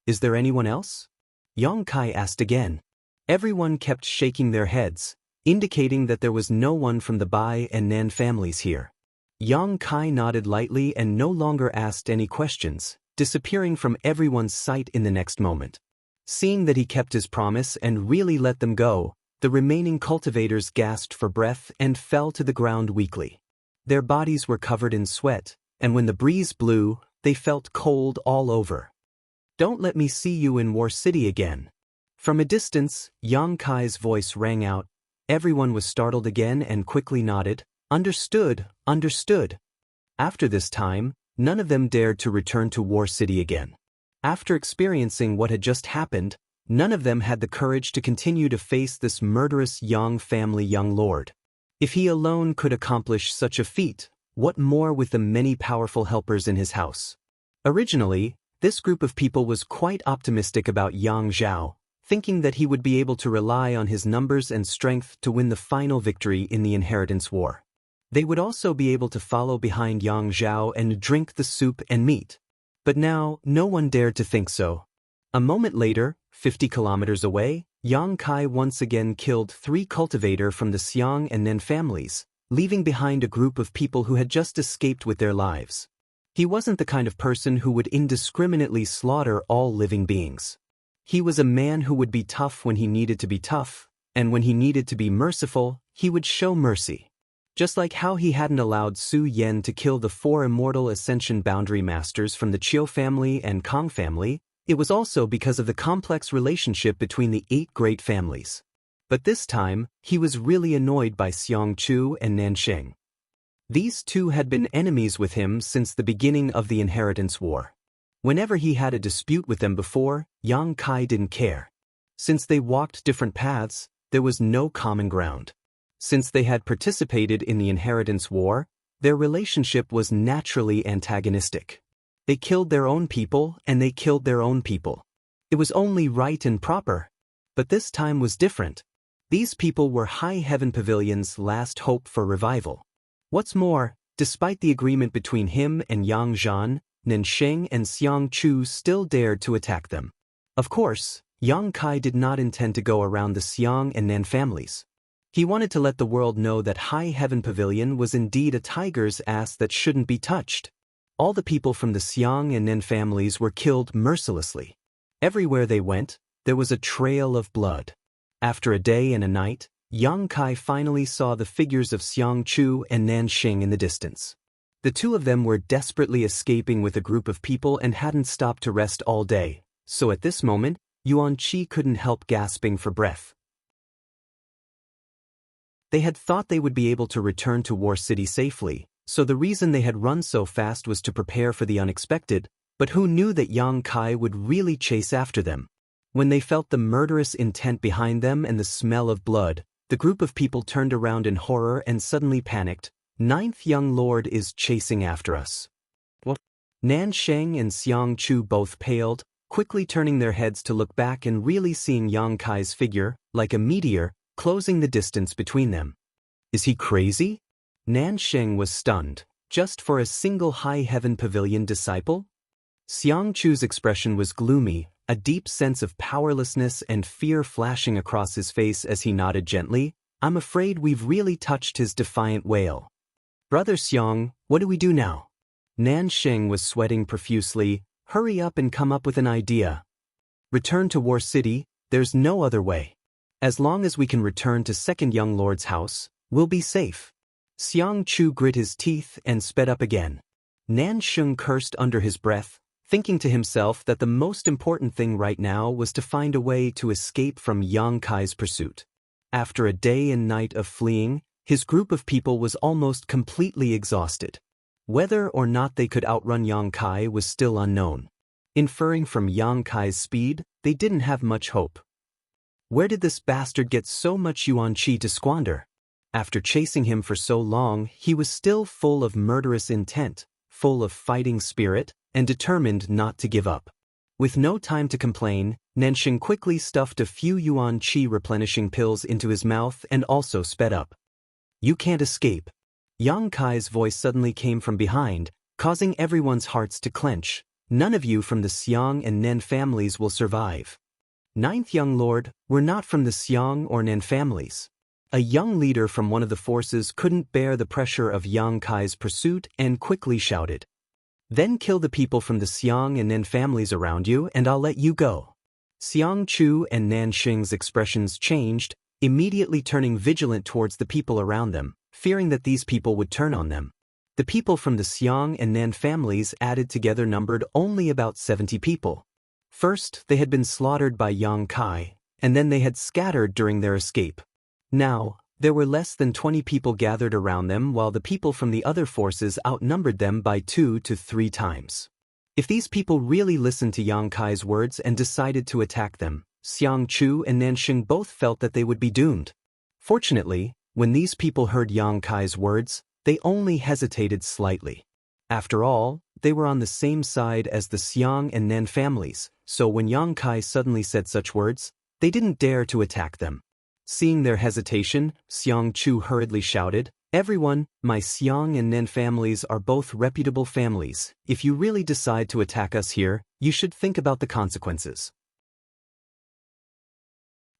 "Is there anyone else?" Yang Kai asked again. Everyone kept shaking their heads, indicating that there was no one from the Bai and Nan families here. Yang Kai nodded lightly and no longer asked any questions, disappearing from everyone's sight in the next moment. Seeing that he kept his promise and really let them go, the remaining cultivators gasped for breath and fell to the ground weakly. Their bodies were covered in sweat, and when the breeze blew, they felt cold all over. "Don't let me see you in War City again." From a distance, Yang Kai's voice rang out. Everyone was startled again and quickly nodded. "Understood, understood." After this time, none of them dared to return to War City again. After experiencing what had just happened, none of them had the courage to continue to face this murderous Yang family young lord. If he alone could accomplish such a feat, what more with the many powerful helpers in his house? Originally, this group of people was quite optimistic about Yang Zhao, thinking that he would be able to rely on his numbers and strength to win the final victory in the inheritance war. They would also be able to follow behind Yang Zhao and drink the soup and meat. But now, no one dared to think so. A moment later, 50 kilometers away, Yang Kai once again killed 3 cultivators from the Xiang and Nan families, leaving behind a group of people who had just escaped with their lives. He wasn't the kind of person who would indiscriminately slaughter all living beings. He was a man who would be tough when he needed to be tough, and when he needed to be merciful, he would show mercy. Just like how he hadn't allowed Su Yen to kill the 4 immortal Ascension Boundary Masters from the Chiu family and Kong family, it was also because of the complex relationship between the 8 great families. But this time, he was really annoyed by Xiang Chu and Nansheng. These two had been enemies with him since the beginning of the Inheritance War. Whenever he had a dispute with them before, Yang Kai didn't care. Since they walked different paths, there was no common ground. Since they had participated in the Inheritance War, their relationship was naturally antagonistic. They killed their own people and they killed their own people. It was only right and proper. But this time was different. These people were High Heaven Pavilion's last hope for revival. What's more, despite the agreement between him and Yang Zhan, Nansheng and Xiang Chu still dared to attack them. Of course, Yang Kai did not intend to go around the Xiang and Nan families. He wanted to let the world know that High Heaven Pavilion was indeed a tiger's ass that shouldn't be touched. All the people from the Xiang and Nan families were killed mercilessly. Everywhere they went, there was a trail of blood. After a day and a night, Yang Kai finally saw the figures of Xiang Chu and Nansheng in the distance. The two of them were desperately escaping with a group of people and hadn't stopped to rest all day, so at this moment, Yuan Qi couldn't help gasping for breath. They had thought they would be able to return to War City safely, so the reason they had run so fast was to prepare for the unexpected, but who knew that Yang Kai would really chase after them? When they felt the murderous intent behind them and the smell of blood, the group of people turned around in horror and suddenly panicked. "Ninth young lord is chasing after us." What? Nansheng and Xiang Chu both paled, quickly turning their heads to look back and really seeing Yang Kai's figure, like a meteor, closing the distance between them. Is he crazy? Nansheng was stunned. Just for a single High Heaven Pavilion disciple? Xiang Chu's expression was gloomy, a deep sense of powerlessness and fear flashing across his face as he nodded gently. "I'm afraid we've really touched his defiant wail." "Brother Xiang, what do we do now?" Nansheng was sweating profusely. "Hurry up and come up with an idea." "Return to War City, there's no other way. As long as we can return to Second Young Lord's house, we'll be safe." Xiang Chu grit his teeth and sped up again. Nansheng cursed under his breath, thinking to himself that the most important thing right now was to find a way to escape from Yang Kai's pursuit. After a day and night of fleeing, his group of people was almost completely exhausted. Whether or not they could outrun Yang Kai was still unknown. Inferring from Yang Kai's speed, they didn't have much hope. Where did this bastard get so much Yuan Qi to squander? After chasing him for so long, he was still full of murderous intent, full of fighting spirit, and determined not to give up. With no time to complain, Nansheng quickly stuffed a few Yuan Qi replenishing pills into his mouth and also sped up. "You can't escape." Yang Kai's voice suddenly came from behind, causing everyone's hearts to clench. "None of you from the Xiang and Nen families will survive." "Ninth young lord, we're not from the Xiang or Nen families." A young leader from one of the forces couldn't bear the pressure of Yang Kai's pursuit and quickly shouted. "Then kill the people from the Xiang and Nen families around you and I'll let you go." Xiang Chu and Nansheng's expressions changed, immediately turning vigilant towards the people around them, fearing that these people would turn on them. The people from the Xiang and Nan families added together numbered only about 70 people. First, they had been slaughtered by Yang Kai, and then they had scattered during their escape. Now, there were less than 20 people gathered around them while the people from the other forces outnumbered them by 2 to 3 times. If these people really listened to Yang Kai's words and decided to attack them, Xiang Chu and Nansheng both felt that they would be doomed. Fortunately, when these people heard Yang Kai's words, they only hesitated slightly. After all, they were on the same side as the Xiang and Nan families, so when Yang Kai suddenly said such words, they didn't dare to attack them. Seeing their hesitation, Xiang Chu hurriedly shouted, "Everyone, my Xiang and Nen families are both reputable families. If you really decide to attack us here, you should think about the consequences."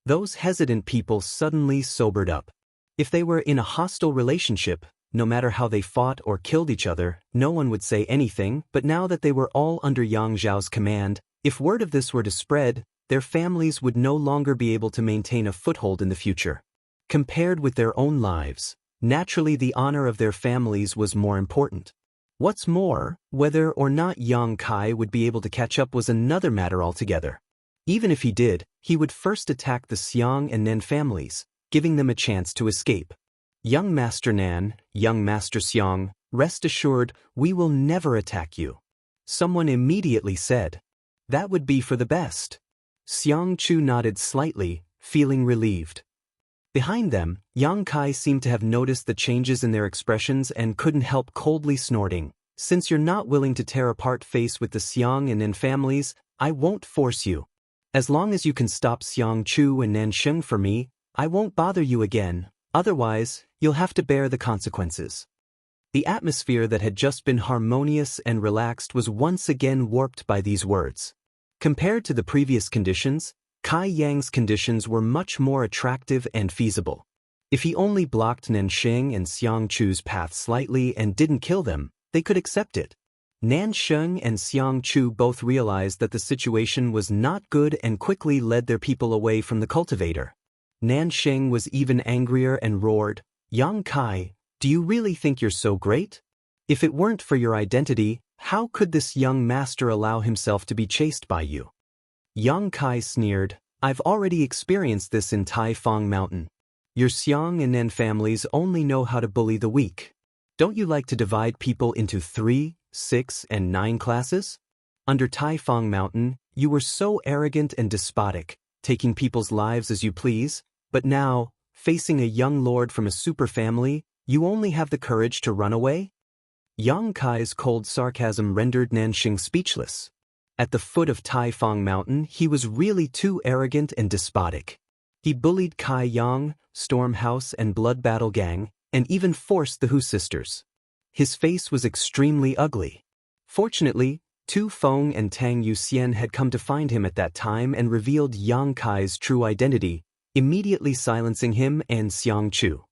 Those hesitant people suddenly sobered up. If they were in a hostile relationship, no matter how they fought or killed each other, no one would say anything, but now that they were all under Yang Zhao's command, if word of this were to spread, their families would no longer be able to maintain a foothold in the future. Compared with their own lives, naturally the honor of their families was more important. What's more, whether or not Yang Kai would be able to catch up was another matter altogether. Even if he did, he would first attack the Xiang and Nen families, giving them a chance to escape. Young Master Nan, young Master Xiang, rest assured, we will never attack you. Someone immediately said. That would be for the best. Xiang Chu nodded slightly, feeling relieved. Behind them, Yang Kai seemed to have noticed the changes in their expressions and couldn't help coldly snorting. Since you're not willing to tear apart face with the Xiang and Nen families, I won't force you. As long as you can stop Xiang Chu and Nan Sheng for me, I won't bother you again, otherwise, you'll have to bear the consequences. The atmosphere that had just been harmonious and relaxed was once again warped by these words. Compared to the previous conditions, Kai Yang's conditions were much more attractive and feasible. If he only blocked Nansheng and Xiang Chu's path slightly and didn't kill them, they could accept it. Nansheng and Xiang Chu both realized that the situation was not good and quickly led their people away from the cultivator. Nansheng was even angrier and roared, Yang Kai, do you really think you're so great? If it weren't for your identity, how could this young master allow himself to be chased by you? Yang Kai sneered, I've already experienced this in Tai Fong Mountain. Your Xiang and Nen families only know how to bully the weak. Don't you like to divide people into 3, 6, and 9 classes? Under Tai Fong Mountain, you were so arrogant and despotic, taking people's lives as you please, but now, facing a young lord from a super family, you only have the courage to run away? Yang Kai's cold sarcasm rendered Nanxing speechless. At the foot of Tai Fong Mountain, he was really too arrogant and despotic. He bullied Kai Yang, Stormhouse and Blood Battle Gang, and even forced the Hu sisters. His face was extremely ugly. Fortunately, Tu Feng and Tang Yuxian had come to find him at that time and revealed Yang Kai's true identity, immediately silencing him and Xiang Chu.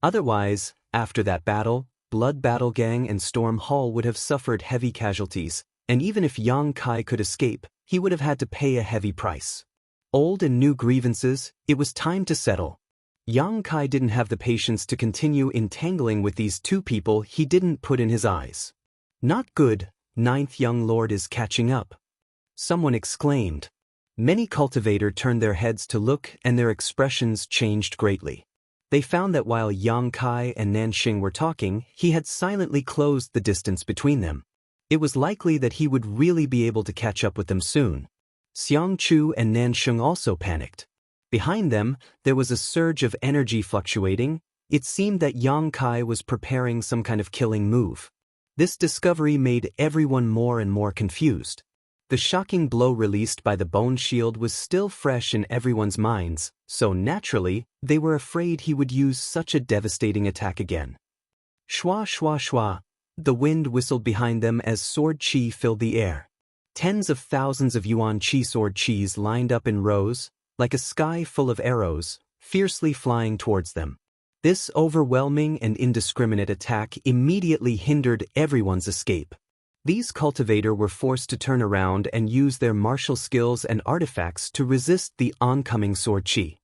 Otherwise, after that battle, Blood Battle Gang and Storm Hall would have suffered heavy casualties, and even if Yang Kai could escape, he would have had to pay a heavy price. Old and new grievances, it was time to settle. Yang Kai didn't have the patience to continue entangling with these two people he didn't put in his eyes. Not good, 9th young lord is catching up. Someone exclaimed. Many cultivators turned their heads to look and their expressions changed greatly. They found that while Yang Kai and Nanxing were talking, he had silently closed the distance between them. It was likely that he would really be able to catch up with them soon. Xiang Chu and Nansheng also panicked. Behind them, there was a surge of energy fluctuating. It seemed that Yang Kai was preparing some kind of killing move. This discovery made everyone more and more confused. The shocking blow released by the bone shield was still fresh in everyone's minds, so naturally, they were afraid he would use such a devastating attack again. Shwa shwa shwa, the wind whistled behind them as sword chi filled the air. Tens of thousands of yuan chi sword chis lined up in rows, like a sky full of arrows, fiercely flying towards them. This overwhelming and indiscriminate attack immediately hindered everyone's escape. These cultivators were forced to turn around and use their martial skills and artifacts to resist the oncoming sword chi.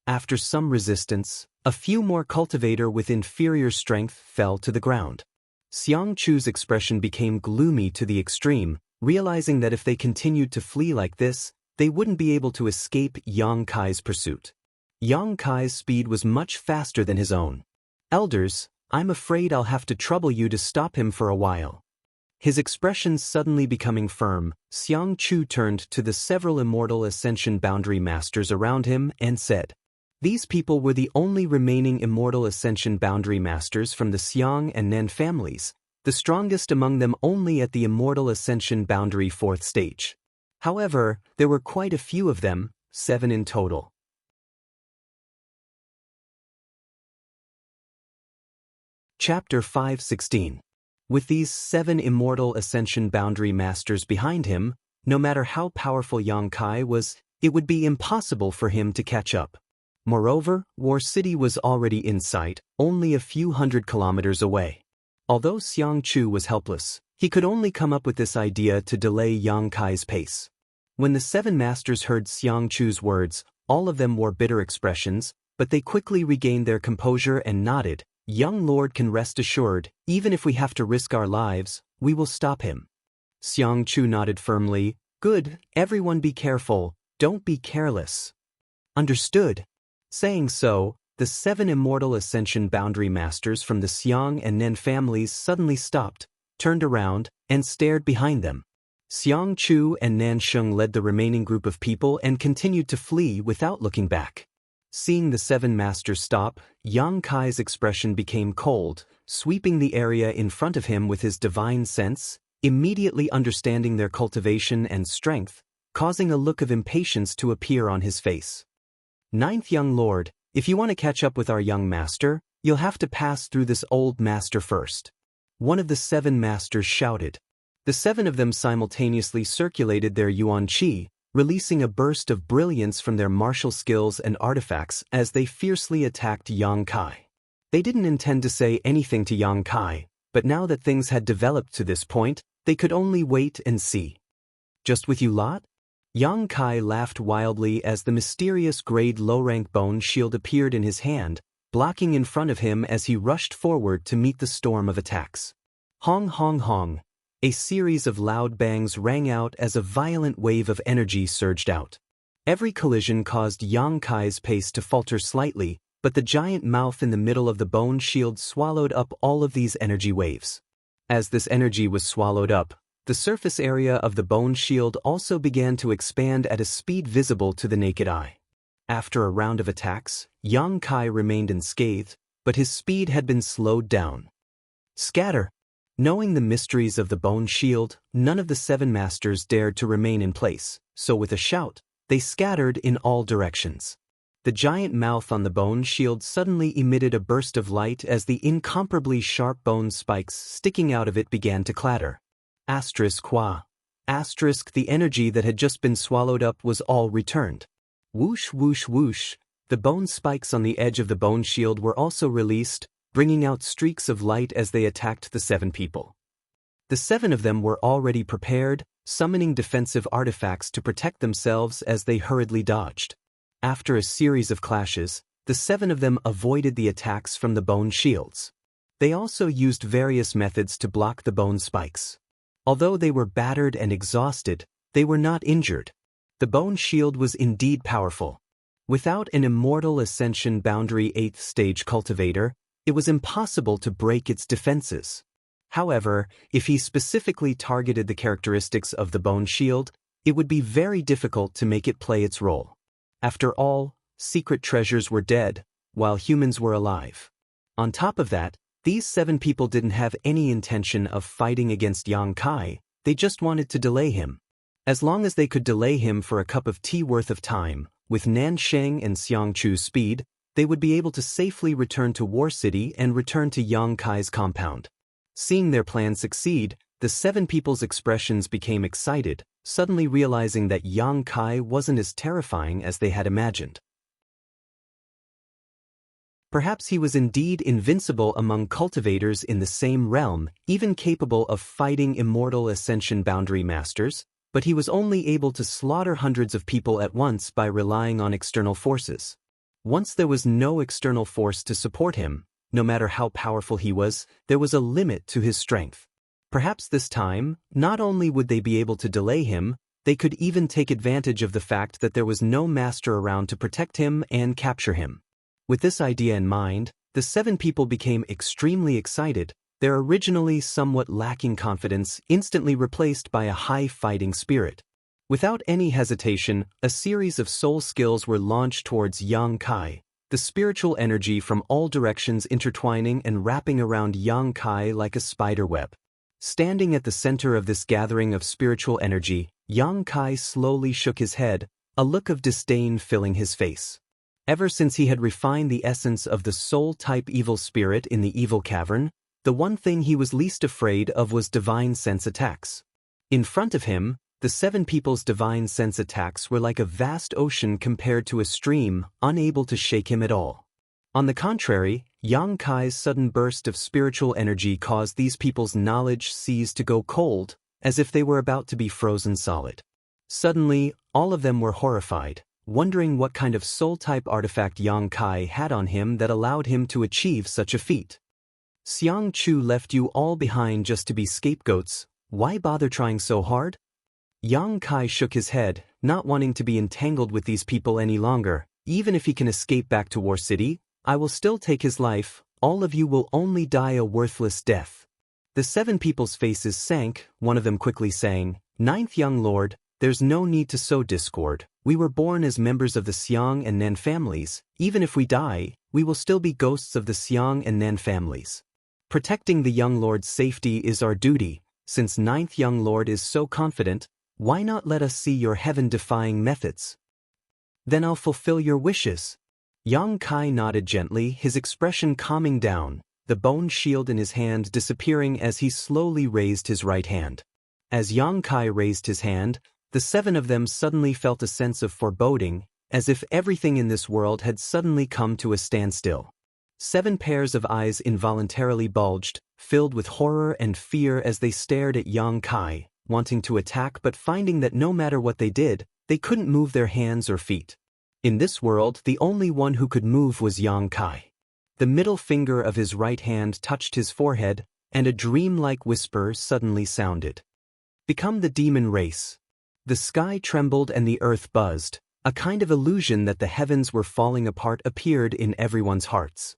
After some resistance, a few more cultivators with inferior strength fell to the ground. Xiang Chu's expression became gloomy to the extreme, realizing that if they continued to flee like this, they wouldn't be able to escape Yang Kai's pursuit. Yang Kai's speed was much faster than his own. Elders, I'm afraid I'll have to trouble you to stop him for a while. His expression suddenly becoming firm, Xiang Chu turned to the several immortal ascension boundary masters around him and said, these people were the only remaining immortal ascension boundary masters from the Xiang and Nen families, the strongest among them only at the immortal ascension boundary 4th stage. However, there were quite a few of them, 7 in total. Chapter 5:16. With these 7 immortal ascension boundary masters behind him, no matter how powerful Yang Kai was, it would be impossible for him to catch up. Moreover, War City was already in sight, only a few hundred kilometers away. Although Xiang Chu was helpless, he could only come up with this idea to delay Yang Kai's pace. When the seven masters heard Xiang Chu's words, all of them wore bitter expressions, but they quickly regained their composure and nodded. "Young lord can rest assured, even if we have to risk our lives, we will stop him." Xiang Chu nodded firmly. "Good, everyone be careful, don't be careless." "Understood." Saying so, the seven immortal ascension boundary masters from the Xiang and Nen families suddenly stopped, turned around, and stared behind them. Xiang Chu and Nan Sheng led the remaining group of people and continued to flee without looking back. Seeing the seven masters stop, Yang Kai's expression became cold, sweeping the area in front of him with his divine sense, immediately understanding their cultivation and strength, causing a look of impatience to appear on his face. "Ninth young lord, if you want to catch up with our young master, you'll have to pass through this old master first." One of the seven masters shouted. The seven of them simultaneously circulated their yuan qi, releasing a burst of brilliance from their martial skills and artifacts as they fiercely attacked Yang Kai. They didn't intend to say anything to Yang Kai, but now that things had developed to this point, they could only wait and see. "Just with you lot?" Yang Kai laughed wildly as the mysterious grade low-rank bone shield appeared in his hand, blocking in front of him as he rushed forward to meet the storm of attacks. Hong hong hong. A series of loud bangs rang out as a violent wave of energy surged out. Every collision caused Yang Kai's pace to falter slightly, but the giant mouth in the middle of the bone shield swallowed up all of these energy waves. As this energy was swallowed up, the surface area of the bone shield also began to expand at a speed visible to the naked eye. After a round of attacks, Yang Kai remained unscathed, but his speed had been slowed down. "Scatter!" Knowing the mysteries of the bone shield, none of the seven masters dared to remain in place, so with a shout, they scattered in all directions. The giant mouth on the bone shield suddenly emitted a burst of light as the incomparably sharp bone spikes sticking out of it began to clatter. Qua. The energy that had just been swallowed up was all returned. Whoosh whoosh whoosh, the bone spikes on the edge of the bone shield were also released, bringing out streaks of light as they attacked the seven people. The seven of them were already prepared, summoning defensive artifacts to protect themselves as they hurriedly dodged. After a series of clashes, the seven of them avoided the attacks from the bone shields. They also used various methods to block the bone spikes. Although they were battered and exhausted, they were not injured. The bone shield was indeed powerful. Without an immortal ascension boundary 8th stage cultivator, it was impossible to break its defenses. However, if he specifically targeted the characteristics of the bone shield, it would be very difficult to make it play its role. After all, secret treasures were dead, while humans were alive. On top of that, these seven people didn't have any intention of fighting against Yang Kai, they just wanted to delay him. As long as they could delay him for a cup of tea worth of time, with Nan Sheng and Xiang Chu's speed, they would be able to safely return to War City and return to Yang Kai's compound. Seeing their plan succeed, the seven people's expressions became excited, suddenly realizing that Yang Kai wasn't as terrifying as they had imagined. Perhaps he was indeed invincible among cultivators in the same realm, even capable of fighting immortal ascension boundary masters, but he was only able to slaughter hundreds of people at once by relying on external forces. Once there was no external force to support him, no matter how powerful he was, there was a limit to his strength. Perhaps this time, not only would they be able to delay him, they could even take advantage of the fact that there was no master around to protect him and capture him. With this idea in mind, the seven people became extremely excited, their originally somewhat lacking confidence instantly replaced by a high fighting spirit. Without any hesitation, a series of soul skills were launched towards Yang Kai, the spiritual energy from all directions intertwining and wrapping around Yang Kai like a spider web. Standing at the center of this gathering of spiritual energy, Yang Kai slowly shook his head, a look of disdain filling his face. Ever since he had refined the essence of the soul-type evil spirit in the evil cavern, the one thing he was least afraid of was divine sense attacks. In front of him, the seven people's divine sense attacks were like a vast ocean compared to a stream, unable to shake him at all. On the contrary, Yang Kai's sudden burst of spiritual energy caused these people's knowledge seas to go cold, as if they were about to be frozen solid. Suddenly, all of them were horrified, wondering what kind of soul-type artifact Yang Kai had on him that allowed him to achieve such a feat. Xiang Chu left you all behind just to be scapegoats. Why bother trying so hard? Yang Kai shook his head, not wanting to be entangled with these people any longer. Even if he can escape back to War City, I will still take his life. All of you will only die a worthless death. The 7 people's faces sank, one of them quickly saying, "Ninth young lord, there's no need to sow discord. We were born as members of the Xiang and Nan families. Even if we die, we will still be ghosts of the Xiang and Nan families. Protecting the young lord's safety is our duty. Since ninth young lord is so confident, why not let us see your heaven-defying methods? Then I'll fulfill your wishes." Yang Kai nodded gently, his expression calming down, the bone shield in his hand disappearing as he slowly raised his right hand. As Yang Kai raised his hand, the 7 of them suddenly felt a sense of foreboding, as if everything in this world had suddenly come to a standstill. 7 pairs of eyes involuntarily bulged, filled with horror and fear as they stared at Yang Kai, wanting to attack but finding that no matter what they did, they couldn't move their hands or feet. In this world, the only one who could move was Yang Kai. The middle finger of his right hand touched his forehead, and a dream-like whisper suddenly sounded. "Become the demon race." The sky trembled and the earth buzzed. A kind of illusion that the heavens were falling apart appeared in everyone's hearts.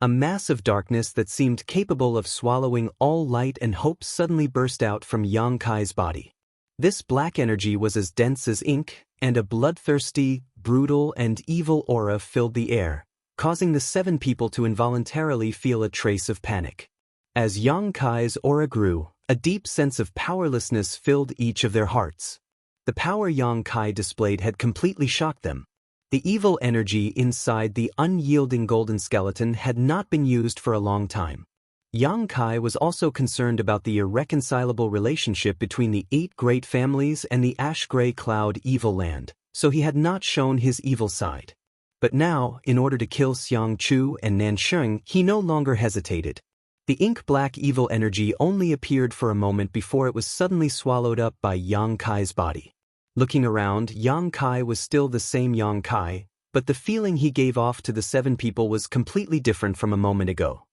A mass of darkness that seemed capable of swallowing all light and hope suddenly burst out from Yang Kai's body. This black energy was as dense as ink, and a bloodthirsty, brutal, and evil aura filled the air, causing the 7 people to involuntarily feel a trace of panic. As Yang Kai's aura grew, a deep sense of powerlessness filled each of their hearts. The power Yang Kai displayed had completely shocked them. The evil energy inside the unyielding golden skeleton had not been used for a long time. Yang Kai was also concerned about the irreconcilable relationship between the 8 great families and the ash-gray cloud evil land, so he had not shown his evil side. But now, in order to kill Xiang Chu and Nansheng, he no longer hesitated. The ink-black evil energy only appeared for a moment before it was suddenly swallowed up by Yang Kai's body. Looking around, Yang Kai was still the same Yang Kai, but the feeling he gave off to the 7 people was completely different from a moment ago.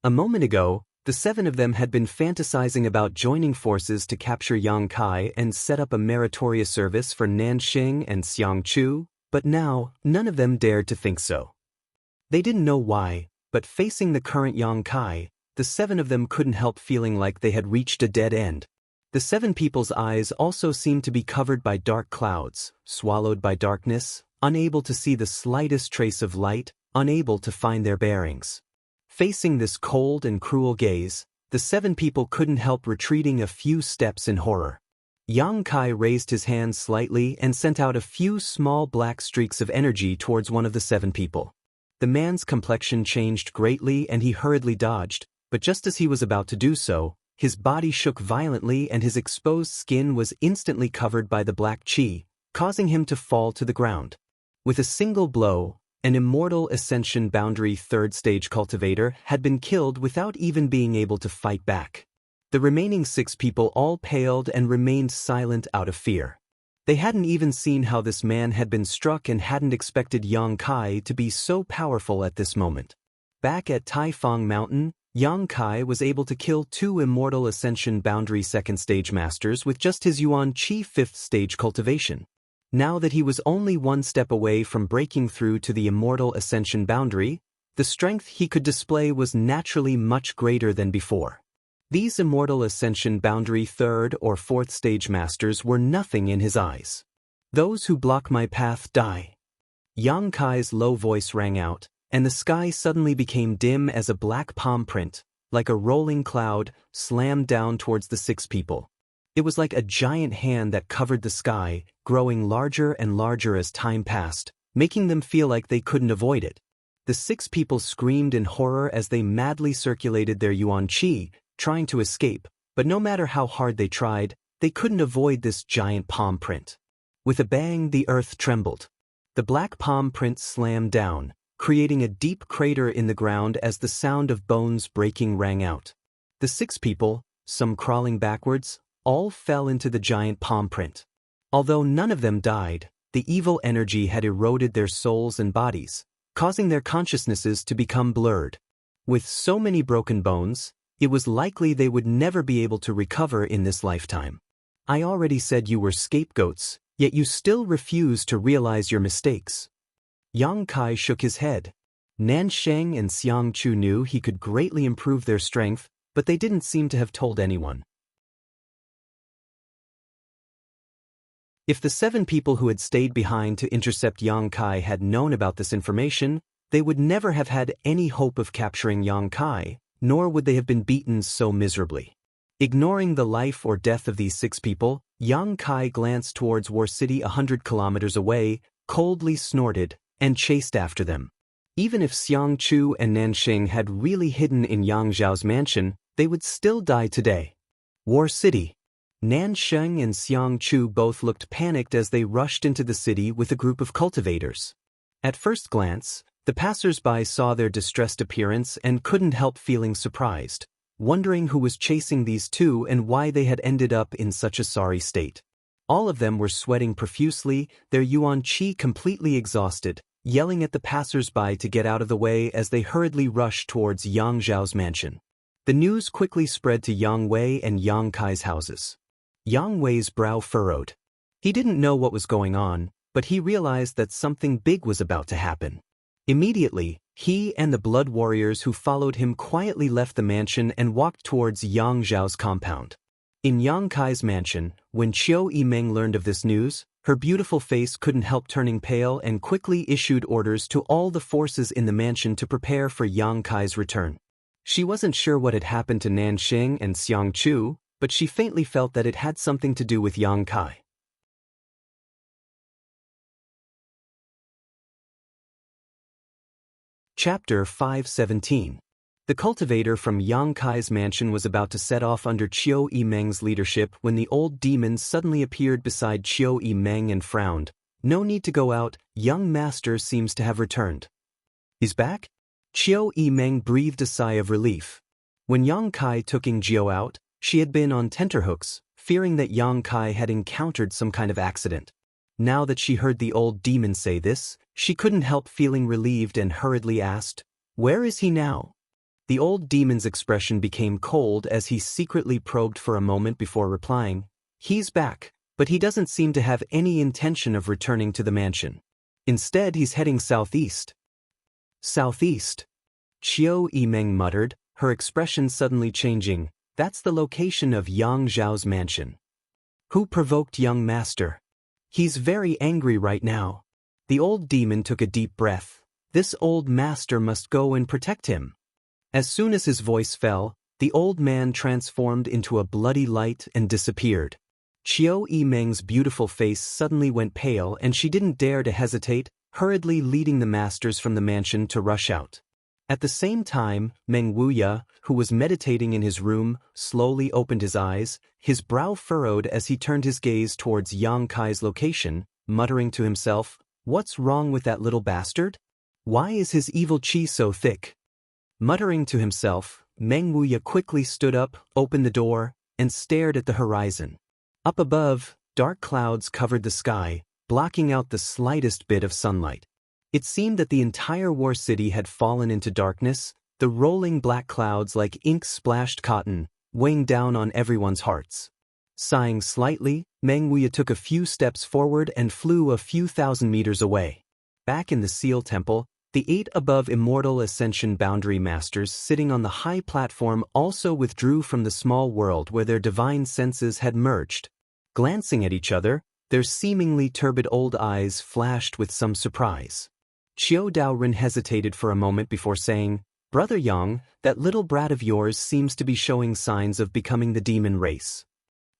A moment ago, the 7 of them had been fantasizing about joining forces to capture Yang Kai and set up a meritorious service for Nanxing and Xiang Chu, but now, none of them dared to think so. They didn't know why, but facing the current Yang Kai, the 7 of them couldn't help feeling like they had reached a dead end. The 7 people's eyes also seemed to be covered by dark clouds, swallowed by darkness, unable to see the slightest trace of light, unable to find their bearings. Facing this cold and cruel gaze, the 7 people couldn't help retreating a few steps in horror. Yang Kai raised his hand slightly and sent out a few small black streaks of energy towards one of the 7 people. The man's complexion changed greatly and he hurriedly dodged, but just as he was about to do so, his body shook violently and his exposed skin was instantly covered by the black chi, causing him to fall to the ground. With a single blow, an immortal ascension boundary 3rd stage cultivator had been killed without even being able to fight back. The remaining 6 people all paled and remained silent out of fear. They hadn't even seen how this man had been struck and hadn't expected Yang Kai to be so powerful at this moment. Back at Taifang Mountain, Yang Kai was able to kill 2 immortal ascension boundary 2nd stage masters with just his Yuan Qi 5th stage cultivation. Now that he was only one step away from breaking through to the immortal ascension boundary, the strength he could display was naturally much greater than before. These immortal ascension boundary 3rd or 4th stage masters were nothing in his eyes. "Those who block my path die." Yang Kai's low voice rang out, and the sky suddenly became dim as a black palm print, like a rolling cloud, slammed down towards the 6 people. It was like a giant hand that covered the sky, growing larger and larger as time passed, making them feel like they couldn't avoid it. The 6 people screamed in horror as they madly circulated their Yuan Qi, trying to escape, but no matter how hard they tried, they couldn't avoid this giant palm print. With a bang, the earth trembled. The black palm print slammed down, creating a deep crater in the ground as the sound of bones breaking rang out. The 6 people, some crawling backwards, all fell into the giant palm print. Although none of them died, the evil energy had eroded their souls and bodies, causing their consciousnesses to become blurred. With so many broken bones, it was likely they would never be able to recover in this lifetime. I already said you were scapegoats, yet you still refuse to realize your mistakes. Yang Kai shook his head. Nan Sheng and Xiang Chu knew he could greatly improve their strength, but they didn't seem to have told anyone. If the 7 people who had stayed behind to intercept Yang Kai had known about this information, they would never have had any hope of capturing Yang Kai, nor would they have been beaten so miserably. Ignoring the life or death of these 6 people, Yang Kai glanced towards War City 100 kilometers away, coldly snorted, and chased after them. Even if Xiang Chu and Nanxing had really hidden in Yang Zhao's mansion, they would still die today. War City. Nansheng and Xiang Chu both looked panicked as they rushed into the city with a group of cultivators. At first glance, the passers-by saw their distressed appearance and couldn't help feeling surprised, wondering who was chasing these 2 and why they had ended up in such a sorry state. All of them were sweating profusely, their yuan qi completely exhausted, yelling at the passers-by to get out of the way as they hurriedly rushed towards Yang Zhao's mansion. The news quickly spread to Yang Wei and Yang Kai's houses. Yang Wei's brow furrowed. He didn't know what was going on, but he realized that something big was about to happen. Immediately, he and the blood warriors who followed him quietly left the mansion and walked towards Yang Zhao's compound. In Yang Kai's mansion, when Qiu Yimeng learned of this news, her beautiful face couldn't help turning pale and quickly issued orders to all the forces in the mansion to prepare for Yang Kai's return. She wasn't sure what had happened to Nanxing and Xiang Chu, but she faintly felt that it had something to do with Yang Kai. Chapter 517. The cultivator from Yang Kai's mansion was about to set off under Qiu Yimeng's leadership when the old demon suddenly appeared beside Qiu Yimeng and frowned. No need to go out, young master seems to have returned. He's back? Qiu Yimeng breathed a sigh of relief. When Yang Kai took Ying Jiao out, she had been on tenterhooks, fearing that Yang Kai had encountered some kind of accident. Now that she heard the old demon say this, she couldn't help feeling relieved and hurriedly asked, "Where is he now?" The old demon's expression became cold as he secretly probed for a moment before replying, "He's back, but he doesn't seem to have any intention of returning to the mansion. Instead, he's heading southeast." Southeast? Qiu Yimeng muttered, her expression suddenly changing. That's the location of Yang Zhao's mansion. Who provoked young master? He's very angry right now. The old demon took a deep breath. This old master must go and protect him. As soon as his voice fell, the old man transformed into a bloody light and disappeared. Qiu Yimeng's beautiful face suddenly went pale and she didn't dare to hesitate, hurriedly leading the masters from the mansion to rush out. At the same time, Meng Wuya, who was meditating in his room, slowly opened his eyes, his brow furrowed as he turned his gaze towards Yang Kai's location, muttering to himself, "What's wrong with that little bastard? Why is his evil qi so thick?" Muttering to himself, Meng Wuya quickly stood up, opened the door, and stared at the horizon. Up above, dark clouds covered the sky, blocking out the slightest bit of sunlight. It seemed that the entire War City had fallen into darkness, the rolling black clouds like ink-splashed cotton, weighing down on everyone's hearts. Sighing slightly, Meng Wuya took a few steps forward and flew a few thousand meters away. Back in the Seal Temple, the 8 above Immortal Ascension Boundary Masters sitting on the high platform also withdrew from the small world where their divine senses had merged. Glancing at each other, their seemingly turbid old eyes flashed with some surprise. Qiu Daoren hesitated for a moment before saying, "Brother Yang, that little brat of yours seems to be showing signs of becoming the demon race."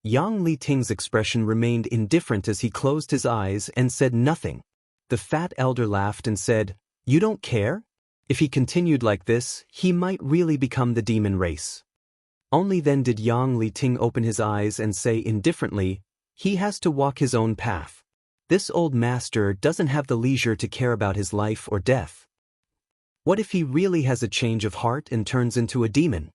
Yang Liting's expression remained indifferent as he closed his eyes and said nothing. The fat elder laughed and said, "You don't care? If he continued like this, he might really become the demon race." Only then did Yang Liting open his eyes and say indifferently, "He has to walk his own path. This old master doesn't have the leisure to care about his life or death. What if he really has a change of heart and turns into a demon?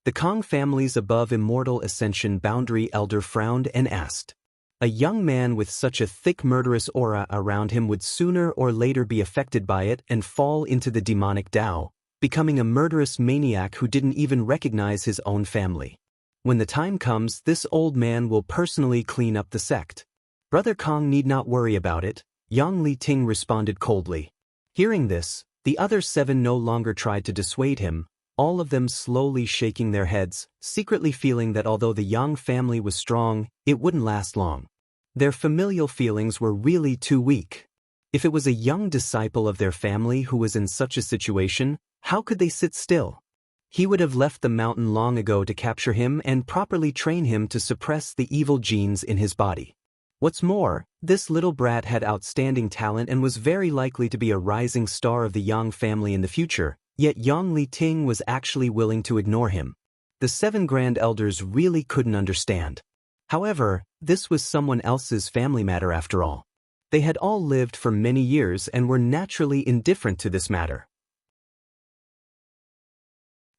The Kong family's above immortal ascension boundary elder frowned and asked. A young man with such a thick murderous aura around him would sooner or later be affected by it and fall into the demonic Tao, becoming a murderous maniac who didn't even recognize his own family. When the time comes, this old man will personally clean up the sect. Brother Kong need not worry about it, Yang Li Ting responded coldly. Hearing this, the other 7 no longer tried to dissuade him, all of them slowly shaking their heads, secretly feeling that although the Yang family was strong, it wouldn't last long. Their familial feelings were really too weak. If it was a young disciple of their family who was in such a situation, how could they sit still? He would have left the mountain long ago to capture him and properly train him to suppress the evil genes in his body. What's more, this little brat had outstanding talent and was very likely to be a rising star of the Yang family in the future, yet Yang Li Ting was actually willing to ignore him. The 7 grand elders really couldn't understand. However, this was someone else's family matter after all. They had all lived for many years and were naturally indifferent to this matter.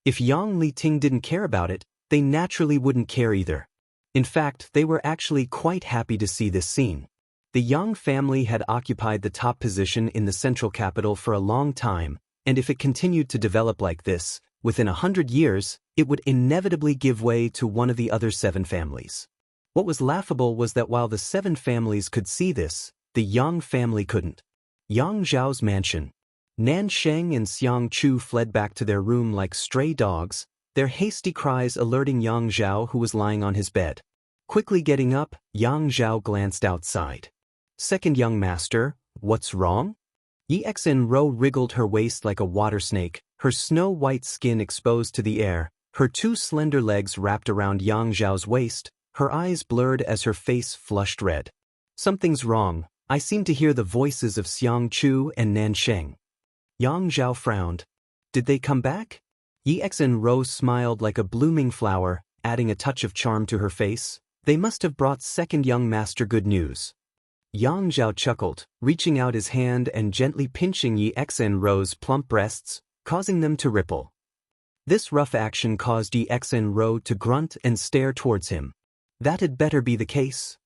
If Yang Li Ting didn't care about it, they naturally wouldn't care either. In fact, they were actually quite happy to see this scene. The Yang family had occupied the top position in the central capital for a long time, and if it continued to develop like this, within 100 years, it would inevitably give way to one of the other 7 families. What was laughable was that while the 7 families could see this, the Yang family couldn't. Yang Zhao's mansion. Nan Sheng and Xiang Chu fled back to their room like stray dogs, their hasty cries alerting Yang Zhao, who was lying on his bed. Quickly getting up, Yang Zhao glanced outside. Second young master, what's wrong? Exen-ro wriggled her waist like a water snake, her snow-white skin exposed to the air, her 2 slender legs wrapped around Yang Zhao's waist, her eyes blurred as her face flushed red. Something's wrong, I seem to hear the voices of Xiang Chu and Nan Sheng. Yang Zhao frowned. Did they come back? Exen-ro smiled like a blooming flower, adding a touch of charm to her face. They must have brought second young master good news. Yang Zhao chuckled, reaching out his hand and gently pinching Exen-ro's plump breasts, causing them to ripple. This rough action caused Exen-ro to grunt and stare towards him. That had better be the case.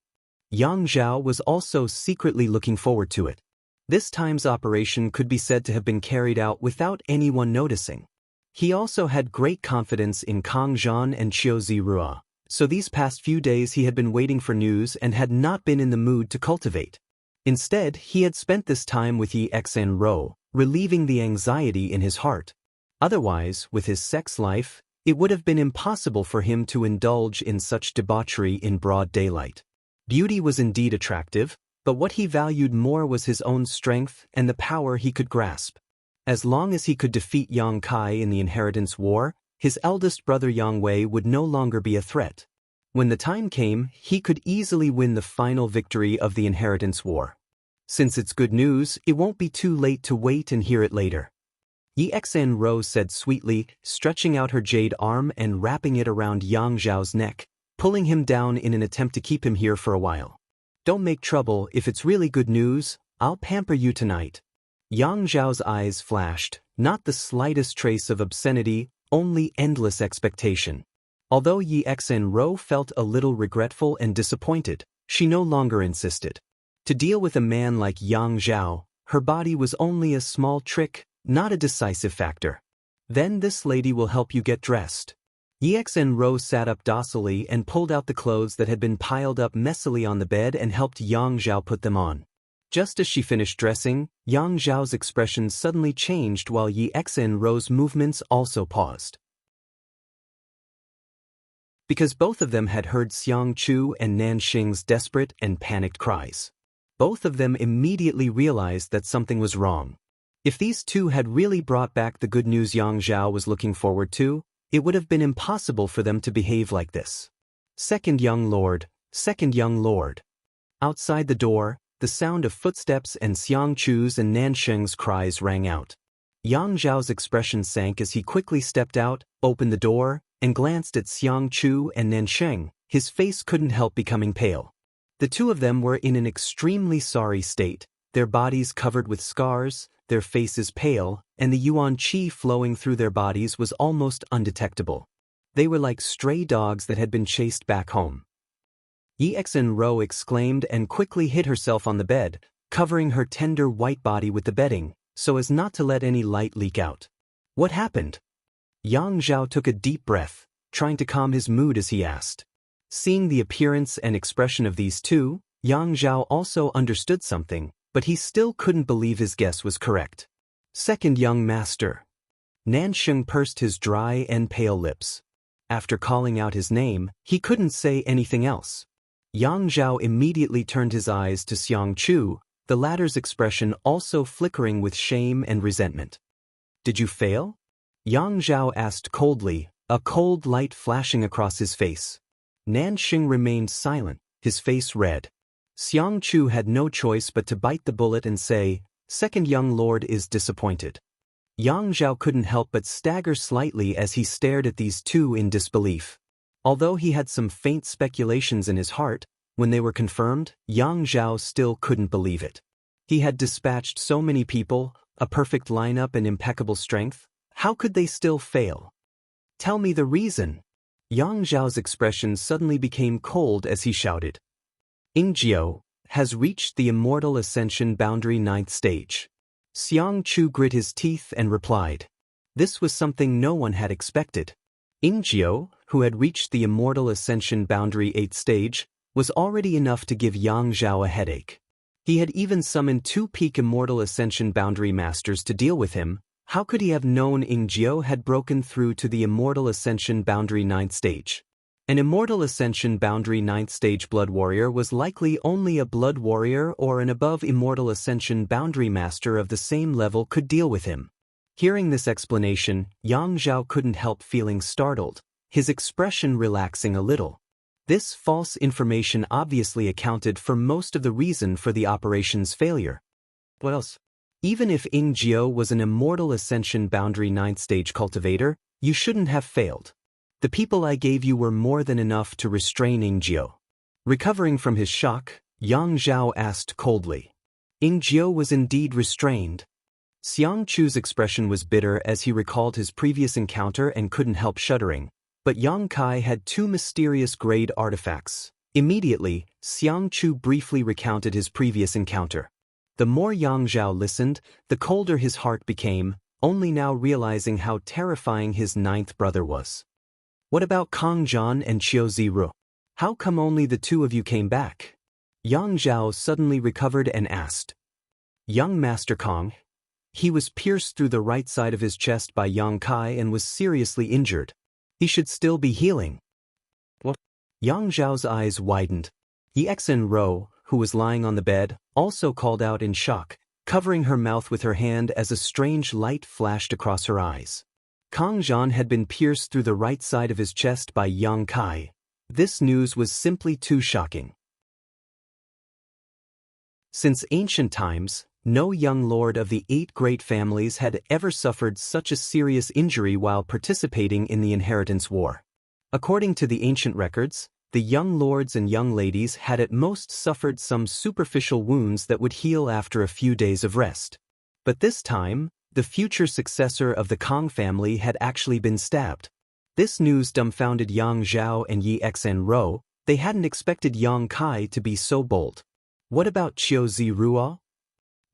Yang Zhao was also secretly looking forward to it. This time's operation could be said to have been carried out without anyone noticing. He also had great confidence in Kang Zhan and Qiu Zirua, so these past few days he had been waiting for news and had not been in the mood to cultivate. Instead, he had spent this time with Exen-ro, relieving the anxiety in his heart. Otherwise, with his sex life, it would have been impossible for him to indulge in such debauchery in broad daylight. Beauty was indeed attractive, but what he valued more was his own strength and the power he could grasp. As long as he could defeat Yang Kai in the inheritance war, his eldest brother Yang Wei would no longer be a threat. When the time came, he could easily win the final victory of the inheritance war. Since it's good news, it won't be too late to wait and hear it later. Exen-ro said sweetly, stretching out her jade arm and wrapping it around Yang Zhao's neck, pulling him down in an attempt to keep him here for a while. Don't make trouble, if it's really good news, I'll pamper you tonight. Yang Zhao's eyes flashed, not the slightest trace of obscenity, only endless expectation. Although Exen-ro felt a little regretful and disappointed, she no longer insisted. To deal with a man like Yang Zhao, her body was only a small trick, not a decisive factor. Then this lady will help you get dressed. Exen-ro sat up docilely and pulled out the clothes that had been piled up messily on the bed and helped Yang Zhao put them on. Just as she finished dressing, Yang Zhao's expression suddenly changed while Exen-ro's movements also paused. Because both of them had heard Xiang Chu and Nan Xing's desperate and panicked cries. Both of them immediately realized that something was wrong. If these two had really brought back the good news Yang Zhao was looking forward to, it would have been impossible for them to behave like this. Second young lord, second young lord. Outside the door, the sound of footsteps and Xiang Chu's and Nan Sheng's cries rang out. Yang Zhao's expression sank as he quickly stepped out, opened the door, and glanced at Xiang Chu and Nan Sheng. His face couldn't help becoming pale. The two of them were in an extremely sorry state, their bodies covered with scars, their faces pale, and the yuan qi flowing through their bodies was almost undetectable. They were like stray dogs that had been chased back home. Exen exclaimed and quickly hid herself on the bed, covering her tender white body with the bedding, so as not to let any light leak out. What happened? Yang Zhao took a deep breath, trying to calm his mood as he asked. Seeing the appearance and expression of these two, Yang Zhao also understood something, but he still couldn't believe his guess was correct. Second young master. Nansheng pursed his dry and pale lips. After calling out his name, he couldn't say anything else. Yang Zhao immediately turned his eyes to Xiang Chu, the latter's expression also flickering with shame and resentment. Did you fail? Yang Zhao asked coldly, a cold light flashing across his face. Nansheng remained silent, his face red. Xiang Chu had no choice but to bite the bullet and say, Second young lord is disappointed. Yang Zhao couldn't help but stagger slightly as he stared at these two in disbelief. Although he had some faint speculations in his heart, when they were confirmed, Yang Zhao still couldn't believe it. He had dispatched so many people, a perfect lineup and impeccable strength. How could they still fail? Tell me the reason. Yang Zhao's expression suddenly became cold as he shouted. Ingjiu has reached the Immortal Ascension Boundary 9th stage. Xiang Chu grit his teeth and replied. This was something no one had expected. Ingjiu, who had reached the Immortal Ascension Boundary 8th stage, was already enough to give Yang Zhao a headache. He had even summoned 2 peak Immortal Ascension Boundary Masters to deal with him. How could he have known Ingjiu had broken through to the Immortal Ascension Boundary 9th stage? An Immortal Ascension Boundary 9th stage Blood Warrior was likely only a Blood Warrior or an above Immortal Ascension Boundary Master of the same level could deal with him. Hearing this explanation, Yang Zhao couldn't help feeling startled, his expression relaxing a little. This false information obviously accounted for most of the reason for the operation's failure. What else? Even if Ingjiu was an Immortal Ascension Boundary 9th stage cultivator, you shouldn't have failed. The people I gave you were more than enough to restrain Ingjiu. Recovering from his shock, Yang Zhao asked coldly. Ingjiu was indeed restrained. Xiang Chu's expression was bitter as he recalled his previous encounter and couldn't help shuddering. But Yang Kai had 2 mysterious grade artifacts. Immediately, Xiang Chu briefly recounted his previous encounter. The more Yang Zhao listened, the colder his heart became, only now realizing how terrifying his 9th brother was. What about Kang Zhan and Qiu Ziru? How come only the 2 of you came back? Yang Zhao suddenly recovered and asked. Young Master Kang. He was pierced through the right side of his chest by Yang Kai and was seriously injured. He should still be healing. What? Yang Zhao's eyes widened. Exen, who was lying on the bed, also called out in shock, covering her mouth with her hand as a strange light flashed across her eyes. Kang Zhan had been pierced through the right side of his chest by Yang Kai. This news was simply too shocking. Since ancient times, no young lord of the 8 great families had ever suffered such a serious injury while participating in the inheritance war. According to the ancient records, the young lords and young ladies had at most suffered some superficial wounds that would heal after a few days of rest. But this time, the future successor of the Kang family had actually been stabbed. This news dumbfounded Yang Zhao and Exen. They hadn't expected Yang Kai to be so bold. What about Qiu Ziru?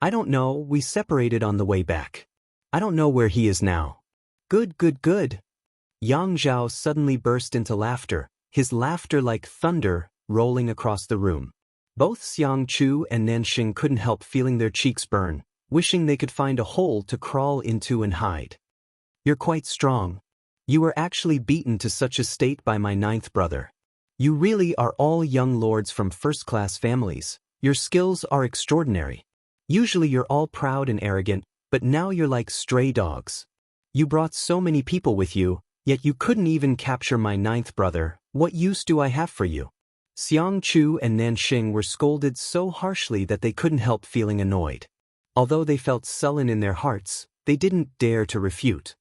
I don't know, we separated on the way back. I don't know where he is now. Good. Yang Zhao suddenly burst into laughter, his laughter like thunder, rolling across the room. Both Xiang Chu and Nansheng couldn't help feeling their cheeks burn, wishing they could find a hole to crawl into and hide. You're quite strong. You were actually beaten to such a state by my 9th brother. You really are all young lords from first-class families. Your skills are extraordinary. Usually you're all proud and arrogant, but now you're like stray dogs. You brought so many people with you, yet you couldn't even capture my 9th brother. What use do I have for you? Xiang Chu and Nansheng were scolded so harshly that they couldn't help feeling annoyed. Although they felt sullen in their hearts, they didn't dare to refute.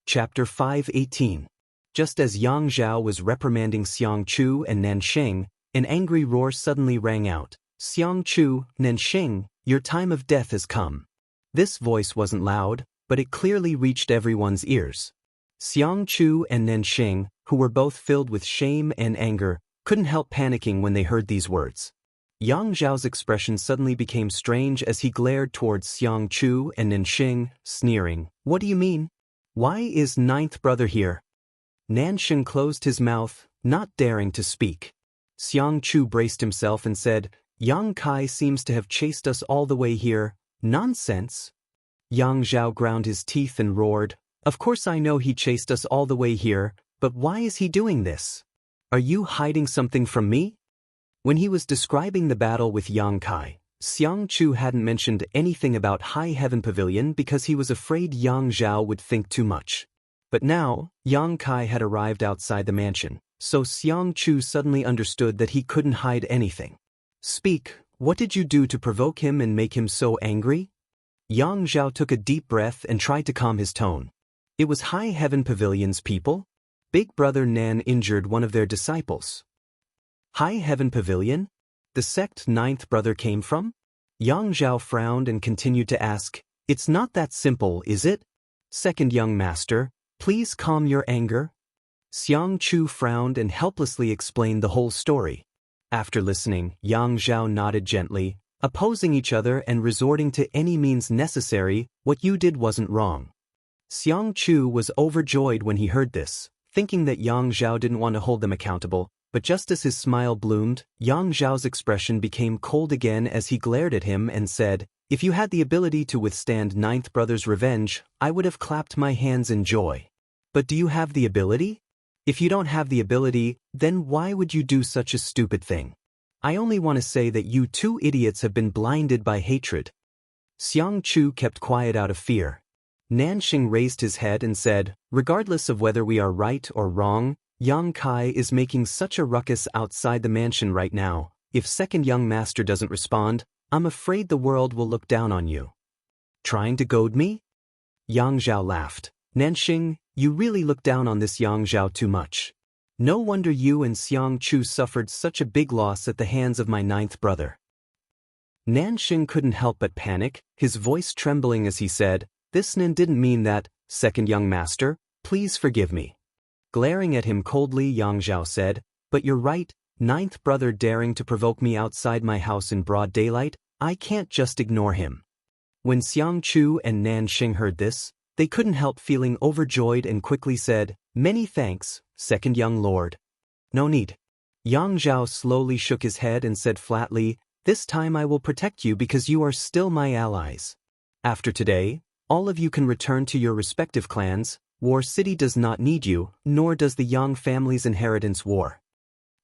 Chapter 5:18. Just as Yang Zhao was reprimanding Xiang Chu and Nansheng, an angry roar suddenly rang out. Xiang Chu, Nansheng, your time of death has come. This voice wasn't loud, but it clearly reached everyone's ears. Xiang Chu and Nanxing, who were both filled with shame and anger, couldn't help panicking when they heard these words. Yang Zhao's expression suddenly became strange as he glared towards Xiang Chu and Nanxing, sneering. What do you mean? Why is ninth brother here? Nanxing closed his mouth, not daring to speak. Xiang Chu braced himself and said, Yang Kai seems to have chased us all the way here. Nonsense. Yang Zhao ground his teeth and roared, Of course I know he chased us all the way here, but why is he doing this? Are you hiding something from me? When he was describing the battle with Yang Kai, Xiang Chu hadn't mentioned anything about High Heaven Pavilion because he was afraid Yang Zhao would think too much. But now, Yang Kai had arrived outside the mansion, so Xiang Chu suddenly understood that he couldn't hide anything. Speak, what did you do to provoke him and make him so angry? Yang Zhao took a deep breath and tried to calm his tone. It was High Heaven Pavilion's people. Big Brother Nan injured one of their disciples. High Heaven Pavilion? The sect ninth brother came from? Yang Zhao frowned and continued to ask, It's not that simple, is it? Second young master, please calm your anger. Xiang Chu frowned and helplessly explained the whole story. After listening, Yang Zhao nodded gently, opposing each other and resorting to any means necessary. What you did wasn't wrong. Xiang Chu was overjoyed when he heard this, thinking that Yang Zhao didn't want to hold them accountable, but just as his smile bloomed, Yang Zhao's expression became cold again as he glared at him and said, If you had the ability to withstand ninth brother's revenge, I would have clapped my hands in joy. But do you have the ability? If you don't have the ability, then why would you do such a stupid thing? I only want to say that you two idiots have been blinded by hatred. Xiang Chu kept quiet out of fear. Nanxing raised his head and said, Regardless of whether we are right or wrong, Yang Kai is making such a ruckus outside the mansion right now. If second young master doesn't respond, I'm afraid the world will look down on you. Trying to goad me? Yang Zhao laughed. Nanxing, you really look down on this Yang Zhao too much. No wonder you and Xiang Chu suffered such a big loss at the hands of my ninth brother. Nanxing couldn't help but panic, his voice trembling as he said, This Nin didn't mean that, second young master, please forgive me. Glaring at him coldly, Yang Zhao said, But you're right, ninth brother daring to provoke me outside my house in broad daylight, I can't just ignore him. When Xiang Chu and Nanxing heard this, they couldn't help feeling overjoyed and quickly said, Many thanks, second young lord. No need. Yang Zhao slowly shook his head and said flatly, This time I will protect you because you are still my allies. After today, all of you can return to your respective clans. War City does not need you, nor does the Yang family's inheritance war.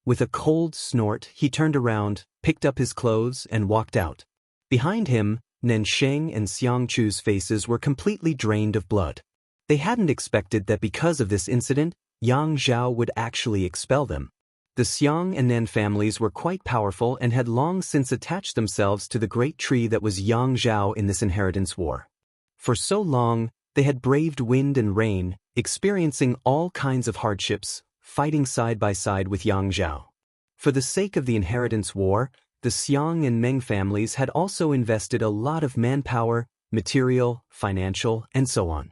With a cold snort, he turned around, picked up his clothes, and walked out. Behind him, Nanxing and Xiang Chu's faces were completely drained of blood. They hadn't expected that because of this incident, Yang Zhao would actually expel them. The Xiang and Nan families were quite powerful and had long since attached themselves to the great tree that was Yang Zhao in this inheritance war. For so long, they had braved wind and rain, experiencing all kinds of hardships, fighting side by side with Yang Zhao. For the sake of the inheritance war, the Xiang and Meng families had also invested a lot of manpower, material, financial, and so on.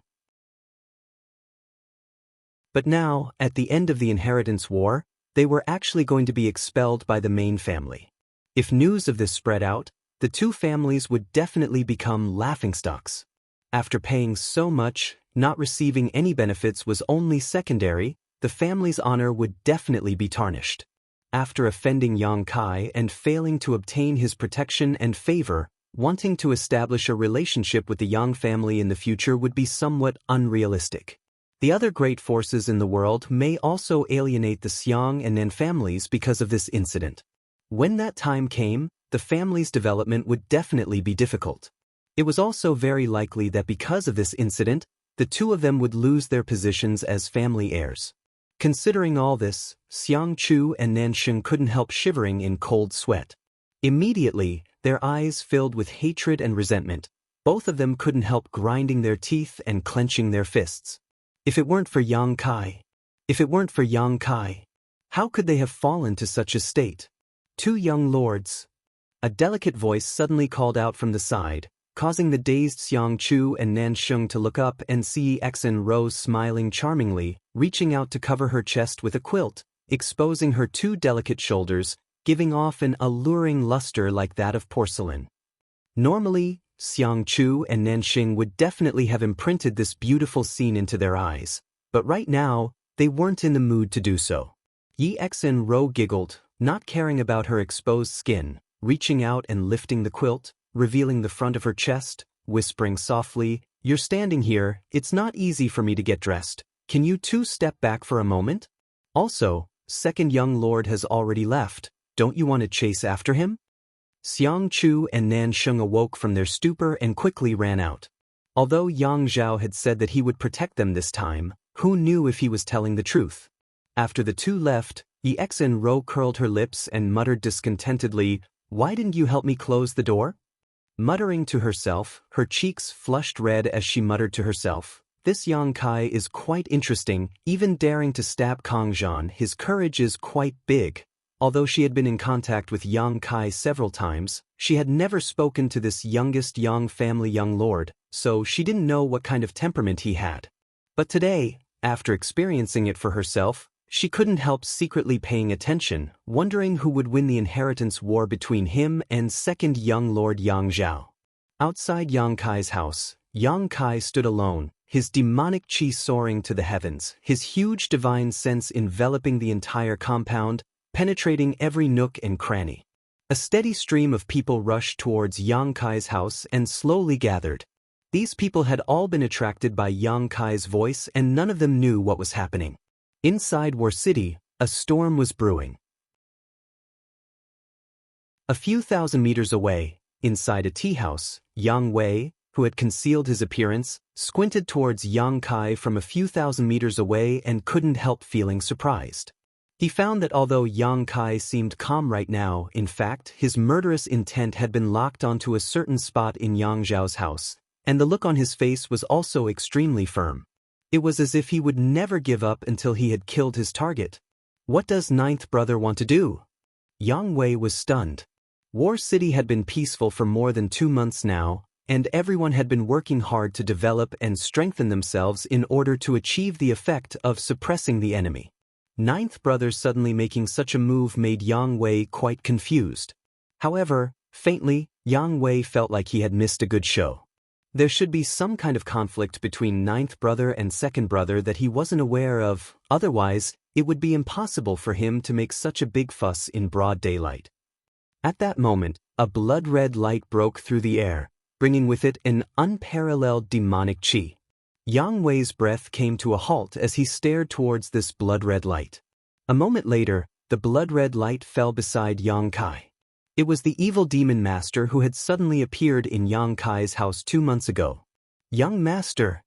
But now, at the end of the inheritance war, they were actually going to be expelled by the main family. If news of this spread out, the two families would definitely become laughingstocks. After paying so much, not receiving any benefits was only secondary, the family's honor would definitely be tarnished. After offending Yang Kai and failing to obtain his protection and favor, wanting to establish a relationship with the Yang family in the future would be somewhat unrealistic. The other great forces in the world may also alienate the Xiang and Nan families because of this incident. When that time came, the family's development would definitely be difficult. It was also very likely that because of this incident, the two of them would lose their positions as family heirs. Considering all this, Xiang Chu and Nanxing couldn't help shivering in cold sweat. Immediately, their eyes filled with hatred and resentment. Both of them couldn't help grinding their teeth and clenching their fists. If it weren't for Yang Kai, how could they have fallen to such a state? Two young lords. A delicate voice suddenly called out from the side, causing the dazed Xiang Chu and Nan Sheng to look up and see Exen Rose smiling charmingly, reaching out to cover her chest with a quilt, exposing her two delicate shoulders, giving off an alluring luster like that of porcelain. Normally, Xiang Chu and Nanxing would definitely have imprinted this beautiful scene into their eyes, but right now, they weren't in the mood to do so. Yi Exen Ro giggled, not caring about her exposed skin, reaching out and lifting the quilt, revealing the front of her chest, whispering softly, "You're standing here, it's not easy for me to get dressed. Can you two step back for a moment? Also, second young lord has already left, don't you want to chase after him?" Xiang Chu and Nan Sheng awoke from their stupor and quickly ran out. Although Yang Zhao had said that he would protect them this time, who knew if he was telling the truth? After the two left, Yi Exen Ro curled her lips and muttered discontentedly, "Why didn't you help me close the door?" Muttering to herself, her cheeks flushed red as she muttered to herself, "This Yang Kai is quite interesting, even daring to stab Kang Zhan. His courage is quite big." Although she had been in contact with Yang Kai several times, she had never spoken to this youngest Yang family young lord, so she didn't know what kind of temperament he had. But today, after experiencing it for herself, she couldn't help secretly paying attention, wondering who would win the inheritance war between him and second young lord Yang Zhao. Outside Yang Kai's house, Yang Kai stood alone, his demonic qi soaring to the heavens, his huge divine sense enveloping the entire compound, penetrating every nook and cranny. A steady stream of people rushed towards Yang Kai's house and slowly gathered. These people had all been attracted by Yang Kai's voice and none of them knew what was happening. Inside War City, a storm was brewing. A few thousand meters away, inside a tea house, Yang Wei, who had concealed his appearance, squinted towards Yang Kai from a few thousand meters away and couldn't help feeling surprised. He found that although Yang Kai seemed calm right now, in fact, his murderous intent had been locked onto a certain spot in Yang Zhao's house, and the look on his face was also extremely firm. It was as if he would never give up until he had killed his target. What does ninth brother want to do? Yang Wei was stunned. War City had been peaceful for more than 2 months now, and everyone had been working hard to develop and strengthen themselves in order to achieve the effect of suppressing the enemy. Ninth brother suddenly making such a move made Yang Wei quite confused. However, faintly, Yang Wei felt like he had missed a good show. There should be some kind of conflict between ninth brother and second brother that he wasn't aware of, otherwise, it would be impossible for him to make such a big fuss in broad daylight. At that moment, a blood-red light broke through the air, bringing with it an unparalleled demonic qi. Yang Wei's breath came to a halt as he stared towards this blood-red light. A moment later, the blood-red light fell beside Yang Kai. It was the evil demon master who had suddenly appeared in Yang Kai's house 2 months ago. Young master.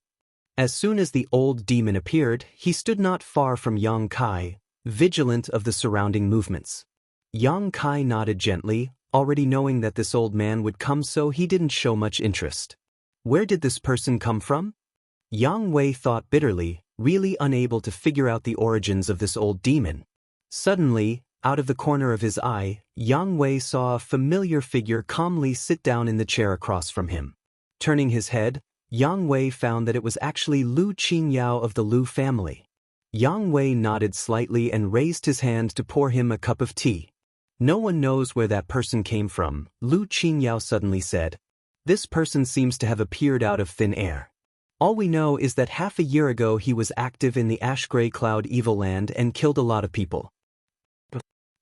As soon as the old demon appeared, he stood not far from Yang Kai, vigilant of the surrounding movements. Yang Kai nodded gently, already knowing that this old man would come, so he didn't show much interest. Where did this person come from? Yang Wei thought bitterly, really unable to figure out the origins of this old demon. Suddenly, out of the corner of his eye, Yang Wei saw a familiar figure calmly sit down in the chair across from him. Turning his head, Yang Wei found that it was actually Lu Qingyao of the Lu family. Yang Wei nodded slightly and raised his hand to pour him a cup of tea. "No one knows where that person came from," Lu Qingyao suddenly said. "This person seems to have appeared out of thin air. All we know is that half a year ago he was active in the Ash-Gray Cloud Evil Land and killed a lot of people."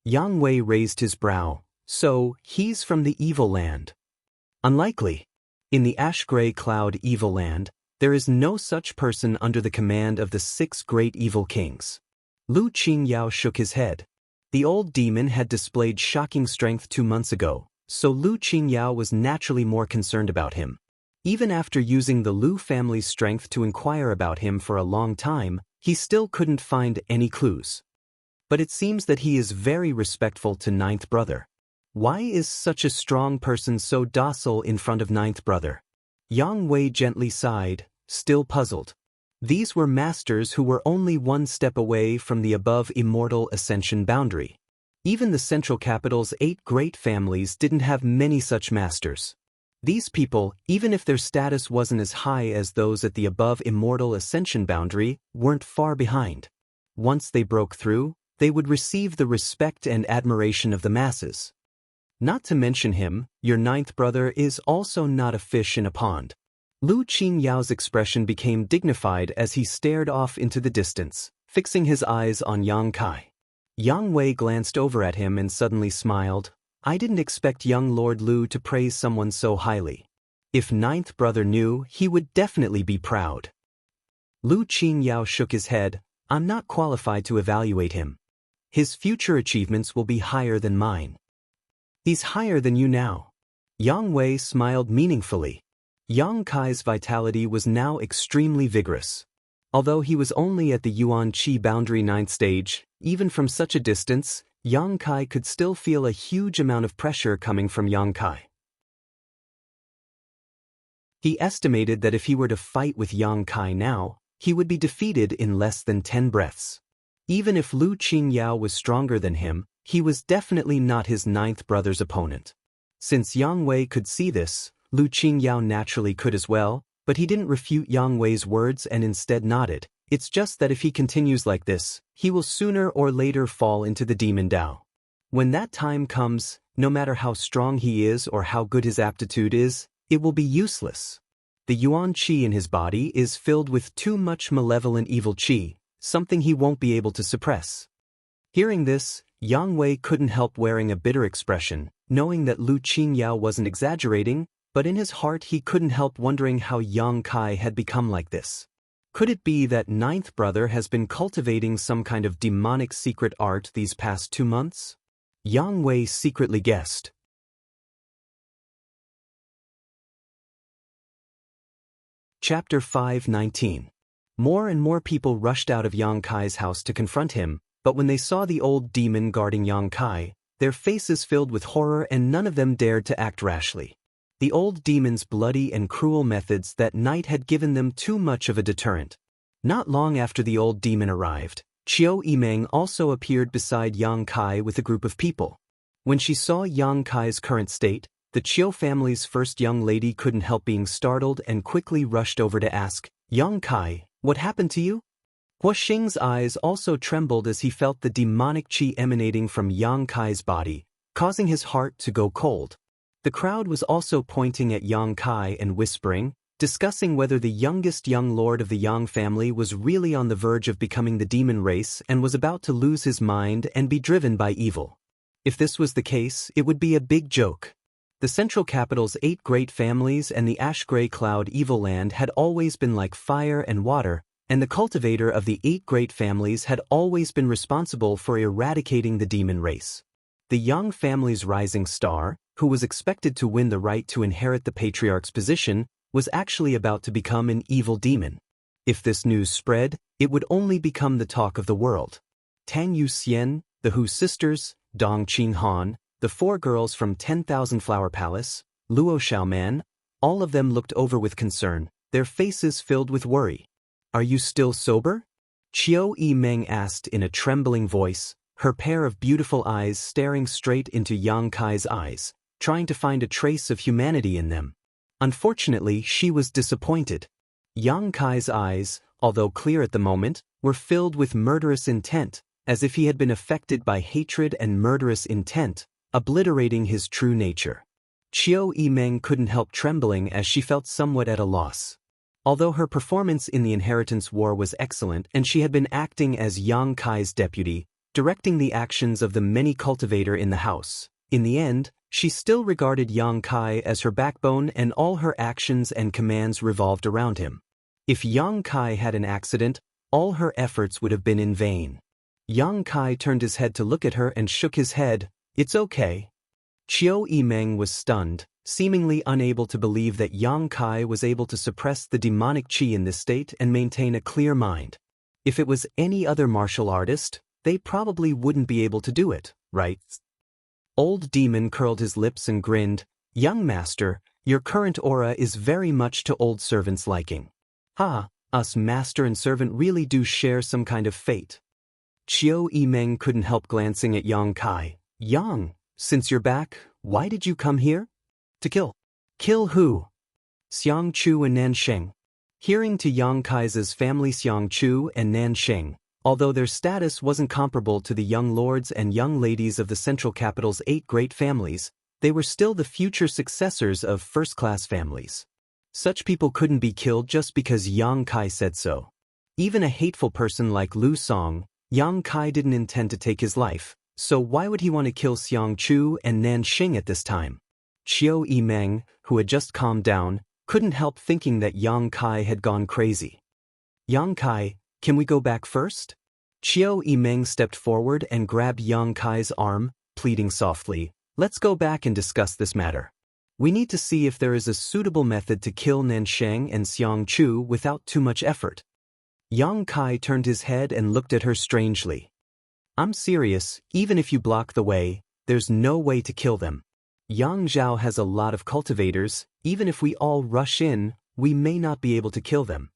Yang Wei raised his brow. "So, he's from the Evil Land?" "Unlikely. In the Ash-Gray Cloud Evil Land, there is no such person under the command of the 6 great evil kings." Lu Qingyao shook his head. The old demon had displayed shocking strength 2 months ago, so Lu Qingyao was naturally more concerned about him. Even after using the Lu family's strength to inquire about him for a long time, he still couldn't find any clues. But it seems that he is very respectful to ninth brother. Why is such a strong person so docile in front of ninth brother? Yang Wei gently sighed, still puzzled. These were masters who were only 1 step away from the above immortal ascension boundary. Even the central capital's 8 great families didn't have many such masters. These people, even if their status wasn't as high as those at the above immortal ascension boundary, weren't far behind. Once they broke through, they would receive the respect and admiration of the masses. Not to mention him, your ninth brother is also not a fish in a pond. Lu Qingyao's expression became dignified as he stared off into the distance, fixing his eyes on Yang Kai. Yang Wei glanced over at him and suddenly smiled. I didn't expect young Lord Lu to praise someone so highly. If ninth brother knew, he would definitely be proud. Lu Qingyao shook his head. I'm not qualified to evaluate him. His future achievements will be higher than mine. He's higher than you now. Yang Wei smiled meaningfully. Yang Kai's vitality was now extremely vigorous. Although he was only at the Yuan Qi boundary 9th stage, even from such a distance, Yang Kai could still feel a huge amount of pressure coming from Yang Kai. He estimated that if he were to fight with Yang Kai now, he would be defeated in less than 10 breaths. Even if Lu Qingyao was stronger than him, he was definitely not his ninth brother's opponent. Since Yang Wei could see this, Lu Qingyao naturally could as well, but he didn't refute Yang Wei's words and instead nodded. It's just that if he continues like this, he will sooner or later fall into the demon Dao. When that time comes, no matter how strong he is or how good his aptitude is, it will be useless. The Yuan Qi in his body is filled with too much malevolent evil Qi, something he won't be able to suppress. Hearing this, Yang Wei couldn't help wearing a bitter expression, knowing that Lu Qingyao wasn't exaggerating, but in his heart he couldn't help wondering how Yang Kai had become like this. Could it be that ninth brother has been cultivating some kind of demonic secret art these past 2 months? Yang Wei secretly guessed. Chapter 5:19. More and more people rushed out of Yang Kai's house to confront him, but when they saw the old demon guarding Yang Kai, their faces filled with horror and none of them dared to act rashly. The old demon's bloody and cruel methods that night had given them too much of a deterrent. Not long after the old demon arrived, Qiu Yimeng also appeared beside Yang Kai with a group of people. When she saw Yang Kai's current state, the Qiu family's first young lady couldn't help being startled and quickly rushed over to ask, Yang Kai, what happened to you? Hua Xing's eyes also trembled as he felt the demonic qi emanating from Yang Kai's body, causing his heart to go cold. The crowd was also pointing at Yang Kai and whispering, discussing whether the youngest young lord of the Yang family was really on the verge of becoming the demon race and was about to lose his mind and be driven by evil. If this was the case, it would be a big joke. The central capital's 8 great families and the ash-gray cloud evil land had always been like fire and water, and the cultivator of the 8 great families had always been responsible for eradicating the demon race. The Yang family's rising star, who was expected to win the right to inherit the patriarch's position, was actually about to become an evil demon. If this news spread, it would only become the talk of the world. Tang Yuxian, the Hu sisters, Dong Qinghan, the 4 girls from 10,000 Flower Palace, Luo Xiaoman, all of them looked over with concern, their faces filled with worry. Are you still sober? Qiu Yimeng asked in a trembling voice, her pair of beautiful eyes staring straight into Yang Kai's eyes, trying to find a trace of humanity in them. Unfortunately, she was disappointed. Yang Kai's eyes, although clear at the moment, were filled with murderous intent, as if he had been affected by hatred and murderous intent, obliterating his true nature. Qiu Yimeng couldn't help trembling as she felt somewhat at a loss. Although her performance in the inheritance war was excellent and she had been acting as Yang Kai's deputy, directing the actions of the many cultivator in the house, in the end, she still regarded Yang Kai as her backbone and all her actions and commands revolved around him. If Yang Kai had an accident, all her efforts would have been in vain. Yang Kai turned his head to look at her and shook his head. It's okay. Qiu Yimeng was stunned, seemingly unable to believe that Yang Kai was able to suppress the demonic qi in this state and maintain a clear mind. If it was any other martial artist, they probably wouldn't be able to do it, right? Old Demon curled his lips and grinned. Young master, your current aura is very much to old servant's liking. Us master and servant really do share some kind of fate. Qiu Yimeng couldn't help glancing at Yang Kai. Yang, since you're back, why did you come here? To kill. Kill who? Xiang Chu and Nansheng. Hearing to Yang Kai's family Xiang Chu and Nansheng, although their status wasn't comparable to the young lords and young ladies of the central capital's 8 great families, they were still the future successors of first-class families. Such people couldn't be killed just because Yang Kai said so. Even a hateful person like Lu Song, Yang Kai didn't intend to take his life, so why would he want to kill Xiang Chu and Nansheng at this time? Qiu Yimeng, who had just calmed down, couldn't help thinking that Yang Kai had gone crazy. Yang Kai, can we go back first? Qiu Yimeng stepped forward and grabbed Yang Kai's arm, pleading softly, let's go back and discuss this matter. We need to see if there is a suitable method to kill Nansheng and Xiang Chu without too much effort. Yang Kai turned his head and looked at her strangely. I'm serious, even if you block the way, there's no way to kill them. Yang Zhao has a lot of cultivators, even if we all rush in, we may not be able to kill them.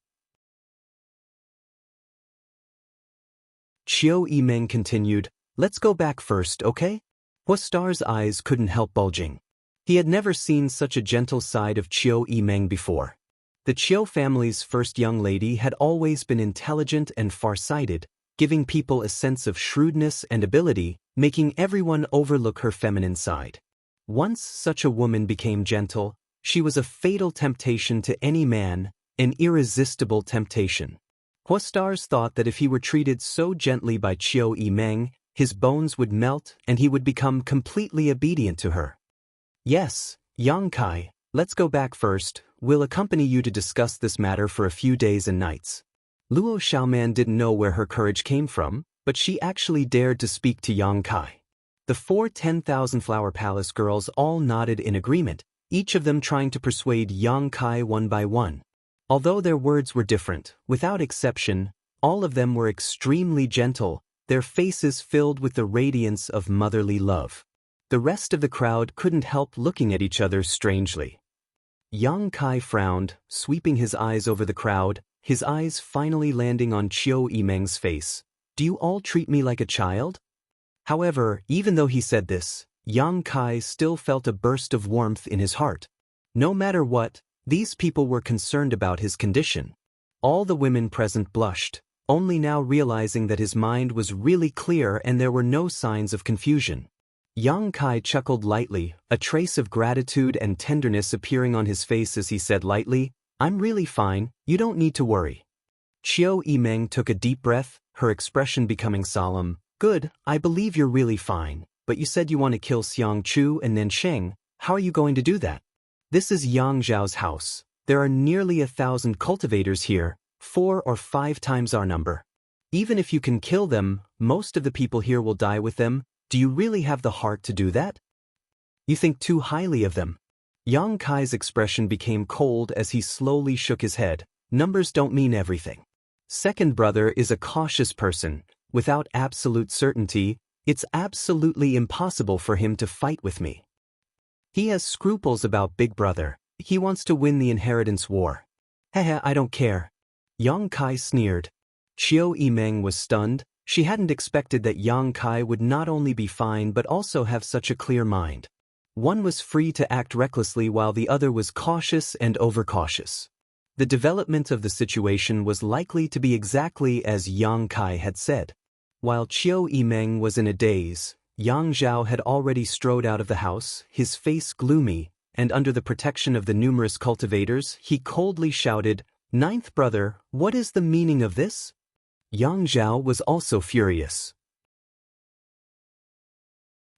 Qiu Yimeng continued, let's go back first, okay? Huastar's eyes couldn't help bulging. He had never seen such a gentle side of Qiu Yimeng before. The Qiu family's first young lady had always been intelligent and far-sighted, giving people a sense of shrewdness and ability, making everyone overlook her feminine side. Once such a woman became gentle, she was a fatal temptation to any man, an irresistible temptation. Huastars thought that if he were treated so gently by Qiu Yimeng, his bones would melt and he would become completely obedient to her. Yes, Yang Kai, let's go back first, we'll accompany you to discuss this matter for a few days and nights. Luo Xiaoman didn't know where her courage came from, but she actually dared to speak to Yang Kai. The 4 10,000 Flower Palace girls all nodded in agreement, each of them trying to persuade Yang Kai one by one. Although their words were different, without exception, all of them were extremely gentle, their faces filled with the radiance of motherly love. The rest of the crowd couldn't help looking at each other strangely. Yang Kai frowned, sweeping his eyes over the crowd, his eyes finally landing on Qiu Yimeng's face. Do you all treat me like a child? However, even though he said this, Yang Kai still felt a burst of warmth in his heart. No matter what, these people were concerned about his condition. All the women present blushed, only now realizing that his mind was really clear and there were no signs of confusion. Yang Kai chuckled lightly, a trace of gratitude and tenderness appearing on his face as he said lightly, I'm really fine, you don't need to worry. Qiu Yimeng took a deep breath, her expression becoming solemn. Good, I believe you're really fine, but you said you want to kill Xiang Chu and Nansheng, how are you going to do that? This is Yang Zhao's house. There are nearly 1,000 cultivators here, 4 or 5 times our number. Even if you can kill them, most of the people here will die with them. Do you really have the heart to do that? You think too highly of them. Yang Kai's expression became cold as he slowly shook his head. Numbers don't mean everything. Second brother is a cautious person. Without absolute certainty, it's absolutely impossible for him to fight with me. He has scruples about big brother. He wants to win the inheritance war. Hehe, I don't care. Yang Kai sneered. Qiu Yimeng was stunned. She hadn't expected that Yang Kai would not only be fine but also have such a clear mind. One was free to act recklessly while the other was cautious and overcautious. The development of the situation was likely to be exactly as Yang Kai had said. While Qiu Yimeng was in a daze, Yang Zhao had already strode out of the house, his face gloomy, and under the protection of the numerous cultivators, he coldly shouted, "Ninth brother, what is the meaning of this?" Yang Zhao was also furious.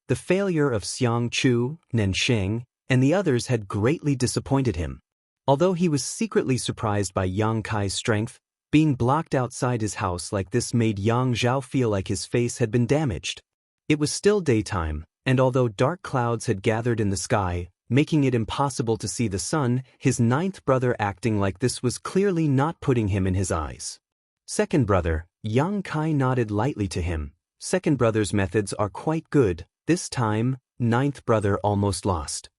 The failure of Xiang Chu, Nansheng, and the others had greatly disappointed him. Although he was secretly surprised by Yang Kai's strength, being blocked outside his house like this made Yang Zhao feel like his face had been damaged. It was still daytime, and although dark clouds had gathered in the sky, making it impossible to see the sun, his ninth brother acting like this was clearly not putting him in his eyes. Second brother, Yang Kai nodded lightly to him. Second brother's methods are quite good. This time, ninth brother almost lost.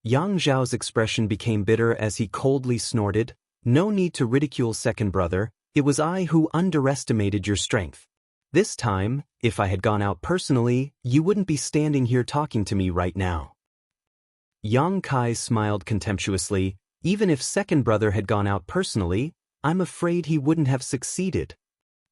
Yang Zhao's expression became bitter as he coldly snorted, "No need to ridicule second brother, it was I who underestimated your strength. This time, if I had gone out personally, you wouldn't be standing here talking to me right now." Yang Kai smiled contemptuously. Even if second brother had gone out personally, I'm afraid he wouldn't have succeeded.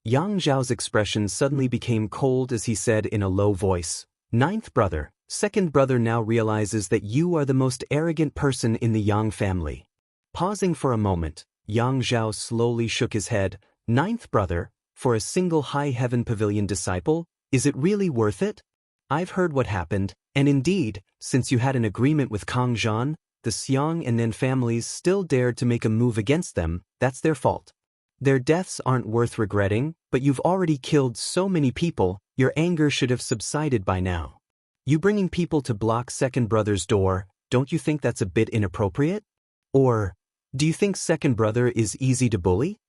Yang Zhao's expression suddenly became cold as he said in a low voice, "Ninth brother, second brother now realizes that you are the most arrogant person in the Yang family." Pausing for a moment, Yang Zhao slowly shook his head. "Ninth brother, for a single high heaven pavilion disciple, is it really worth it? I've heard what happened, and indeed, since you had an agreement with Kang Zhan, the Xiang and Nen families still dared to make a move against them. That's their fault. Their deaths aren't worth regretting, but you've already killed so many people, your anger should have subsided by now. You bringing people to block second brother's door, don't you think that's a bit inappropriate? Or, do you think second brother is easy to bully?"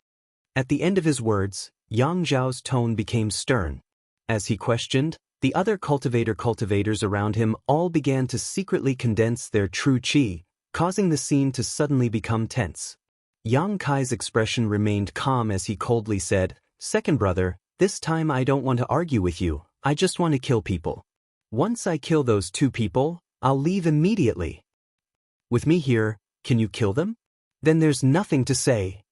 At the end of his words, Yang Zhao's tone became stern. As he questioned, the other cultivators around him all began to secretly condense their true qi, causing the scene to suddenly become tense. Yang Kai's expression remained calm as he coldly said, "Second brother, this time I don't want to argue with you, I just want to kill people. Once I kill those 2 people, I'll leave immediately. With me here, can you kill them? Then there's nothing to say."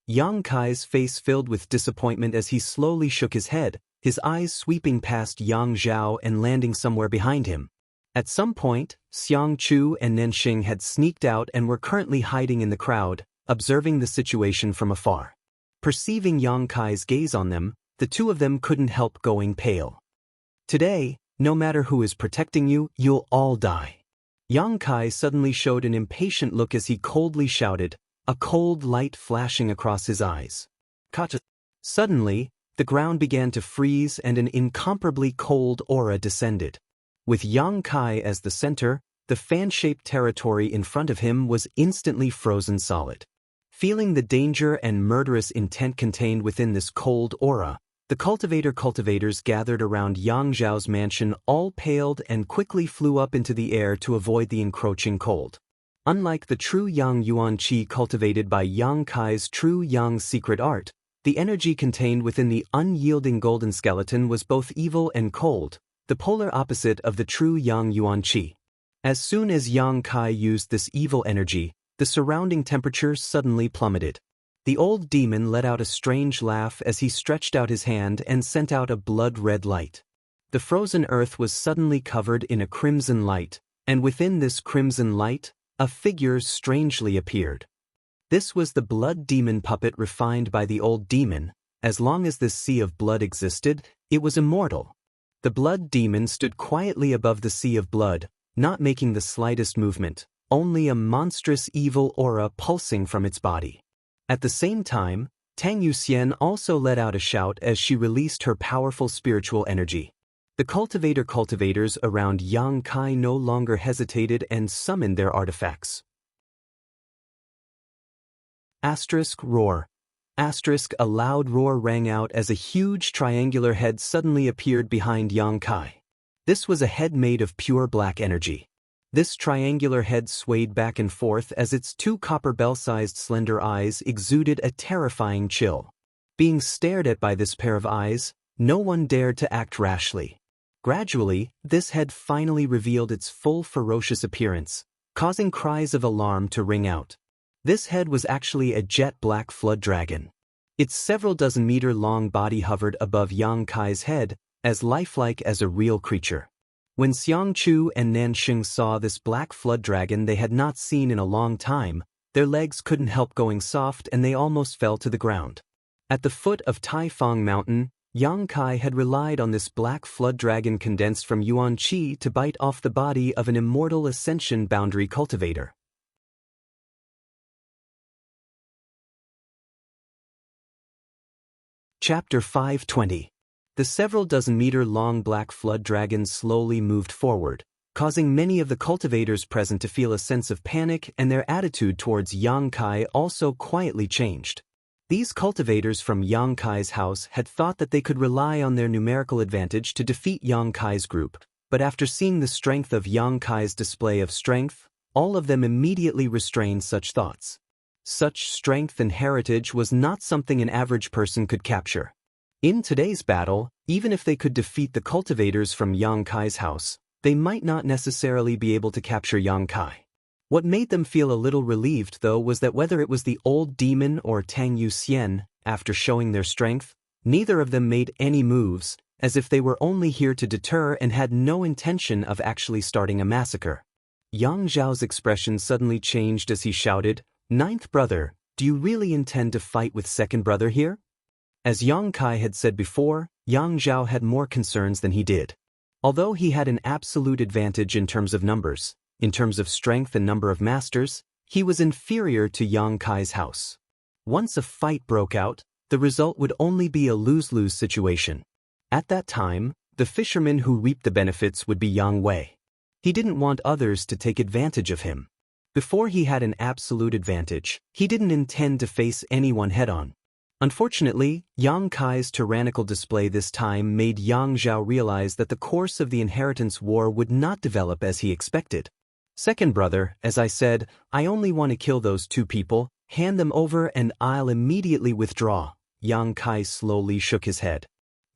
Yang Kai's face filled with disappointment as he slowly shook his head, his eyes sweeping past Yang Zhao and landing somewhere behind him. At some point, Xiang Chu and Nenxing had sneaked out and were currently hiding in the crowd, observing the situation from afar. Perceiving Yang Kai's gaze on them, the 2 of them couldn't help going pale. "Today, no matter who is protecting you, you'll all die." Yang Kai suddenly showed an impatient look as he coldly shouted, a cold light flashing across his eyes. "Kacha." Suddenly, the ground began to freeze and an incomparably cold aura descended. With Yang Kai as the center, the fan-shaped territory in front of him was instantly frozen solid. Feeling the danger and murderous intent contained within this cold aura, the cultivators gathered around Yang Zhao's mansion all paled and quickly flew up into the air to avoid the encroaching cold. Unlike the true Yang Yuan Qi cultivated by Yang Kai's true Yang secret art, the energy contained within the unyielding golden skeleton was both evil and cold, the polar opposite of the true Yang Yuan Qi. As soon as Yang Kai used this evil energy, the surrounding temperature suddenly plummeted. The old demon let out a strange laugh as he stretched out his hand and sent out a blood-red light. The frozen earth was suddenly covered in a crimson light, and within this crimson light, a figure strangely appeared. This was the blood demon puppet refined by the old demon. As long as this sea of blood existed, it was immortal. The blood demon stood quietly above the sea of blood, not making the slightest movement, only a monstrous evil aura pulsing from its body. At the same time, Tang Yuxian also let out a shout as she released her powerful spiritual energy. The cultivators around Yang Kai no longer hesitated and summoned their artifacts. Roar. A loud roar rang out as a huge triangular head suddenly appeared behind Yang Kai. This was a head made of pure black energy. This triangular head swayed back and forth as its 2 copper bell-sized slender eyes exuded a terrifying chill. Being stared at by this pair of eyes, no one dared to act rashly. Gradually, this head finally revealed its full ferocious appearance, causing cries of alarm to ring out. This head was actually a jet-black flood dragon. Its several dozen meter-long body hovered above Yang Kai's head, as lifelike as a real creature. When Xiang Chu and Nanxing saw this black flood dragon they had not seen in a long time, their legs couldn't help going soft and they almost fell to the ground. At the foot of Taifang Mountain, Yang Kai had relied on this black flood dragon condensed from Yuan Qi to bite off the body of an immortal ascension boundary cultivator. Chapter 520. The several dozen meter-long black flood dragons slowly moved forward, causing many of the cultivators present to feel a sense of panic, and their attitude towards Yang Kai also quietly changed. These cultivators from Yang Kai's house had thought that they could rely on their numerical advantage to defeat Yang Kai's group, but after seeing the strength of Yang Kai's display of strength, all of them immediately restrained such thoughts. Such strength and heritage was not something an average person could capture. In today's battle, even if they could defeat the cultivators from Yang Kai's house, they might not necessarily be able to capture Yang Kai. What made them feel a little relieved, though, was that whether it was the old demon or Tang Yuxian, after showing their strength, neither of them made any moves, as if they were only here to deter and had no intention of actually starting a massacre. Yang Zhao's expression suddenly changed as he shouted, "Ninth brother, do you really intend to fight with second brother here?" As Yang Kai had said before, Yang Zhao had more concerns than he did. Although he had an absolute advantage in terms of numbers, in terms of strength and number of masters, he was inferior to Yang Kai's house. Once a fight broke out, the result would only be a lose-lose situation. At that time, the fisherman who reaped the benefits would be Yang Wei. He didn't want others to take advantage of him. Before he had an absolute advantage, he didn't intend to face anyone head-on. Unfortunately, Yang Kai's tyrannical display this time made Yang Zhao realize that the course of the inheritance war would not develop as he expected. "Second brother, as I said, I only want to kill those two people, hand them over and I'll immediately withdraw." Yang Kai slowly shook his head.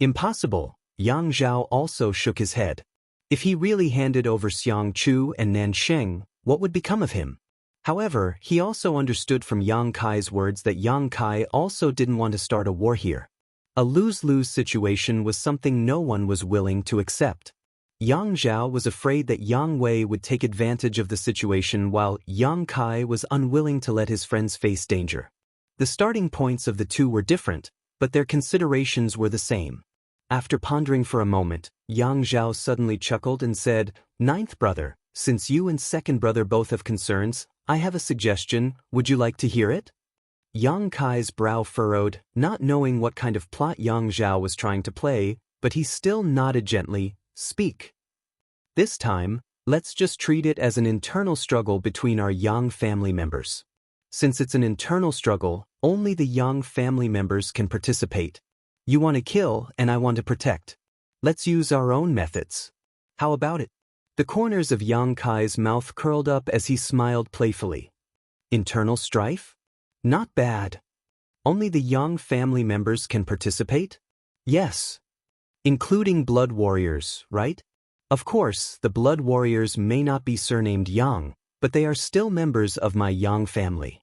"Impossible." Yang Zhao also shook his head. If he really handed over Xiang Chu and Nansheng, what would become of him? However, he also understood from Yang Kai's words that Yang Kai also didn't want to start a war here. A lose-lose situation was something no one was willing to accept. Yang Zhao was afraid that Yang Wei would take advantage of the situation while Yang Kai was unwilling to let his friends face danger. The starting points of the two were different, but their considerations were the same. After pondering for a moment, Yang Zhao suddenly chuckled and said, "Ninth brother, since you and second brother both have concerns, I have a suggestion, would you like to hear it?" Yang Kai's brow furrowed, not knowing what kind of plot Yang Zhao was trying to play, but he still nodded gently, "Speak." "This time, let's just treat it as an internal struggle between our Yang family members. Since it's an internal struggle, only the Yang family members can participate. You want to kill and I want to protect. Let's use our own methods. How about it?" The corners of Yang Kai's mouth curled up as he smiled playfully. "Internal strife? Not bad. Only the Yang family members can participate?" "Yes. Including blood warriors, right? Of course, the blood warriors may not be surnamed Yang, but they are still members of my Yang family."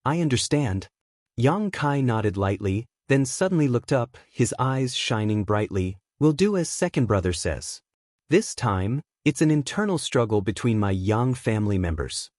"I understand." Yang Kai nodded lightly, then suddenly looked up, his eyes shining brightly. "We'll do as second brother says. This time, it's an internal struggle between my Yang family members."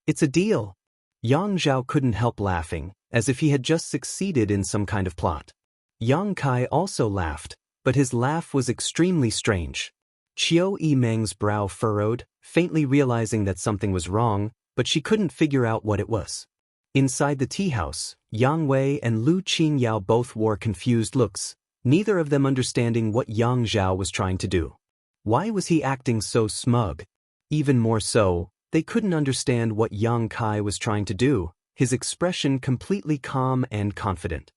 "It's a deal." Yang Zhao couldn't help laughing, as if he had just succeeded in some kind of plot. Yang Kai also laughed, but his laugh was extremely strange. Qiu Yimeng's brow furrowed, faintly realizing that something was wrong, but she couldn't figure out what it was. Inside the tea house, Yang Wei and Lu Qingyao both wore confused looks, neither of them understanding what Yang Zhao was trying to do. Why was he acting so smug? Even more so, they couldn't understand what Yang Kai was trying to do, his expression completely calm and confident.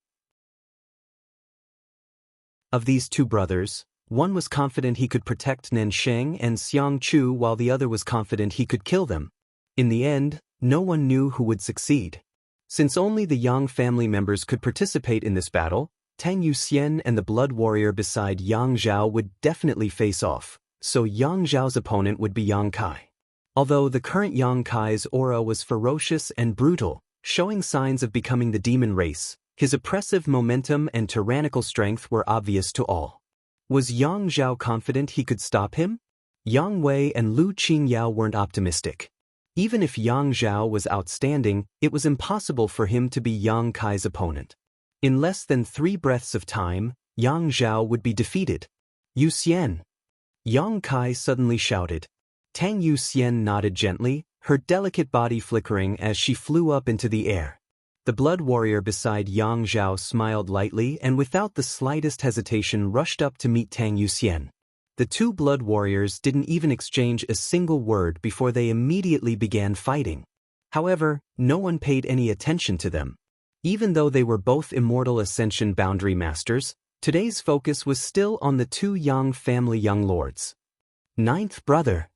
Of these two brothers, one was confident he could protect Nansheng and Xiang Chu while the other was confident he could kill them. In the end, no one knew who would succeed. Since only the Yang family members could participate in this battle, Tang Yuxian and the blood warrior beside Yang Zhao would definitely face off, so Yang Zhao's opponent would be Yang Kai. Although the current Yang Kai's aura was ferocious and brutal, showing signs of becoming the demon race, his oppressive momentum and tyrannical strength were obvious to all. Was Yang Zhao confident he could stop him? Yang Wei and Lu Qingyao weren't optimistic. Even if Yang Zhao was outstanding, it was impossible for him to be Yang Kai's opponent. In less than 3 breaths of time, Yang Zhao would be defeated. "Yuxian!" Yang Kai suddenly shouted. Tang Yuxian nodded gently, her delicate body flickering as she flew up into the air. The blood warrior beside Yang Zhao smiled lightly and without the slightest hesitation rushed up to meet Tang Yuxian. The two blood warriors didn't even exchange a single word before they immediately began fighting. However, no one paid any attention to them. Even though they were both immortal ascension boundary masters, today's focus was still on the two Yang family young lords. "Ninth brother!"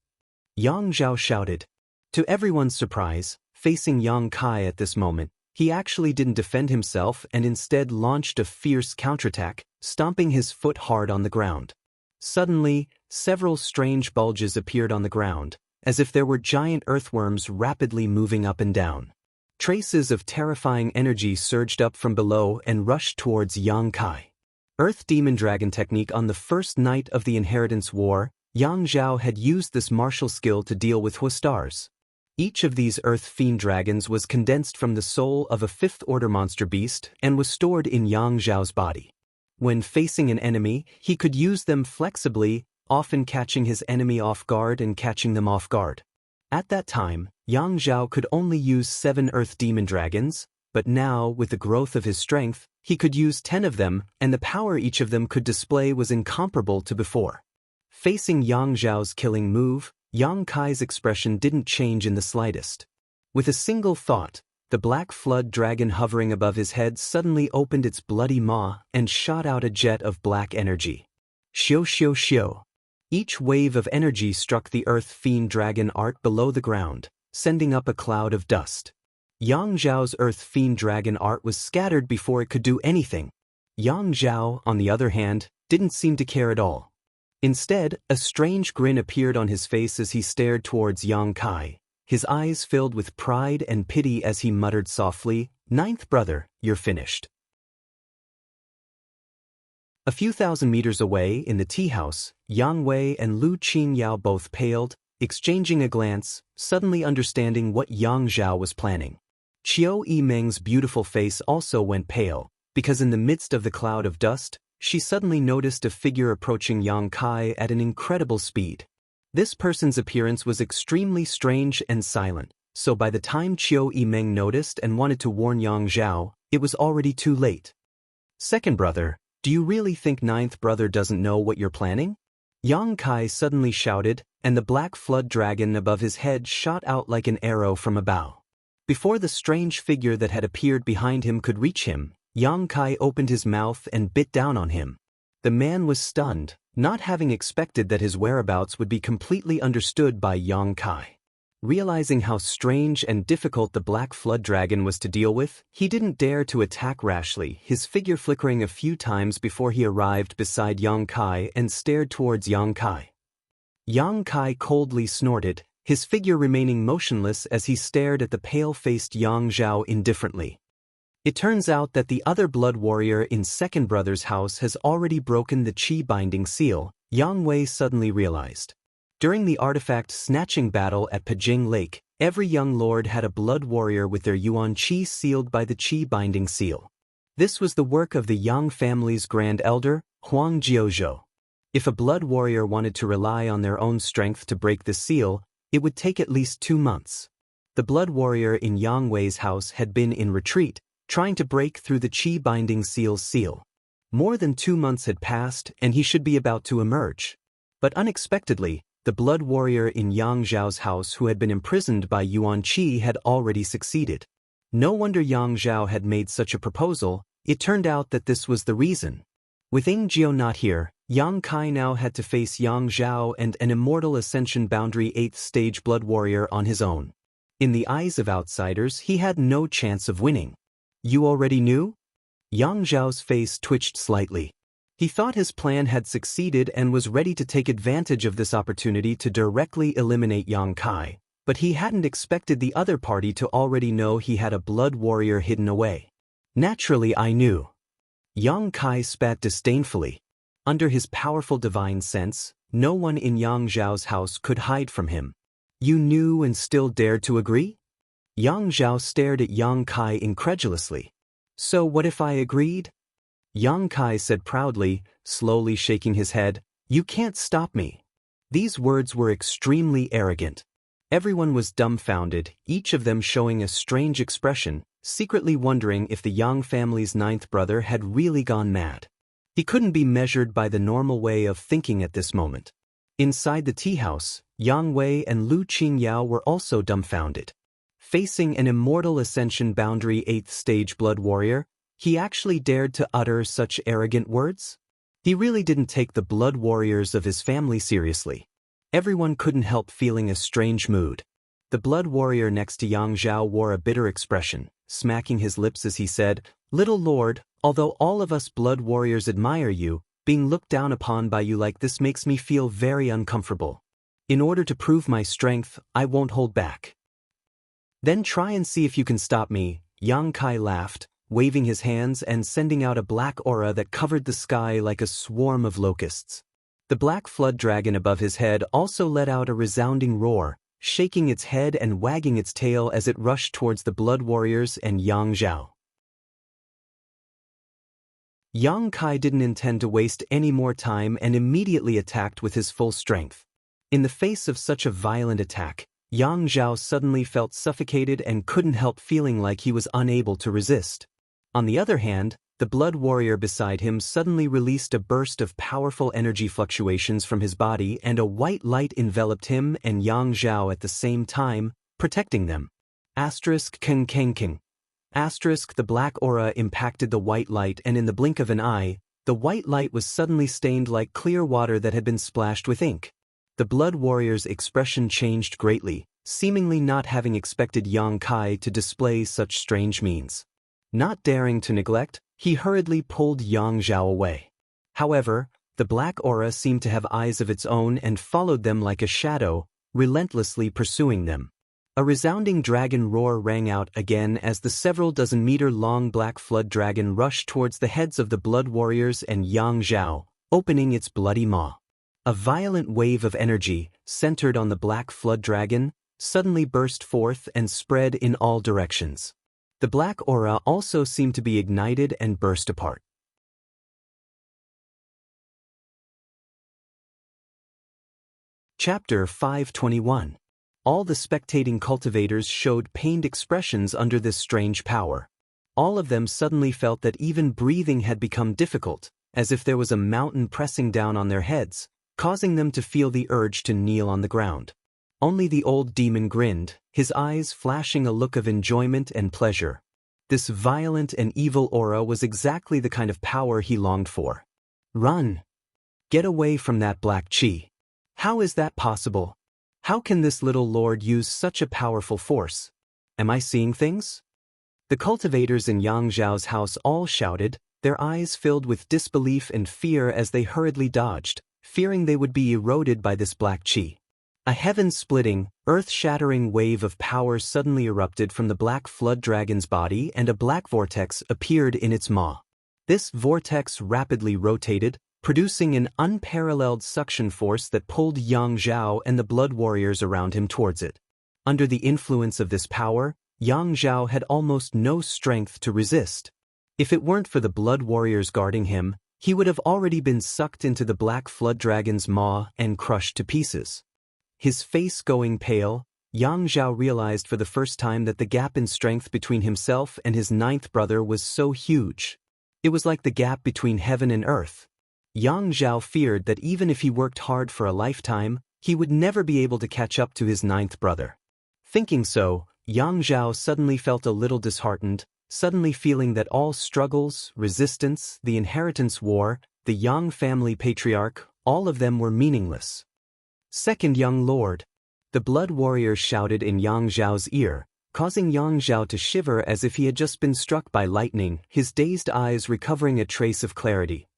Yang Zhao shouted. To everyone's surprise, facing Yang Kai at this moment, he actually didn't defend himself and instead launched a fierce counterattack, stomping his foot hard on the ground. Suddenly, several strange bulges appeared on the ground, as if there were giant earthworms rapidly moving up and down. Traces of terrifying energy surged up from below and rushed towards Yang Kai. Earth Demon Dragon technique. On the first night of the Inheritance War, Yang Zhao had used this martial skill to deal with Huastars. Each of these Earth Fiend Dragons was condensed from the soul of a fifth-order monster beast and was stored in Yang Zhao's body. When facing an enemy, he could use them flexibly, often catching his enemy off guard and catching them off guard. At that time, Yang Zhao could only use 7 Earth Demon Dragons, but now, with the growth of his strength, he could use 10 of them, and the power each of them could display was incomparable to before. Facing Yang Zhao's killing move, Yang Kai's expression didn't change in the slightest. With a single thought, the black flood dragon hovering above his head suddenly opened its bloody maw and shot out a jet of black energy. Xiu xiu xiu. Each wave of energy struck the Earth Fiend Dragon art below the ground, sending up a cloud of dust. Yang Zhao's Earth Fiend Dragon art was scattered before it could do anything. Yang Zhao, on the other hand, didn't seem to care at all. Instead, a strange grin appeared on his face as he stared towards Yang Kai, his eyes filled with pride and pity as he muttered softly, "Ninth brother, you're finished." A few thousand meters away in the tea house, Yang Wei and Lu Qingyao both paled, exchanging a glance, suddenly understanding what Yang Zhao was planning. Qiu Yimeng's beautiful face also went pale, because in the midst of the cloud of dust, she suddenly noticed a figure approaching Yang Kai at an incredible speed. This person's appearance was extremely strange and silent, so by the time Qiu Yimeng noticed and wanted to warn Yang Zhao, it was already too late. "Second brother, do you really think ninth brother doesn't know what you're planning?" Yang Kai suddenly shouted, and the black flood dragon above his head shot out like an arrow from a bow. Before the strange figure that had appeared behind him could reach him, Yang Kai opened his mouth and bit down on him. The man was stunned, not having expected that his whereabouts would be completely understood by Yang Kai. Realizing how strange and difficult the black flood dragon was to deal with, he didn't dare to attack rashly, his figure flickering a few times before he arrived beside Yang Kai and stared towards Yang Kai. Yang Kai coldly snorted, his figure remaining motionless as he stared at the pale-faced Yang Zhao indifferently. It turns out that the other blood warrior in second brother's house has already broken the Qi binding seal, Yang Wei suddenly realized. During the artifact snatching battle at Pajing Lake, every young lord had a blood warrior with their Yuan Qi sealed by the Qi binding seal. This was the work of the Yang family's grand elder, Huang Jiuzhou. If a blood warrior wanted to rely on their own strength to break the seal, it would take at least 2 months. The blood warrior in Yang Wei's house had been in retreat, trying to break through the Qi binding seal's seal. More than 2 months had passed and he should be about to emerge. But unexpectedly, the blood warrior in Yang Zhao's house who had been imprisoned by Yuan Qi had already succeeded. No wonder Yang Zhao had made such a proposal, it turned out that this was the reason. With Ying Jiao not here, Yang Kai now had to face Yang Zhao and an immortal ascension boundary 8th stage blood warrior on his own. In the eyes of outsiders, he had no chance of winning. "You already knew?" Yang Zhao's face twitched slightly. He thought his plan had succeeded and was ready to take advantage of this opportunity to directly eliminate Yang Kai, but he hadn't expected the other party to already know he had a blood warrior hidden away. "Naturally I knew." Yang Kai spat disdainfully. Under his powerful divine sense, no one in Yang Zhao's house could hide from him. "You knew and still dared to agree?" Yang Zhao stared at Yang Kai incredulously. "So what if I agreed?" Yang Kai said proudly, slowly shaking his head, "You can't stop me." These words were extremely arrogant. Everyone was dumbfounded, each of them showing a strange expression, secretly wondering if the Yang family's ninth brother had really gone mad. He couldn't be measured by the normal way of thinking at this moment. Inside the tea house, Yang Wei and Lu Qingyao were also dumbfounded. Facing an immortal ascension boundary 8th stage blood warrior, he actually dared to utter such arrogant words? He really didn't take the blood warriors of his family seriously. Everyone couldn't help feeling a strange mood. The blood warrior next to Yang Zhao wore a bitter expression, smacking his lips as he said, "Little lord, although all of us blood warriors admire you, Being looked down upon by you like this makes me feel very uncomfortable. In order to prove my strength, I won't hold back. Then try and see if you can stop me, Yang Kai laughed, waving his hands and sending out a black aura that covered the sky like a swarm of locusts. The black flood dragon above his head also let out a resounding roar, shaking its head and wagging its tail as it rushed towards the blood warriors and Yang Zhao. Yang Kai didn't intend to waste any more time and immediately attacked with his full strength. In the face of such a violent attack, Yang Zhao suddenly felt suffocated and couldn't help feeling like he was unable to resist. On the other hand, the blood warrior beside him suddenly released a burst of powerful energy fluctuations from his body, and a white light enveloped him and Yang Zhao at the same time, protecting them. Keng Keng King. The black aura impacted the white light, and in the blink of an eye, the white light was suddenly stained like clear water that had been splashed with ink. The blood warrior's expression changed greatly, seemingly not having expected Yang Kai to display such strange means. Not daring to neglect, he hurriedly pulled Yang Zhao away. However, the black aura seemed to have eyes of its own and followed them like a shadow, relentlessly pursuing them. A resounding dragon roar rang out again as the several dozen-meter-long black flood dragon rushed towards the heads of the blood warriors and Yang Zhao, opening its bloody maw. A violent wave of energy, centered on the black flood dragon, suddenly burst forth and spread in all directions. The black aura also seemed to be ignited and burst apart. Chapter 521. All the spectating cultivators showed pained expressions under this strange power. All of them suddenly felt that even breathing had become difficult, as if there was a mountain pressing down on their heads, causing them to feel the urge to kneel on the ground. Only the old demon grinned, his eyes flashing a look of enjoyment and pleasure. This violent and evil aura was exactly the kind of power he longed for. Run! Get away from that black chi. How is that possible? How can this little lord use such a powerful force? Am I seeing things? The cultivators in Yang Zhao's house all shouted, their eyes filled with disbelief and fear as they hurriedly dodged, fearing they would be eroded by this black chi. A heaven-splitting, earth-shattering wave of power suddenly erupted from the black flood dragon's body, and a black vortex appeared in its maw. This vortex rapidly rotated, producing an unparalleled suction force that pulled Yang Zhao and the blood warriors around him towards it. Under the influence of this power, Yang Zhao had almost no strength to resist. If it weren't for the blood warriors guarding him, he would have already been sucked into the black flood dragon's maw and crushed to pieces. His face going pale, Yang Zhao realized for the first time that the gap in strength between himself and his ninth brother was so huge. It was like the gap between heaven and earth. Yang Zhao feared that even if he worked hard for a lifetime, he would never be able to catch up to his ninth brother. Thinking so, Yang Zhao suddenly felt a little disheartened, suddenly feeling that all struggles, resistance, the inheritance war, the Yang family patriarch, all of them were meaningless. Second young lord, the blood warrior shouted in Yang Zhao's ear, causing Yang Zhao to shiver as if he had just been struck by lightning, his dazed eyes recovering a trace of clarity.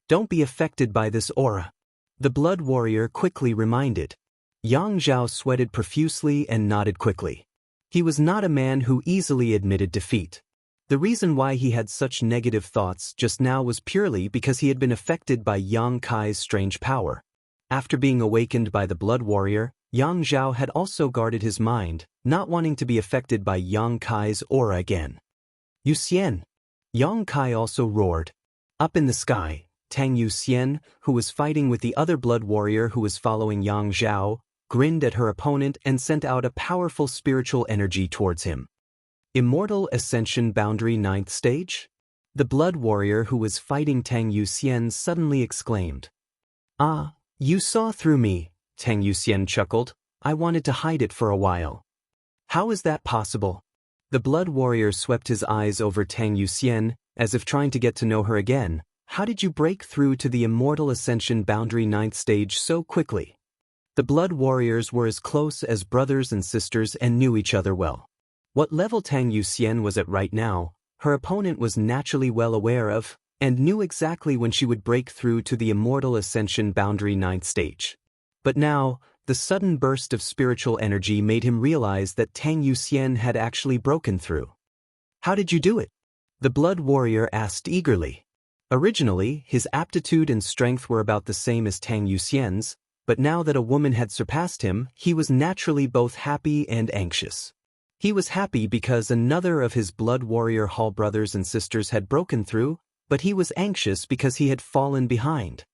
Don't be affected by this aura, the blood warrior quickly reminded. Yang Zhao sweated profusely and nodded quickly. He was not a man who easily admitted defeat. The reason why he had such negative thoughts just now was purely because he had been affected by Yang Kai's strange power. After being awakened by the blood warrior, Yang Zhao had also guarded his mind, not wanting to be affected by Yang Kai's aura again. Yu Xian! Yang Kai also roared. Up in the sky, Tang Yu Xian, who was fighting with the other blood warrior who was following Yang Zhao, grinned at her opponent and sent out a powerful spiritual energy towards him. Immortal Ascension Boundary 9th Stage? The blood warrior who was fighting Tang Yu Xian suddenly exclaimed. Ah, you saw through me, Tang Yu Xian chuckled. I wanted to hide it for a while. How is that possible? The blood warrior swept his eyes over Tang Yu Xian, as if trying to get to know her again. How did you break through to the Immortal Ascension Boundary 9th Stage so quickly? The blood warriors were as close as brothers and sisters and knew each other well. What level Tang Yu Xian was at right now, her opponent was naturally well aware of. and knew exactly when she would break through to the immortal ascension boundary 9th stage. But now, the sudden burst of spiritual energy made him realize that Tang Yuxian had actually broken through. How did you do it? The blood warrior asked eagerly. Originally, his aptitude and strength were about the same as Tang Yuxian's, but now that a woman had surpassed him, he was naturally both happy and anxious. He was happy because another of his blood warrior hall brothers and sisters had broken through, but he was anxious because he had fallen behind.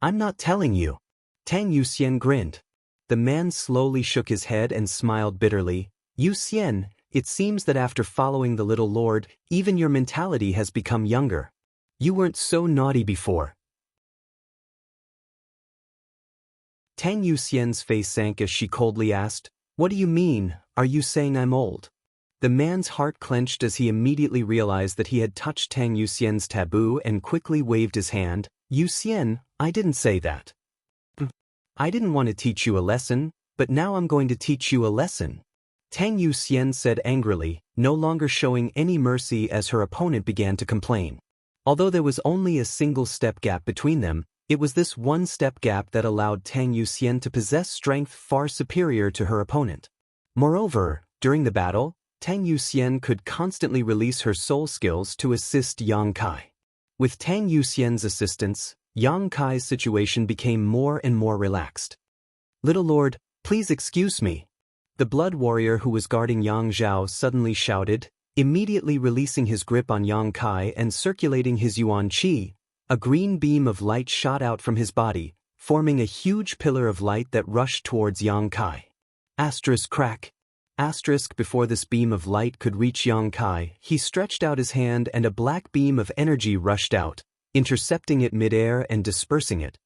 I'm not telling you. Tang Yuxian grinned. The man slowly shook his head and smiled bitterly. Yuxian, it seems that after following the little lord, even your mentality has become younger. You weren't so naughty before. Tang Yuxian's face sank as she coldly asked, What do you mean, are you saying I'm old? The man's heart clenched as he immediately realized that he had touched Tang Yuxian's taboo and quickly waved his hand. Yuxian, I didn't say that. I didn't want to teach you a lesson, but now I'm going to teach you a lesson. Tang Yuxian said angrily, no longer showing any mercy as her opponent began to complain. Although there was only a single step gap between them, it was this one step gap that allowed Tang Yuxian to possess strength far superior to her opponent. Moreover, during the battle, Tang Yuxian could constantly release her soul skills to assist Yang Kai. With Tang Yuxian's assistance, Yang Kai's situation became more and more relaxed. Little Lord, please excuse me. The blood warrior who was guarding Yang Zhao suddenly shouted, immediately releasing his grip on Yang Kai and circulating his yuan qi. A green beam of light shot out from his body, forming a huge pillar of light that rushed towards Yang Kai. Asterisk crack. Asterisk before this beam of light could reach Yang Kai, he stretched out his hand and a black beam of energy rushed out, intercepting it midair and dispersing it.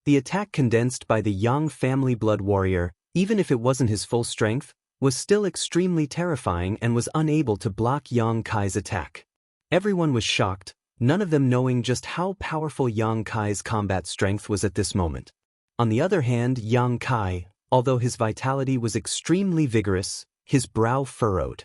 The attack condensed by the Yang family blood warrior, even if it wasn't his full strength, was still extremely terrifying and was unable to block Yang Kai's attack. Everyone was shocked, none of them knowing just how powerful Yang Kai's combat strength was at this moment. On the other hand, Yang Kai, although his vitality was extremely vigorous, his brow furrowed.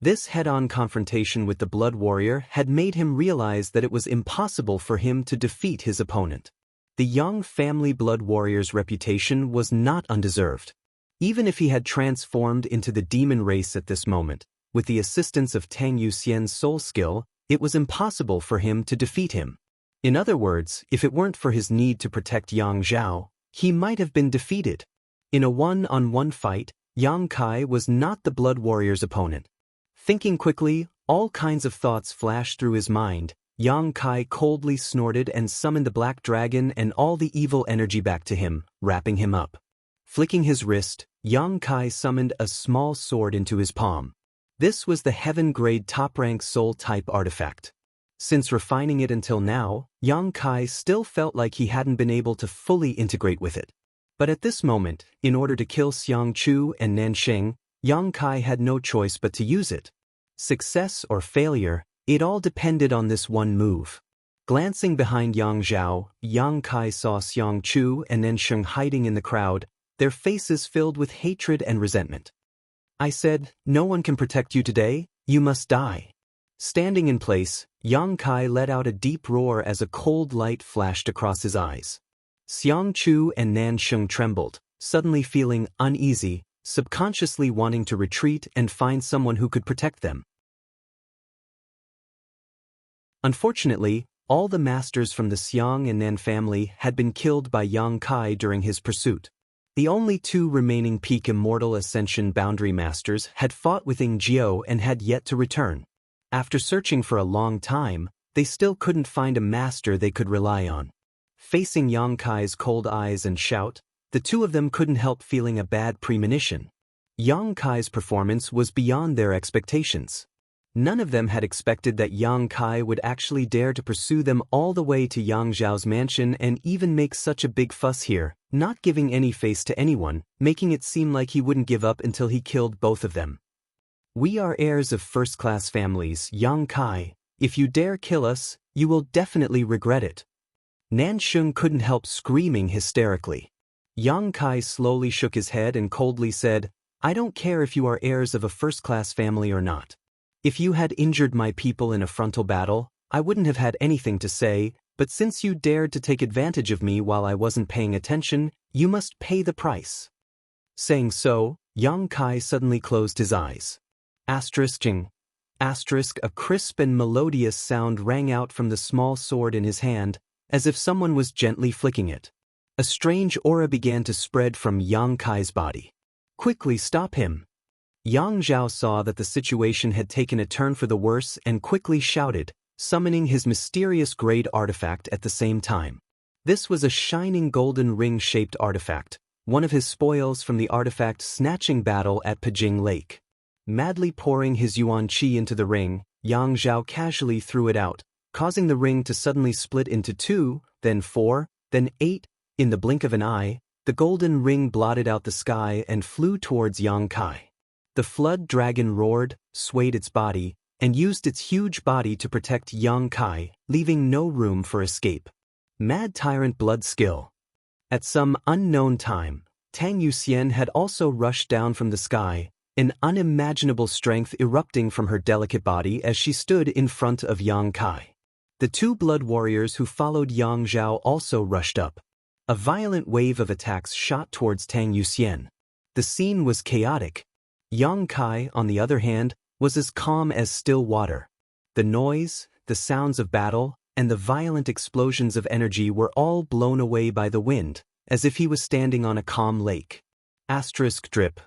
This head-on confrontation with the blood warrior had made him realize that it was impossible for him to defeat his opponent. The Yang family blood warrior's reputation was not undeserved. Even if he had transformed into the demon race at this moment, with the assistance of Tang Yuxian's soul skill, it was impossible for him to defeat him. In other words, if it weren't for his need to protect Yang Zhao, he might have been defeated. In a one-on-one fight, Yang Kai was not the blood warrior's opponent. Thinking quickly, all kinds of thoughts flashed through his mind. Yang Kai coldly snorted and summoned the black dragon and all the evil energy back to him, wrapping him up. Flicking his wrist, Yang Kai summoned a small sword into his palm. This was the heaven-grade top-rank soul-type artifact. Since refining it until now, Yang Kai still felt like he hadn't been able to fully integrate with it. But at this moment, in order to kill Xiang Chu and Nansheng, Yang Kai had no choice but to use it. Success or failure, it all depended on this one move. Glancing behind Yang Zhao, Yang Kai saw Xiang Chu and Nansheng hiding in the crowd, their faces filled with hatred and resentment. I said, no one can protect you today, you must die. Standing in place, Yang Kai let out a deep roar as a cold light flashed across his eyes. Xiang Chu and Nansheng trembled, suddenly feeling uneasy, subconsciously wanting to retreat and find someone who could protect them. Unfortunately, all the masters from the Xiang and Nan family had been killed by Yang Kai during his pursuit. The only two remaining peak immortal ascension boundary masters had fought with Ying Jiao and had yet to return. After searching for a long time, they still couldn't find a master they could rely on. Facing Yang Kai's cold eyes and shout, the two of them couldn't help feeling a bad premonition. Yang Kai's performance was beyond their expectations. None of them had expected that Yang Kai would actually dare to pursue them all the way to Yang Zhao's mansion and even make such a big fuss here, not giving any face to anyone, making it seem like he wouldn't give up until he killed both of them. We are heirs of first-class families, Yang Kai. If you dare kill us, you will definitely regret it. Nansheng couldn't help screaming hysterically. Yang Kai slowly shook his head and coldly said, I don't care if you are heirs of a first-class family or not. If you had injured my people in a frontal battle, I wouldn't have had anything to say, but since you dared to take advantage of me while I wasn't paying attention, you must pay the price. Saying so, Yang Kai suddenly closed his eyes. Asterisk, a crisp and melodious sound rang out from the small sword in his hand, as if someone was gently flicking it. A strange aura began to spread from Yang Kai's body. Quickly stop him! Yang Zhao saw that the situation had taken a turn for the worse and quickly shouted, summoning his mysterious grade artifact at the same time. This was a shining golden ring-shaped artifact, one of his spoils from the artifact snatching battle at Pijing Lake. Madly pouring his yuan qi into the ring, Yang Zhao casually threw it out, causing the ring to suddenly split into 2, then 4, then 8. In the blink of an eye, the golden ring blotted out the sky and flew towards Yang Kai. The flood dragon roared, swayed its body, and used its huge body to protect Yang Kai, leaving no room for escape. Mad Tyrant Blood Skill. At some unknown time, Tang Yuxian had also rushed down from the sky, an unimaginable strength erupting from her delicate body as she stood in front of Yang Kai. The two blood warriors who followed Yang Zhao also rushed up. A violent wave of attacks shot towards Tang Yuxian. The scene was chaotic. Yang Kai, on the other hand, was as calm as still water. The noise, the sounds of battle, and the violent explosions of energy were all blown away by the wind, as if he was standing on a calm lake. Drip.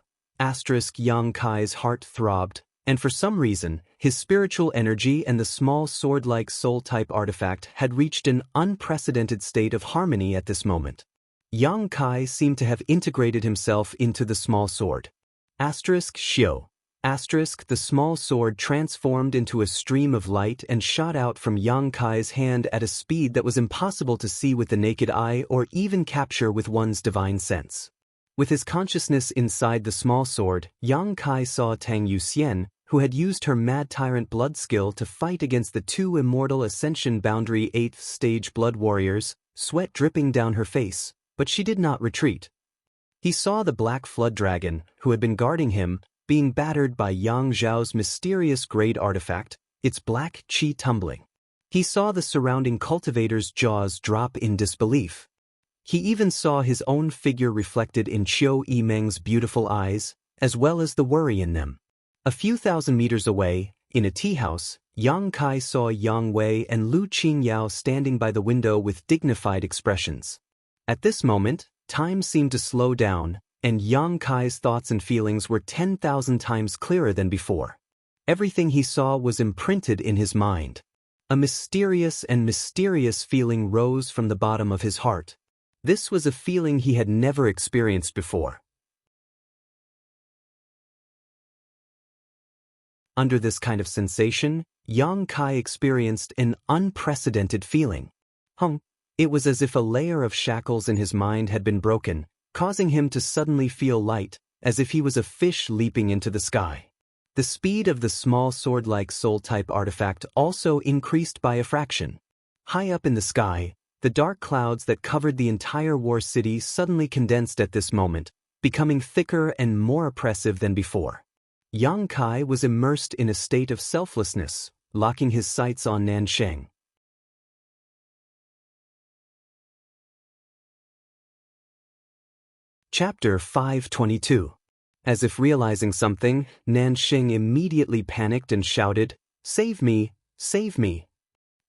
Yang Kai's heart throbbed, and for some reason, his spiritual energy and the small sword-like soul-type artifact had reached an unprecedented state of harmony at this moment. Yang Kai seemed to have integrated himself into the small sword. Shio. The small sword transformed into a stream of light and shot out from Yang Kai's hand at a speed that was impossible to see with the naked eye or even capture with one's divine sense. With his consciousness inside the small sword, Yang Kai saw Tang Yuxian, who had used her Mad Tyrant blood skill to fight against the two immortal Ascension Boundary 8th stage blood warriors, sweat dripping down her face, but she did not retreat. He saw the black flood dragon, who had been guarding him, being battered by Yang Zhao's mysterious grade artifact, its black qi tumbling. He saw the surrounding cultivator's jaws drop in disbelief. He even saw his own figure reflected in Qiu Yimeng's beautiful eyes, as well as the worry in them. A few thousand meters away, in a tea house, Yang Kai saw Yang Wei and Lu Qingyao standing by the window with dignified expressions. At this moment, time seemed to slow down, and Yang Kai's thoughts and feelings were 10,000 times clearer than before. Everything he saw was imprinted in his mind. A mysterious feeling rose from the bottom of his heart. This was a feeling he had never experienced before. Under this kind of sensation, Yang Kai experienced an unprecedented feeling. It was as if a layer of shackles in his mind had been broken, causing him to suddenly feel light, as if he was a fish leaping into the sky. The speed of the small sword-like soul-type artifact also increased by a fraction. High up in the sky, the dark clouds that covered the entire war city suddenly condensed at this moment, becoming thicker and more oppressive than before. Yang Kai was immersed in a state of selflessness, locking his sights on Nansheng. Chapter 522. As if realizing something, Nansheng immediately panicked and shouted, "Save me! Save me!"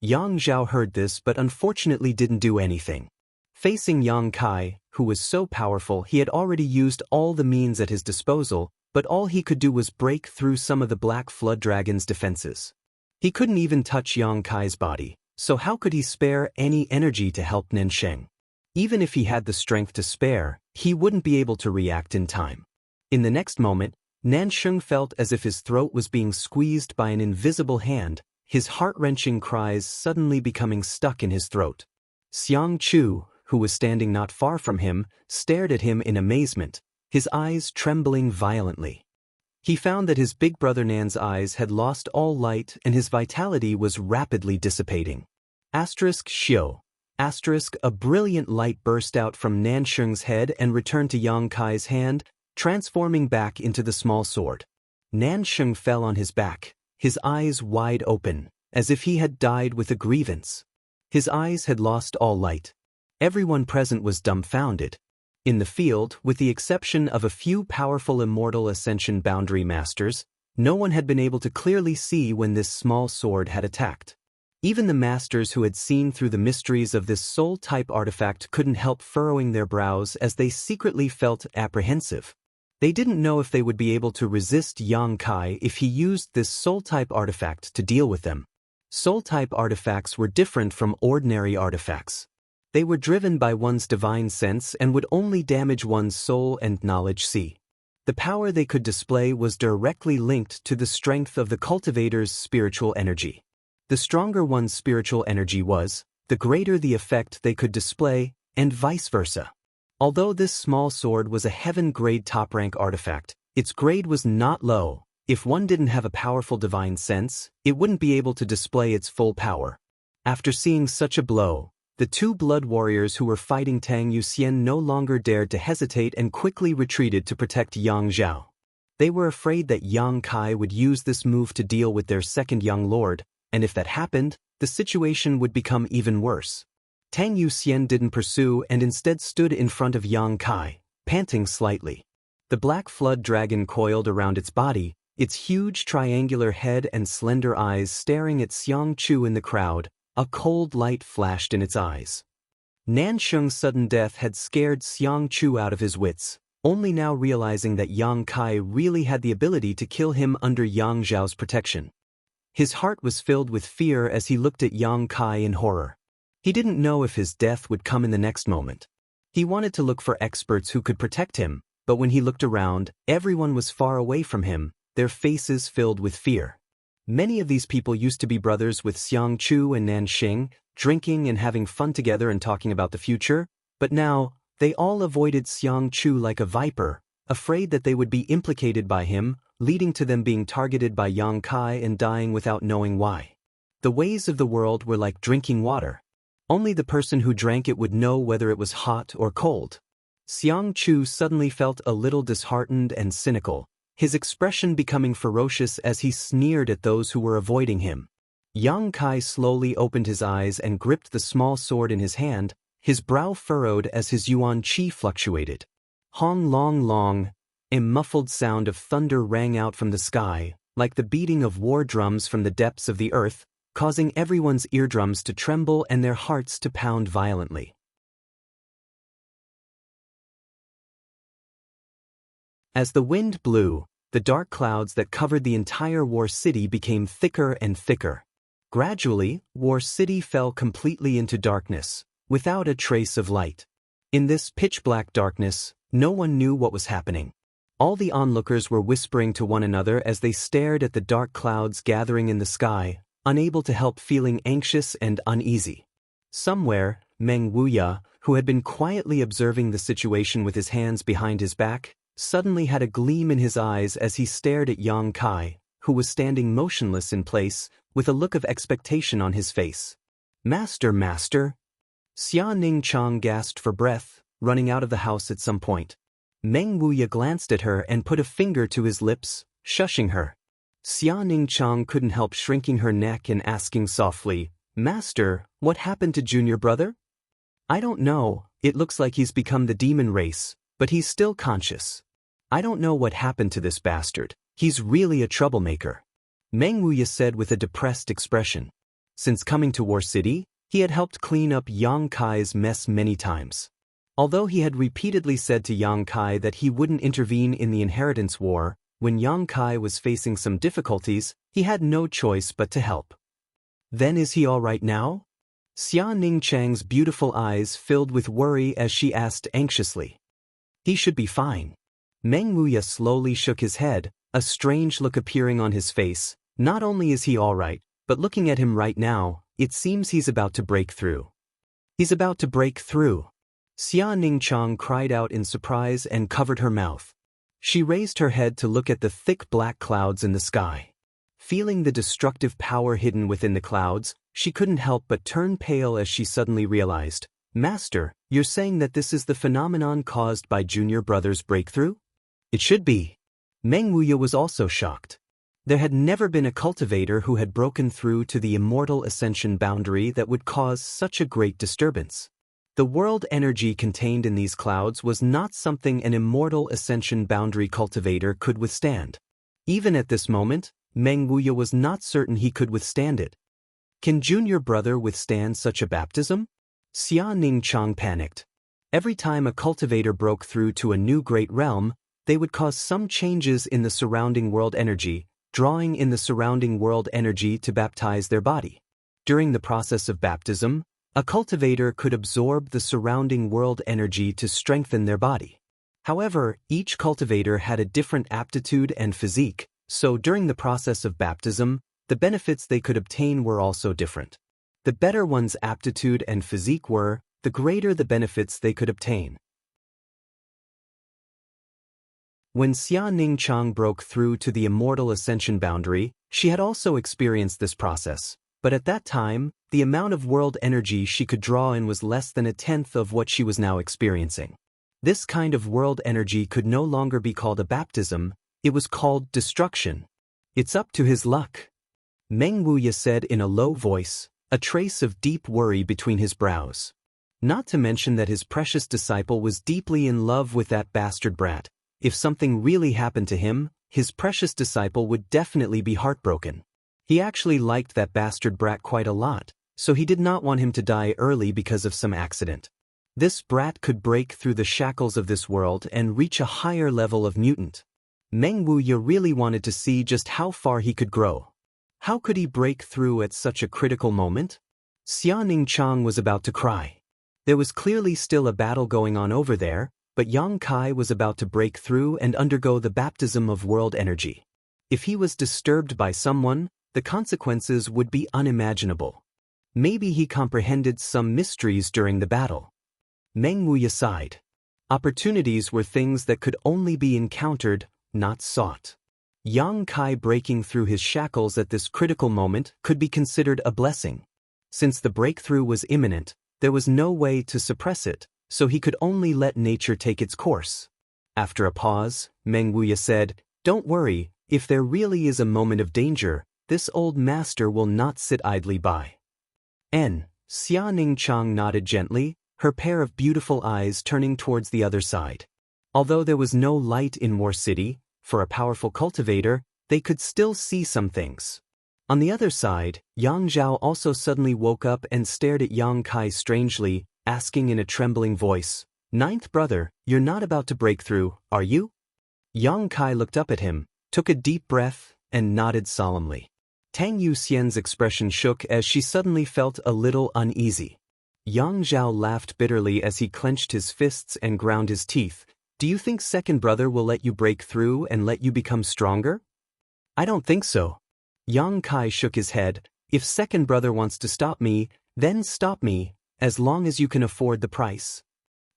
Yang Zhao heard this but unfortunately didn't do anything. Facing Yang Kai, who was so powerful he had already used all the means at his disposal, but all he could do was break through some of the Black Flood Dragon's defenses. He couldn't even touch Yang Kai's body, so how could he spare any energy to help Nansheng? Even if he had the strength to spare, he wouldn't be able to react in time. In the next moment, Nansheng felt as if his throat was being squeezed by an invisible hand, his heart-wrenching cries suddenly becoming stuck in his throat. Xiang Chu, who was standing not far from him, stared at him in amazement, his eyes trembling violently. He found that his big brother Nan's eyes had lost all light and his vitality was rapidly dissipating. Shio. A brilliant light burst out from Nansheng's head and returned to Yang Kai's hand, transforming back into the small sword. Nansheng fell on his back, his eyes wide open, as if he had died with a grievance. His eyes had lost all light. Everyone present was dumbfounded. In the field, with the exception of a few powerful immortal ascension boundary masters, no one had been able to clearly see when this small sword had attacked. Even the masters who had seen through the mysteries of this soul-type artifact couldn't help furrowing their brows as they secretly felt apprehensive. They didn't know if they would be able to resist Yang Kai if he used this soul-type artifact to deal with them. Soul-type artifacts were different from ordinary artifacts. They were driven by one's divine sense and would only damage one's soul and knowledge. The power they could display was directly linked to the strength of the cultivator's spiritual energy. The stronger one's spiritual energy was, the greater the effect they could display, and vice versa. Although this small sword was a heaven-grade top-rank artifact, its grade was not low. If one didn't have a powerful divine sense, it wouldn't be able to display its full power. After seeing such a blow, the two blood warriors who were fighting Tang Yuxian no longer dared to hesitate and quickly retreated to protect Yang Zhao. They were afraid that Yang Kai would use this move to deal with their second young lord, and if that happened, the situation would become even worse. Tang Yuxian didn't pursue and instead stood in front of Yang Kai, panting slightly. The black flood dragon coiled around its body, its huge triangular head and slender eyes staring at Xiang Chu in the crowd. A cold light flashed in its eyes. Nansheng's sudden death had scared Xiang Chu out of his wits, only now realizing that Yang Kai really had the ability to kill him under Yang Zhao's protection. His heart was filled with fear as he looked at Yang Kai in horror. He didn't know if his death would come in the next moment. He wanted to look for experts who could protect him, but when he looked around, everyone was far away from him, their faces filled with fear. Many of these people used to be brothers with Xiang Chu and Nansheng, drinking and having fun together and talking about the future, but now, they all avoided Xiang Chu like a viper, afraid that they would be implicated by him, leading to them being targeted by Yang Kai and dying without knowing why. The ways of the world were like drinking water. Only the person who drank it would know whether it was hot or cold. Xiang Chu suddenly felt a little disheartened and cynical, his expression becoming ferocious as he sneered at those who were avoiding him. Yang Kai slowly opened his eyes and gripped the small sword in his hand, his brow furrowed as his yuan qi fluctuated. Hong long long, a muffled sound of thunder rang out from the sky, like the beating of war drums from the depths of the earth, causing everyone's eardrums to tremble and their hearts to pound violently. As the wind blew, the dark clouds that covered the entire War City became thicker and thicker. Gradually, War City fell completely into darkness, without a trace of light. In this pitch-black darkness, no one knew what was happening. All the onlookers were whispering to one another as they stared at the dark clouds gathering in the sky, unable to help feeling anxious and uneasy. Somewhere, Meng Wuya, who had been quietly observing the situation with his hands behind his back, suddenly had a gleam in his eyes as he stared at Yang Kai, who was standing motionless in place, with a look of expectation on his face. Master, master! Xia Ningchang gasped for breath, running out of the house at some point. Meng Wuya glanced at her and put a finger to his lips, shushing her. Xia Ningchang couldn't help shrinking her neck and asking softly, Master, what happened to Junior Brother? I don't know, it looks like he's become the demon race, but he's still conscious. I don't know what happened to this bastard, he's really a troublemaker. Meng Wuya said with a depressed expression. Since coming to War City, he had helped clean up Yang Kai's mess many times. Although he had repeatedly said to Yang Kai that he wouldn't intervene in the inheritance war, when Yang Kai was facing some difficulties, he had no choice but to help. Then is he all right now? Xia Ningchang's beautiful eyes filled with worry as she asked anxiously. He should be fine. Meng Wuya slowly shook his head, a strange look appearing on his face. Not only is he all right, but looking at him right now, it seems he's about to break through. He's about to break through. Xia Ningchang cried out in surprise and covered her mouth. She raised her head to look at the thick black clouds in the sky. Feeling the destructive power hidden within the clouds, she couldn't help but turn pale as she suddenly realized, Master, you're saying that this is the phenomenon caused by Junior Brother's breakthrough? It should be. Meng Wuya was also shocked. There had never been a cultivator who had broken through to the immortal ascension boundary that would cause such a great disturbance. The world energy contained in these clouds was not something an immortal ascension boundary cultivator could withstand. Even at this moment, Meng Wuya was not certain he could withstand it. Can junior brother withstand such a baptism? Xia Ningchang panicked. Every time a cultivator broke through to a new great realm, they would cause some changes in the surrounding world energy, drawing in the surrounding world energy to baptize their body. During the process of baptism, a cultivator could absorb the surrounding world energy to strengthen their body. However, each cultivator had a different aptitude and physique, so during the process of baptism, the benefits they could obtain were also different. The better one's aptitude and physique were, the greater the benefits they could obtain. When Xia Ningchang broke through to the immortal ascension boundary, she had also experienced this process, but at that time, the amount of world energy she could draw in was less than a tenth of what she was now experiencing. This kind of world energy could no longer be called a baptism, it was called destruction. It's up to his luck. Meng Wuya said in a low voice, a trace of deep worry between his brows. Not to mention that his precious disciple was deeply in love with that bastard brat. If something really happened to him, his precious disciple would definitely be heartbroken. He actually liked that bastard brat quite a lot, so he did not want him to die early because of some accident. This brat could break through the shackles of this world and reach a higher level of mutant. Meng Wuya really wanted to see just how far he could grow. How could he break through at such a critical moment? Xia Ningchang was about to cry. There was clearly still a battle going on over there, but Yang Kai was about to break through and undergo the baptism of world energy. If he was disturbed by someone, the consequences would be unimaginable. Maybe he comprehended some mysteries during the battle. Meng Wuya sighed. Opportunities were things that could only be encountered, not sought. Yang Kai breaking through his shackles at this critical moment could be considered a blessing. Since the breakthrough was imminent, there was no way to suppress it, so he could only let nature take its course. After a pause, Meng Wuya said, "Don't worry, if there really is a moment of danger, this old master will not sit idly by." Xia Ningchang nodded gently, her pair of beautiful eyes turning towards the other side. Although there was no light in War City, for a powerful cultivator, they could still see some things. On the other side, Yang Zhao also suddenly woke up and stared at Yang Kai strangely, asking in a trembling voice, "Ninth brother, you're not about to break through, are you?" Yang Kai looked up at him, took a deep breath, and nodded solemnly. Tang Yuxian's expression shook as she suddenly felt a little uneasy. Yang Zhao laughed bitterly as he clenched his fists and ground his teeth. "Do you think second brother will let you break through and let you become stronger?" "I don't think so." Yang Kai shook his head. "If second brother wants to stop me, then stop me, as long as you can afford the price."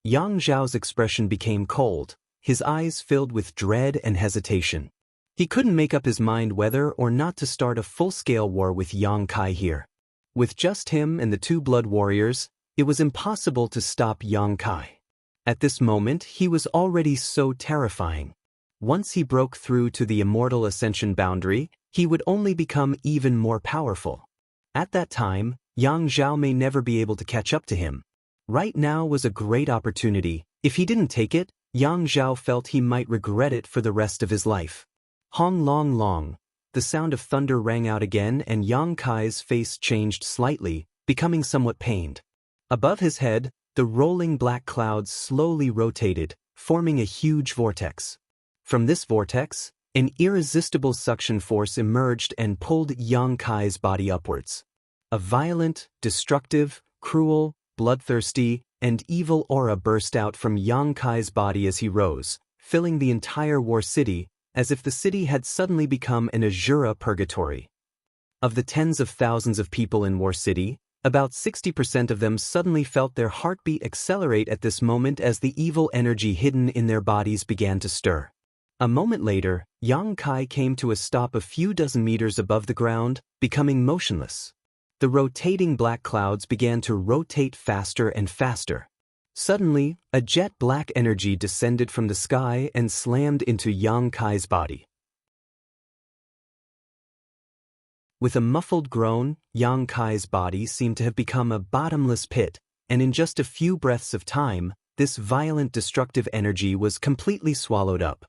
Yang Zhao's expression became cold, his eyes filled with dread and hesitation. He couldn't make up his mind whether or not to start a full-scale war with Yang Kai here. With just him and the two blood warriors, it was impossible to stop Yang Kai. At this moment, he was already so terrifying. Once he broke through to the immortal ascension boundary, he would only become even more powerful. At that time, Yang Zhao may never be able to catch up to him. Right now was a great opportunity. If he didn't take it, Yang Zhao felt he might regret it for the rest of his life. Hong long long. The sound of thunder rang out again and Yang Kai's face changed slightly, becoming somewhat pained. Above his head, the rolling black clouds slowly rotated, forming a huge vortex. From this vortex, an irresistible suction force emerged and pulled Yang Kai's body upwards. A violent, destructive, cruel, bloodthirsty, and evil aura burst out from Yang Kai's body as he rose, filling the entire War City, as if the city had suddenly become an Azura purgatory. Of the tens of thousands of people in War City, about 60% of them suddenly felt their heartbeat accelerate at this moment as the evil energy hidden in their bodies began to stir. A moment later, Yang Kai came to a stop a few dozen meters above the ground, becoming motionless. The rotating black clouds began to rotate faster and faster. Suddenly, a jet black energy descended from the sky and slammed into Yang Kai's body. With a muffled groan, Yang Kai's body seemed to have become a bottomless pit, and in just a few breaths of time, this violent destructive energy was completely swallowed up.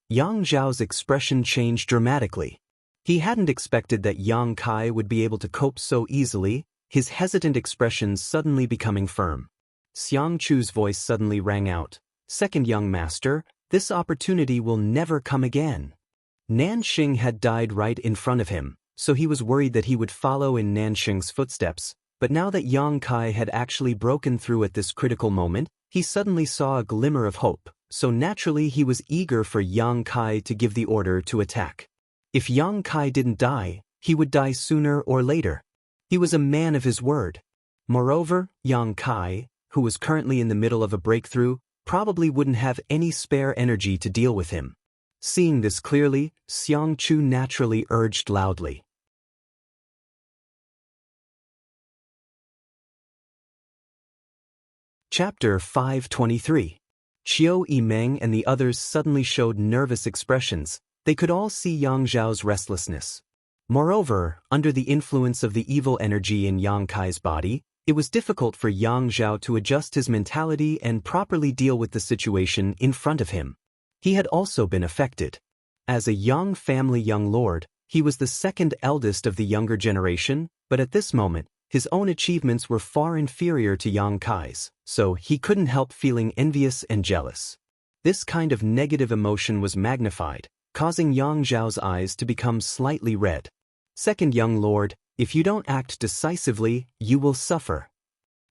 Yang Zhao's expression changed dramatically. He hadn't expected that Yang Kai would be able to cope so easily, his hesitant expression suddenly becoming firm. Xiang Chu's voice suddenly rang out. "Second young master, this opportunity will never come again." Nanxing had died right in front of him, so he was worried that he would follow in Nanxing's footsteps, but now that Yang Kai had actually broken through at this critical moment, he suddenly saw a glimmer of hope, so naturally he was eager for Yang Kai to give the order to attack. If Yang Kai didn't die, he would die sooner or later. He was a man of his word. Moreover, Yang Kai, who was currently in the middle of a breakthrough, probably wouldn't have any spare energy to deal with him. Seeing this clearly, Xiang Chu naturally urged loudly. Chapter 523. Qiu Yimeng and the others suddenly showed nervous expressions. They could all see Yang Zhao's restlessness. Moreover, under the influence of the evil energy in Yang Kai's body, it was difficult for Yang Zhao to adjust his mentality and properly deal with the situation in front of him. He had also been affected. As a Yang family young lord, he was the second eldest of the younger generation, but at this moment, his own achievements were far inferior to Yang Kai's, so he couldn't help feeling envious and jealous. This kind of negative emotion was magnified, causing Yang Zhao's eyes to become slightly red. "Second young lord, if you don't act decisively, you will suffer."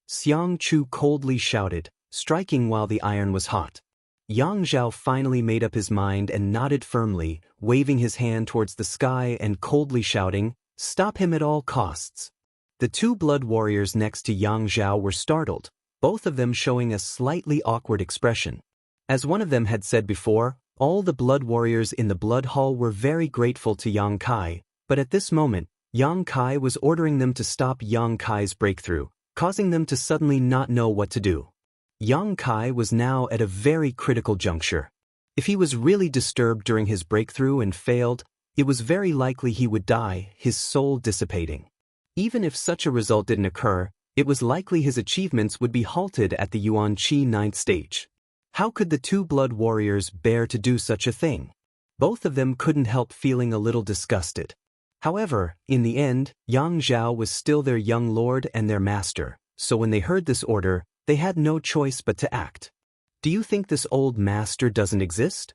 Xiang Chu coldly shouted, striking while the iron was hot. Yang Zhao finally made up his mind and nodded firmly, waving his hand towards the sky and coldly shouting, "Stop him at all costs." The two blood warriors next to Yang Zhao were startled, both of them showing a slightly awkward expression. As one of them had said before, all the blood warriors in the blood hall were very grateful to Yang Kai, but at this moment, Yang Kai was ordering them to stop Yang Kai's breakthrough, causing them to suddenly not know what to do. Yang Kai was now at a very critical juncture. If he was really disturbed during his breakthrough and failed, it was very likely he would die, his soul dissipating. Even if such a result didn't occur, it was likely his achievements would be halted at the Yuan Qi 9th stage. How could the two blood warriors bear to do such a thing? Both of them couldn't help feeling a little disgusted. However, in the end, Yang Zhao was still their young lord and their master, so when they heard this order, they had no choice but to act. "Do you think this old master doesn't exist?"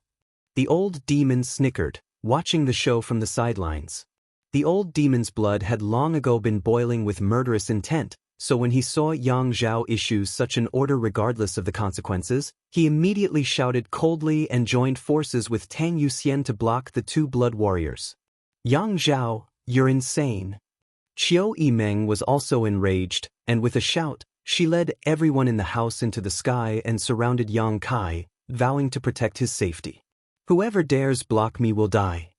The old demon snickered, watching the show from the sidelines. The old demon's blood had long ago been boiling with murderous intent, so when he saw Yang Zhao issue such an order regardless of the consequences, he immediately shouted coldly and joined forces with Tang Yuxian to block the two blood warriors. "Yang Zhao, you're insane." Qiu Yimeng was also enraged, and with a shout, she led everyone in the house into the sky and surrounded Yang Kai, vowing to protect his safety. "Whoever dares block me will die."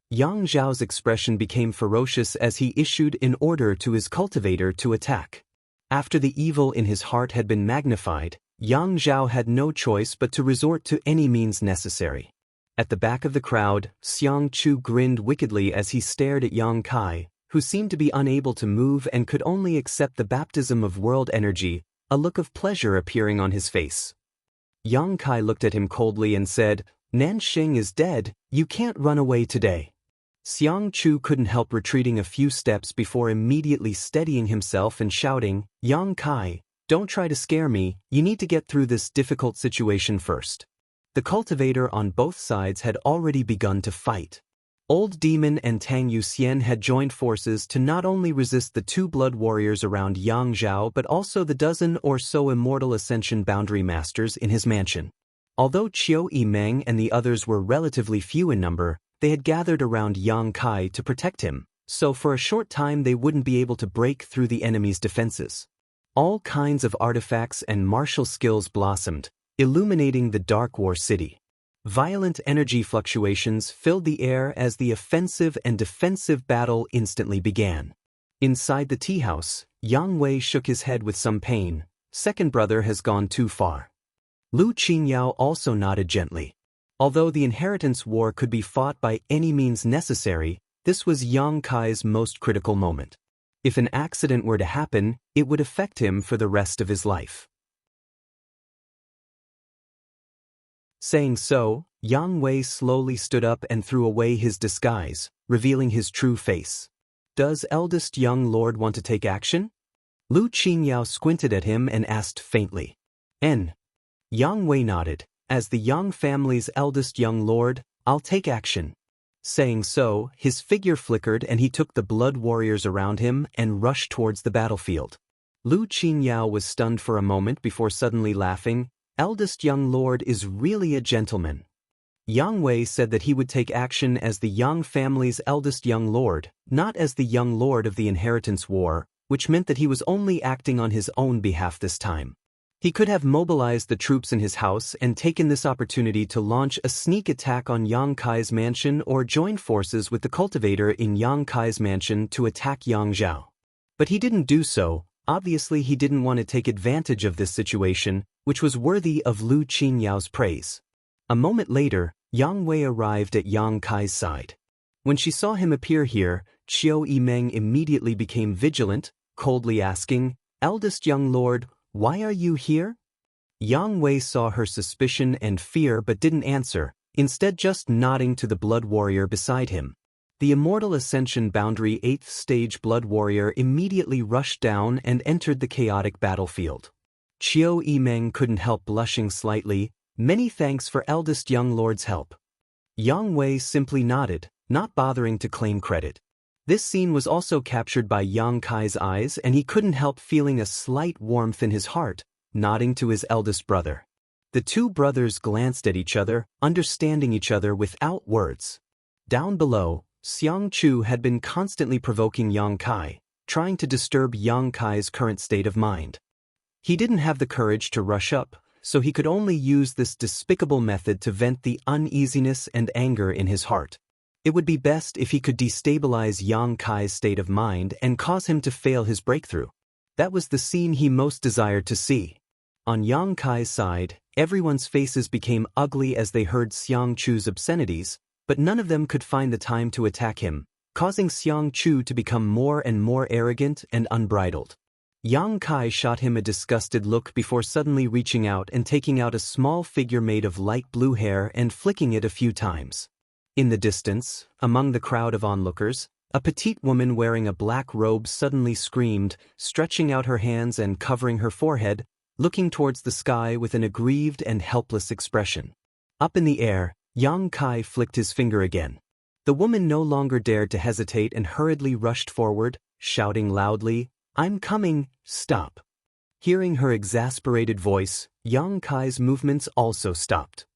Yang Zhao's expression became ferocious as he issued an order to his cultivator to attack. After the evil in his heart had been magnified, Yang Zhao had no choice but to resort to any means necessary. At the back of the crowd, Xiang Chu grinned wickedly as he stared at Yang Kai, who seemed to be unable to move and could only accept the baptism of world energy, a look of pleasure appearing on his face. Yang Kai looked at him coldly and said, "Nanxing is dead, you can't run away today." Xiang Chu couldn't help retreating a few steps before immediately steadying himself and shouting, "Yang Kai, don't try to scare me, you need to get through this difficult situation first." The cultivator on both sides had already begun to fight. Old Demon and Tang Yuxian had joined forces to not only resist the two blood warriors around Yang Zhao but also the dozen or so immortal ascension boundary masters in his mansion. Although Qiu Yimeng and the others were relatively few in number, they had gathered around Yang Kai to protect him, so for a short time they wouldn't be able to break through the enemy's defenses. All kinds of artifacts and martial skills blossomed, illuminating the Dark War city. Violent energy fluctuations filled the air as the offensive and defensive battle instantly began. Inside the tea house, Yang Wei shook his head with some pain. "Second brother has gone too far." Lu Qingyao also nodded gently. Although the inheritance war could be fought by any means necessary, This was Yang Kai's most critical moment. If an accident were to happen, it would affect him for the rest of his life. Saying so, Yang Wei slowly stood up and threw away his disguise, revealing his true face. Does eldest young lord want to take action? Lu Qingyao squinted at him and asked faintly. Yang Wei nodded. As the Yang family's eldest young lord, I'll take action. Saying so, his figure flickered and he took the blood warriors around him and rushed towards the battlefield. Lu Qingyao was stunned for a moment before suddenly laughing. Eldest young lord is really a gentleman. Yang Wei said that he would take action as the Yang family's eldest young lord, not as the young lord of the inheritance war, which meant that he was only acting on his own behalf this time. He could have mobilized the troops in his house and taken this opportunity to launch a sneak attack on Yang Kai's mansion or join forces with the cultivator in Yang Kai's mansion to attack Yang Zhao. But he didn't do so. Obviously he didn't want to take advantage of this situation, which was worthy of Lu Qinyao's praise. A moment later, Yang Wei arrived at Yang Kai's side. When she saw him appear here, Qiu Yimeng immediately became vigilant, coldly asking, "Eldest young lord, why are you here?" Yang Wei saw her suspicion and fear but didn't answer, instead just nodding to the blood warrior beside him. The Immortal Ascension Boundary 8th Stage Blood Warrior immediately rushed down and entered the chaotic battlefield. Qiu Yimeng couldn't help blushing slightly. "Many thanks for eldest young lord's help." Yang Wei simply nodded, not bothering to claim credit. This scene was also captured by Yang Kai's eyes and he couldn't help feeling a slight warmth in his heart, nodding to his eldest brother. The two brothers glanced at each other, understanding each other without words. Down below, Xiang Chu had been constantly provoking Yang Kai, trying to disturb Yang Kai's current state of mind. He didn't have the courage to rush up, so he could only use this despicable method to vent the uneasiness and anger in his heart. It would be best if he could destabilize Yang Kai's state of mind and cause him to fail his breakthrough. That was the scene he most desired to see. On Yang Kai's side, everyone's faces became ugly as they heard Xiang Chu's obscenities, but none of them could find the time to attack him, causing Xiang Chu to become more and more arrogant and unbridled. Yang Kai shot him a disgusted look before suddenly reaching out and taking out a small figure made of light blue hair and flicking it a few times. In the distance, among the crowd of onlookers, a petite woman wearing a black robe suddenly screamed, stretching out her hands and covering her forehead, looking towards the sky with an aggrieved and helpless expression. Up in the air, Yang Kai flicked his finger again. The woman no longer dared to hesitate and hurriedly rushed forward, shouting loudly, "I'm coming, stop." Hearing her exasperated voice, Yang Kai's movements also stopped.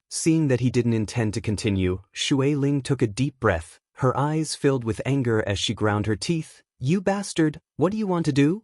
Seeing that he didn't intend to continue, Shui Ling took a deep breath, her eyes filled with anger as she ground her teeth. "You bastard, what do you want to do?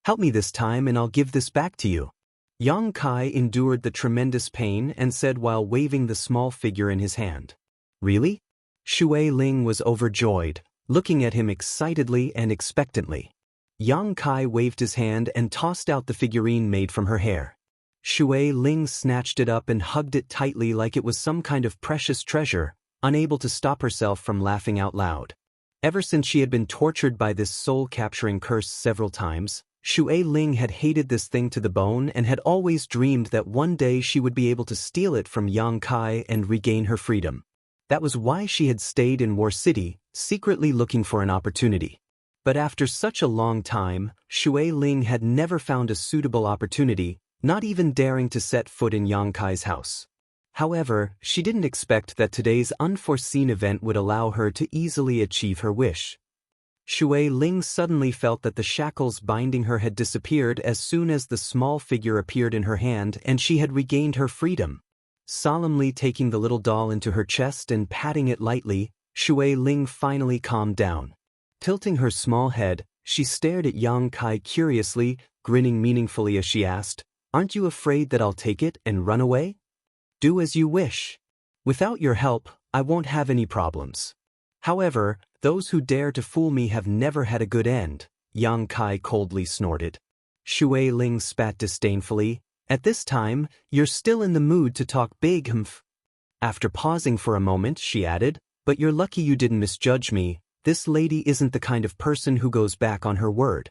Help me this time and I'll give this back to you." Yang Kai endured the tremendous pain and said while waving the small figure in his hand. "Really?" Shui Ling was overjoyed, looking at him excitedly and expectantly. Yang Kai waved his hand and tossed out the figurine made from her hair. Shui Ling snatched it up and hugged it tightly like it was some kind of precious treasure, unable to stop herself from laughing out loud. Ever since she had been tortured by this soul-capturing curse several times, Shui Ling had hated this thing to the bone and had always dreamed that one day she would be able to steal it from Yang Kai and regain her freedom. That was why she had stayed in War City, secretly looking for an opportunity. But after such a long time, Shui Ling had never found a suitable opportunity, not even daring to set foot in Yang Kai's house. However, she didn't expect that today's unforeseen event would allow her to easily achieve her wish. Shui Ling suddenly felt that the shackles binding her had disappeared as soon as the small figure appeared in her hand and she had regained her freedom. Solemnly taking the little doll into her chest and patting it lightly, Shui Ling finally calmed down. Tilting her small head, she stared at Yang Kai curiously, grinning meaningfully as she asked, "Aren't you afraid that I'll take it and run away?" "Do as you wish. Without your help, I won't have any problems. However, those who dare to fool me have never had a good end," Yang Kai coldly snorted. Shui Ling spat disdainfully, "At this time, you're still in the mood to talk big, humph." After pausing for a moment, she added, "But you're lucky you didn't misjudge me. This lady isn't the kind of person who goes back on her word."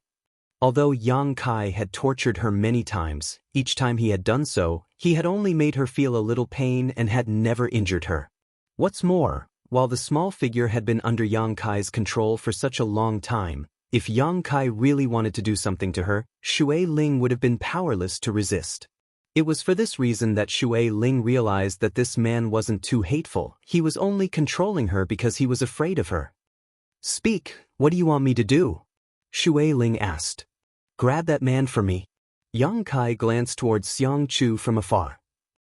Although Yang Kai had tortured her many times, each time he had done so, he had only made her feel a little pain and had never injured her. What's more, while the small figure had been under Yang Kai's control for such a long time, if Yang Kai really wanted to do something to her, Shui Ling would have been powerless to resist. It was for this reason that Shui Ling realized that this man wasn't too hateful, he was only controlling her because he was afraid of her. "Speak, what do you want me to do?" Shui Ling asked. "Grab that man for me." Yang Kai glanced towards Xiang Chu from afar.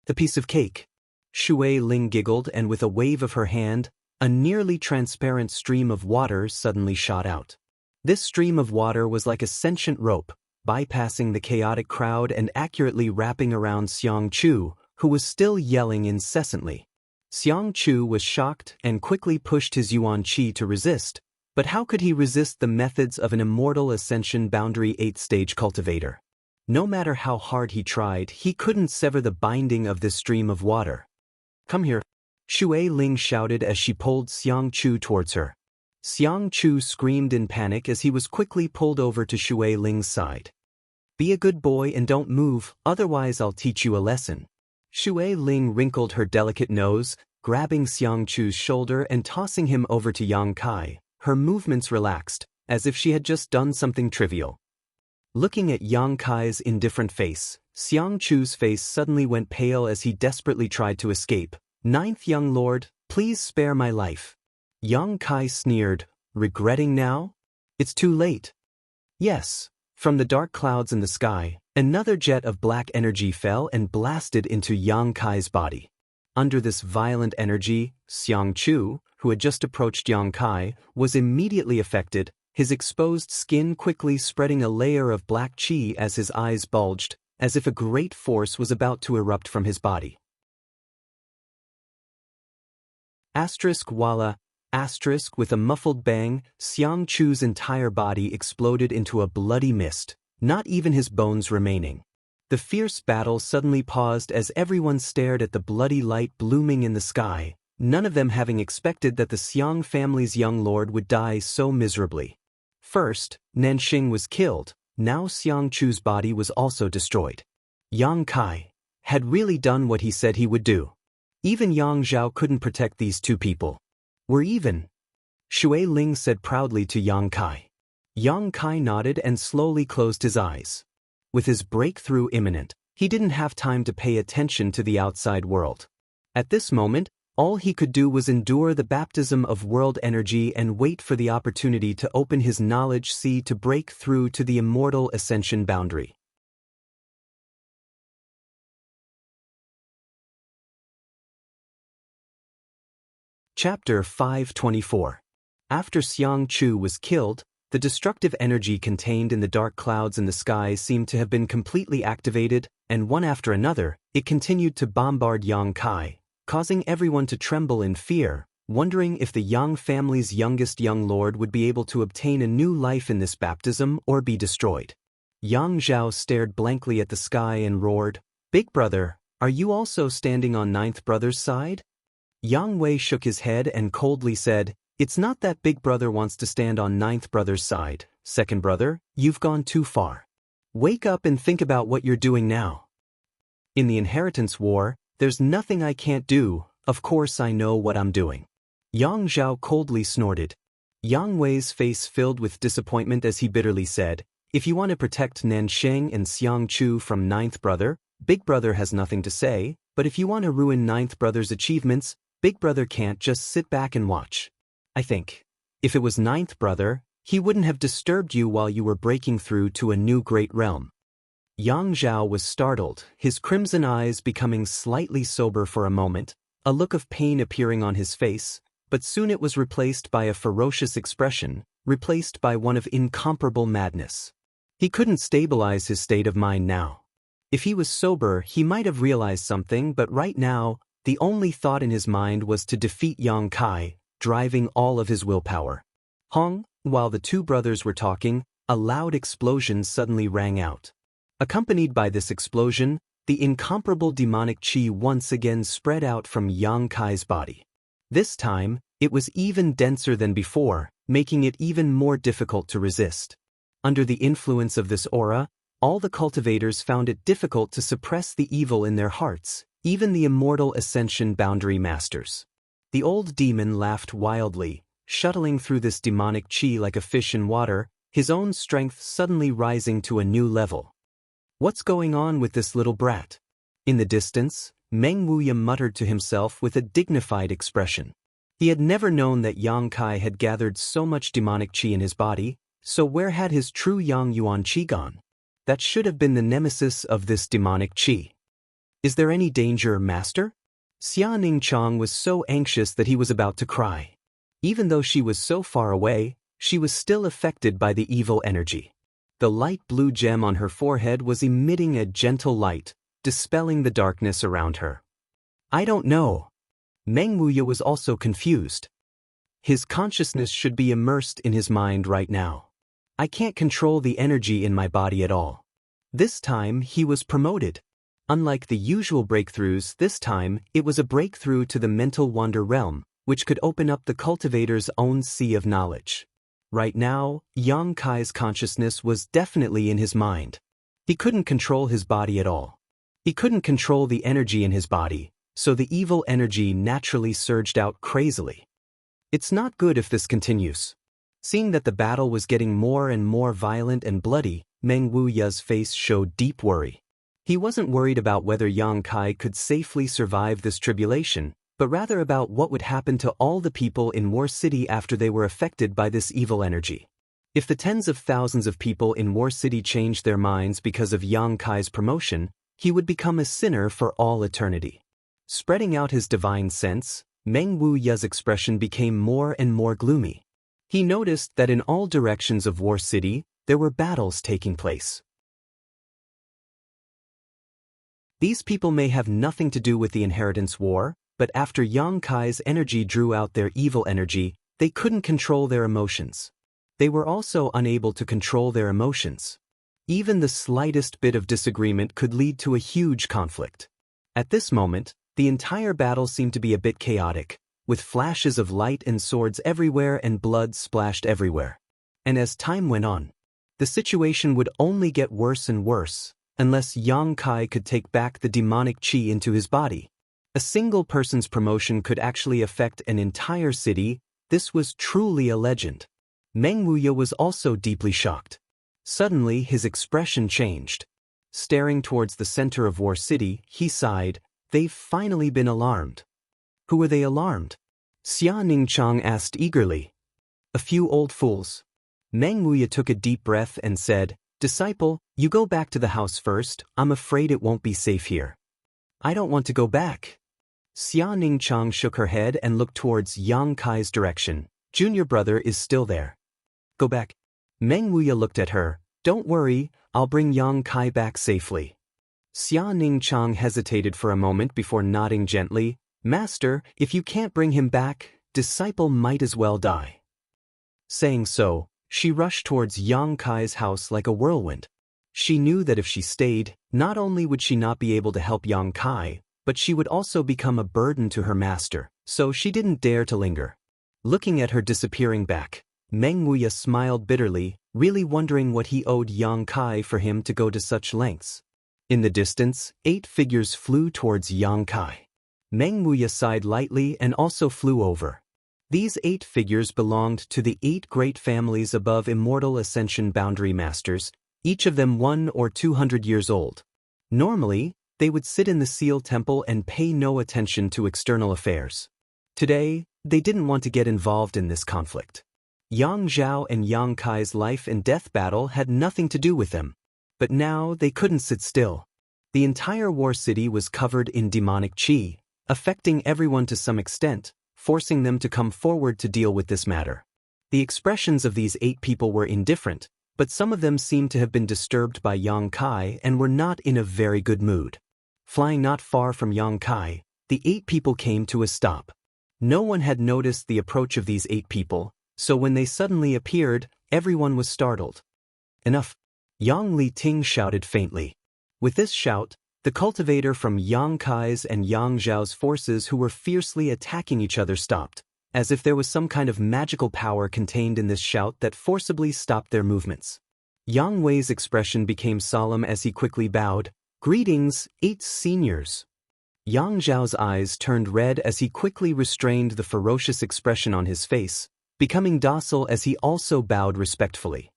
"The piece of cake." Shui Ling giggled, and with a wave of her hand, a nearly transparent stream of water suddenly shot out. This stream of water was like a sentient rope, bypassing the chaotic crowd and accurately wrapping around Xiang Chu, who was still yelling incessantly. Xiang Chu was shocked and quickly pushed his Yuan Qi to resist, but how could he resist the methods of an immortal Ascension Boundary 8th-stage cultivator? No matter how hard he tried, he couldn't sever the binding of this stream of water. "Come here," Shui Ling shouted as she pulled Xiang Chu towards her. Xiang Chu screamed in panic as he was quickly pulled over to Shui Ling's side. "Be a good boy and don't move, otherwise I'll teach you a lesson." Shui Ling wrinkled her delicate nose, grabbing Xiang Chu's shoulder and tossing him over to Yang Kai. Her movements relaxed, as if she had just done something trivial. Looking at Yang Kai's indifferent face, Xiang Chu's face suddenly went pale as he desperately tried to escape. "Ninth young lord, please spare my life." Yang Kai sneered, "Regretting now? It's too late." Yes. From the dark clouds in the sky, another jet of black energy fell and blasted into Yang Kai's body. Under this violent energy, Xiang Chu, who had just approached Yang Kai, was immediately affected, his exposed skin quickly spreading a layer of black qi as his eyes bulged, as if a great force was about to erupt from his body. Walla. With a muffled bang, Xiang Chu's entire body exploded into a bloody mist, not even his bones remaining. The fierce battle suddenly paused as everyone stared at the bloody light blooming in the sky, none of them having expected that the Xiang family's young lord would die so miserably. First, Nanxing was killed, now Xiang Chu's body was also destroyed. Yang Kai had really done what he said he would do. Even Yang Zhao couldn't protect these two people. "We're even," Shui Ling said proudly to Yang Kai. Yang Kai nodded and slowly closed his eyes. With his breakthrough imminent, he didn't have time to pay attention to the outside world. At this moment, all he could do was endure the baptism of world energy and wait for the opportunity to open his knowledge sea to break through to the immortal ascension boundary. Chapter 524. After Xiang Chu was killed, the destructive energy contained in the dark clouds in the sky seemed to have been completely activated, and one after another, it continued to bombard Yang Kai, causing everyone to tremble in fear, wondering if the Yang family's youngest young lord would be able to obtain a new life in this baptism or be destroyed. Yang Zhao stared blankly at the sky and roared, "Big brother, are you also standing on ninth brother's side?" Yang Wei shook his head and coldly said, "It's not that big brother wants to stand on ninth brother's side, second brother, you've gone too far. Wake up and think about what you're doing now. In the inheritance war, there's nothing I can't do, of course I know what I'm doing." Yang Zhao coldly snorted. Yang Wei's face filled with disappointment as he bitterly said, "If you want to protect Nanxing and Xiang Chu from ninth brother, big brother has nothing to say, but if you want to ruin ninth brother's achievements, big brother can't just sit back and watch. I think, if it was ninth brother, he wouldn't have disturbed you while you were breaking through to a new great realm." Yang Zhao was startled, his crimson eyes becoming slightly sober for a moment, a look of pain appearing on his face, but soon it was replaced by a ferocious expression, replaced by one of incomparable madness. He couldn't stabilize his state of mind now. If he was sober, he might have realized something, but right now, the only thought in his mind was to defeat Yang Kai, driving all of his willpower. Hong, while the two brothers were talking, a loud explosion suddenly rang out. Accompanied by this explosion, the incomparable demonic qi once again spread out from Yang Kai's body. This time, it was even denser than before, making it even more difficult to resist. Under the influence of this aura, all the cultivators found it difficult to suppress the evil in their hearts, even the immortal Ascension Boundary Masters. The old demon laughed wildly, shuttling through this demonic qi like a fish in water, his own strength suddenly rising to a new level. What's going on with this little brat? In the distance, Meng Wuya muttered to himself with a dignified expression. He had never known that Yang Kai had gathered so much demonic qi in his body, so where had his true Yang Yuan qi gone? That should have been the nemesis of this demonic qi. Is there any danger, master? Xia Ningchang was so anxious that he was about to cry. Even though she was so far away, she was still affected by the evil energy. The light blue gem on her forehead was emitting a gentle light, dispelling the darkness around her. I don't know. Meng Wuya was also confused. His consciousness should be immersed in his mind right now. I can't control the energy in my body at all. This time he was promoted. Unlike the usual breakthroughs, this time it was a breakthrough to the mental wonder realm, which could open up the cultivator's own sea of knowledge. Right now, Yang Kai's consciousness was definitely in his mind. He couldn't control his body at all. He couldn't control the energy in his body, so the evil energy naturally surged out crazily. It's not good if this continues. Seeing that the battle was getting more and more violent and bloody, Meng Wuya's face showed deep worry. He wasn't worried about whether Yang Kai could safely survive this tribulation, but rather about what would happen to all the people in War City after they were affected by this evil energy. If the tens of thousands of people in War City changed their minds because of Yang Kai's promotion, he would become a sinner for all eternity. Spreading out his divine sense, Meng Wuya's expression became more and more gloomy. He noticed that in all directions of War City, there were battles taking place. These people may have nothing to do with the inheritance war, but after Yang Kai's energy drew out their evil energy, they couldn't control their emotions. They were also unable to control their emotions. Even the slightest bit of disagreement could lead to a huge conflict. At this moment, the entire battle seemed to be a bit chaotic, with flashes of light and swords everywhere and blood splashed everywhere. And as time went on, the situation would only get worse and worse, unless Yang Kai could take back the demonic qi into his body. A single person's promotion could actually affect an entire city. This was truly a legend. Meng Wuya was also deeply shocked. Suddenly his expression changed. Staring towards the center of War City, he sighed. They've finally been alarmed. Who were they alarmed? Xia Ningchang asked eagerly. A few old fools. Meng Wuya took a deep breath and said, Disciple, you go back to the house first. I'm afraid it won't be safe here. I don't want to go back. Xia Ningchang shook her head and looked towards Yang Kai's direction. Junior brother is still there. Go back. Meng Wuya looked at her. Don't worry, I'll bring Yang Kai back safely. Xia Ningchang hesitated for a moment before nodding gently. Master, if you can't bring him back, disciple might as well die. Saying so, she rushed towards Yang Kai's house like a whirlwind. She knew that if she stayed, not only would she not be able to help Yang Kai, but she would also become a burden to her master, so she didn't dare to linger. Looking at her disappearing back, Meng Wuya smiled bitterly, really wondering what he owed Yang Kai for him to go to such lengths. In the distance, 8 figures flew towards Yang Kai. Meng Wuya sighed lightly and also flew over. These 8 figures belonged to the 8 great families above immortal Ascension Boundary Masters, each of them 100 or 200 years old. Normally, they would sit in the Seal Temple and pay no attention to external affairs. Today, they didn't want to get involved in this conflict. Yang Zhao and Yang Kai's life and death battle had nothing to do with them. But now they couldn't sit still. The entire War City was covered in demonic qi, affecting everyone to some extent, forcing them to come forward to deal with this matter. The expressions of these 8 people were indifferent, but some of them seemed to have been disturbed by Yang Kai and were not in a very good mood. Flying not far from Yang Kai, the 8 people came to a stop. No one had noticed the approach of these 8 people, so when they suddenly appeared, everyone was startled. Enough! Yang Li Ting shouted faintly. With this shout, The cultivator from Yang Kai's and Yang Zhao's forces who were fiercely attacking each other stopped, as if there was some kind of magical power contained in this shout that forcibly stopped their movements. Yang Wei's expression became solemn as he quickly bowed. "Greetings, 8 seniors." Yang Zhao's eyes turned red as he quickly restrained the ferocious expression on his face, becoming docile as he also bowed respectfully.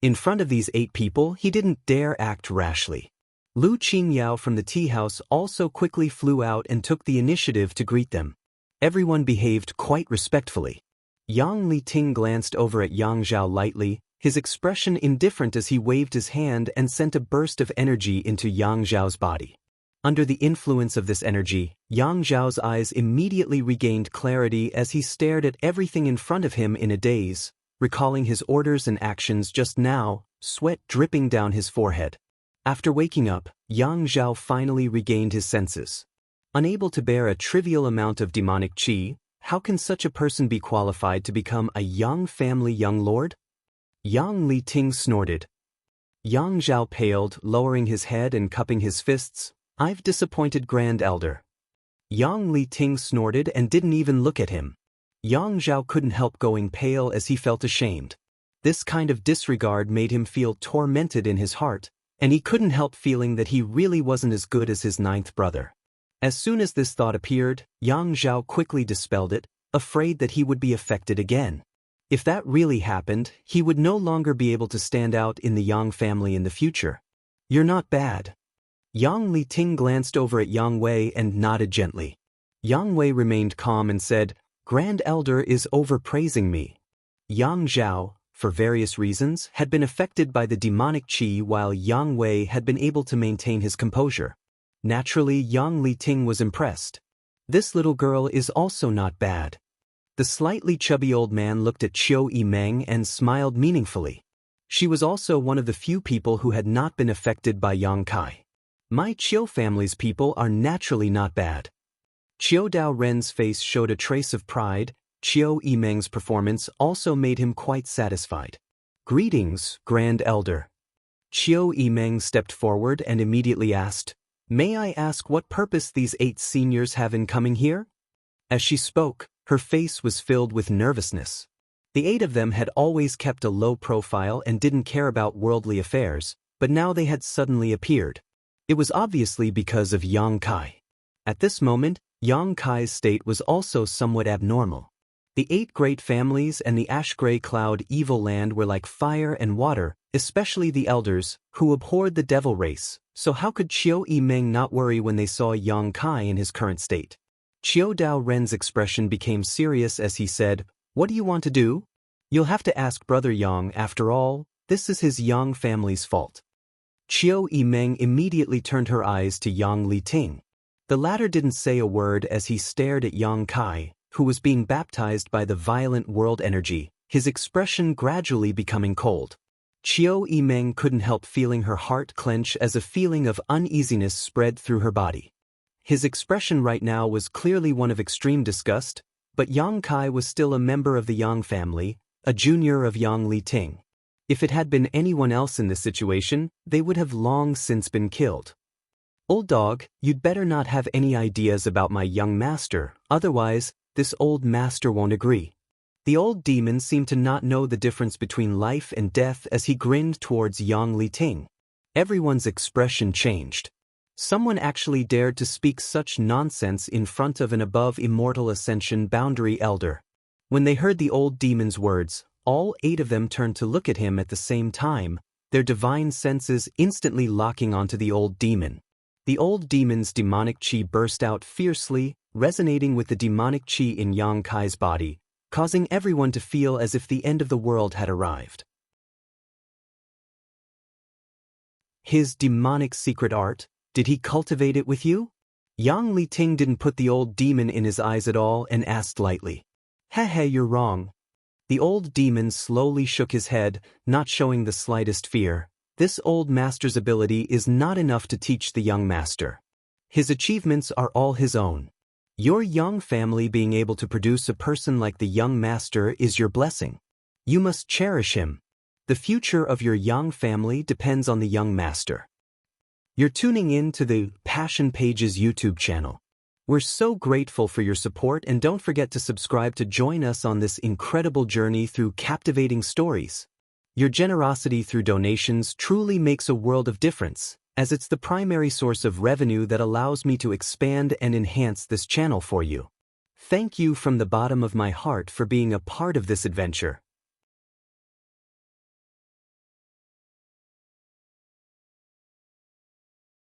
In front of these 8 people, he didn't dare act rashly. Lu Qingyao from the tea house also quickly flew out and took the initiative to greet them. Everyone behaved quite respectfully. Yang Liting glanced over at Yang Zhao lightly, his expression indifferent as he waved his hand and sent a burst of energy into Yang Zhao's body. Under the influence of this energy, Yang Zhao's eyes immediately regained clarity as he stared at everything in front of him in a daze, recalling his orders and actions just now, sweat dripping down his forehead. After waking up, Yang Zhao finally regained his senses. Unable to bear a trivial amount of demonic qi, how can such a person be qualified to become a Yang family young lord? Yang Liting snorted. Yang Zhao paled, lowering his head and cupping his fists. "I've disappointed Grand Elder." Yang Liting snorted and didn't even look at him. Yang Zhao couldn't help going pale as he felt ashamed. This kind of disregard made him feel tormented in his heart, and he couldn't help feeling that he really wasn't as good as his 9th brother. As soon as this thought appeared, Yang Zhao quickly dispelled it, afraid that he would be affected again. If that really happened, he would no longer be able to stand out in the Yang family in the future. "You're not bad." Yang Liting glanced over at Yang Wei and nodded gently. Yang Wei remained calm and said, "Grand Elder is overpraising me." Yang Zhao, for various reasons, had been affected by the demonic qi while Yang Wei had been able to maintain his composure. Naturally, Yang Liting was impressed. "This little girl is also not bad." The slightly chubby old man looked at Qiu Yimeng and smiled meaningfully. She was also one of the few people who had not been affected by Yang Kai. "My Qiu family's people are naturally not bad." Qiu Dao Ren's face showed a trace of pride. Qiu Yimeng's performance also made him quite satisfied. "Greetings, Grand Elder." Qiu Yimeng stepped forward and immediately asked, "May I ask what purpose these 8 seniors have in coming here?" As she spoke, her face was filled with nervousness. The 8 of them had always kept a low profile and didn't care about worldly affairs, but now they had suddenly appeared. It was obviously because of Yang Kai. At this moment, Yang Kai's state was also somewhat abnormal. The 8 great families and the ash-gray cloud evil land were like fire and water, especially the elders, who abhorred the devil race, so how could Qiu Yimeng not worry when they saw Yang Kai in his current state? Qiu Dao Ren's expression became serious as he said, "What do you want to do? You'll have to ask Brother Yang. After all, this is his Yang family's fault." Qiu Yimeng immediately turned her eyes to Yang Liting. The latter didn't say a word as he stared at Yang Kai, who was being baptized by the violent world energy, his expression gradually becoming cold. Qiu Yimeng couldn't help feeling her heart clench as a feeling of uneasiness spread through her body. His expression right now was clearly one of extreme disgust, but Yang Kai was still a member of the Yang family, a junior of Yang Liting. If it had been anyone else in this situation, they would have long since been killed. "Old dog, you'd better not have any ideas about my young master, otherwise, this old master won't agree." The old demon seemed to not know the difference between life and death as he grinned towards Yang Liting. Everyone's expression changed. Someone actually dared to speak such nonsense in front of an above immortal ascension boundary elder. When they heard the old demon's words, all 8 of them turned to look at him at the same time, their divine senses instantly locking onto the old demon. The old demon's demonic qi burst out fiercely, resonating with the demonic qi in Yang Kai's body, causing everyone to feel as if the end of the world had arrived. His demonic secret art? Did he cultivate it with you? Yang Liting didn't put the old demon in his eyes at all and asked lightly. "Heh, you're wrong." The old demon slowly shook his head, not showing the slightest fear. This old master's ability is not enough to teach the young master. His achievements are all his own. Your young family being able to produce a person like the young master is your blessing. You must cherish him. The future of your young family depends on the young master. You're tuning in to the Passion Pages YouTube channel. We're so grateful for your support, and don't forget to subscribe to join us on this incredible journey through captivating stories. Your generosity through donations truly makes a world of difference, as it's the primary source of revenue that allows me to expand and enhance this channel for you. Thank you from the bottom of my heart for being a part of this adventure.